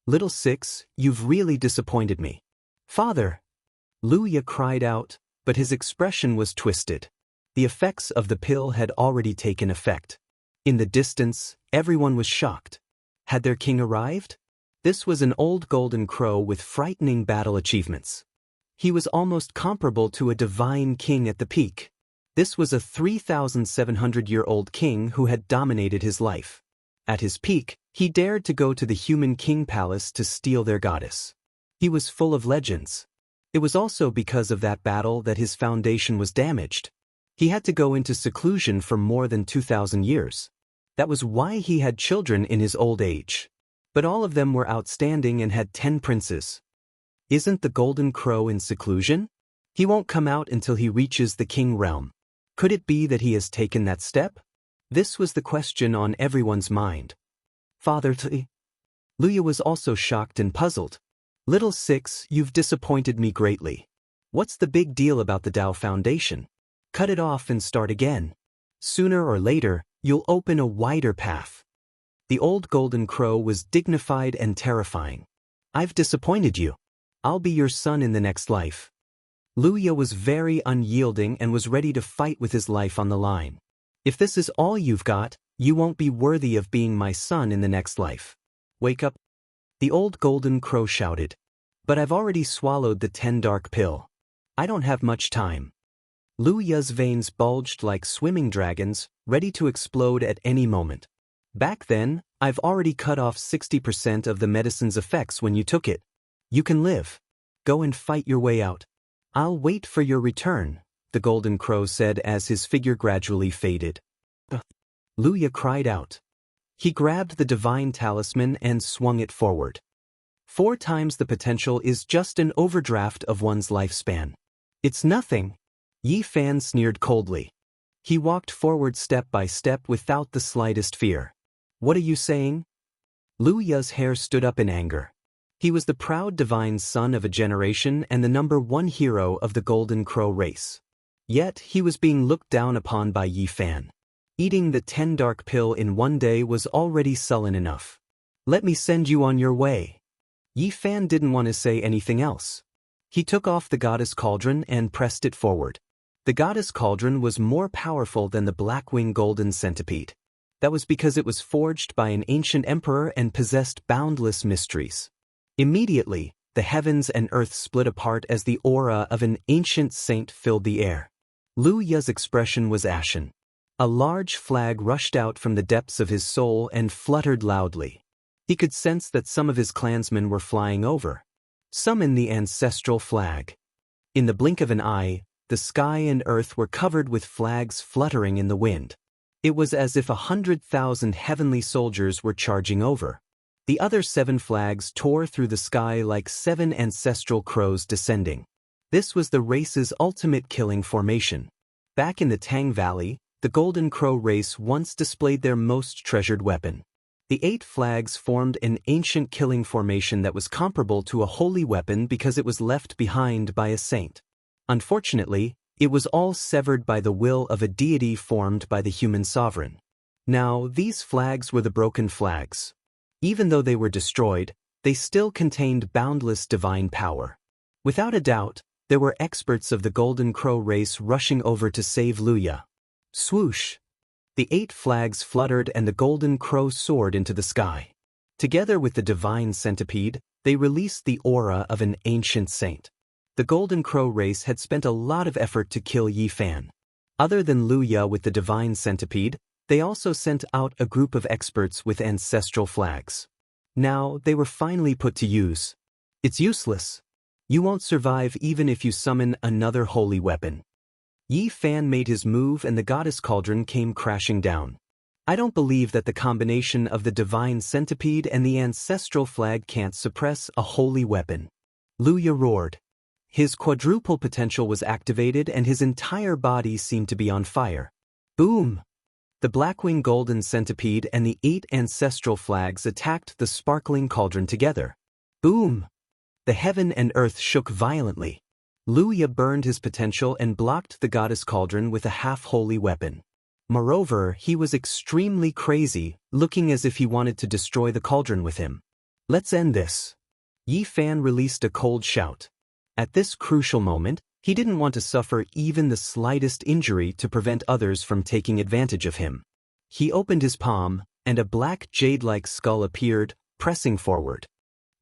A: Little Six, you've really disappointed me. Father! Luya cried out, but his expression was twisted. The effects of the pill had already taken effect. In the distance, everyone was shocked. Had their king arrived? This was an old golden crow with frightening battle achievements. He was almost comparable to a divine king at the peak. This was a 3,700-year-old king who had dominated his life. At his peak, he dared to go to the human king palace to steal their goddess. He was full of legends. It was also because of that battle that his foundation was damaged. He had to go into seclusion for more than 2,000 years. That was why he had children in his old age. But all of them were outstanding and had 10 princes. Isn't the golden crow in seclusion? He won't come out until he reaches the king realm. Could it be that he has taken that step? This was the question on everyone's mind. Father Luya was also shocked and puzzled. Little Six, you've disappointed me greatly. What's the big deal about the Dao Foundation? Cut it off and start again. Sooner or later, you'll open a wider path. The old golden crow was dignified and terrifying. I've disappointed you. I'll be your son in the next life. Luya was very unyielding and was ready to fight with his life on the line. If this is all you've got, you won't be worthy of being my son in the next life. Wake up. The old golden crow shouted. But I've already swallowed the 10 dark pill. I don't have much time. Luya's veins bulged like swimming dragons, ready to explode at any moment. Back then, I've already cut off 60% of the medicine's effects when you took it. You can live. Go and fight your way out. I'll wait for your return, the golden crow said as his figure gradually faded. Luya cried out. He grabbed the divine talisman and swung it forward. 4 times the potential is just an overdraft of one's lifespan. It's nothing. Yi Fan sneered coldly. He walked forward step by step without the slightest fear. What are you saying? Lu Ya's hair stood up in anger. He was the proud divine son of a generation and the #1 hero of the Golden Crow race. Yet he was being looked down upon by Yi Fan. Eating the 10 dark pill in one day was already sullen enough. Let me send you on your way. Yi Fan didn't want to say anything else. He took off the goddess cauldron and pressed it forward. The goddess cauldron was more powerful than the Blackwing golden centipede. That was because it was forged by an ancient emperor and possessed boundless mysteries. Immediately, the heavens and earth split apart as the aura of an ancient saint filled the air. Lu Ya's expression was ashen. A large flag rushed out from the depths of his soul and fluttered loudly. He could sense that some of his clansmen were flying over. Some in the ancestral flag. In the blink of an eye, the sky and earth were covered with flags fluttering in the wind. It was as if 100,000 heavenly soldiers were charging over. The other 7 flags tore through the sky like 7 ancestral crows descending. This was the race's ultimate killing formation. Back in the Tang Valley, the Golden Crow race once displayed their most treasured weapon. The 8 flags formed an ancient killing formation that was comparable to a holy weapon because it was left behind by a saint. Unfortunately, it was all severed by the will of a deity formed by the human sovereign. Now, these flags were the broken flags. Even though they were destroyed, they still contained boundless divine power. Without a doubt, there were experts of the Golden Crow race rushing over to save Lu Ya. Swoosh! The 8 flags fluttered and the Golden Crow soared into the sky. Together with the divine centipede, they released the aura of an ancient saint. The Golden Crow race had spent a lot of effort to kill Yi Fan. Other than Lu Ya with the divine centipede, they also sent out a group of experts with ancestral flags. Now, they were finally put to use. It's useless. You won't survive even if you summon another holy weapon. Yi Fan made his move and the goddess cauldron came crashing down. I don't believe that the combination of the divine centipede and the ancestral flag can't suppress a holy weapon. Lu Ya roared. His quadruple potential was activated and his entire body seemed to be on fire. Boom! The Blackwing golden centipede and the 8 ancestral flags attacked the sparkling cauldron together. Boom! The heaven and earth shook violently. Lu Ya burned his potential and blocked the goddess cauldron with a half-holy weapon. Moreover, he was extremely crazy, looking as if he wanted to destroy the cauldron with him. Let's end this. Yi Fan released a cold shout. At this crucial moment, he didn't want to suffer even the slightest injury to prevent others from taking advantage of him. He opened his palm, and a black jade-like skull appeared, pressing forward.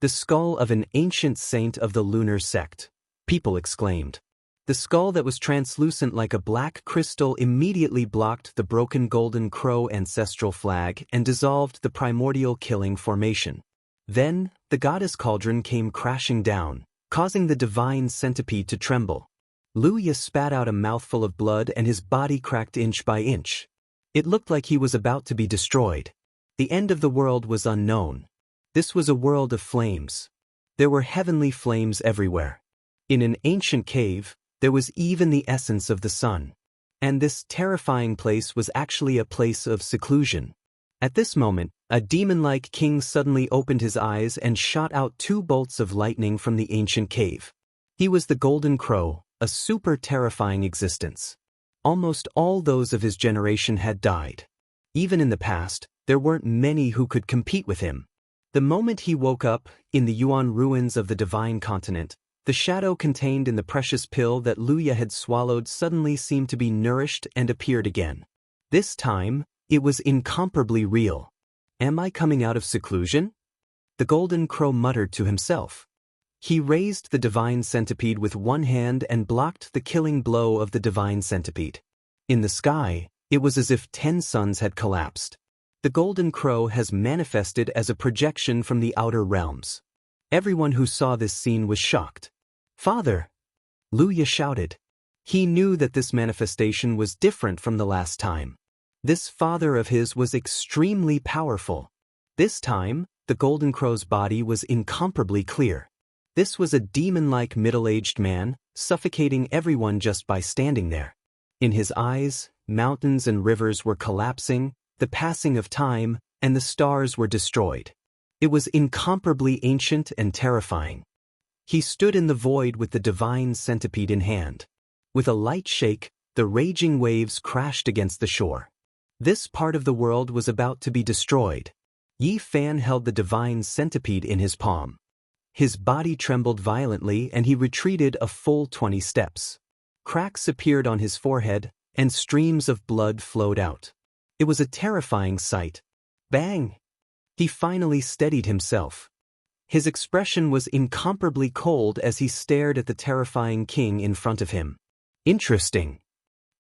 A: The skull of an ancient saint of the lunar sect. People exclaimed. The skull that was translucent like a black crystal immediately blocked the broken Golden Crow ancestral flag and dissolved the primordial killing formation. Then, the goddess cauldron came crashing down, causing the divine centipede to tremble. Lu Ya spat out a mouthful of blood and his body cracked inch by inch. It looked like he was about to be destroyed. The end of the world was unknown. This was a world of flames. There were heavenly flames everywhere. In an ancient cave, there was even the essence of the sun. And this terrifying place was actually a place of seclusion. At this moment, a demon-like king suddenly opened his eyes and shot out 2 bolts of lightning from the ancient cave. He was the Golden Crow, a super terrifying existence. Almost all those of his generation had died. Even in the past, there weren't many who could compete with him. The moment he woke up, in the Yuan ruins of the Divine Continent, the shadow contained in the precious pill that Lu Ya had swallowed suddenly seemed to be nourished and appeared again. This time, it was incomparably real. Am I coming out of seclusion? The Golden Crow muttered to himself. He raised the divine centipede with one hand and blocked the killing blow of the divine centipede. In the sky, it was as if 10 suns had collapsed. The Golden Crow has manifested as a projection from the outer realms. Everyone who saw this scene was shocked. Father! Lu Ya shouted. He knew that this manifestation was different from the last time. This father of his was extremely powerful. This time, the Golden Crow's body was incomparably clear. This was a demon-like middle-aged man, suffocating everyone just by standing there. In his eyes, mountains and rivers were collapsing, the passing of time, and the stars were destroyed. It was incomparably ancient and terrifying. He stood in the void with the divine centipede in hand. With a light shake, the raging waves crashed against the shore. This part of the world was about to be destroyed. Yi Fan held the divine centipede in his palm. His body trembled violently and he retreated a full 20 steps. Cracks appeared on his forehead, and streams of blood flowed out. It was a terrifying sight. Bang! He finally steadied himself. His expression was incomparably cold as he stared at the terrifying king in front of him. Interesting.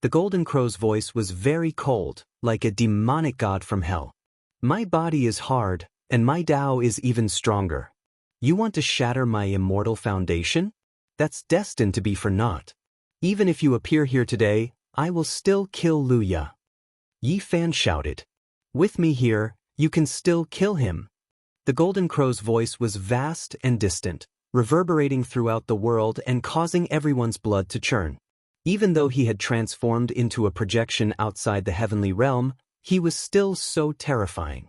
A: The Golden Crow's voice was very cold, like a demonic god from hell. My body is hard, and my Tao is even stronger. You want to shatter my immortal foundation? That's destined to be for naught. Even if you appear here today, I will still kill Luya. Yi Fan shouted. With me here, you can still kill him. The Golden Crow's voice was vast and distant, reverberating throughout the world and causing everyone's blood to churn. Even though he had transformed into a projection outside the heavenly realm, he was still so terrifying.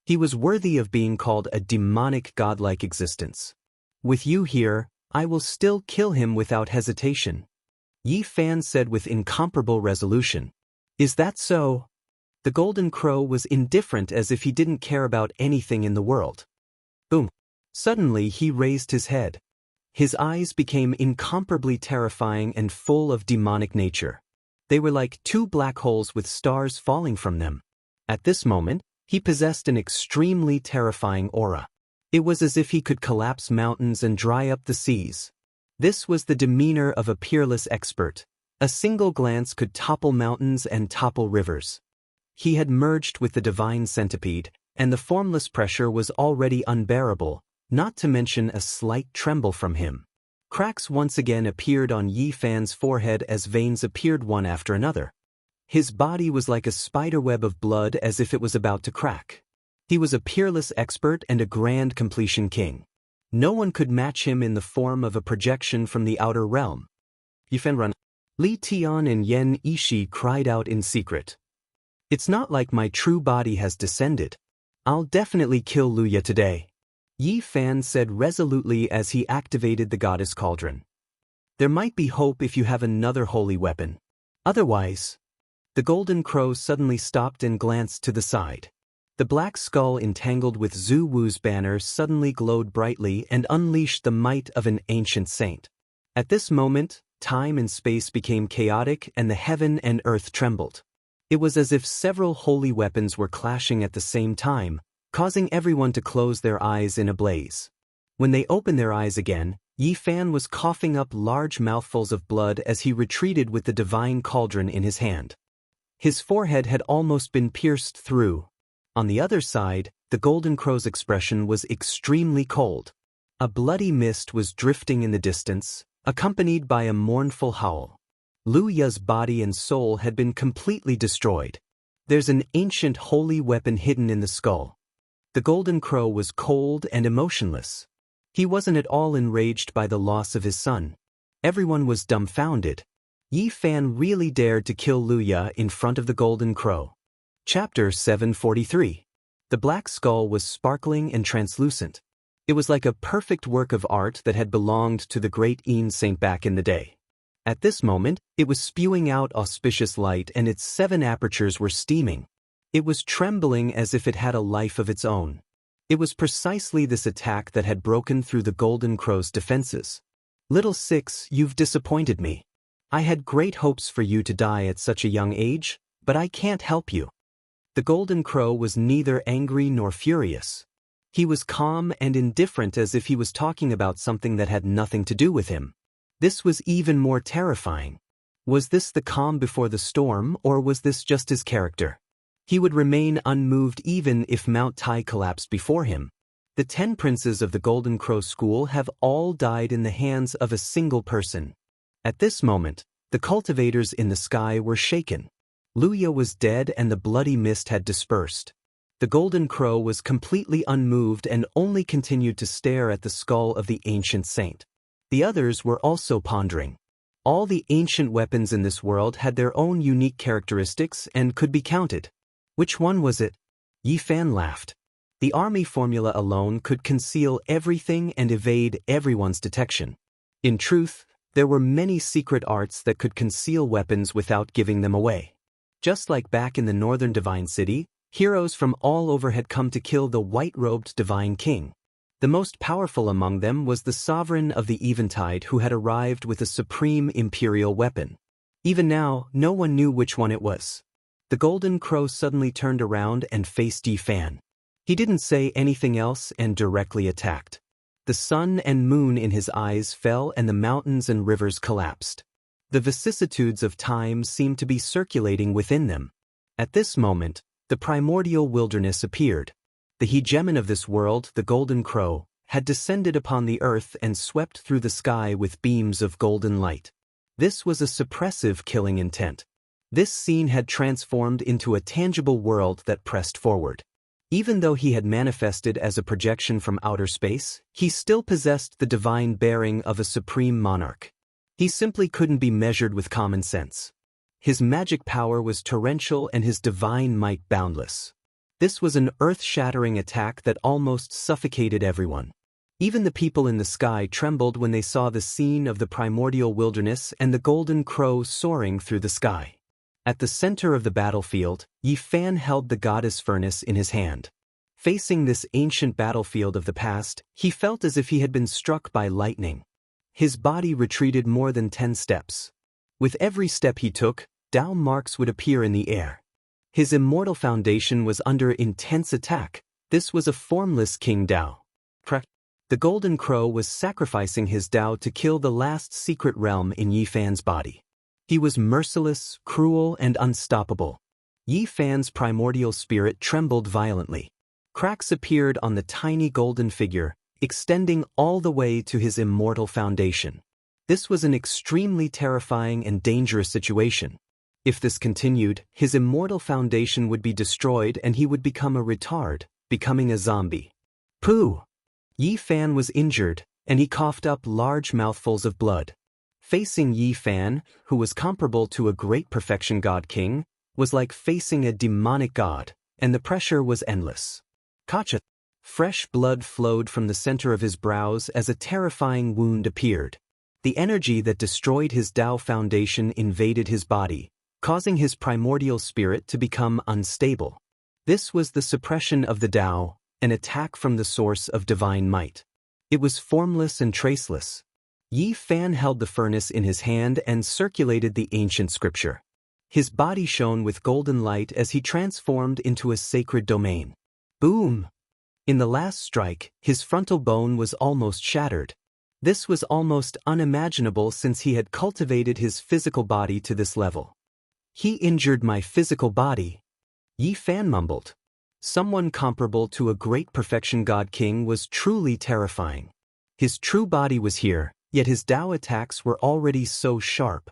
A: He was worthy of being called a demonic godlike existence. With you here, I will still kill him without hesitation. Yi Fan said with incomparable resolution. Is that so? The Golden Crow was indifferent as if he didn't care about anything in the world. Boom. Suddenly he raised his head. His eyes became incomparably terrifying and full of demonic nature. They were like two black holes with stars falling from them. At this moment, he possessed an extremely terrifying aura. It was as if he could collapse mountains and dry up the seas. This was the demeanor of a peerless expert. A single glance could topple mountains and topple rivers. He had merged with the divine centipede, and the formless pressure was already unbearable, not to mention a slight tremble from him. Cracks once again appeared on Yi Fan's forehead as veins appeared one after another. His body was like a spiderweb of blood as if it was about to crack. He was a peerless expert and a grand completion king. No one could match him in the form of a projection from the outer realm. Yi Fan run. Li Tian and Yen Ishi cried out in secret. It's not like my true body has descended. I'll definitely kill Luya today. Yi Fan said resolutely as he activated the goddess cauldron. There might be hope if you have another holy weapon. Otherwise... The Golden Crow suddenly stopped and glanced to the side. The black skull entangled with Zhu Wu's banner suddenly glowed brightly and unleashed the might of an ancient saint. At this moment, time and space became chaotic and the heaven and earth trembled. It was as if several holy weapons were clashing at the same time, causing everyone to close their eyes in a blaze. When they opened their eyes again, Yi Fan was coughing up large mouthfuls of blood as he retreated with the divine cauldron in his hand. His forehead had almost been pierced through. On the other side, the Golden Crow's expression was extremely cold. A bloody mist was drifting in the distance, accompanied by a mournful howl. Luya's body and soul had been completely destroyed. There's an ancient holy weapon hidden in the skull. The Golden Crow was cold and emotionless. He wasn't at all enraged by the loss of his son. Everyone was dumbfounded. Yi Fan really dared to kill Luya in front of the Golden Crow. Chapter 743. The black skull was sparkling and translucent. It was like a perfect work of art that had belonged to the great Yin Saint back in the day. At this moment, it was spewing out auspicious light and its 7 apertures were steaming. It was trembling as if it had a life of its own. It was precisely this attack that had broken through the Golden Crow's defenses. Little Six, you've disappointed me. I had great hopes for you to die at such a young age, but I can't help you. The Golden Crow was neither angry nor furious. He was calm and indifferent as if he was talking about something that had nothing to do with him. This was even more terrifying. Was this the calm before the storm, or was this just his character? He would remain unmoved even if Mount Tai collapsed before him. The 10 princes of the Golden Crow school have all died in the hands of a single person. At this moment, the cultivators in the sky were shaken. Luya was dead and the bloody mist had dispersed. The Golden Crow was completely unmoved and only continued to stare at the skull of the ancient saint. The others were also pondering. All the ancient weapons in this world had their own unique characteristics and could be counted. Which one was it? Yi Fan laughed. The army formula alone could conceal everything and evade everyone's detection. In truth, there were many secret arts that could conceal weapons without giving them away. Just like back in the northern divine city, heroes from all over had come to kill the white-robed divine king. The most powerful among them was the sovereign of the Eventide, who had arrived with a supreme imperial weapon. Even now, no one knew which one it was. The Golden Crow suddenly turned around and faced Yi Fan. He didn't say anything else and directly attacked. The sun and moon in his eyes fell and the mountains and rivers collapsed. The vicissitudes of time seemed to be circulating within them. At this moment, the primordial wilderness appeared. The hegemon of this world, the Golden Crow, had descended upon the earth and swept through the sky with beams of golden light. This was a suppressive killing intent. This scene had transformed into a tangible world that pressed forward. Even though he had manifested as a projection from outer space, he still possessed the divine bearing of a supreme monarch. He simply couldn't be measured with common sense. His magic power was torrential and his divine might boundless. This was an earth-shattering attack that almost suffocated everyone. Even the people in the sky trembled when they saw the scene of the primordial wilderness and the Golden Crow soaring through the sky. At the center of the battlefield, Yi Fan held the goddess furnace in his hand. Facing this ancient battlefield of the past, he felt as if he had been struck by lightning. His body retreated more than 10 steps. With every step he took, Dao marks would appear in the air. His immortal foundation was under intense attack. This was a formless King Dao. The Golden Crow was sacrificing his Dao to kill the last secret realm in Yi Fan's body. He was merciless, cruel, and unstoppable. Yi Fan's primordial spirit trembled violently. Cracks appeared on the tiny golden figure, extending all the way to his immortal foundation. This was an extremely terrifying and dangerous situation. If this continued, his immortal foundation would be destroyed and he would become a retard, becoming a zombie. Pooh! Yi Fan was injured, and he coughed up large mouthfuls of blood. Facing Yi Fan, who was comparable to a great perfection god king, was like facing a demonic god, and the pressure was endless. Kacha! Fresh blood flowed from the center of his brows as a terrifying wound appeared. The energy that destroyed his Dao foundation invaded his body, causing his primordial spirit to become unstable. This was the suppression of the Dao, an attack from the source of divine might. It was formless and traceless. Yi Fan held the furnace in his hand and circulated the ancient scripture. His body shone with golden light as he transformed into a sacred domain. Boom! In the last strike, his frontal bone was almost shattered. This was almost unimaginable since he had cultivated his physical body to this level. He injured my physical body, Yi Fan mumbled. Someone comparable to a great perfection god king was truly terrifying. His true body was here, yet his Dao attacks were already so sharp.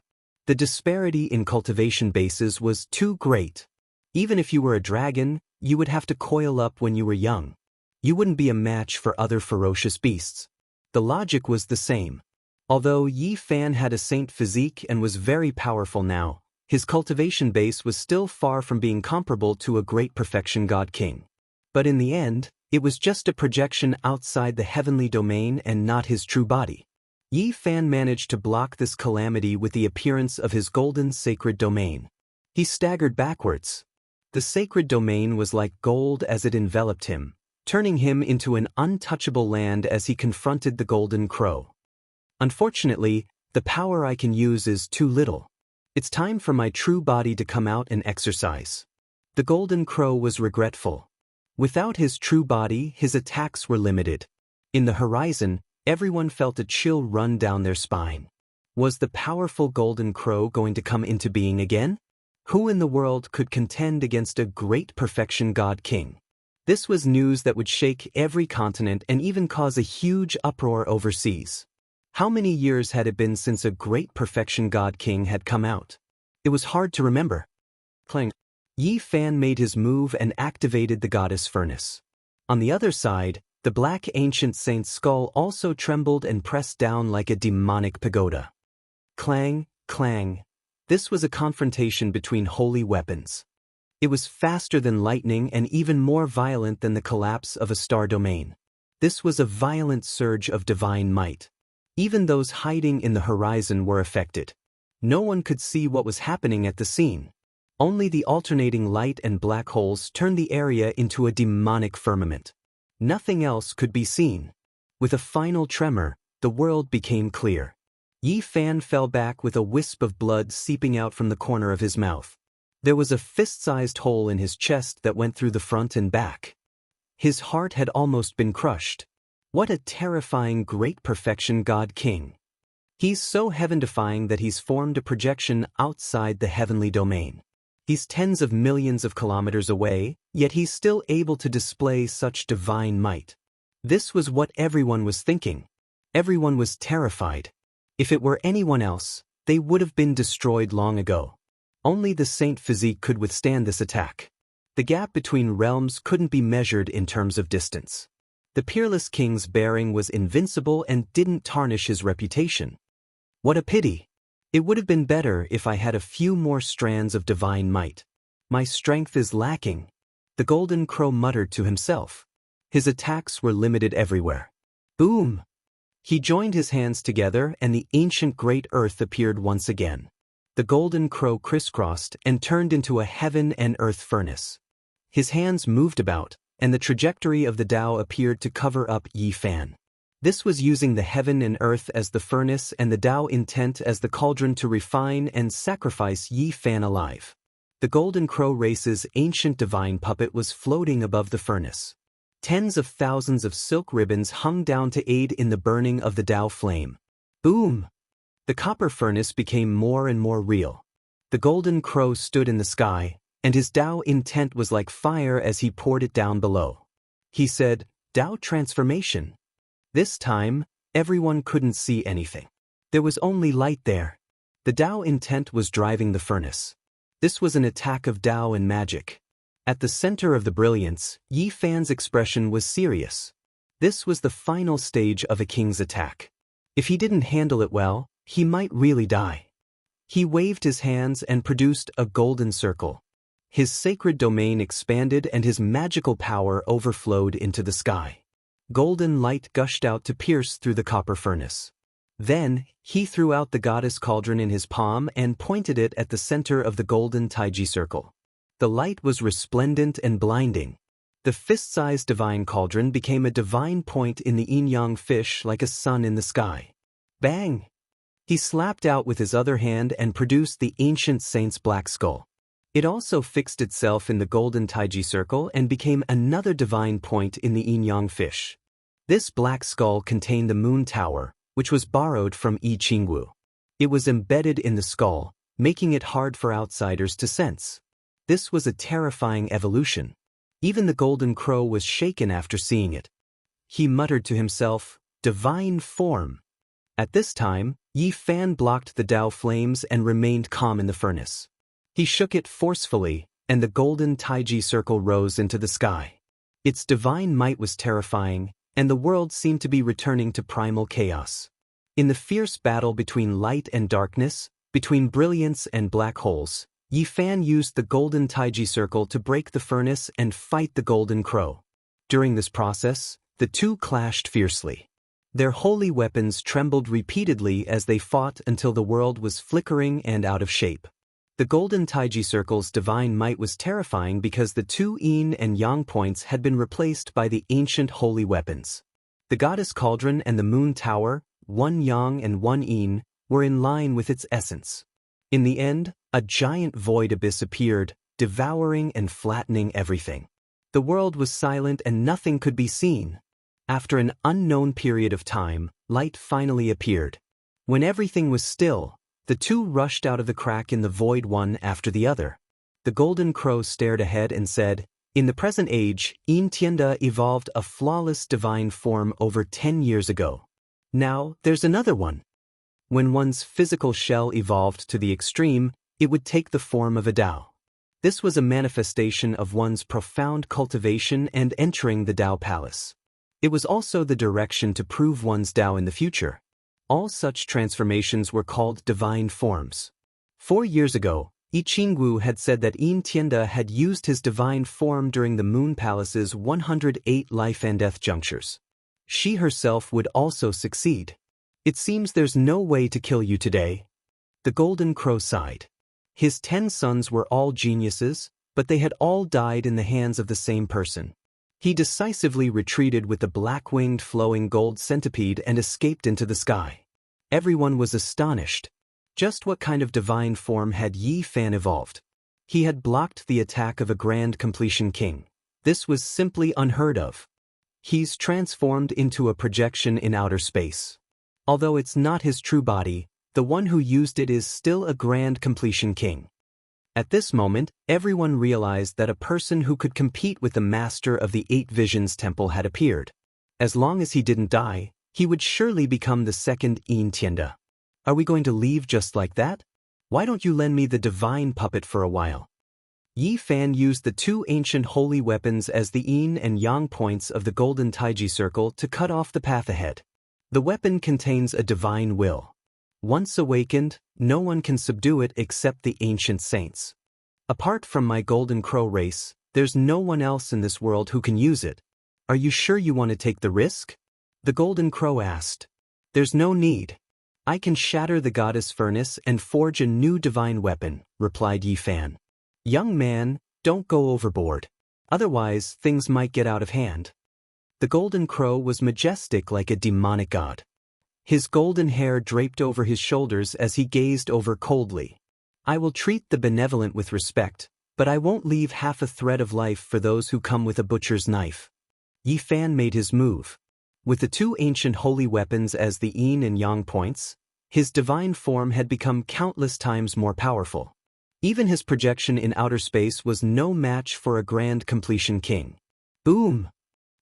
A: The disparity in cultivation bases was too great. Even if you were a dragon, you would have to coil up when you were young. You wouldn't be a match for other ferocious beasts. The logic was the same. Although Yi Fan had a saint physique and was very powerful now, his cultivation base was still far from being comparable to a great perfection god king. But in the end, it was just a projection outside the heavenly domain and not his true body. Yi Fan managed to block this calamity with the appearance of his golden sacred domain. He staggered backwards. The sacred domain was like gold as it enveloped him, turning him into an untouchable land as he confronted the Golden Crow. Unfortunately, the power I can use is too little. It's time for my true body to come out and exercise. The Golden Crow was regretful. Without his true body, his attacks were limited. In the horizon, everyone felt a chill run down their spine. Was the powerful Golden Crow going to come into being again? Who in the world could contend against a great perfection god king? This was news that would shake every continent and even cause a huge uproar overseas. How many years had it been since a great perfection god king had come out? It was hard to remember. Clang. Yi Fan made his move and activated the goddess furnace. On the other side, the black ancient saint's skull also trembled and pressed down like a demonic pagoda. Clang, clang. This was a confrontation between holy weapons. It was faster than lightning and even more violent than the collapse of a star domain. This was a violent surge of divine might. Even those hiding in the horizon were affected. No one could see what was happening at the scene. Only the alternating light and black holes turned the area into a demonic firmament. Nothing else could be seen. With a final tremor, the world became clear. Yi Fan fell back with a wisp of blood seeping out from the corner of his mouth. There was a fist-sized hole in his chest that went through the front and back. His heart had almost been crushed. What a terrifying great perfection God King. He's so heaven-defying that he's formed a projection outside the heavenly domain. He's tens of millions of kilometers away, yet he's still able to display such divine might. This was what everyone was thinking. Everyone was terrified. If it were anyone else, they would have been destroyed long ago. Only the saint physique could withstand this attack. The gap between realms couldn't be measured in terms of distance. The peerless king's bearing was invincible and didn't tarnish his reputation. What a pity! It would have been better if I had a few more strands of divine might. My strength is lacking. The golden crow muttered to himself. His attacks were limited everywhere. Boom! He joined his hands together and the ancient great earth appeared once again. The golden crow crisscrossed and turned into a heaven and earth furnace. His hands moved about, and the trajectory of the Tao appeared to cover up Yi Fan. This was using the heaven and earth as the furnace and the Tao intent as the cauldron to refine and sacrifice Yi Fan alive. The golden crow race's ancient divine puppet was floating above the furnace. Tens of thousands of silk ribbons hung down to aid in the burning of the Tao flame. Boom! The copper furnace became more and more real. The golden crow stood in the sky, and his Tao intent was like fire as he poured it down below. He said, "Tao transformation." This time, everyone couldn't see anything. There was only light there. The Tao intent was driving the furnace. This was an attack of Tao and magic. At the center of the brilliance, Yi Fan's expression was serious. This was the final stage of a king's attack. If he didn't handle it well, he might really die. He waved his hands and produced a golden circle. His sacred domain expanded and his magical power overflowed into the sky. Golden light gushed out to pierce through the copper furnace. Then, he threw out the goddess cauldron in his palm and pointed it at the center of the golden Taiji circle. The light was resplendent and blinding. The fist-sized divine cauldron became a divine point in the yin-yang fish like a sun in the sky. Bang! He slapped out with his other hand and produced the ancient saint's black skull. It also fixed itself in the golden Taiji circle and became another divine point in the yin-yang fish. This black skull contained the moon tower, which was borrowed from I Chingwu. It was embedded in the skull, making it hard for outsiders to sense. This was a terrifying evolution. Even the golden crow was shaken after seeing it. He muttered to himself, "Divine form." At this time, Yi Fan blocked the Tao flames and remained calm in the furnace. He shook it forcefully, and the golden Taiji circle rose into the sky. Its divine might was terrifying, and the world seemed to be returning to primal chaos. In the fierce battle between light and darkness, between brilliance and black holes, Yi Fan used the golden Taiji circle to break the furnace and fight the golden crow. During this process, the two clashed fiercely. Their holy weapons trembled repeatedly as they fought until the world was flickering and out of shape. The golden Taiji circle's divine might was terrifying because the two yin and yang points had been replaced by the ancient holy weapons. The goddess cauldron and the moon tower, one yang and one yin, were in line with its essence. In the end, a giant void abyss appeared, devouring and flattening everything. The world was silent and nothing could be seen. After an unknown period of time, light finally appeared. When everything was still, the two rushed out of the crack in the void one after the other. The golden crow stared ahead and said, "In the present age, Yin Tianda evolved a flawless divine form over 10 years ago. Now, there's another one." When one's physical shell evolved to the extreme, it would take the form of a Tao. This was a manifestation of one's profound cultivation and entering the Tao palace. It was also the direction to prove one's Tao in the future. All such transformations were called divine forms. 4 years ago, Yi Qingwu had said that Yin Tianda had used his divine form during the Moon Palace's 108 life and death junctures. She herself would also succeed. It seems there's no way to kill you today. The Golden Crow sighed. His 10 sons were all geniuses, but they had all died in the hands of the same person. He decisively retreated with the black-winged flowing gold centipede and escaped into the sky. Everyone was astonished. Just what kind of divine form had Yi Fan evolved? He had blocked the attack of a Grand Completion King. This was simply unheard of. He's transformed into a projection in outer space. Although it's not his true body, the one who used it is still a Grand Completion King. At this moment, everyone realized that a person who could compete with the master of the 8 Visions Temple had appeared. As long as he didn't die, he would surely become the second Yin Tianda. Are we going to leave just like that? Why don't you lend me the divine puppet for a while? Yi Fan used the 2 ancient holy weapons as the yin and yang points of the golden taiji circle to cut off the path ahead. The weapon contains a divine will. Once awakened, no one can subdue it except the ancient saints. Apart from my Golden Crow race, there's no one else in this world who can use it. Are you sure you want to take the risk? The Golden Crow asked. There's no need. I can shatter the goddess furnace and forge a new divine weapon, replied Yi Fan. Young man, don't go overboard. Otherwise, things might get out of hand. The Golden Crow was majestic like a demonic god. His golden hair draped over his shoulders as he gazed over coldly. I will treat the benevolent with respect, but I won't leave half a thread of life for those who come with a butcher's knife. Yi Fan made his move. With the 2 ancient holy weapons as the yin and yang points, his divine form had become countless times more powerful. Even his projection in outer space was no match for a Grand Completion King. Boom!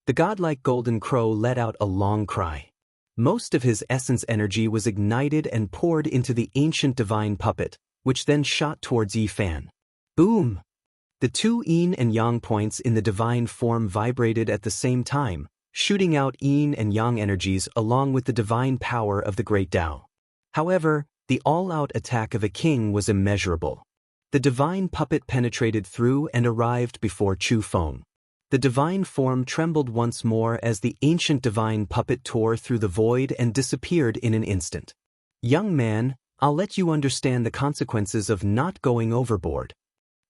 A: The godlike Golden Crow let out a long cry. Most of his essence energy was ignited and poured into the ancient divine puppet, which then shot towards Yi Fan. Boom! The 2 yin and yang points in the divine form vibrated at the same time, shooting out yin and yang energies along with the divine power of the Great Tao. However, the all-out attack of a king was immeasurable. The divine puppet penetrated through and arrived before Chu Feng. The divine form trembled once more as the ancient divine puppet tore through the void and disappeared in an instant. Young man, I'll let you understand the consequences of not going overboard.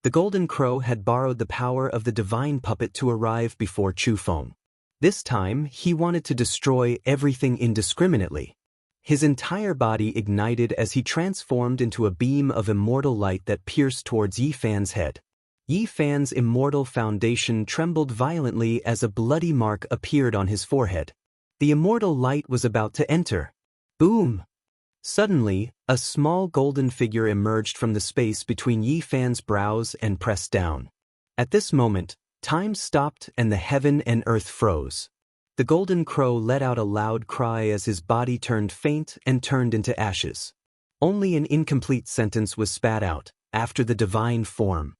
A: The Golden Crow had borrowed the power of the divine puppet to arrive before Chu Feng. This time, he wanted to destroy everything indiscriminately. His entire body ignited as he transformed into a beam of immortal light that pierced towards Yi Fan's head. Yi Fan's immortal foundation trembled violently as a bloody mark appeared on his forehead. The immortal light was about to enter. Boom! Suddenly, a small golden figure emerged from the space between Yi Fan's brows and pressed down. At this moment, time stopped and the heaven and earth froze. The Golden Crow let out a loud cry as his body turned faint and turned into ashes. Only an incomplete sentence was spat out, after the divine form.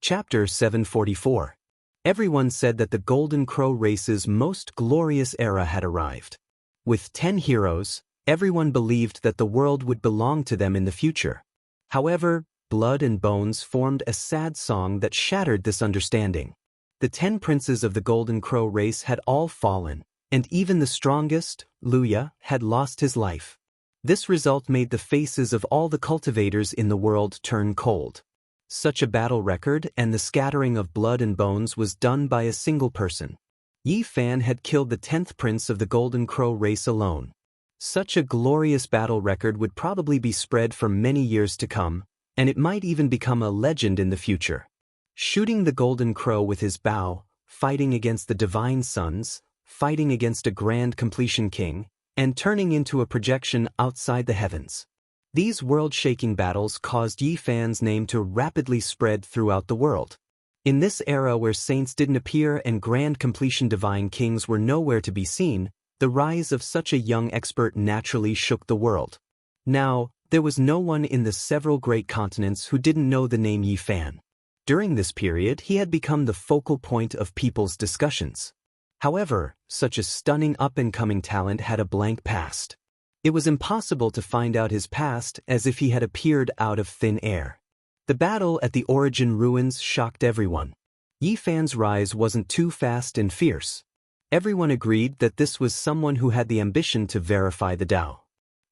A: Chapter 744. Everyone said that the Golden Crow race's most glorious era had arrived. With 10 heroes, everyone believed that the world would belong to them in the future. However, Blood and Bones formed a sad song that shattered this understanding. The 10 princes of the Golden Crow race had all fallen, and even the strongest, Luya, had lost his life. This result made the faces of all the cultivators in the world turn cold. Such a battle record and the scattering of blood and bones was done by a single person. Yi Fan had killed the 10th prince of the Golden Crow race alone. Such a glorious battle record would probably be spread for many years to come, and it might even become a legend in the future. Shooting the Golden Crow with his bow, fighting against the Divine Sons, fighting against a Grand Completion King, and turning into a projection outside the heavens. These world-shaking battles caused Yi Fan's name to rapidly spread throughout the world. In this era where saints didn't appear and Grand Completion Divine Kings were nowhere to be seen, the rise of such a young expert naturally shook the world. Now, there was no one in the several great continents who didn't know the name Yi Fan. During this period, he had become the focal point of people's discussions. However, such a stunning up-and-coming talent had a blank past. It was impossible to find out his past as if he had appeared out of thin air. The battle at the Origin ruins shocked everyone. Yi Fan's rise wasn't too fast and fierce. Everyone agreed that this was someone who had the ambition to verify the Tao.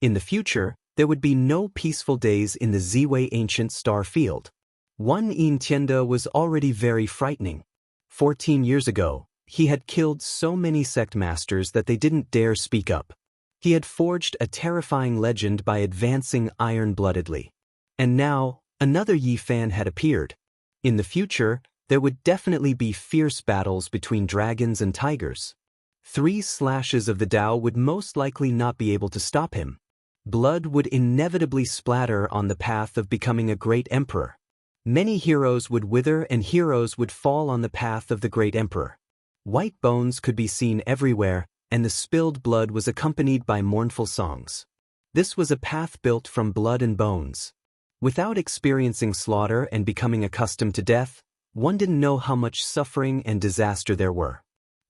A: In the future, there would be no peaceful days in the Ziwei ancient star field. One Yin Tianda was already very frightening. 14 years ago, he had killed so many sect masters that they didn't dare speak up. He had forged a terrifying legend by advancing iron-bloodedly. And now, another Yi Fan had appeared. In the future, there would definitely be fierce battles between dragons and tigers. 3 slashes of the Tao would most likely not be able to stop him. Blood would inevitably splatter on the path of becoming a great emperor. Many heroes would wither and heroes would fall on the path of the great emperor. White bones could be seen everywhere, and the spilled blood was accompanied by mournful songs. This was a path built from blood and bones. Without experiencing slaughter and becoming accustomed to death, one didn't know how much suffering and disaster there were.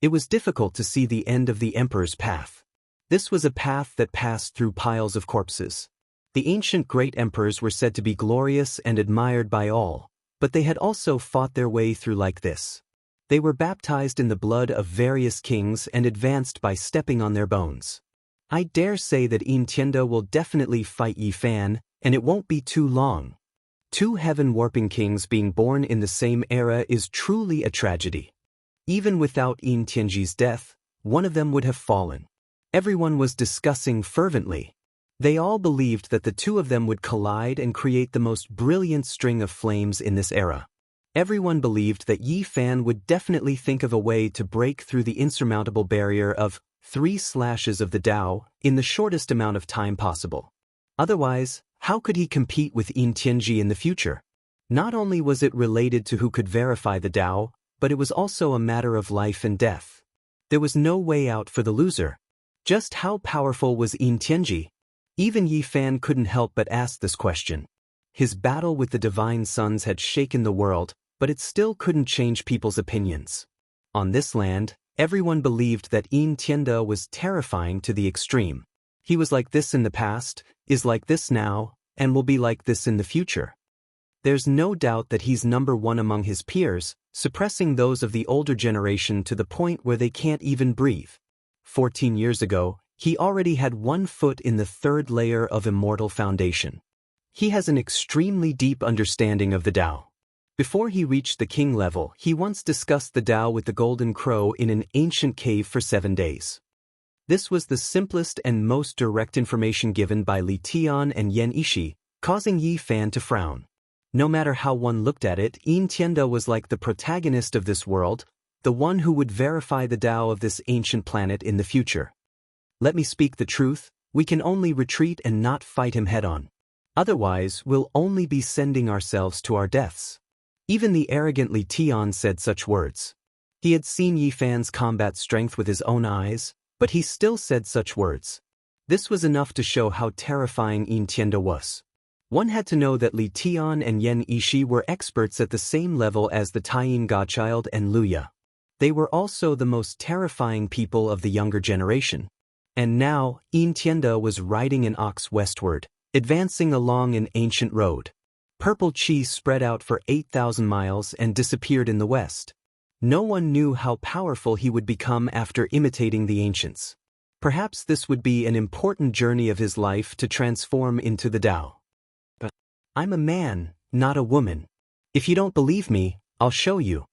A: It was difficult to see the end of the emperor's path. This was a path that passed through piles of corpses. The ancient great emperors were said to be glorious and admired by all, but they had also fought their way through like this. They were baptized in the blood of various kings and advanced by stepping on their bones. I dare say that Yin Tianda will definitely fight Yi Fan, and it won't be too long. 2 heaven-warping kings being born in the same era is truly a tragedy. Even without Yin Tianji's death, one of them would have fallen. Everyone was discussing fervently. They all believed that the 2 of them would collide and create the most brilliant string of flames in this era. Everyone believed that Yi Fan would definitely think of a way to break through the insurmountable barrier of 3 slashes of the Tao in the shortest amount of time possible. Otherwise, how could he compete with Yin Tianji in the future? Not only was it related to who could verify the Tao, but it was also a matter of life and death. There was no way out for the loser. Just how powerful was Yin Tianji? Even Yi Fan couldn't help but ask this question. His battle with the Divine Sons had shaken the world, but it still couldn't change people's opinions. On this land, everyone believed that Yin Tianda was terrifying to the extreme. He was like this in the past, is like this now, and will be like this in the future. There's no doubt that he's number 1 among his peers, suppressing those of the older generation to the point where they can't even breathe. 14 years ago, he already had 1 foot in the 3rd layer of immortal foundation. He has an extremely deep understanding of the Tao. Before he reached the king level, he once discussed the Tao with the Golden Crow in an ancient cave for 7 days. This was the simplest and most direct information given by Li Tian and Yan Ishi, causing Yi Fan to frown. No matter how one looked at it, Yin Tianda was like the protagonist of this world, the one who would verify the Tao of this ancient planet in the future. Let me speak the truth, we can only retreat and not fight him head-on. Otherwise, we'll only be sending ourselves to our deaths. Even the arrogant Li Tian said such words. He had seen Yi Fan's combat strength with his own eyes, but he still said such words. This was enough to show how terrifying Yin Tianda was. One had to know that Li Tian and Yan Ishi were experts at the same level as the Taiyin Godchild and Luya. They were also the most terrifying people of the younger generation. And now, Yin Tianda was riding an ox westward, advancing along an ancient road. Purple chi spread out for 8,000 miles and disappeared in the west. No one knew how powerful he would become after imitating the ancients. Perhaps this would be an important journey of his life to transform into the Tao. But I'm a man, not a woman. If you don't believe me, I'll show you.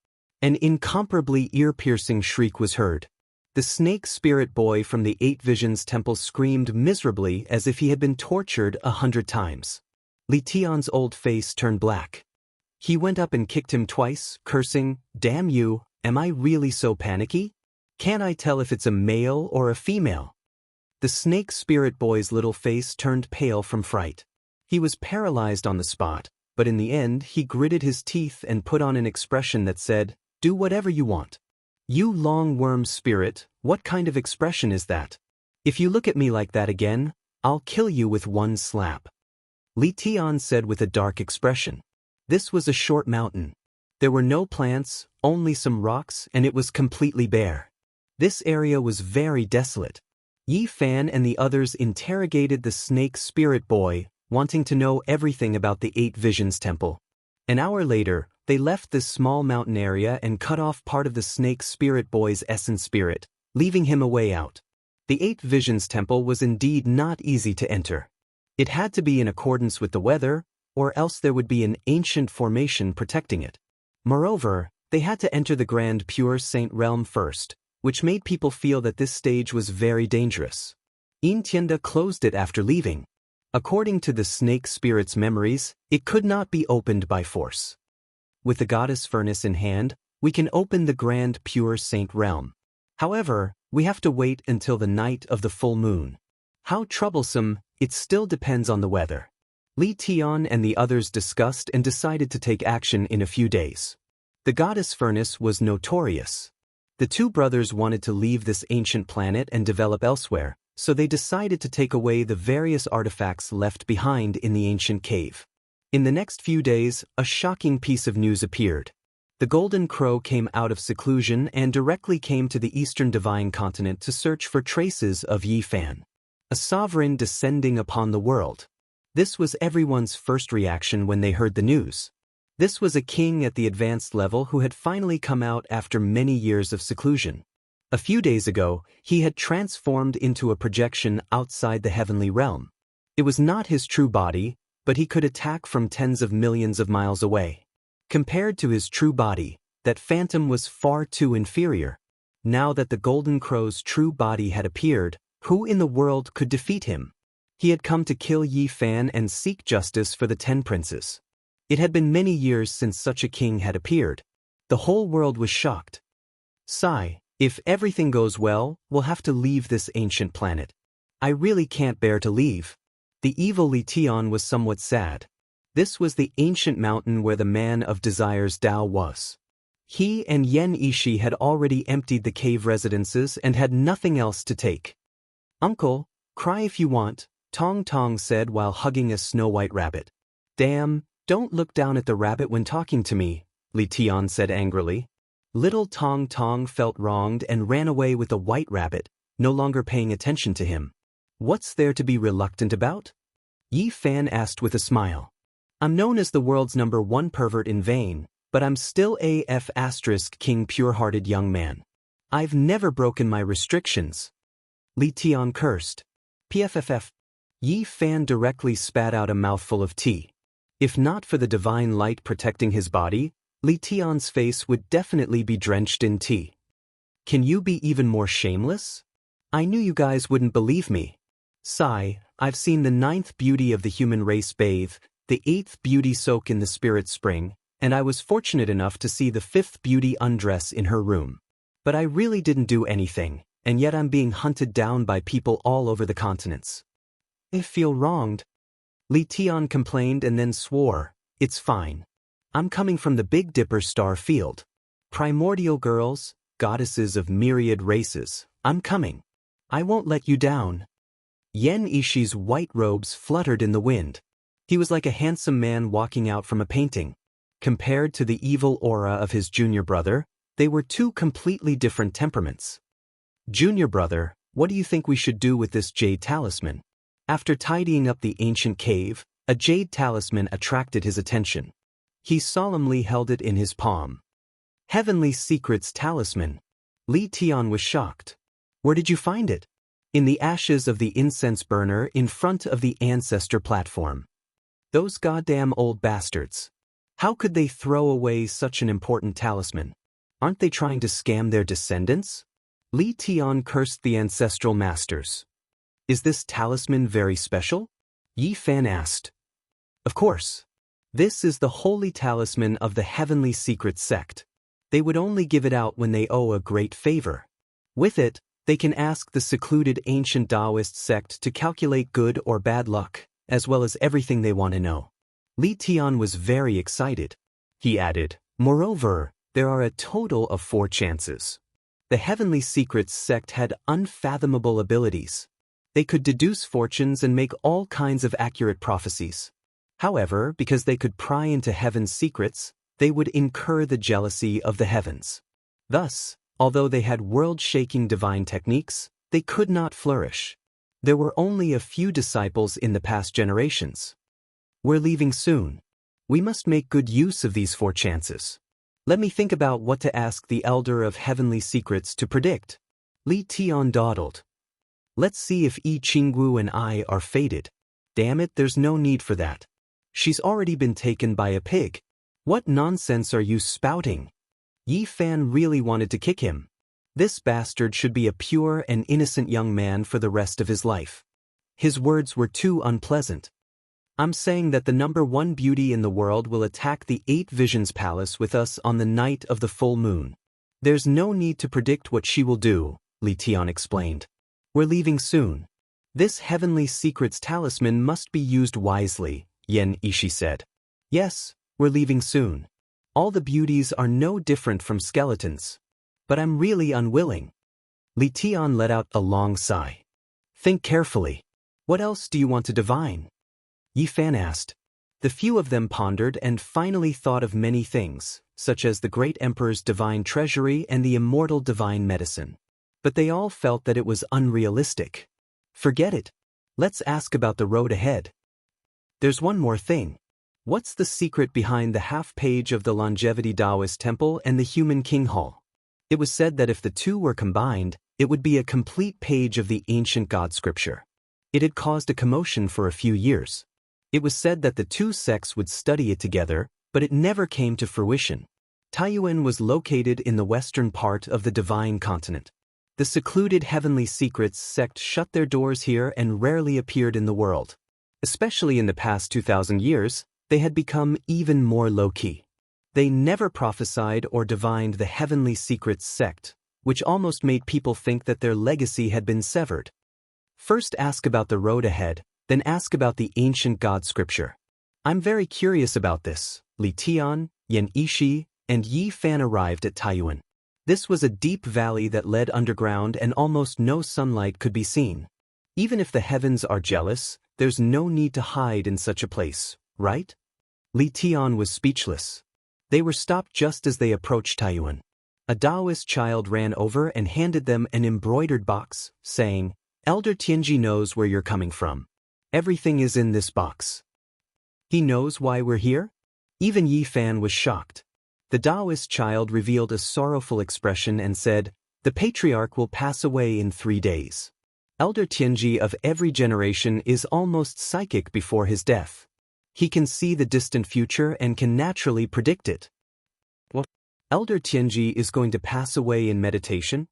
A: An incomparably ear-piercing shriek was heard. The snake spirit boy from the 8 Visions temple screamed miserably as if he had been tortured 100 times. Li Tian's old face turned black. He went up and kicked him twice, cursing, "Damn you, am I really so panicky? Can't I tell if it's a male or a female?" The snake spirit boy's little face turned pale from fright. He was paralyzed on the spot, but in the end he gritted his teeth and put on an expression that said, "Do whatever you want." "You long worm spirit, what kind of expression is that? If you look at me like that again, I'll kill you with one slap." Li Tian said with a dark expression. This was a short mountain. There were no plants, only some rocks, and it was completely bare. This area was very desolate. Yi Fan and the others interrogated the snake spirit boy, wanting to know everything about the 8 Visions temple. An hour later, they left this small mountain area and cut off part of the snake spirit boy's essence spirit, leaving him a way out. The Eight Visions Temple was indeed not easy to enter. It had to be in accordance with the weather, or else there would be an ancient formation protecting it. Moreover, they had to enter the Grand Pure Saint realm first, which made people feel that this stage was very dangerous. Tienda closed it after leaving. According to the snake spirit's memories, it could not be opened by force. With the goddess furnace in hand, we can open the Grand Pure Saint realm. However, we have to wait until the night of the full moon. How troublesome, it still depends on the weather. Li Tian and the others discussed and decided to take action in a few days. The goddess furnace was notorious. The two brothers wanted to leave this ancient planet and develop elsewhere, so they decided to take away the various artifacts left behind in the ancient cave. In the next few days, a shocking piece of news appeared. The Golden Crow came out of seclusion and directly came to the Eastern Divine Continent to search for traces of Yi Fan, a sovereign descending upon the world. This was everyone's first reaction when they heard the news. This was a king at the advanced level who had finally come out after many years of seclusion. A few days ago, he had transformed into a projection outside the heavenly realm. It was not his true body, but he could attack from tens of millions of miles away. Compared to his true body, that phantom was far too inferior. Now that the Golden Crow's true body had appeared, who in the world could defeat him? He had come to kill Yi Fan and seek justice for the 10 princes. It had been many years since such a king had appeared. The whole world was shocked. Sigh, if everything goes well, we'll have to leave this ancient planet. I really can't bear to leave. The evil Li Tian was somewhat sad. This was the ancient mountain where the man of desires Dao was. He and Yen Ishi had already emptied the cave residences and had nothing else to take. Uncle, cry if you want, Tong Tong said while hugging a snow-white rabbit. Damn, don't look down at the rabbit when talking to me, Li Tian said angrily. Little Tong Tong felt wronged and ran away with the white rabbit, no longer paying attention to him. What's there to be reluctant about? Yi Fan asked with a smile. I'm known as the world's #1 pervert in vain, but I'm still AF** king pure-hearted young man. I've never broken my restrictions. Li Tian cursed. PFFF. Yi Fan directly spat out a mouthful of tea. If not for the divine light protecting his body, Li Tian's face would definitely be drenched in tea. Can you be even more shameless? I knew you guys wouldn't believe me. Sigh, I've seen the 9th beauty of the human race bathe, the 8th beauty soak in the spirit spring, and I was fortunate enough to see the 5th beauty undress in her room. But I really didn't do anything, and yet I'm being hunted down by people all over the continents. I feel wronged. Li Tian complained and then swore, it's fine. I'm coming from the Big Dipper star field. Primordial girls, goddesses of myriad races, I'm coming. I won't let you down. Yen Ishi's white robes fluttered in the wind. He was like a handsome man walking out from a painting. Compared to the evil aura of his junior brother, they were two completely different temperaments. Junior brother, what do you think we should do with this jade talisman? After tidying up the ancient cave, a jade talisman attracted his attention. He solemnly held it in his palm. Heavenly Secrets talisman. Li Tian was shocked. Where did you find it? In the ashes of the incense burner in front of the ancestor platform. Those goddamn old bastards. How could they throw away such an important talisman? Aren't they trying to scam their descendants? Li Tian cursed the ancestral masters. Is this talisman very special? Yi Fan asked. Of course. This is the holy talisman of the Heavenly Secrets sect. They would only give it out when they owe a great favor. With it, they can ask the secluded ancient Taoist sect to calculate good or bad luck, as well as everything they want to know. Li Tian was very excited. He added, moreover, there are a total of 4 chances. The Heavenly Secrets sect had unfathomable abilities. They could deduce fortunes and make all kinds of accurate prophecies. However, because they could pry into heaven's secrets, they would incur the jealousy of the heavens. Thus, although they had world-shaking divine techniques, they could not flourish. There were only a few disciples in the past generations. We're leaving soon. We must make good use of these 4 chances. Let me think about what to ask the Elder of Heavenly Secrets to predict. Li Tian dawdled. Let's see if Yi Qingwu and I are fated. Damn it, there's no need for that. She's already been taken by a pig. What nonsense are you spouting? Yi Fan really wanted to kick him. This bastard should be a pure and innocent young man for the rest of his life. His words were too unpleasant. I'm saying that the number 1 beauty in the world will attack the 8 Visions Palace with us on the night of the full moon. There's no need to predict what she will do, Li Tian explained. We're leaving soon. This Heavenly Secrets talisman must be used wisely, Yan Ishi said. Yes, we're leaving soon. All the beauties are no different from skeletons. But I'm really unwilling. Li Tian let out a long sigh. Think carefully. What else do you want to divine? Yi Fan asked. The few of them pondered and finally thought of many things, such as the great emperor's divine treasury and the immortal divine medicine. But they all felt that it was unrealistic. Forget it. Let's ask about the road ahead. There's one more thing. What's the secret behind the half-page of the Longevity Taoist Temple and the Human King Hall? It was said that if the 2 were combined, it would be a complete page of the ancient God scripture. It had caused a commotion for a few years. It was said that the 2 sects would study it together, but it never came to fruition. Taiyuan was located in the western part of the Divine Continent. The secluded Heavenly Secrets sect shut their doors here and rarely appeared in the world. Especially in the past 2,000 years, they had become even more low-key. They never prophesied or divined the Heavenly Secrets sect, which almost made people think that their legacy had been severed. First ask about the road ahead, then ask about the ancient God scripture. I'm very curious about this. Li Tian, Yan Ishi, and Yi Fan arrived at Taiyuan. This was a deep valley that led underground and almost no sunlight could be seen. Even if the heavens are jealous, there's no need to hide in such a place, right? Li Tian was speechless. They were stopped just as they approached Taiyuan. A Taoist child ran over and handed them an embroidered box, saying, Elder Tianji knows where you're coming from. Everything is in this box. He knows why we're here? Even Yi Fan was shocked. The Taoist child revealed a sorrowful expression and said, The patriarch will pass away in 3 days. Elder Tianji of every generation is almost psychic before his death. He can see the distant future and can naturally predict it. What? Elder Tianji is going to pass away in meditation?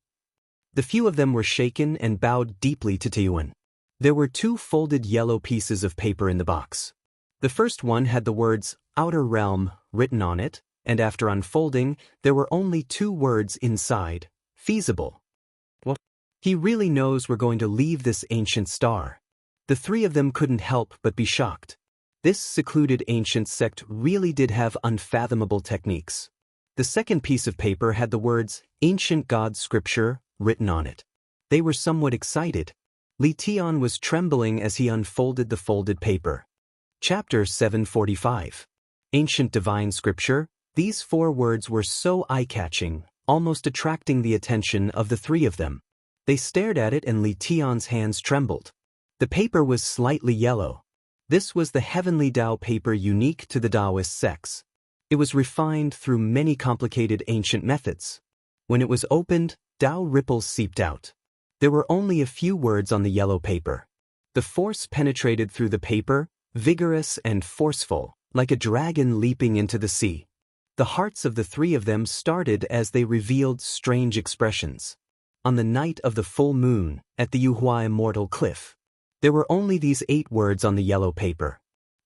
A: The few of them were shaken and bowed deeply to Taiyuan. There were 2 folded yellow pieces of paper in the box. The first one had the words, Outer Realm, written on it, and after unfolding, there were only 2 words inside, feasible. What? He really knows we're going to leave this ancient star. The 3 of them couldn't help but be shocked. This secluded ancient sect really did have unfathomable techniques. The second piece of paper had the words, Ancient God Scripture, written on it. They were somewhat excited. Li Tian was trembling as he unfolded the folded paper. Chapter 745. Ancient Divine Scripture. These 4 words were so eye-catching, almost attracting the attention of the 3 of them. They stared at it and Li Tian's hands trembled. The paper was slightly yellow. This was the Heavenly Tao paper unique to the Taoist sects. It was refined through many complicated ancient methods. When it was opened, Tao ripples seeped out. There were only a few words on the yellow paper. The force penetrated through the paper, vigorous and forceful, like a dragon leaping into the sea. The hearts of the 3 of them started as they revealed strange expressions. On the night of the full moon, at the Yuhua Immortal Cliff, there were only these 8 words on the yellow paper.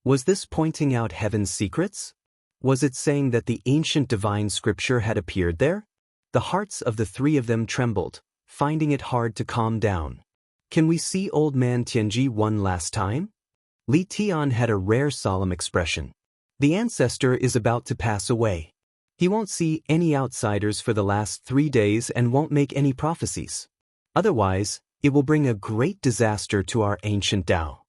A: Was this pointing out heaven's secrets? Was it saying that the ancient divine scripture had appeared there? The hearts of the 3 of them trembled, finding it hard to calm down. Can we see old man Tianji one last time? Li Tian had a rare solemn expression. The ancestor is about to pass away. He won't see any outsiders for the last 3 days and won't make any prophecies. Otherwise, it will bring a great disaster to our ancient Tao.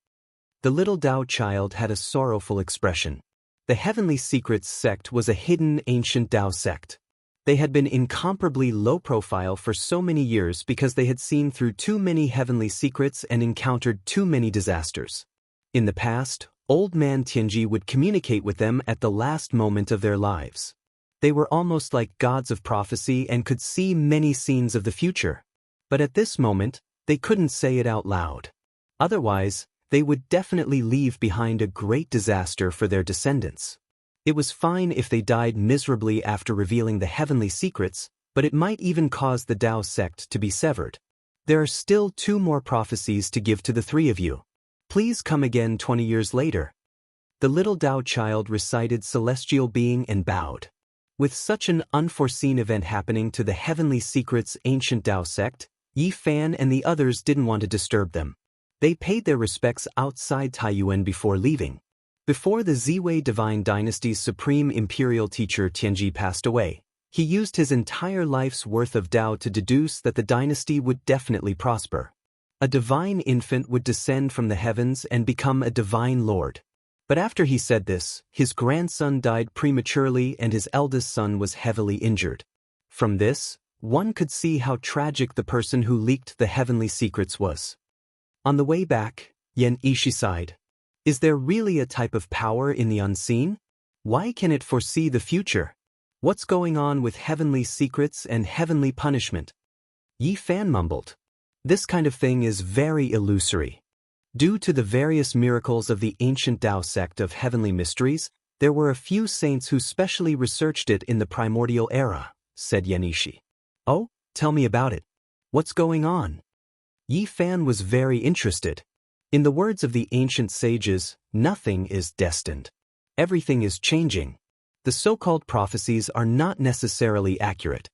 A: The little Tao child had a sorrowful expression. The Heavenly Secrets sect was a hidden ancient Tao sect. They had been incomparably low profile for so many years because they had seen through too many heavenly secrets and encountered too many disasters. In the past, Old Man Tianji would communicate with them at the last moment of their lives. They were almost like gods of prophecy and could see many scenes of the future. But at this moment, they couldn't say it out loud. Otherwise, they would definitely leave behind a great disaster for their descendants. It was fine if they died miserably after revealing the heavenly secrets, but it might even cause the Tao sect to be severed. There are still 2 more prophecies to give to the 3 of you. Please come again 20 years later. The little Tao child recited celestial being and bowed. With such an unforeseen event happening to the heavenly secrets ancient Tao sect, Yi Fan and the others didn't want to disturb them. They paid their respects outside Taiyuan before leaving. Before the Ziwei Divine Dynasty's supreme imperial teacher Tianji passed away, he used his entire life's worth of Tao to deduce that the dynasty would definitely prosper. A divine infant would descend from the heavens and become a divine lord. But after he said this, his grandson died prematurely and his eldest son was heavily injured. From this, one could see how tragic the person who leaked the heavenly secrets was. On the way back, Xianxia sighed. Is there really a type of power in the unseen? Why can it foresee the future? What's going on with heavenly secrets and heavenly punishment? Yi Fan mumbled. This kind of thing is very illusory. Due to the various miracles of the ancient Tao sect of heavenly mysteries, there were a few saints who specially researched it in the primordial era, said Xianxia. Oh, tell me about it. What's going on? Yi Fan was very interested. In the words of the ancient sages, nothing is destined. Everything is changing. The so-called prophecies are not necessarily accurate.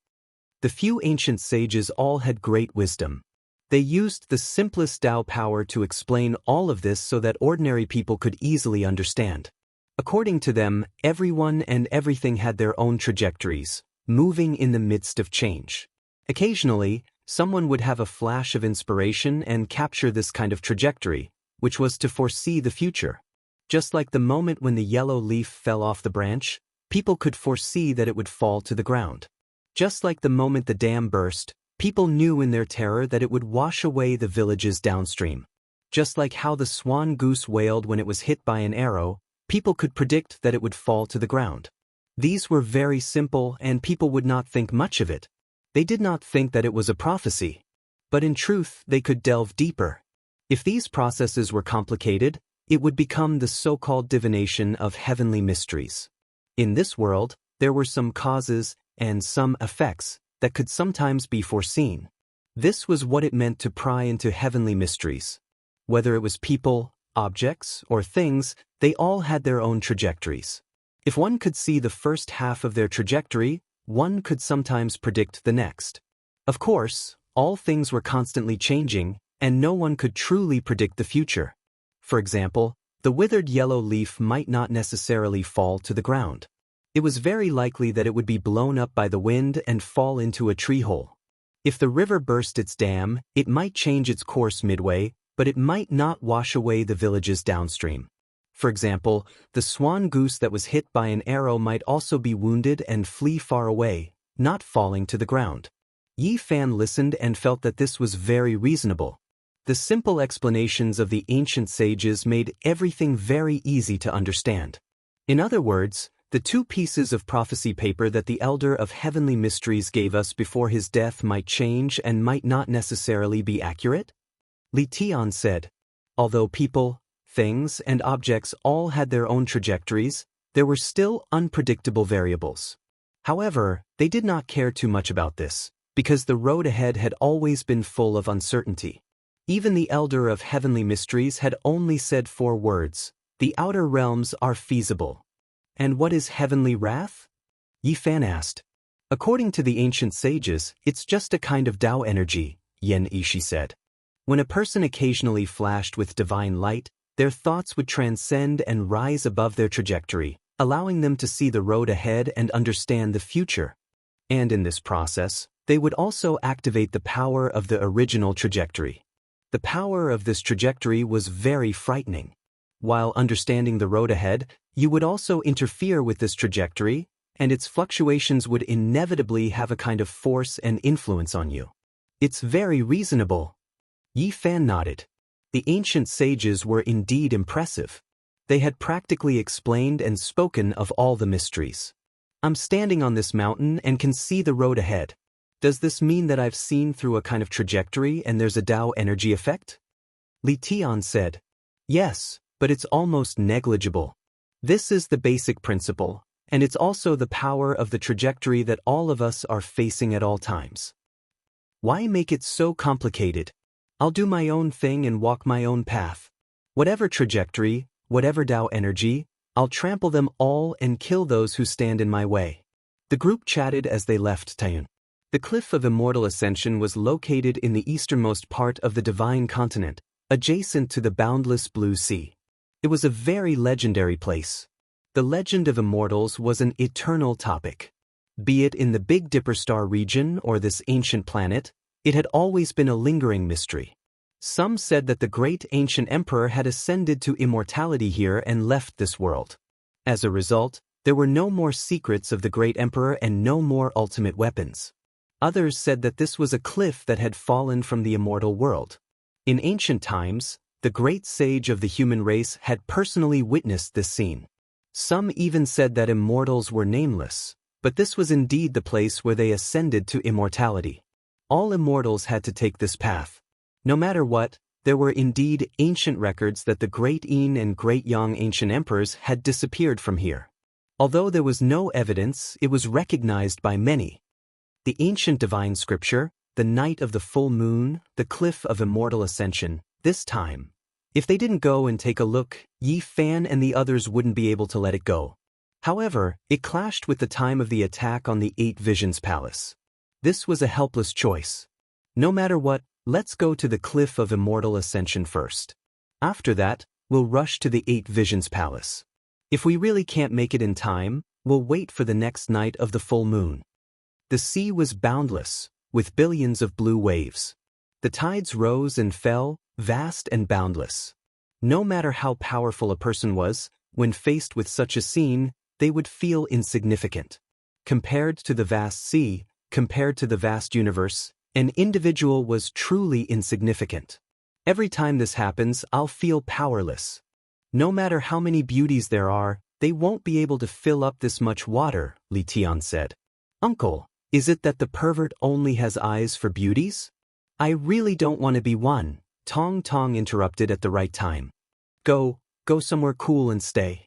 A: The few ancient sages all had great wisdom. They used the simplest Tao power to explain all of this so that ordinary people could easily understand. According to them, everyone and everything had their own trajectories, moving in the midst of change. Occasionally, someone would have a flash of inspiration and capture this kind of trajectory, which was to foresee the future. Just like the moment when the yellow leaf fell off the branch, people could foresee that it would fall to the ground. Just like the moment the dam burst, people knew in their terror that it would wash away the villages downstream. Just like how the swan goose wailed when it was hit by an arrow, people could predict that it would fall to the ground. These were very simple and people would not think much of it. They did not think that it was a prophecy. But in truth, they could delve deeper. If these processes were complicated, it would become the so-called divination of heavenly mysteries. In this world, there were some causes and some effects that could sometimes be foreseen. This was what it meant to pry into heavenly mysteries. Whether it was people, objects, or things, they all had their own trajectories. If one could see the first half of their trajectory, one could sometimes predict the next. Of course, all things were constantly changing, and no one could truly predict the future. For example, the withered yellow leaf might not necessarily fall to the ground. It was very likely that it would be blown up by the wind and fall into a tree hole. If the river burst its dam, it might change its course midway, but it might not wash away the villages downstream. For example, the swan goose that was hit by an arrow might also be wounded and flee far away, not falling to the ground. Yi Fan listened and felt that this was very reasonable. The simple explanations of the ancient sages made everything very easy to understand. In other words, the 2 pieces of prophecy paper that the Elder of Heavenly Mysteries gave us before his death might change and might not necessarily be accurate? Li Tian said. Although people, things, and objects all had their own trajectories, there were still unpredictable variables. However, they did not care too much about this, because the road ahead had always been full of uncertainty. Even the Elder of Heavenly Mysteries had only said 4 words: the outer realms are feasible. And what is heavenly wrath? Yi Fan asked. According to the ancient sages, it's just a kind of Tao energy, Xianxia said. When a person occasionally flashed with divine light, their thoughts would transcend and rise above their trajectory, allowing them to see the road ahead and understand the future. And in this process, they would also activate the power of the original trajectory. The power of this trajectory was very frightening. While understanding the road ahead, you would also interfere with this trajectory, and its fluctuations would inevitably have a kind of force and influence on you. It's very reasonable. Yi Fan nodded. The ancient sages were indeed impressive. They had practically explained and spoken of all the mysteries. I'm standing on this mountain and can see the road ahead. Does this mean that I've seen through a kind of trajectory and there's a Tao energy effect? Li Tian said. Yes, but it's almost negligible. This is the basic principle, and it's also the power of the trajectory that all of us are facing at all times. Why make it so complicated? I'll do my own thing and walk my own path. Whatever trajectory, whatever Tao energy, I'll trample them all and kill those who stand in my way. The group chatted as they left Tayun. The Cliff of Immortal Ascension was located in the easternmost part of the Divine Continent, adjacent to the boundless blue sea. It was a very legendary place. The legend of immortals was an eternal topic. Be it in the Big Dipper star region or this ancient planet, it had always been a lingering mystery. Some said that the great ancient emperor had ascended to immortality here and left this world. As a result, there were no more secrets of the great emperor and no more ultimate weapons. Others said that this was a cliff that had fallen from the immortal world. In ancient times, the great sage of the human race had personally witnessed this scene. Some even said that immortals were nameless, but this was indeed the place where they ascended to immortality. All immortals had to take this path. No matter what, there were indeed ancient records that the Great Yin and Great Yang ancient emperors had disappeared from here. Although there was no evidence, it was recognized by many. The ancient divine scripture, the night of the full moon, the cliff of immortal ascension, this time. If they didn't go and take a look, Yi Fan and the others wouldn't be able to let it go. However, it clashed with the time of the attack on the Eight Visions Palace. This was a helpless choice. No matter what, let's go to the Cliff of Immortal Ascension first. After that, we'll rush to the Eight Visions Palace. If we really can't make it in time, we'll wait for the next night of the full moon. The sea was boundless, with billions of blue waves. The tides rose and fell, vast and boundless. No matter how powerful a person was, when faced with such a scene, they would feel insignificant. Compared to the vast sea, compared to the vast universe, an individual was truly insignificant. Every time this happens, I'll feel powerless. No matter how many beauties there are, they won't be able to fill up this much water, Li Tian said. Uncle, is it that the pervert only has eyes for beauties? I really don't want to be one, Tong Tong interrupted at the right time. Go somewhere cool and stay.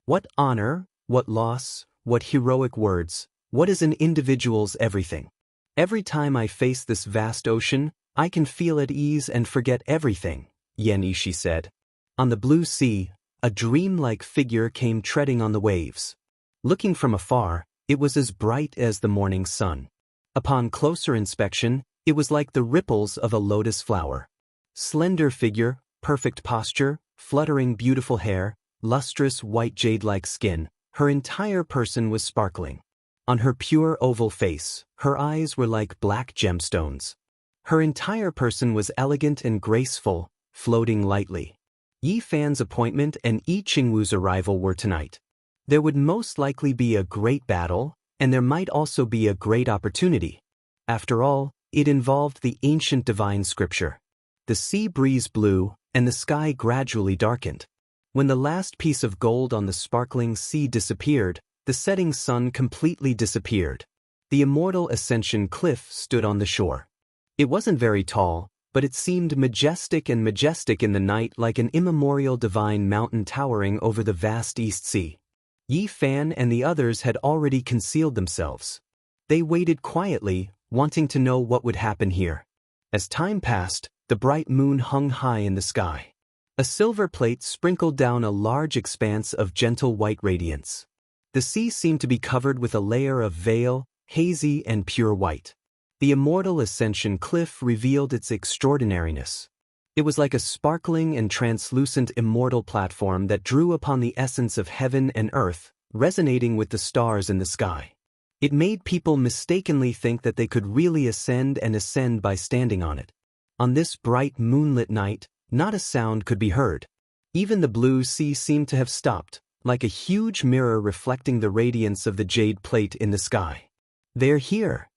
A: What honor, what loss, what heroic words, what is an individual's everything? Every time I face this vast ocean, I can feel at ease and forget everything, Yan Yishi said. On the blue sea, a dream-like figure came treading on the waves. Looking from afar, it was as bright as the morning sun. Upon closer inspection, it was like the ripples of a lotus flower. Slender figure, perfect posture, fluttering beautiful hair, lustrous white jade-like skin, her entire person was sparkling. On her pure oval face, her eyes were like black gemstones. Her entire person was elegant and graceful, floating lightly. Yi Fan's appointment and Yi Qingwu's arrival were tonight. There would most likely be a great battle, and there might also be a great opportunity. After all, it involved the ancient divine scripture. The sea breeze blew, and the sky gradually darkened. When the last piece of gold on the sparkling sea disappeared, the setting sun completely disappeared. The Immortal Ascension Cliff stood on the shore. It wasn't very tall, but it seemed majestic in the night, like an immemorial divine mountain towering over the vast East Sea. Yi Fan and the others had already concealed themselves. They waited quietly, wanting to know what would happen here. As time passed, the bright moon hung high in the sky. A silver plate sprinkled down a large expanse of gentle white radiance. The sea seemed to be covered with a layer of veil, hazy and pure white. The Immortal Ascension Cliff revealed its extraordinariness. It was like a sparkling and translucent immortal platform that drew upon the essence of heaven and earth, resonating with the stars in the sky. It made people mistakenly think that they could really ascend by standing on it. On this bright moonlit night, not a sound could be heard. Even the blue sea seemed to have stopped, like a huge mirror reflecting the radiance of the jade plate in the sky. They're here,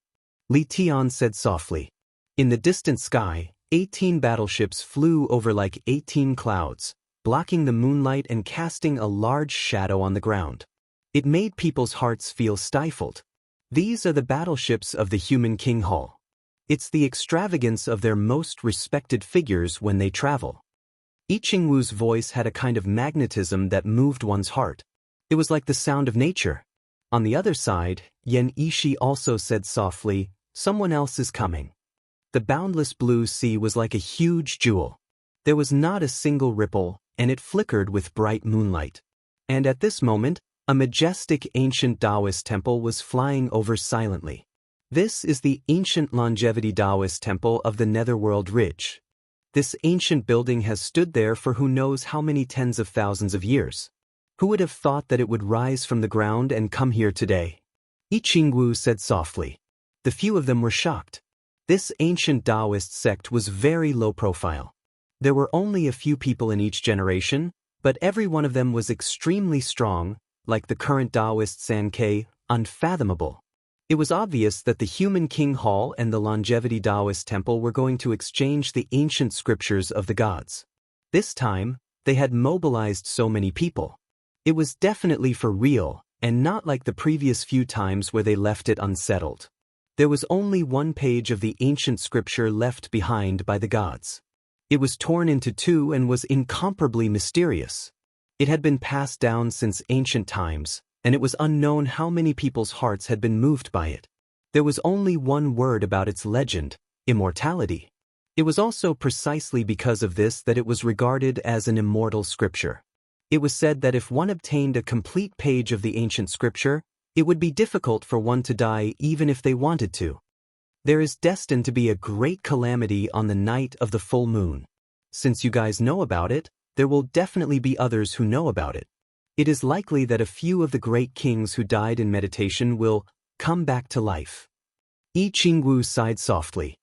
A: Li Tian said softly. In the distant sky, 18 battleships flew over like 18 clouds, blocking the moonlight and casting a large shadow on the ground. It made people's hearts feel stifled. These are the battleships of the human king hall. It's the extravagance of their most respected figures when they travel. Yiqingwu's voice had a kind of magnetism that moved one's heart. It was like the sound of nature. On the other side, Yan Yishi also said softly, "Someone else is coming." The boundless blue sea was like a huge jewel. There was not a single ripple, and it flickered with bright moonlight. And at this moment, a majestic ancient Taoist temple was flying over silently. This is the ancient longevity Taoist temple of the Netherworld Ridge. This ancient building has stood there for who knows how many tens of thousands of years. Who would have thought that it would rise from the ground and come here today? Yiqingwu said softly. The few of them were shocked. This ancient Taoist sect was very low profile. There were only a few people in each generation, but every one of them was extremely strong, like the current Taoist Sankei, unfathomable. It was obvious that the Human King Hall and the Longevity Taoist Temple were going to exchange the ancient scriptures of the gods. This time, they had mobilized so many people. It was definitely for real, and not like the previous few times where they left it unsettled. There was only one page of the ancient scripture left behind by the gods. It was torn into two and was incomparably mysterious. It had been passed down since ancient times, and it was unknown how many people's hearts had been moved by it. There was only one word about its legend: immortality. It was also precisely because of this that it was regarded as an immortal scripture. It was said that if one obtained a complete page of the ancient scripture, it would be difficult for one to die even if they wanted to. There is destined to be a great calamity on the night of the full moon. Since you guys know about it, there will definitely be others who know about it. It is likely that a few of the great kings who died in meditation will come back to life. Yiqingwu sighed softly.